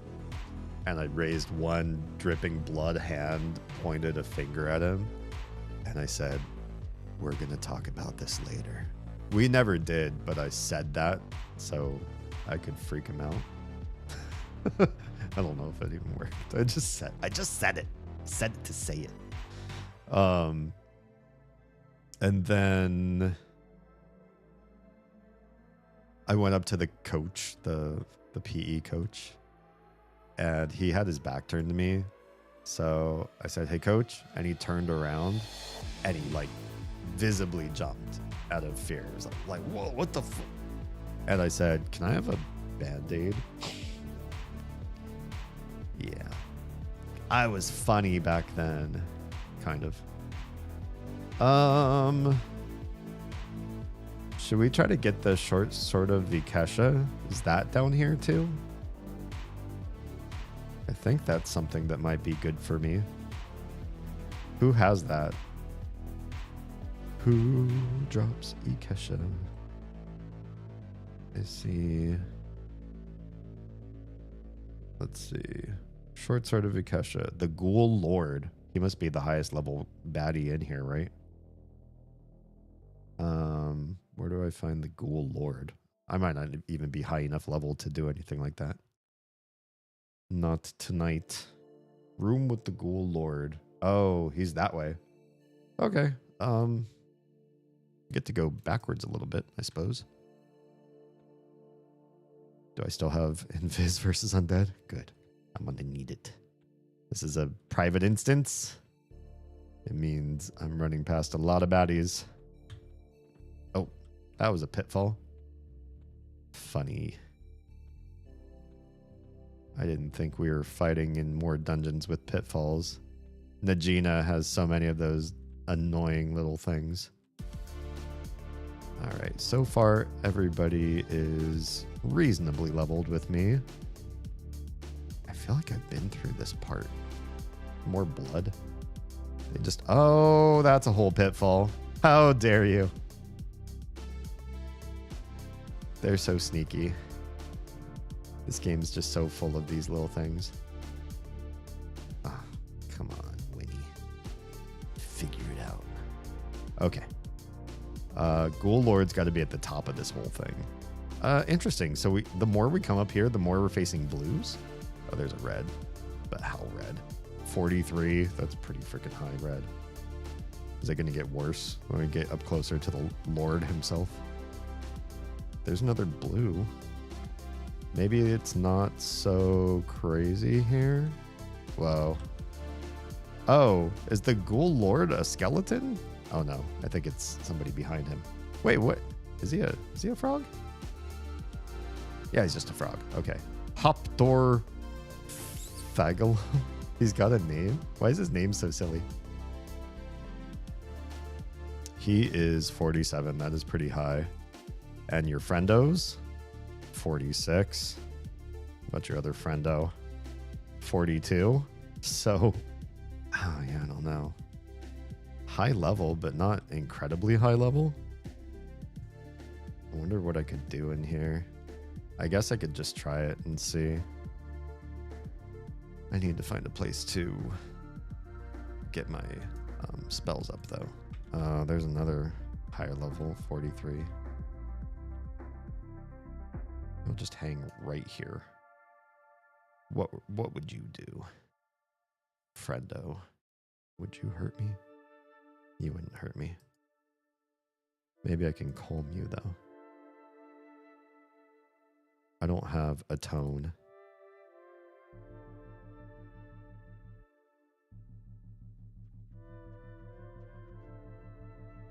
Speaker 1: and I raised one dripping blood hand, pointed a finger at him, and I said, we're going to talk about this later. We never did, but I said that so I could freak him out. I don't know if it even worked. I just said it. Said it to say it. And then I went up to the coach, the PE coach, and he had his back turned to me. So I said, hey, coach. And he turned around and he like visibly jumped out of fear. He was like, whoa, what the fuck? And I said, can I have a Band-Aid? Yeah. I was funny back then. Kind of. Should we try to get the short sword of Vikesha? Is that down here too? I think that's something that might be good for me. Who has that? Who drops Ikesha? I see. Let's see. Short sword of Ikesha. The Ghoul Lord. He must be the highest level baddie in here, right? Where do I find the Ghoul Lord? I might not even be high enough level to do anything like that. Not tonight. Room with the Ghoul Lord. Oh, he's that way. Okay. Get to go backwards a little bit, I suppose. Do I still have Invis versus Undead? Good. I'm gonna need it. This is a private instance. It means I'm running past a lot of baddies. Oh, that was a pitfall. Funny. I didn't think we were fighting in more dungeons with pitfalls. Najina has so many of those annoying little things. All right, so far everybody is reasonably leveled with me. I feel like I've been through this part. More blood. They just, oh, that's a whole pitfall. How dare you? They're so sneaky. This game's just so full of these little things. Ah, come on, Winnie. Figure it out. Okay. Ghoul Lord's got to be at the top of this whole thing. Interesting. So the more we come up here, the more we're facing blues. Oh, there's a red. But how red? 43. That's pretty freaking high red. Is it going to get worse when we get up closer to the Lord himself? There's another blue. Maybe it's not so crazy here. Whoa. Oh, is the Ghoul Lord a skeleton? Oh no, I think it's somebody behind him. Wait, what? Is he a frog? Yeah, he's just a frog. Okay. Hopdor Fagel. He's got a name. Why is his name so silly? He is 47. That is pretty high. And your friendos? 46. What's your other friendo? 42. So, oh yeah, I don't know. High level, but not incredibly high level. I wonder what I could do in here. I guess I could just try it and see. I need to find a place to get my spells up, though. There's another higher level, 43. I'll just hang right here. What would you do? Friendo, would you hurt me? You wouldn't hurt me. Maybe I can calm you, though. I don't have a tone.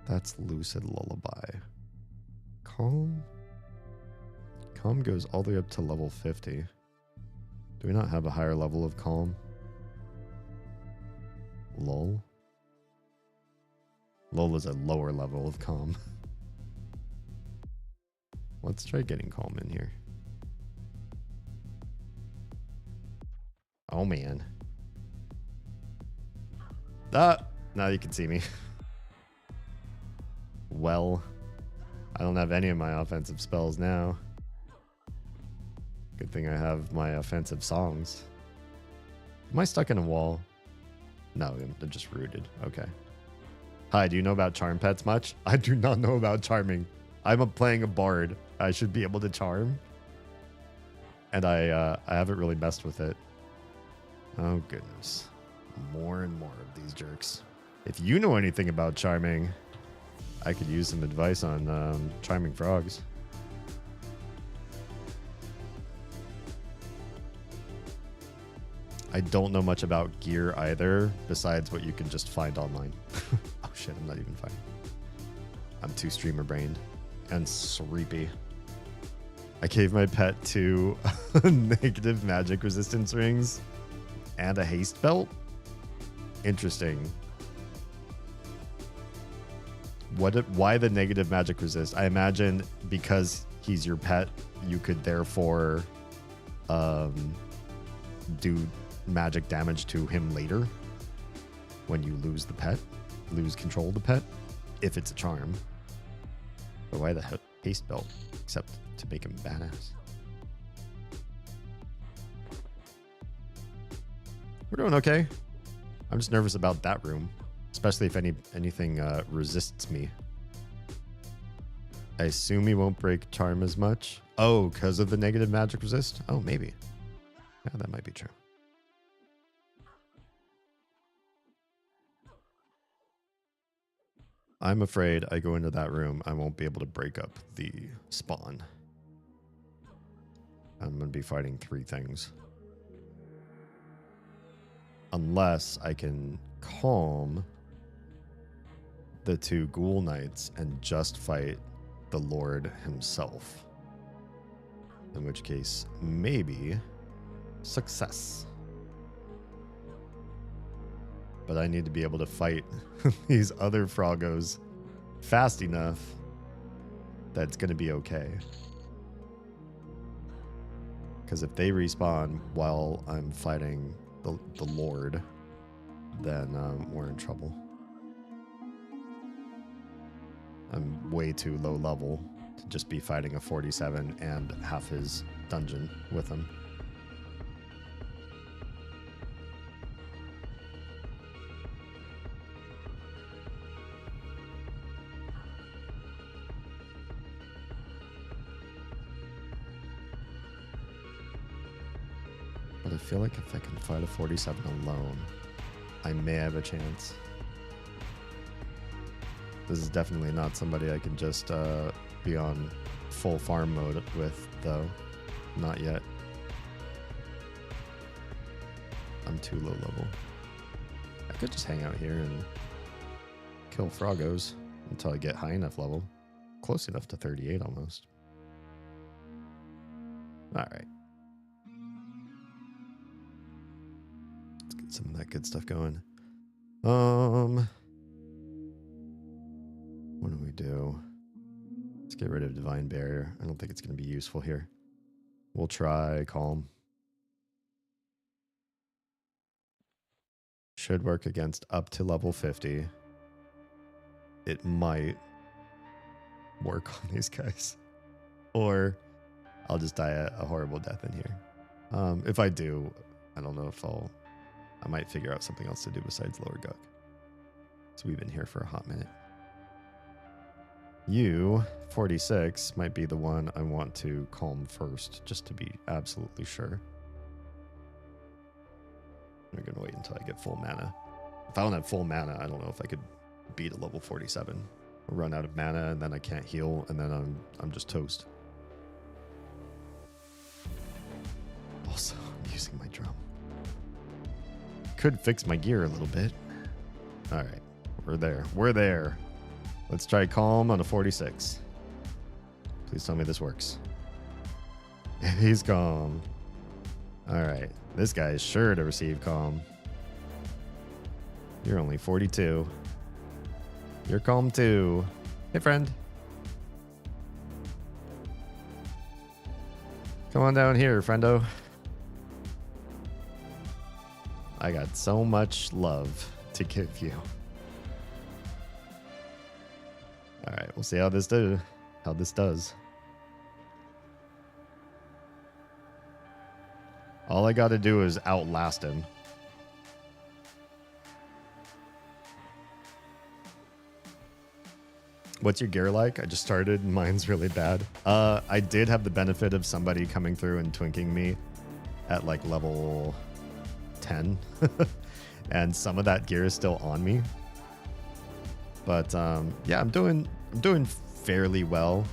Speaker 1: That's Lucid Lullaby. Calm? Calm goes all the way up to level 50. Do we not have a higher level of calm? Lull? Lull is a lower level of calm. Let's try getting calm in here. Oh man. Ah! Now you can see me. Well, I don't have any of my offensive spells now. Good thing I have my offensive songs. Am I stuck in a wall? No, they're just rooted. Okay. Hi, do you know about charm pets much? I do not know about charming. I'm playing a bard. I should be able to charm. And I haven't really messed with it. Oh, goodness. More and more of these jerks. If you know anything about charming, I could use some advice on charming frogs. I don't know much about gear either, besides what you can just find online. Oh shit, I'm not even fine. I'm too streamer brained and sleepy. I gave my pet 2 negative magic resistance rings. and a haste belt? Interesting. Why the negative magic resist? I imagine because he's your pet, you could therefore do magic damage to him later when you lose control of the pet, if it's a charm. But why the haste belt? Except to make him badass. We're doing okay. I'm just nervous about that room, especially if anything resists me. I assume he won't break charm as much. Oh, because of the negative magic resist? Oh, maybe. Yeah, that might be true. I'm afraid I go into that room, I won't be able to break up the spawn. I'm going to be fighting 3 things. Unless I can calm the 2 ghoul knights and just fight the Lord himself. In which case, maybe success. But I need to be able to fight these other Froggos fast enough that it's going to be okay. Because if they respawn while I'm fighting the Lord, then we're in trouble. I'm way too low level to just be fighting a 47 and half his dungeon with him. But I feel like if I can fight a 47 alone, I may have a chance. This is definitely not somebody I can just be on full farm mode with, though. Not yet. I'm too low level. I could just hang out here and kill Froggos until I get high enough level. Close enough to 38 almost. Alright. Let's get some of that good stuff going. What do we do? Let's get rid of Divine Barrier. I don't think it's going to be useful here. We'll try Calm. Should work against up to level 50. It might work on these guys. Or I'll just die a horrible death in here. If I do, I don't know if I might figure out something else to do besides Lower Guk. So we've been here for a hot minute. You, 46, might be the one I want to calm first, just to be absolutely sure. I'm going to wait until I get full mana. If I don't have full mana, I don't know if I could beat a level 47. I'll run out of mana, and then I can't heal, and then I'm just toast. Also, I'm using my drum. Could fix my gear a little bit. All right, we're there. We're there. Let's try Calm on a 46. Please tell me this works. He's calm. All right. This guy is sure to receive Calm. You're only 42. You're calm too. Hey, friend. Come on down here, friendo. I got so much love to give you. All right, we'll see how this does. All I got to do is outlast him. What's your gear like? I just started and mine's really bad. I did have the benefit of somebody coming through and twinking me at like level 10. And some of that gear is still on me. But yeah, I'm doing fairly well.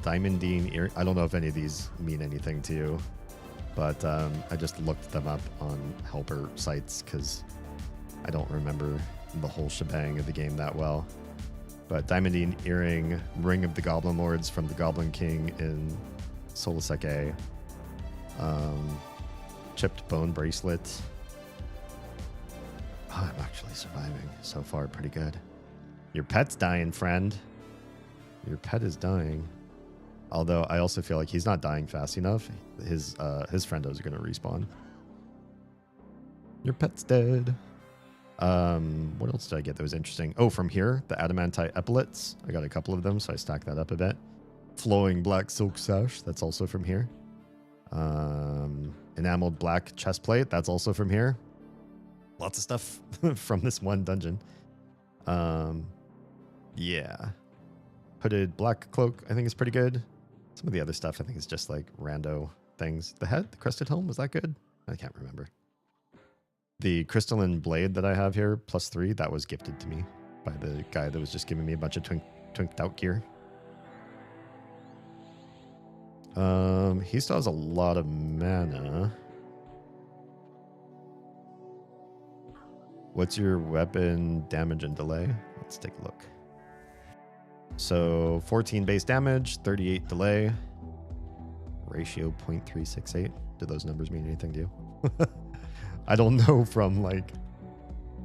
Speaker 1: Diamondine ear. I don't know if any of these mean anything to you, but I just looked them up on helper sites because I don't remember the whole shebang of the game that well. But Diamondine Earring, Ring of the Goblin Lords from the Goblin King in Solaseke, Chipped Bone Bracelet, actually surviving. So far, pretty good. Your pet's dying, friend. Your pet is dying. Although I also feel like he's not dying fast enough. His friendos are going to respawn. Your pet's dead. What else did I get that was interesting? Oh, from here, the adamantite epaulets. I got a couple of them, so I stacked that up a bit. Flowing black silk sash. That's also from here. Enameled black chest plate. That's also from here. Lots of stuff from this one dungeon. Yeah. Hooded black cloak, I think is pretty good. Some of the other stuff I think is just like rando things. The head, the crested helm, was that good? I can't remember. The crystalline blade that I have here, +3, that was gifted to me by the guy that was just giving me a bunch of twinked out gear. He still has a lot of mana. What's your weapon damage and delay? Let's take a look. So 14 base damage, 38 delay, ratio 0.368. Do those numbers mean anything to you? I don't know from like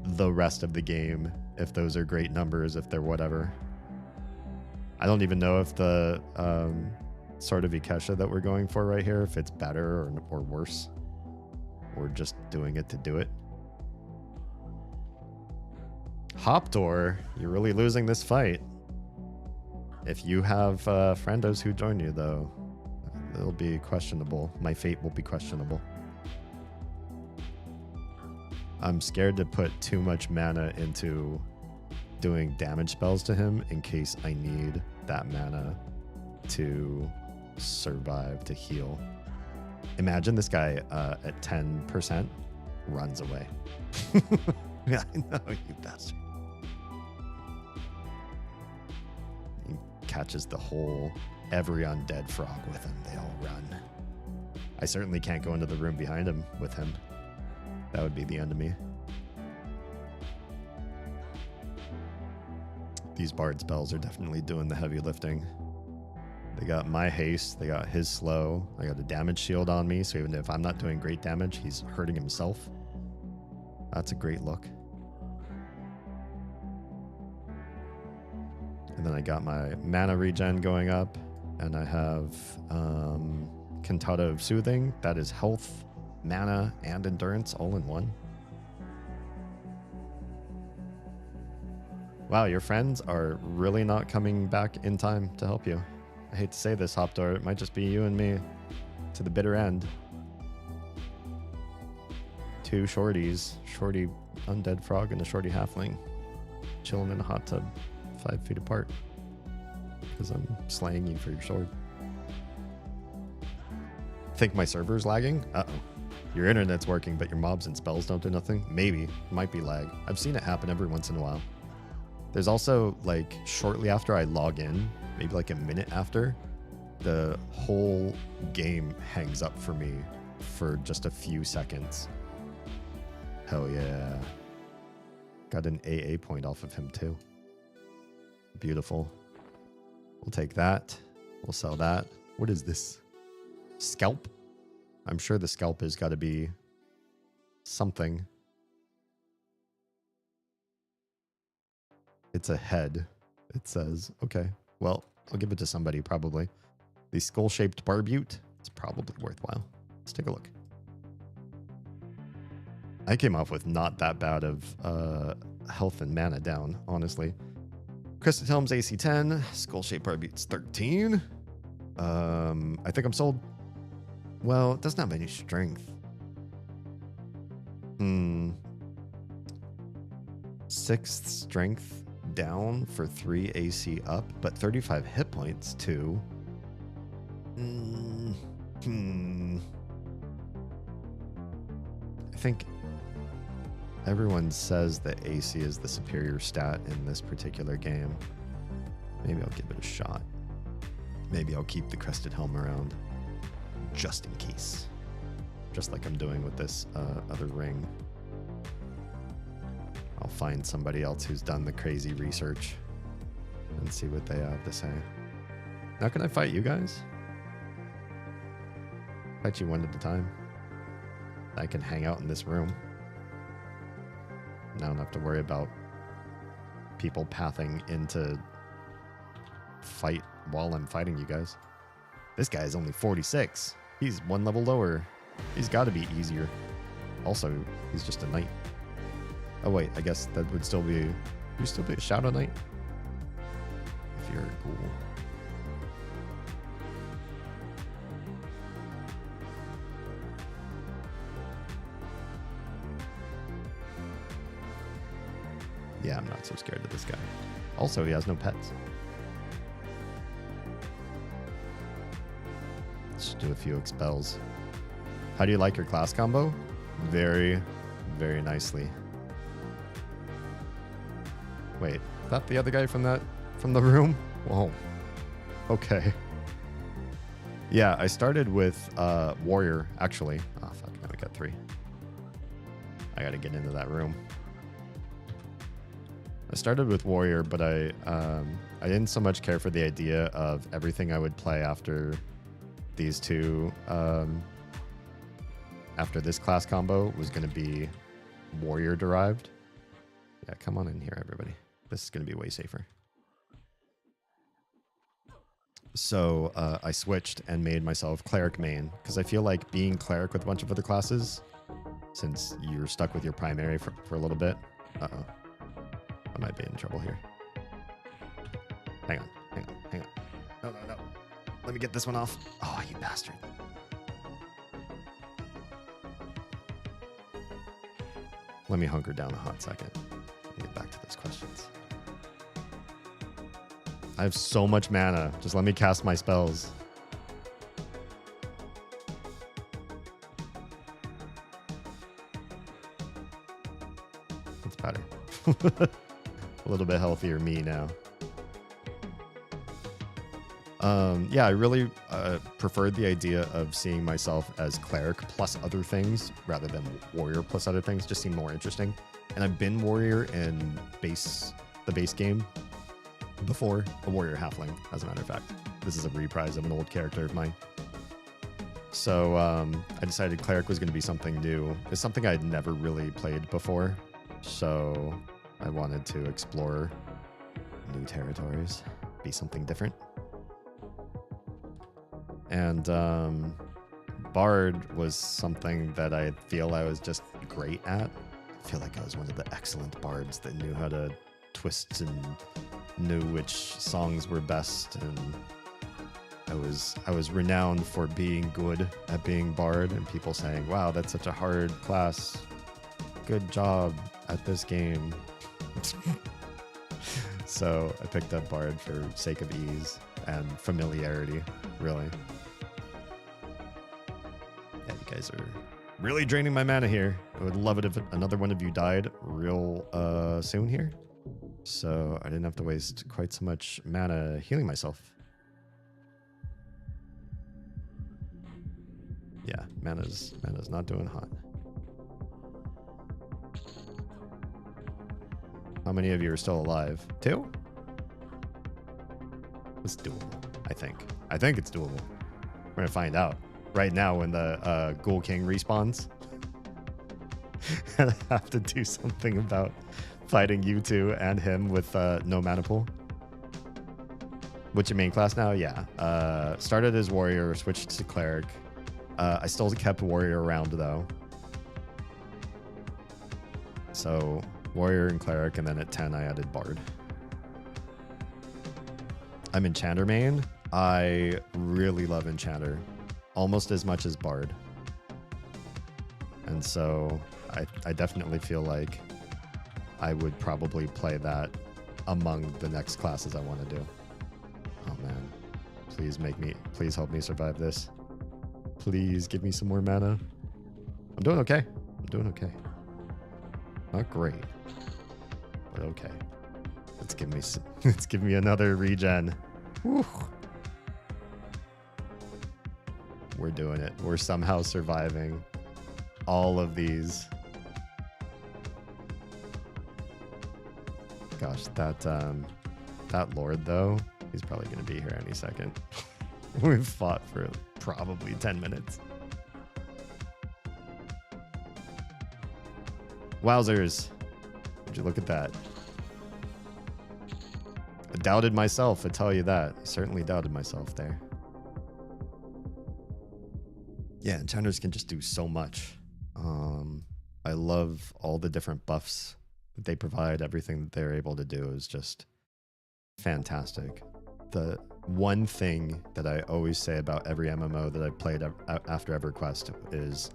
Speaker 1: the rest of the game if those are great numbers, if they're whatever. I don't even know if the sort of Ikesha that we're going for right here, if it's better or worse. We're just doing it to do it. Hoptor, you're really losing this fight. If you have friendos who join you, though, it'll be questionable. My fate will be questionable. I'm scared to put too much mana into doing damage spells to him in case I need that mana to survive, to heal. Imagine this guy at 10% runs away. Yeah, I know, you bastard. He catches every undead frog with him. They all run. I certainly can't go into the room behind him with him. That would be the end of me. These bard spells are definitely doing the heavy lifting. They got my haste, they got his slow, I got a damage shield on me, so even if I'm not doing great damage, he's hurting himself. That's a great look. And then I got my mana regen going up, and I have Cantata of Soothing. That is health, mana, and endurance all in one. Wow, your friends are really not coming back in time to help you. I hate to say this, Hoptor. It might just be you and me to the bitter end. 2 shorties. Shorty undead frog and a shorty halfling. Chilling in a hot tub 5 feet apart. Because I'm slaying you for your sword. Think my server's lagging? Uh-oh. Your internet's working, but your mobs and spells don't do nothing? Maybe. Might be lag. I've seen it happen every once in a while. There's also, like, shortly after I log in, maybe like a minute after, the whole game hangs up for me for just a few seconds. Hell yeah. Got an AA point off of him too. Beautiful. We'll take that. We'll sell that. What is this? Scalp? I'm sure the scalp has got to be something. It's a head, it says. Okay, well, I'll give it to somebody probably. The skull-shaped barbute. It's probably worthwhile. Let's take a look. I came off with not that bad of health and mana down, honestly. Crested Helm's AC 10. Skull-shaped barbute's 13. I think I'm sold. Well, it doesn't have any strength. 6th strength down for 3 AC up, but 35 hit points too. I think everyone says that AC is the superior stat in this particular game. Maybe I'll give it a shot. Maybe I'll keep the Crested Helm around just in case. Just like I'm doing with this other ring. I'll find somebody else who's done the crazy research and see what they have to say. Now can I fight you guys? Fight you one at a time. I can hang out in this room. I don't have to worry about people pathing into fight while I'm fighting you guys. This guy is only 46. He's one level lower. He's got to be easier. Also, he's just a knight. Oh wait, I guess that would still be... You'd still be a Shadow Knight? If you're a ghoul. Yeah, I'm not so scared of this guy. Also, he has no pets. Let's do a few expels. How do you like your class combo? Very, very nicely. Wait, is that the other guy from the room? Whoa. Okay. Yeah, I started with Warrior, actually. Oh, fuck, now we got 3. I gotta get into that room. I started with Warrior, but I didn't so much care for the idea of everything I would play after these two, after this class combo was going to be Warrior derived. Yeah, come on in here, everybody. This is going to be way safer. So I switched and made myself Cleric main, because I feel like being Cleric with a bunch of other classes, since you're stuck with your primary for a little bit. Uh-oh. I might be in trouble here. Hang on. No. Let me get this one off. Oh, you bastard. Let me hunker down a hot second. Let me get back to those questions. I have so much mana. Just let me cast my spells. That's better. A little bit healthier me now. Yeah, I really preferred the idea of seeing myself as Cleric plus other things rather than Warrior plus other things. Just seemed more interesting. And I've been Warrior in the base game before. A Warrior Halfling, as a matter of fact. This is a reprise of an old character of mine. So I decided Cleric was going to be something new. It's something I'd never really played before. So I wanted to explore new territories, be something different. And Bard was something that I feel I was just great at. I feel like I was one of the excellent bards that knew how to twist and knew which songs were best. And I was renowned for being good at being Bard, and people saying, wow, that's such a hard class. Good job at this game. So I picked up Bard for sake of ease and familiarity, really. Yeah, you guys are really draining my mana here. I would love it if another one of you died real soon here. So I didn't have to waste quite so much mana healing myself. Yeah, mana's not doing hot. How many of you are still alive? 2? It's doable, I think. I think it's doable. We're gonna find out right now when the Ghoul King respawns. And I have to do something about fighting you two and him with no mana pool. What's your main class now? Yeah. Started as Warrior, switched to Cleric. I still kept Warrior around though. So Warrior and Cleric, and then at 10 I added Bard. I'm Enchanter main. I really love Enchanter, almost as much as Bard. And so I definitely feel like I would probably play that among the next classes I want to do. Oh man, please help me survive this. Please give me some more mana. I'm doing okay. Not great, but okay. Let's give me another regen. Whew. We're doing it. We're somehow surviving all of these. Gosh, that Lord though, he's probably gonna be here any second. We've fought for probably 10 minutes. Wowzers. Would you look at that? I doubted myself, I tell you that. I certainly doubted myself there. Yeah, enchanters can just do so much. I love all the different buffs that they provide. Everything that they're able to do is just fantastic. The one thing that I always say about every MMO that I played after EverQuest is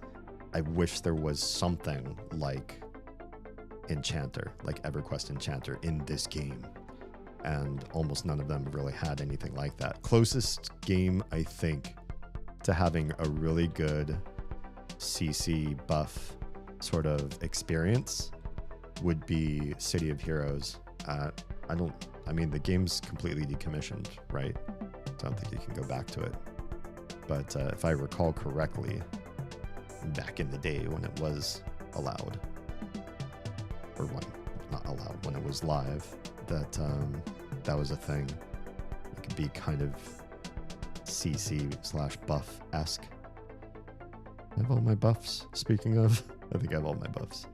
Speaker 1: I wish there was something like Enchanter, like EverQuest Enchanter in this game. And almost none of them have really had anything like that. Closest game, I think, to having a really good CC buff sort of experience would be City of Heroes. I mean, the game's completely decommissioned, right? So I don't think you can go back to it. But if I recall correctly, back in the day when it was allowed, or when, not allowed, when it was live, that that was a thing. It could be kind of CC/buff-esque. I have all my buffs, speaking of. I think I have all my buffs.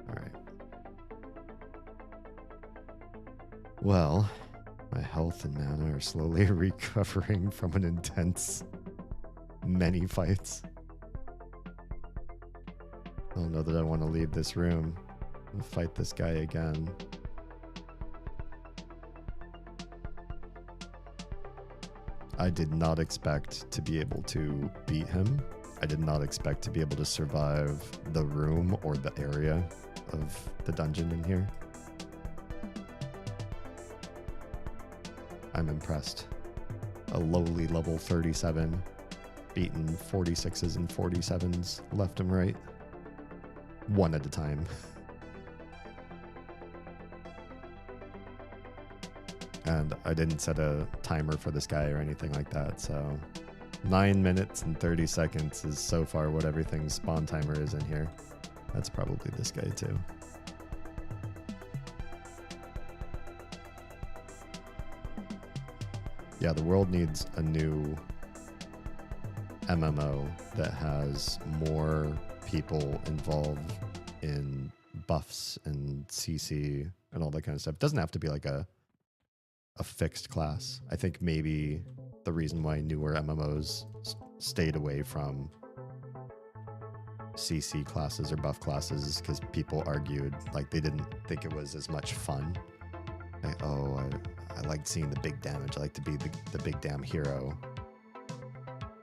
Speaker 1: Alright. Well, my health and mana are slowly recovering from an intense many fights. I don't know that I want to leave this room and fight this guy again. I did not expect to be able to beat him. I did not expect to be able to survive the room or the area of the dungeon in here. I'm impressed. A lowly level 37, beaten 46s and 47s left and right. One at a time. And I didn't set a timer for this guy or anything like that, so 9 minutes and 30 seconds is so far what everything's spawn timer is in here. That's probably this guy too. Yeah, the world needs a new MMO that has more people involved in buffs and CC and all that kind of stuff. It doesn't have to be like a fixed class. I think maybe the reason why newer MMOs stayed away from CC classes or buff classes is because people argued like they didn't think it was as much fun. Like, oh, I liked seeing the big damage. I like to be the big damn hero.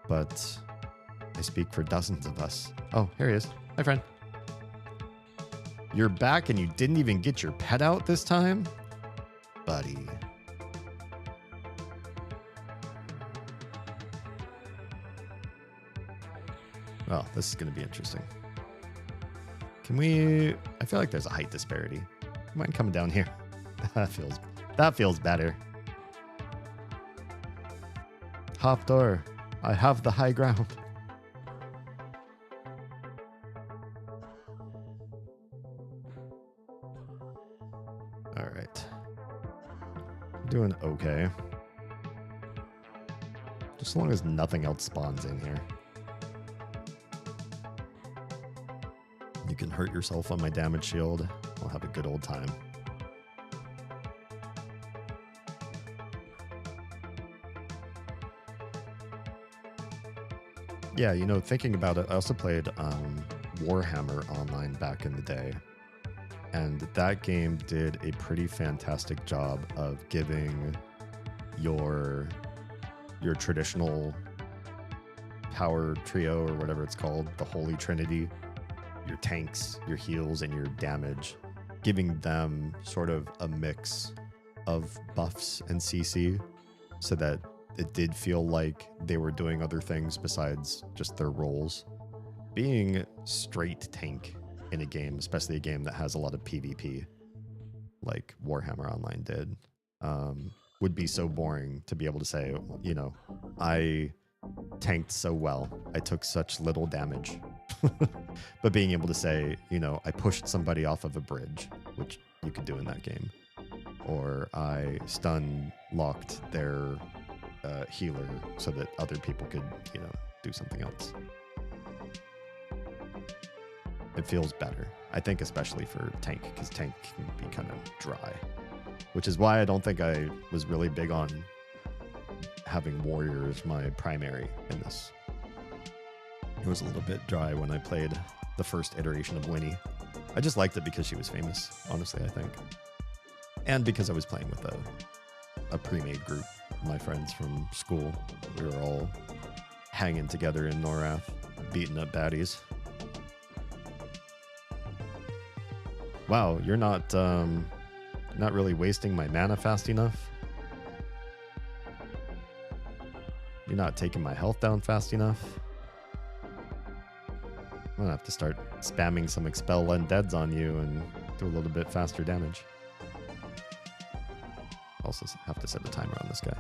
Speaker 1: But I speak for dozens of us. Oh, here he is. Hi, friend. You're back and you didn't even get your pet out this time? Buddy. Oh, this is going to be interesting. Can we... I feel like there's a height disparity. Mind coming down here? That feels better. Hop door. I have the high ground. All right. Doing okay. Just as long as nothing else spawns in here. You can hurt yourself on my damage shield. I'll have a good old time. Yeah, you know, thinking about it, I also played Warhammer Online back in the day. And that game did a pretty fantastic job of giving your traditional power trio, or whatever it's called, the Holy Trinity, your tanks, your heals, and your damage, giving them sort of a mix of buffs and CC so that it did feel like they were doing other things besides just their roles. Being straight tank in a game, especially a game that has a lot of PvP, like Warhammer Online did, would be so boring to be able to say, you know, I tanked so well, I took such little damage. But being able to say, you know, I pushed somebody off of a bridge, which you could do in that game, or I stun locked their healer so that other people could, you know, do something else. it feels better. I think especially for tank, because tank can be kind of dry, which is why I don't think I was really big on having warrior as my primary in this. It was a little bit dry when I played the first iteration of Winnie. I just liked it because she was famous, honestly, I think. And because I was playing with a pre-made group, my friends from school. We were all hanging together in Norath, beating up baddies. Wow, you're not really wasting my mana fast enough. You're not taking my health down fast enough. I'm gonna have to start spamming some expel undeads on you and do a little bit faster damage. Also have to set a timer on this guy.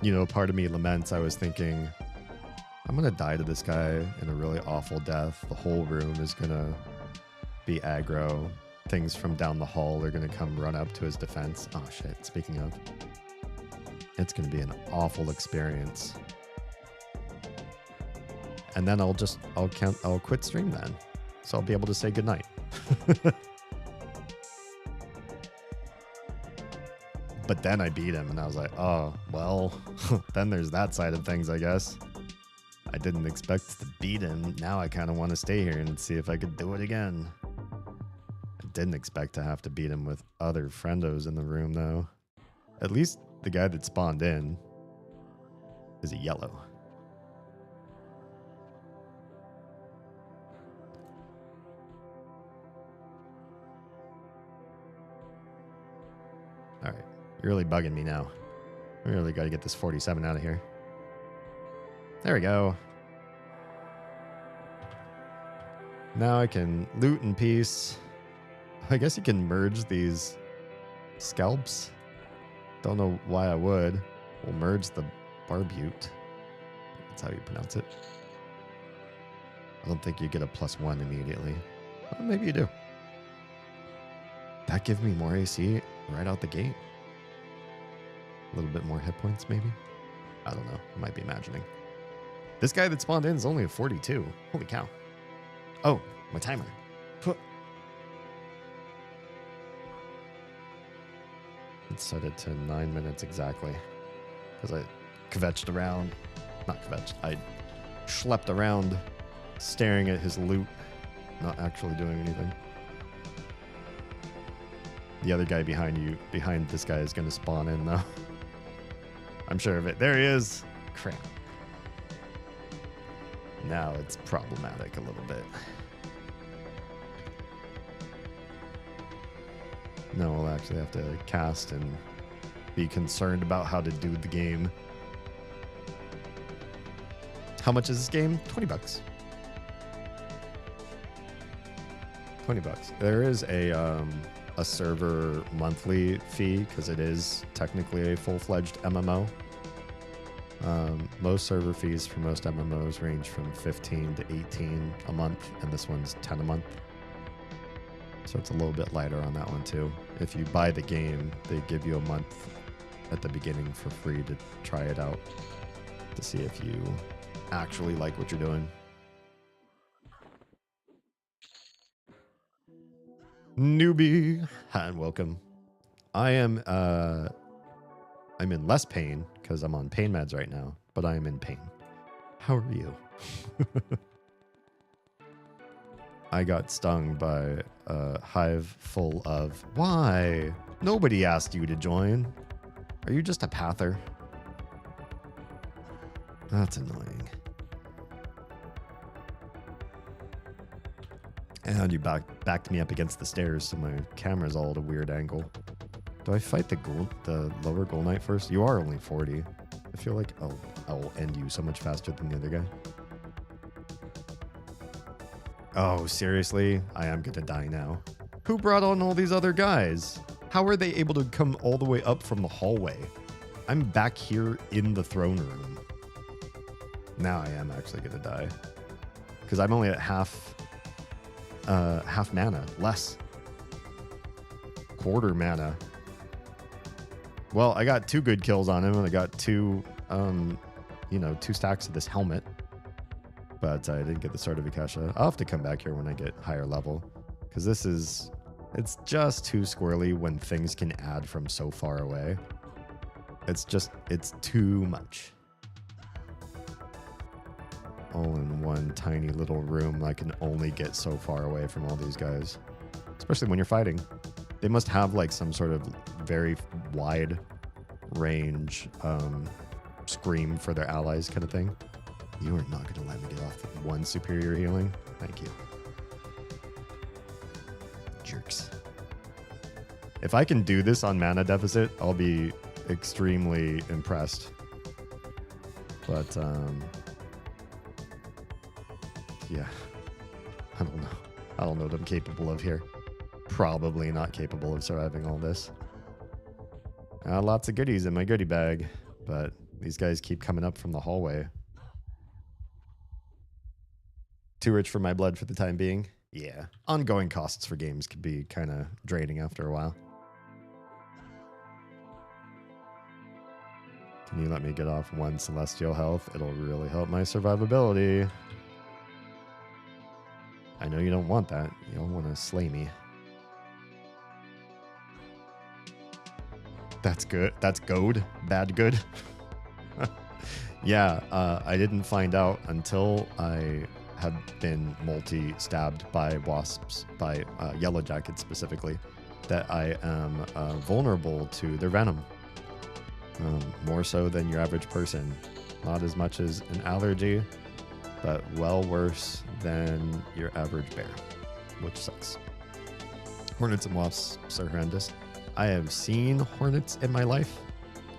Speaker 1: You know, part of me laments, I was thinking, I'm gonna die to this guy in a really awful death. The whole room is gonna be aggro. Things from down the hall are gonna come run up to his defense. Oh shit, speaking of. It's gonna be an awful experience. And then I'll quit stream then. So I'll be able to say goodnight. But then I beat him and I was like, oh, well, then there's that side of things, I guess. I didn't expect to beat him. Now I kind of want to stay here and see if I could do it again. I didn't expect to have to beat him with other friendos in the room, though. At least the guy that spawned in is a yellow. All right. You're really bugging me now. We really got to get this 47 out of here. There we go. Now I can loot in peace. I guess you can merge these scalps. Don't know why I would. We'll merge the barbute. That's how you pronounce it. I don't think you get a +1 immediately. Well, maybe you do. That gives me more AC right out the gate. A little bit more hit points, maybe? I don't know. I might be imagining. This guy that spawned in is only a 42. Holy cow. Oh, my timer. Let's set it to 9 minutes exactly. Because I kvetched around. Not kvetched. I schlepped around staring at his loot. Not actually doing anything. The other guy behind this guy is going to spawn in, though. I'm sure of it. There he is. Crap. Now it's problematic a little bit. No, we'll actually have to cast and be concerned about how to do the game. How much is this game? $20. $20. There is a server monthly fee because it is technically a full-fledged MMO. Most server fees for most MMOs range from 15 to 18 a month, and this one's 10 a month. So it's a little bit lighter on that one too. If you buy the game, they give you a month at the beginning for free to try it out to see if you actually like what you're doing. Newbie, hi and welcome. I'm in less pain because I'm on pain meds right now, but I am in pain. How are you? I got stung by a hive full of... Why? Nobody asked you to join. Are you just a pather? That's annoying. And you backed me up against the stairs, so my camera's all at a weird angle. Do I fight the lower Ghoul Knight first? You are only 40. I feel like I'll end you so much faster than the other guy. Oh, seriously? I am gonna die now. Who brought on all these other guys? How are they able to come all the way up from the hallway? I'm back here in the throne room. Now I am actually gonna die. Because I'm only at half mana, less. Quarter mana. Well, I got 2 good kills on him, and I got 2 stacks of this helmet. But I didn't get the Sword of Akasha. I'll have to come back here when I get higher level. Because it's just too squirrely when things can add from so far away. It's too much. All in one tiny little room. I can only get so far away from all these guys. Especially when you're fighting. They must have like some sort of very wide range scream for their allies kind of thing. You are not going to let me get off one superior healing. Thank you. Jerks. If I can do this on mana deficit, I'll be extremely impressed. But, yeah. I don't know. I don't know what I'm capable of here. Probably not capable of surviving all this. Lots of goodies in my goodie bag, but these guys keep coming up from the hallway. Too rich for my blood for the time being. Yeah. Ongoing costs for games can be kind of draining after a while. Can you let me get off one celestial health? It'll really help my survivability. I know you don't want that. You don't want to slay me. That's good. That's goad. Bad good. Yeah, I didn't find out until I had been multi-stabbed by wasps, by Yellowjacket specifically, that I am vulnerable to their venom. More so than your average person. Not as much as an allergy, but well worse than your average bear, which sucks. Hornets and wasps are horrendous. I have seen hornets in my life.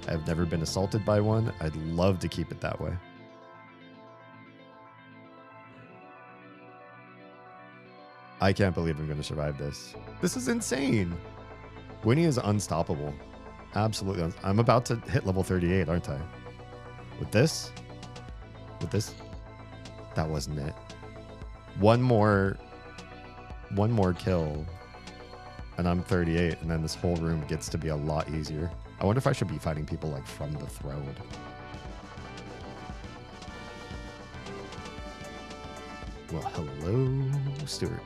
Speaker 1: I've never been assaulted by one. I'd love to keep it that way. I can't believe I'm going to survive this. This is insane. Winnie is unstoppable. Absolutely. I'm about to hit level 38, aren't I? With this? With this? That wasn't it. One more kill, and I'm 38, and then this whole room gets to be a lot easier. I wonder if I should be fighting people like from the throne. Well, hello, Stuart.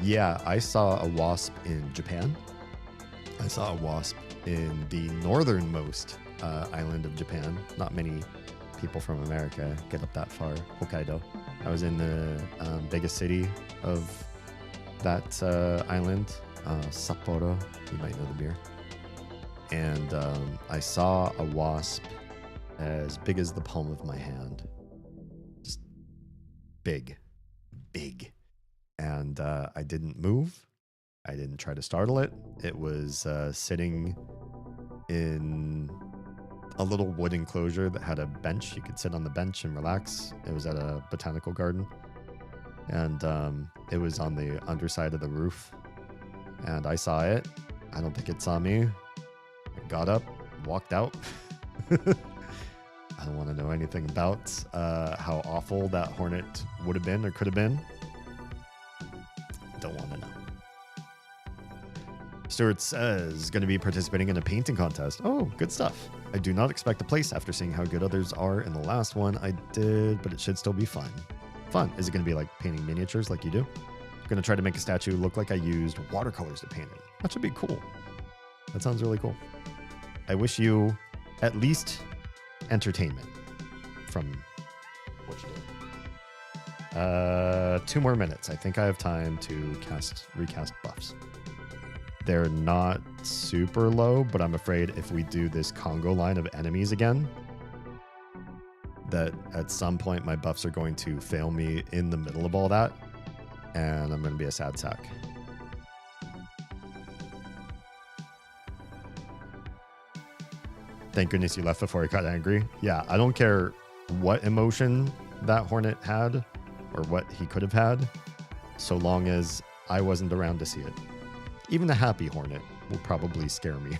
Speaker 1: Yeah, I saw a wasp in Japan. I saw a wasp in the northernmost island of Japan. Not many people from America get up that far, Hokkaido. I was in the biggest city of that island, Sapporo. You might know the beer. And I saw a wasp as big as the palm of my hand. Just big. And I didn't move. I didn't try to startle it. It was sitting in a little wood enclosure that had a bench. You could sit on the bench and relax. It was at a botanical garden. And it was on the underside of the roof. And I saw it. I don't think it saw me. I got up, walked out. I don't want to know anything about how awful that hornet would have been or could have been. Don't want to know. Stuart says, going to be participating in a painting contest. Oh, good stuff. I do not expect a place after seeing how good others are in the last one I did, but it should still be fun. Fun. Is it going to be like painting miniatures like you do? I'm going to try to make a statue look like I used watercolors to paint it. That should be cool. That sounds really cool. I wish you at least entertainment from what you do. 2 more minutes. I think I have time to recast buffs. They're not super low, but I'm afraid if we do this Congo line of enemies again, that at some point my buffs are going to fail me in the middle of all that, and I'm going to be a sad sack. Thank goodness you left before he got angry. Yeah, I don't care what emotion that hornet had or what he could have had, so long as I wasn't around to see it. Even a happy hornet will probably scare me.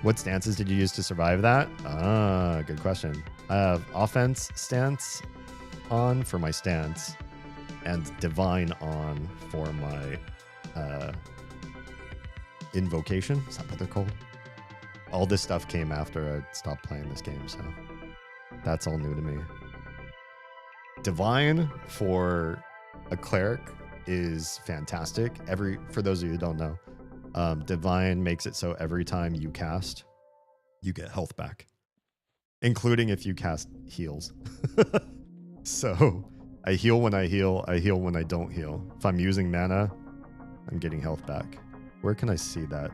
Speaker 1: What stances did you use to survive that? Good question. I have offense stance on for my stance and divine on for my invocation. Is that what they're called? All this stuff came after I stopped playing this game, so That's all new to me. Divine for a cleric is fantastic. For those of you who don't know, Divine makes it so every time you cast, you get health back, including if you cast heals. So I heal when I heal. I heal when I don't heal. If I'm using mana, I'm getting health back. Where can I see that?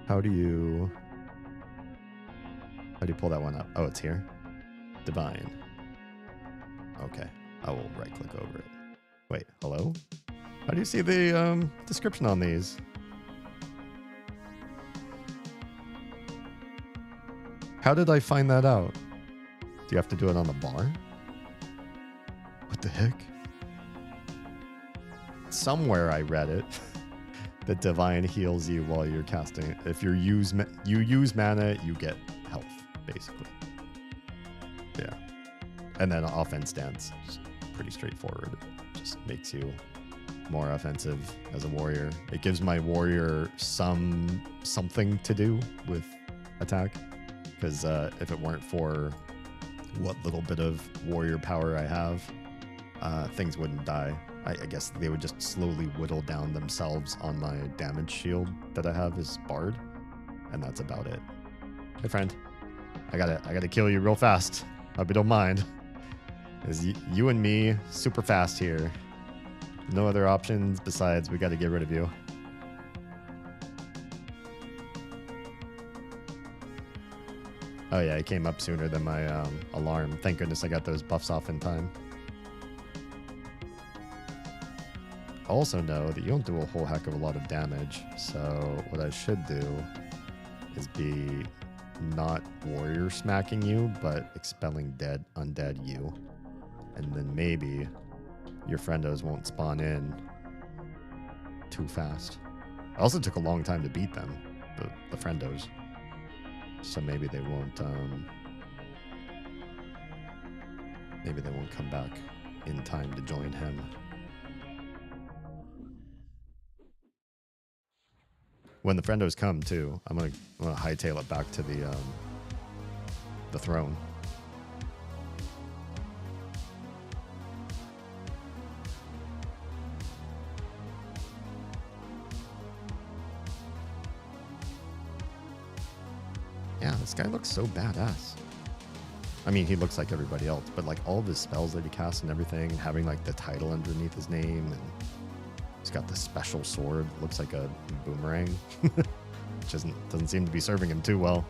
Speaker 1: How do you pull that one up? Oh, it's here. Divine. Okay, I will right click over it. Wait, hello? How do you see the description on these? How did I find that out? Do you have to do it on the bar? What the heck? Somewhere I read it that Divine heals you while you're casting it. If you use mana, you get health, basically. Yeah. And then offense stance is pretty straightforward. It just makes you more offensive as a warrior. It gives my warrior something to do with attack. Because if it weren't for what little bit of warrior power I have, things wouldn't die. I guess they would just slowly whittle down themselves on my damage shield that I have as Bard. And that's about it. Hey friend, I gotta kill you real fast. Hope you don't mind. Is you and me super fast here. No other options besides we gotta get rid of you. Oh yeah, it came up sooner than my alarm. Thank goodness I got those buffs off in time. Also know that you don't do a whole heck of a lot of damage, so what I should do is be not warrior smacking you, but expelling undead you. And then maybe your friendos won't spawn in too fast. It also took a long time to beat them, the friendos. So maybe they won't come back in time to join him. When the friendos come too, I'm gonna hightail it back to the throne. Yeah, this guy looks so badass. I mean, he looks like everybody else, but like all of his spells that he casts and everything, having like the title underneath his name, and he's got this special sword, looks like a boomerang, which doesn't seem to be serving him too well.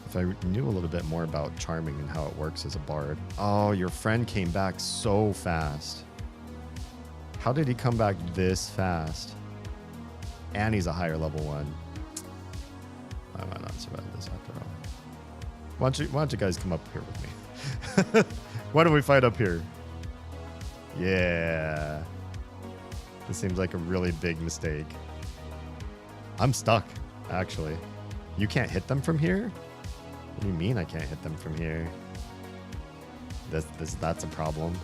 Speaker 1: If I knew a little bit more about charming and how it works as a bard. Oh, your friend came back so fast. How did he come back this fast? And he's a higher level one. I might not survive this after all. Why don't you guys come up here with me? Why don't we fight up here? Yeah. This seems like a really big mistake. I'm stuck, actually. You can't hit them from here? What do you mean I can't hit them from here? That's a problem.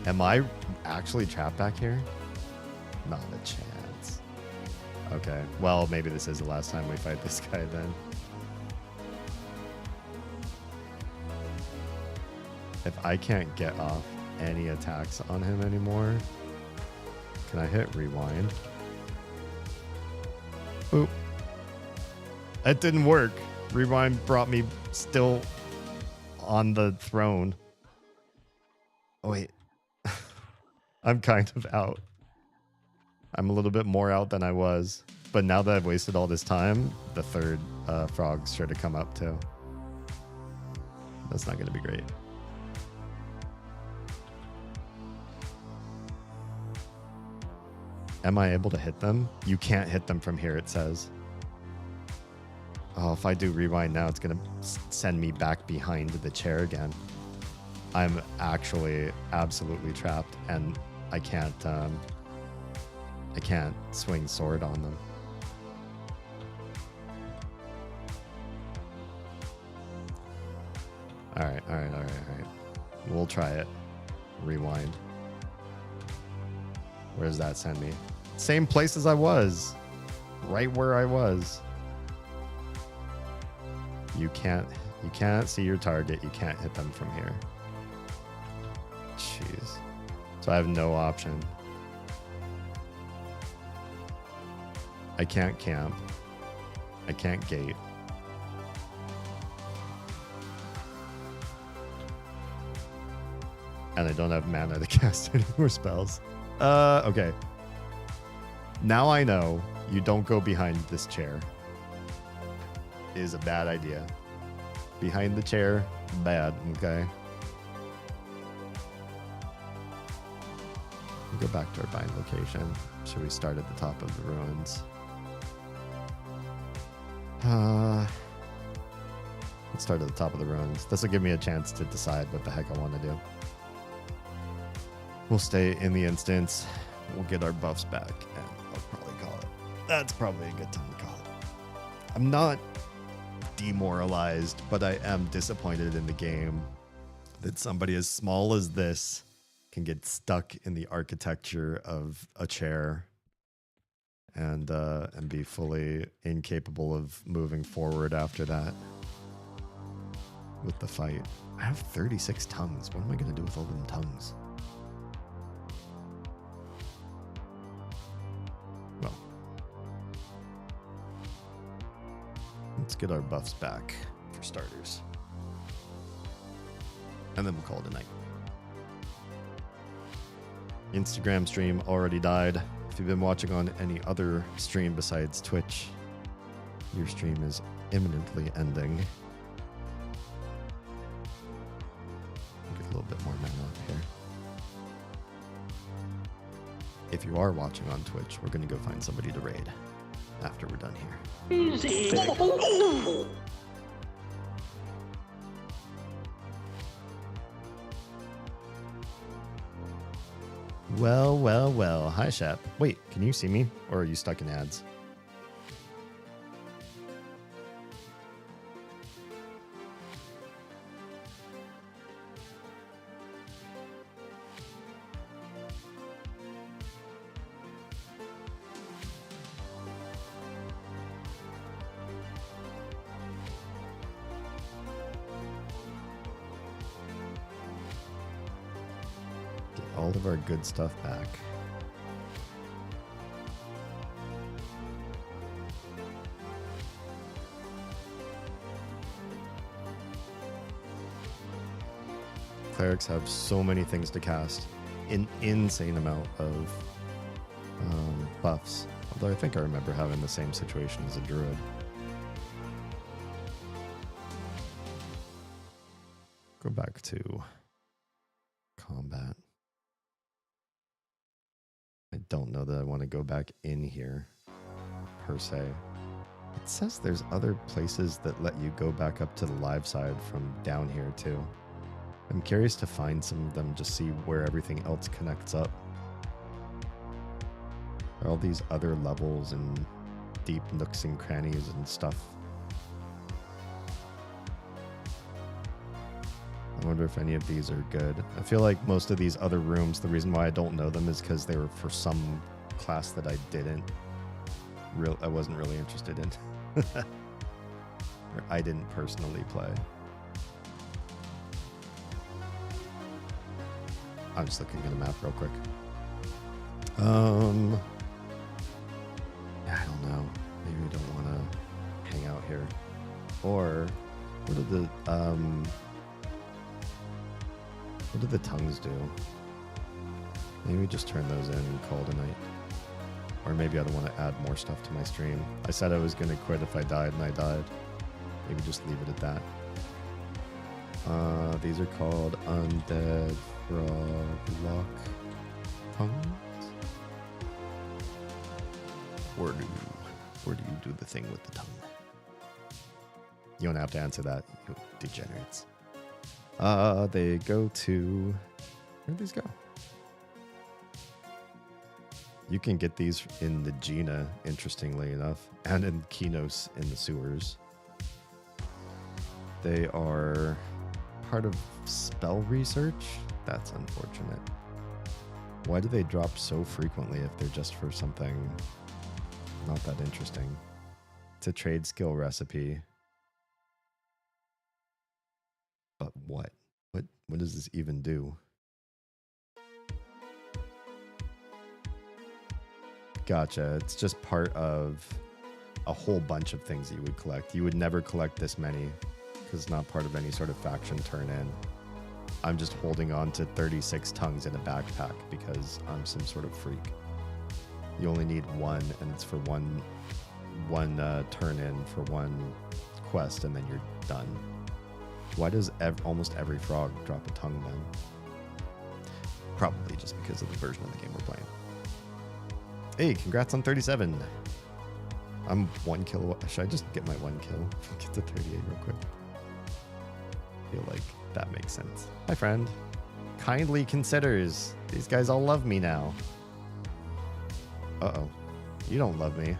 Speaker 1: Am I actually trapped back here? Not a chance. Okay, well, maybe this is the last time we fight this guy then. If I can't get off any attacks on him anymore, can I hit rewind? Boop. It didn't work. Rewind brought me still on the throne. Oh, wait. I'm kind of out. I'm a little bit more out than I was. But now that I've wasted all this time, the third frog's sure to come up too. That's not going to be great. Am I able to hit them? You can't hit them from here, it says. Oh, if I do rewind now, it's going to send me back behind the chair again. I'm actually absolutely trapped, and I can't swing sword on them. All right. We'll try it. Rewind. Where does that send me? Same place as I was. Right where I was. You can't see your target. You can't hit them from here. Jeez. So I have no option. I can't camp. I can't gate. And I don't have mana to cast any more spells. Okay. Now I know you don't go behind this chair. It is a bad idea. Behind the chair, bad, okay? We'll go back to our bind location. Should we start at the top of the ruins? Let's start at the top of the ruins. This will give me a chance to decide what the heck I want to do. We'll stay in the instance. We'll get our buffs back, and I'll probably call it. That's probably a good time to call it. I'm not demoralized, but I am disappointed in the game that somebody as small as this can get stuck in the architecture of a chair and be fully incapable of moving forward after that with the fight. I have 36 tongues. What am I going to do with all them tongues? Well, let's get our buffs back for starters. And then we'll call it a night. Instagram stream already died. If you've been watching on any other stream besides Twitch, your stream is imminently ending. Get a little bit more mana up here. If you are watching on Twitch, we're going to go find somebody to raid after we're done here.
Speaker 8: Easy.
Speaker 1: Well, well, well. Hi, Shep. Wait, can you see me? Or are you stuck in ads? All of our good stuff back. Clerics have so many things to cast. An insane amount of buffs. Although I think I remember having the same situation as a druid. Go back to combat. I don't know that I want to go back in here, per se. It says there's other places that let you go back up to the live side from down here, too. I'm curious to find some of them, just see where everything else connects up. There are all these other levels and deep nooks and crannies and stuff. I wonder if any of these are good. I feel like most of these other rooms, the reason why I don't know them is because they were for some class that I wasn't really interested in. Or I didn't personally play. I'm just looking at a map real quick. I don't know. Maybe we don't want to hang out here. Or what do the tongues do? Maybe just turn those in and call it a night. Or maybe I don't want to add more stuff to my stream. I said I was going to quit if I died, and I died. Maybe just leave it at that. These are called Undead Frog Tongues. Or do you do the thing with the tongue? You don't have to answer that, you degenerates. They go to... Where'd these go? You can get these in the Gina, interestingly enough, and in Kinos in the sewers. They are part of spell research. That's unfortunate. Why do they drop so frequently if they're just for something not that interesting? It's a trade skill recipe. But what? What does this even do? Gotcha. It's just part of a whole bunch of things that you would collect. You would never collect this many because it's not part of any sort of faction turn in. I'm just holding on to 36 tongues in a backpack because I'm some sort of freak. You only need one, and it's for one turn in for one quest, and then you're done. Why does almost every frog drop a tongue then? Probably just because of the version of the game we're playing. Hey, congrats on 37. I'm 1 kill. Should I just get my 1 kill? Get to 38 real quick. I feel like that makes sense. Hi, friend. Kindly considers. These guys all love me now. Uh-oh. You don't love me.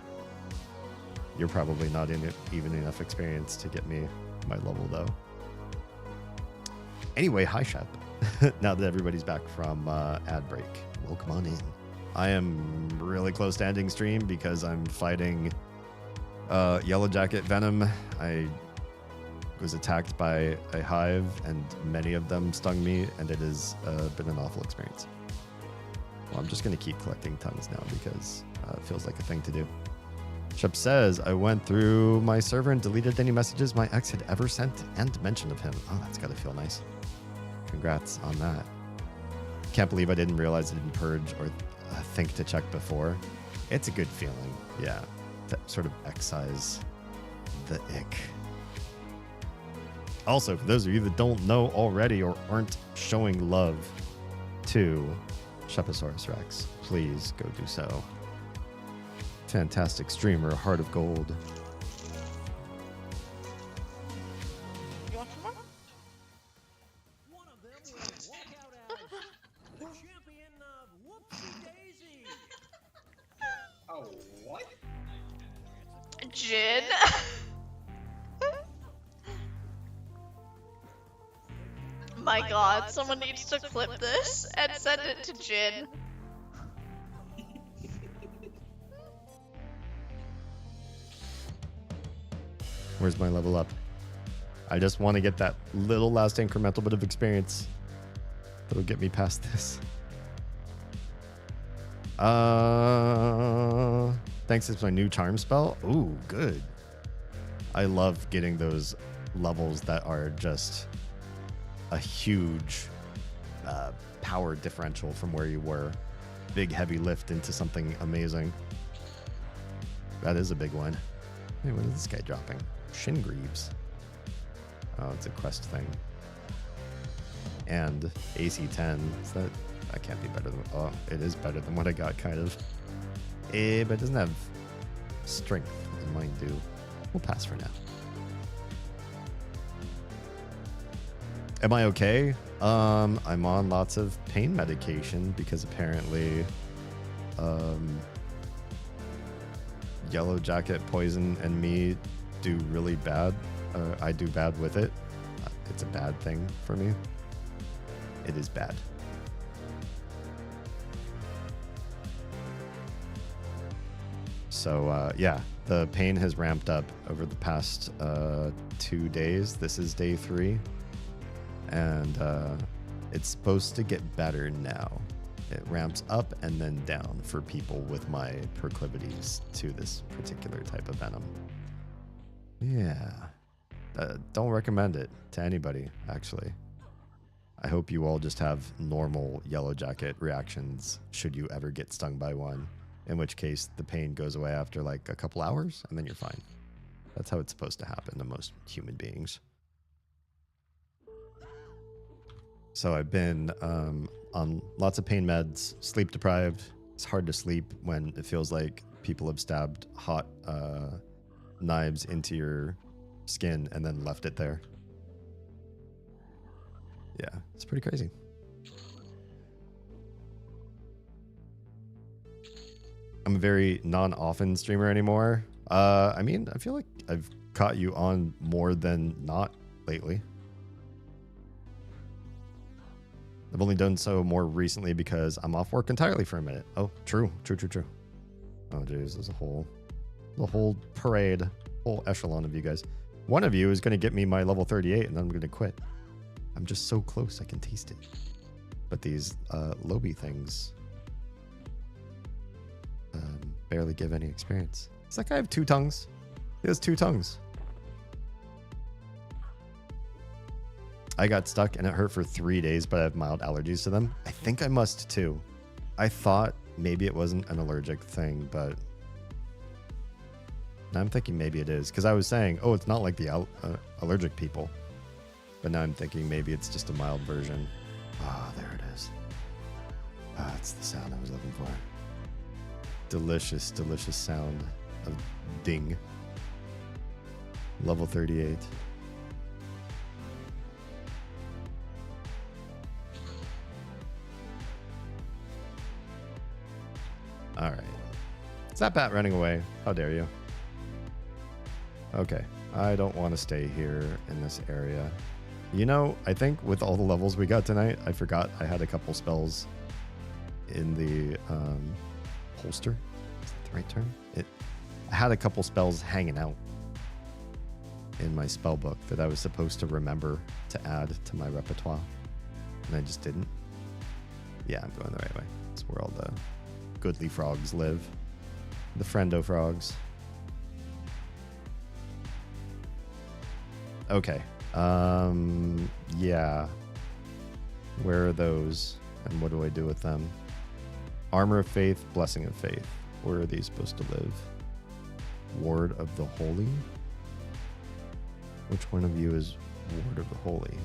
Speaker 1: You're probably not in even enough experience to get me my level, though. Anyway, hi, Shep. Now that everybody's back from ad break, welcome on in. I am really close to ending stream because I'm fighting Yellowjacket Venom. I was attacked by a hive, and many of them stung me, and it has been an awful experience. Well, I'm just going to keep collecting tongues now because it feels like a thing to do. Shep says, I went through my server and deleted any messages my ex had ever sent and mention of him. Oh, that's got to feel nice. Congrats on that. Can't believe I didn't realize I didn't purge or think to check before. It's a good feeling, yeah, to sort of excise the ick. Also, for those of you that don't know already or aren't showing love to Sheposaurus Rex, please go do so. Fantastic streamer, Heart of Gold.
Speaker 21: You want some more?
Speaker 18: Oh, what?
Speaker 21: Jin. My god, someone needs to clip this and send it to Jin.
Speaker 1: Where's my level up? I just want to get that little last incremental bit of experience that'll get me past this. Thanks, it's my new charm spell. Ooh, good. I love getting those levels that are just a huge power differential from where you were. Big heavy lift into something amazing. That is a big one. Hey, what is this guy dropping? Shin Greaves. Oh, it's a quest thing. And AC10. Is that can't be better than... Oh, it is better than what I got, kind of. But it doesn't have strength, and mine do. We'll pass for now. Am I okay? I'm on lots of pain medication because apparently Yellowjacket, Poison, and me do really bad. I do bad with it. It's a bad thing for me. It is bad. So yeah, the pain has ramped up over the past 2 days. This is day 3. And it's supposed to get better now. It ramps up and then down for people with my proclivities to this particular type of venom. Yeah. Don't recommend it to anybody, actually. I hope you all just have normal Yellowjacket reactions should you ever get stung by one, in which case the pain goes away after like a couple hours and then you're fine. That's how it's supposed to happen to most human beings. So I've been on lots of pain meds, sleep deprived. It's hard to sleep when it feels like people have stabbed hot knives into your skin and then left it there. Yeah, it's pretty crazy. I'm a very non-often streamer anymore. I mean, I feel like I've caught you on more than not lately. I've only done so more recently because I'm off work entirely for a minute. Oh, true. Oh, geez, there's a whole parade, whole echelon of you guys. One of you is going to get me my level 38, and then I'm going to quit. I'm just so close, I can taste it. But these Lobby things barely give any experience. Does that guy have 2 tongues? He has 2 tongues. I got stuck and it hurt for 3 days, but I have mild allergies to them. I think I must too. I thought maybe it wasn't an allergic thing, but now I'm thinking maybe it is. Because I was saying, oh, it's not like the allergic people. But now I'm thinking maybe it's just a mild version. Ah, there it is. Ah, that's the sound I was looking for. Delicious, delicious sound of ding. Level 38. All right. Is that bat running away? How dare you? Okay. I don't want to stay here in this area. You know, I think with all the levels we got tonight, I forgot I had a couple spells in the holster. Is that the right term? I had a couple spells hanging out in my spell book that I was supposed to remember to add to my repertoire. And I just didn't. Yeah, I'm going the right way. It's where all the goodly frogs live. The friendo frogs. Okay. Yeah. Where are those? And what do I do with them? Armor of Faith, Blessing of Faith. Where are these supposed to live? Ward of the Holy? Which one of you is Ward of the Holy?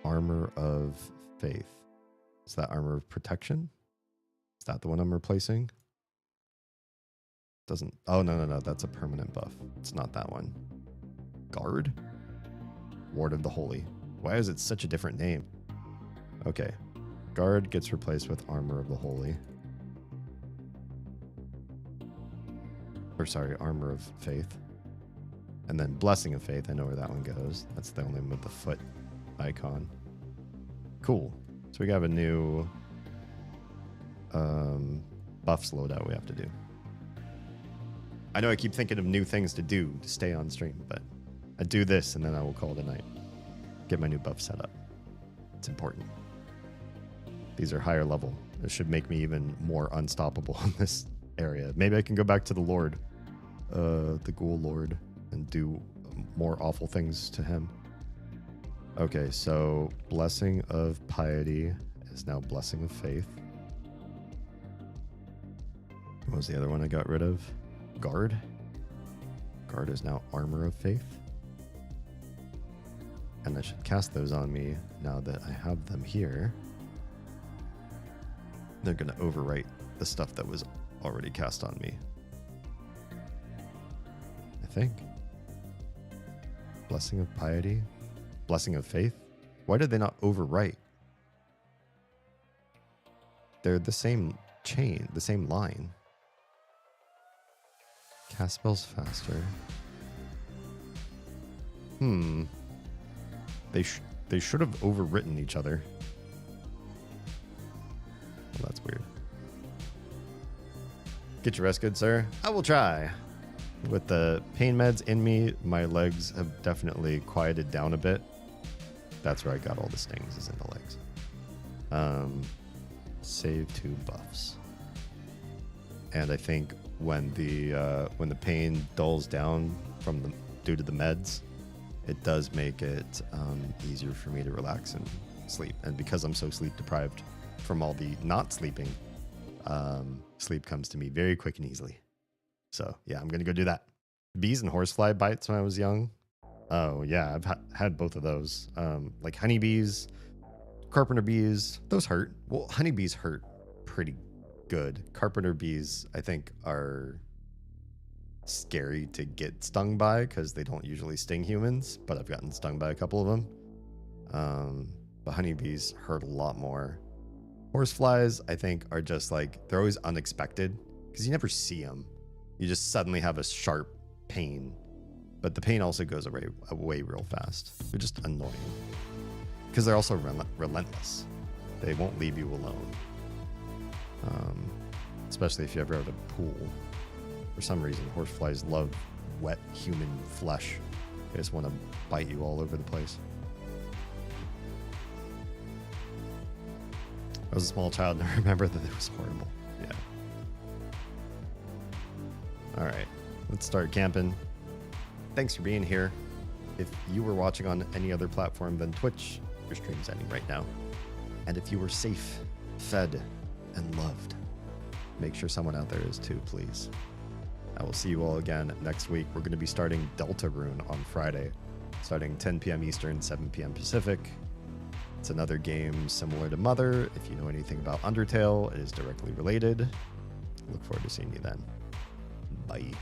Speaker 1: Armor of Faith. Is that Armor of Protection? Is that the one I'm replacing? Doesn't... Oh, no. That's a permanent buff. It's not that one. Guard? Ward of the Holy. Why is it such a different name? Okay. Guard gets replaced with Armor of the Holy. Or sorry, Armor of Faith. And then Blessing of Faith, I know where that one goes. That's the only one with the foot icon. Cool. So we have a new buffs loadout we have to do. I know I keep thinking of new things to do to stay on stream, but I do this and then I will call it a night. Get my new buff set up. It's important. These are higher level. It should make me even more unstoppable in this area. Maybe I can go back to the Lord, the Ghoul Lord, and do more awful things to him. Okay, so Blessing of Piety is now Blessing of Faith. What was the other one I got rid of? Guard. Guard is now Armor of Faith. And I should cast those on me now that I have them here. They're going to overwrite the stuff that was already cast on me. I think. Blessing of Piety. Blessing of Faith. Why did they not overwrite? They're the same chain, the same line. Cast spells faster. They should have overwritten each other. Well, that's weird. Get your rest good, sir. I will try. With the pain meds in me, my legs have definitely quieted down a bit. That's where I got all the stings, is in the legs. Save 2 buffs. And I think when the pain dulls down due to the meds, it does make it easier for me to relax and sleep. And because I'm so sleep deprived from all the not sleeping, sleep comes to me very quick and easily. So yeah, I'm gonna go do that. Bees and horsefly bites when I was young. Oh yeah, I've had both of those. Like honeybees, carpenter bees. Those hurt. Well, honeybees hurt pretty good. Carpenter bees, I think, are scary to get stung by because they don't usually sting humans, but I've gotten stung by a couple of them. But honeybees hurt a lot more. Horseflies, I think, are just like, they're always unexpected because you never see them. You just suddenly have a sharp pain, but the pain also goes away real fast. They're just annoying. because they're also relentless. They won't leave you alone. Especially if you ever have a pool. For some reason, horseflies love wet human flesh. They just want to bite you all over the place. I was a small child and I remember that it was horrible. Yeah. All right, let's start camping. Thanks for being here. If you were watching on any other platform than Twitch, your stream's ending right now. And if you were safe, fed, and loved, make sure someone out there is too, please. I will see you all again next week. We're going to be starting Deltarune on Friday, starting 10 p.m. Eastern, 7 p.m. Pacific. It's another game similar to Mother. If you know anything about Undertale, it is directly related. Look forward to seeing you then. Bye.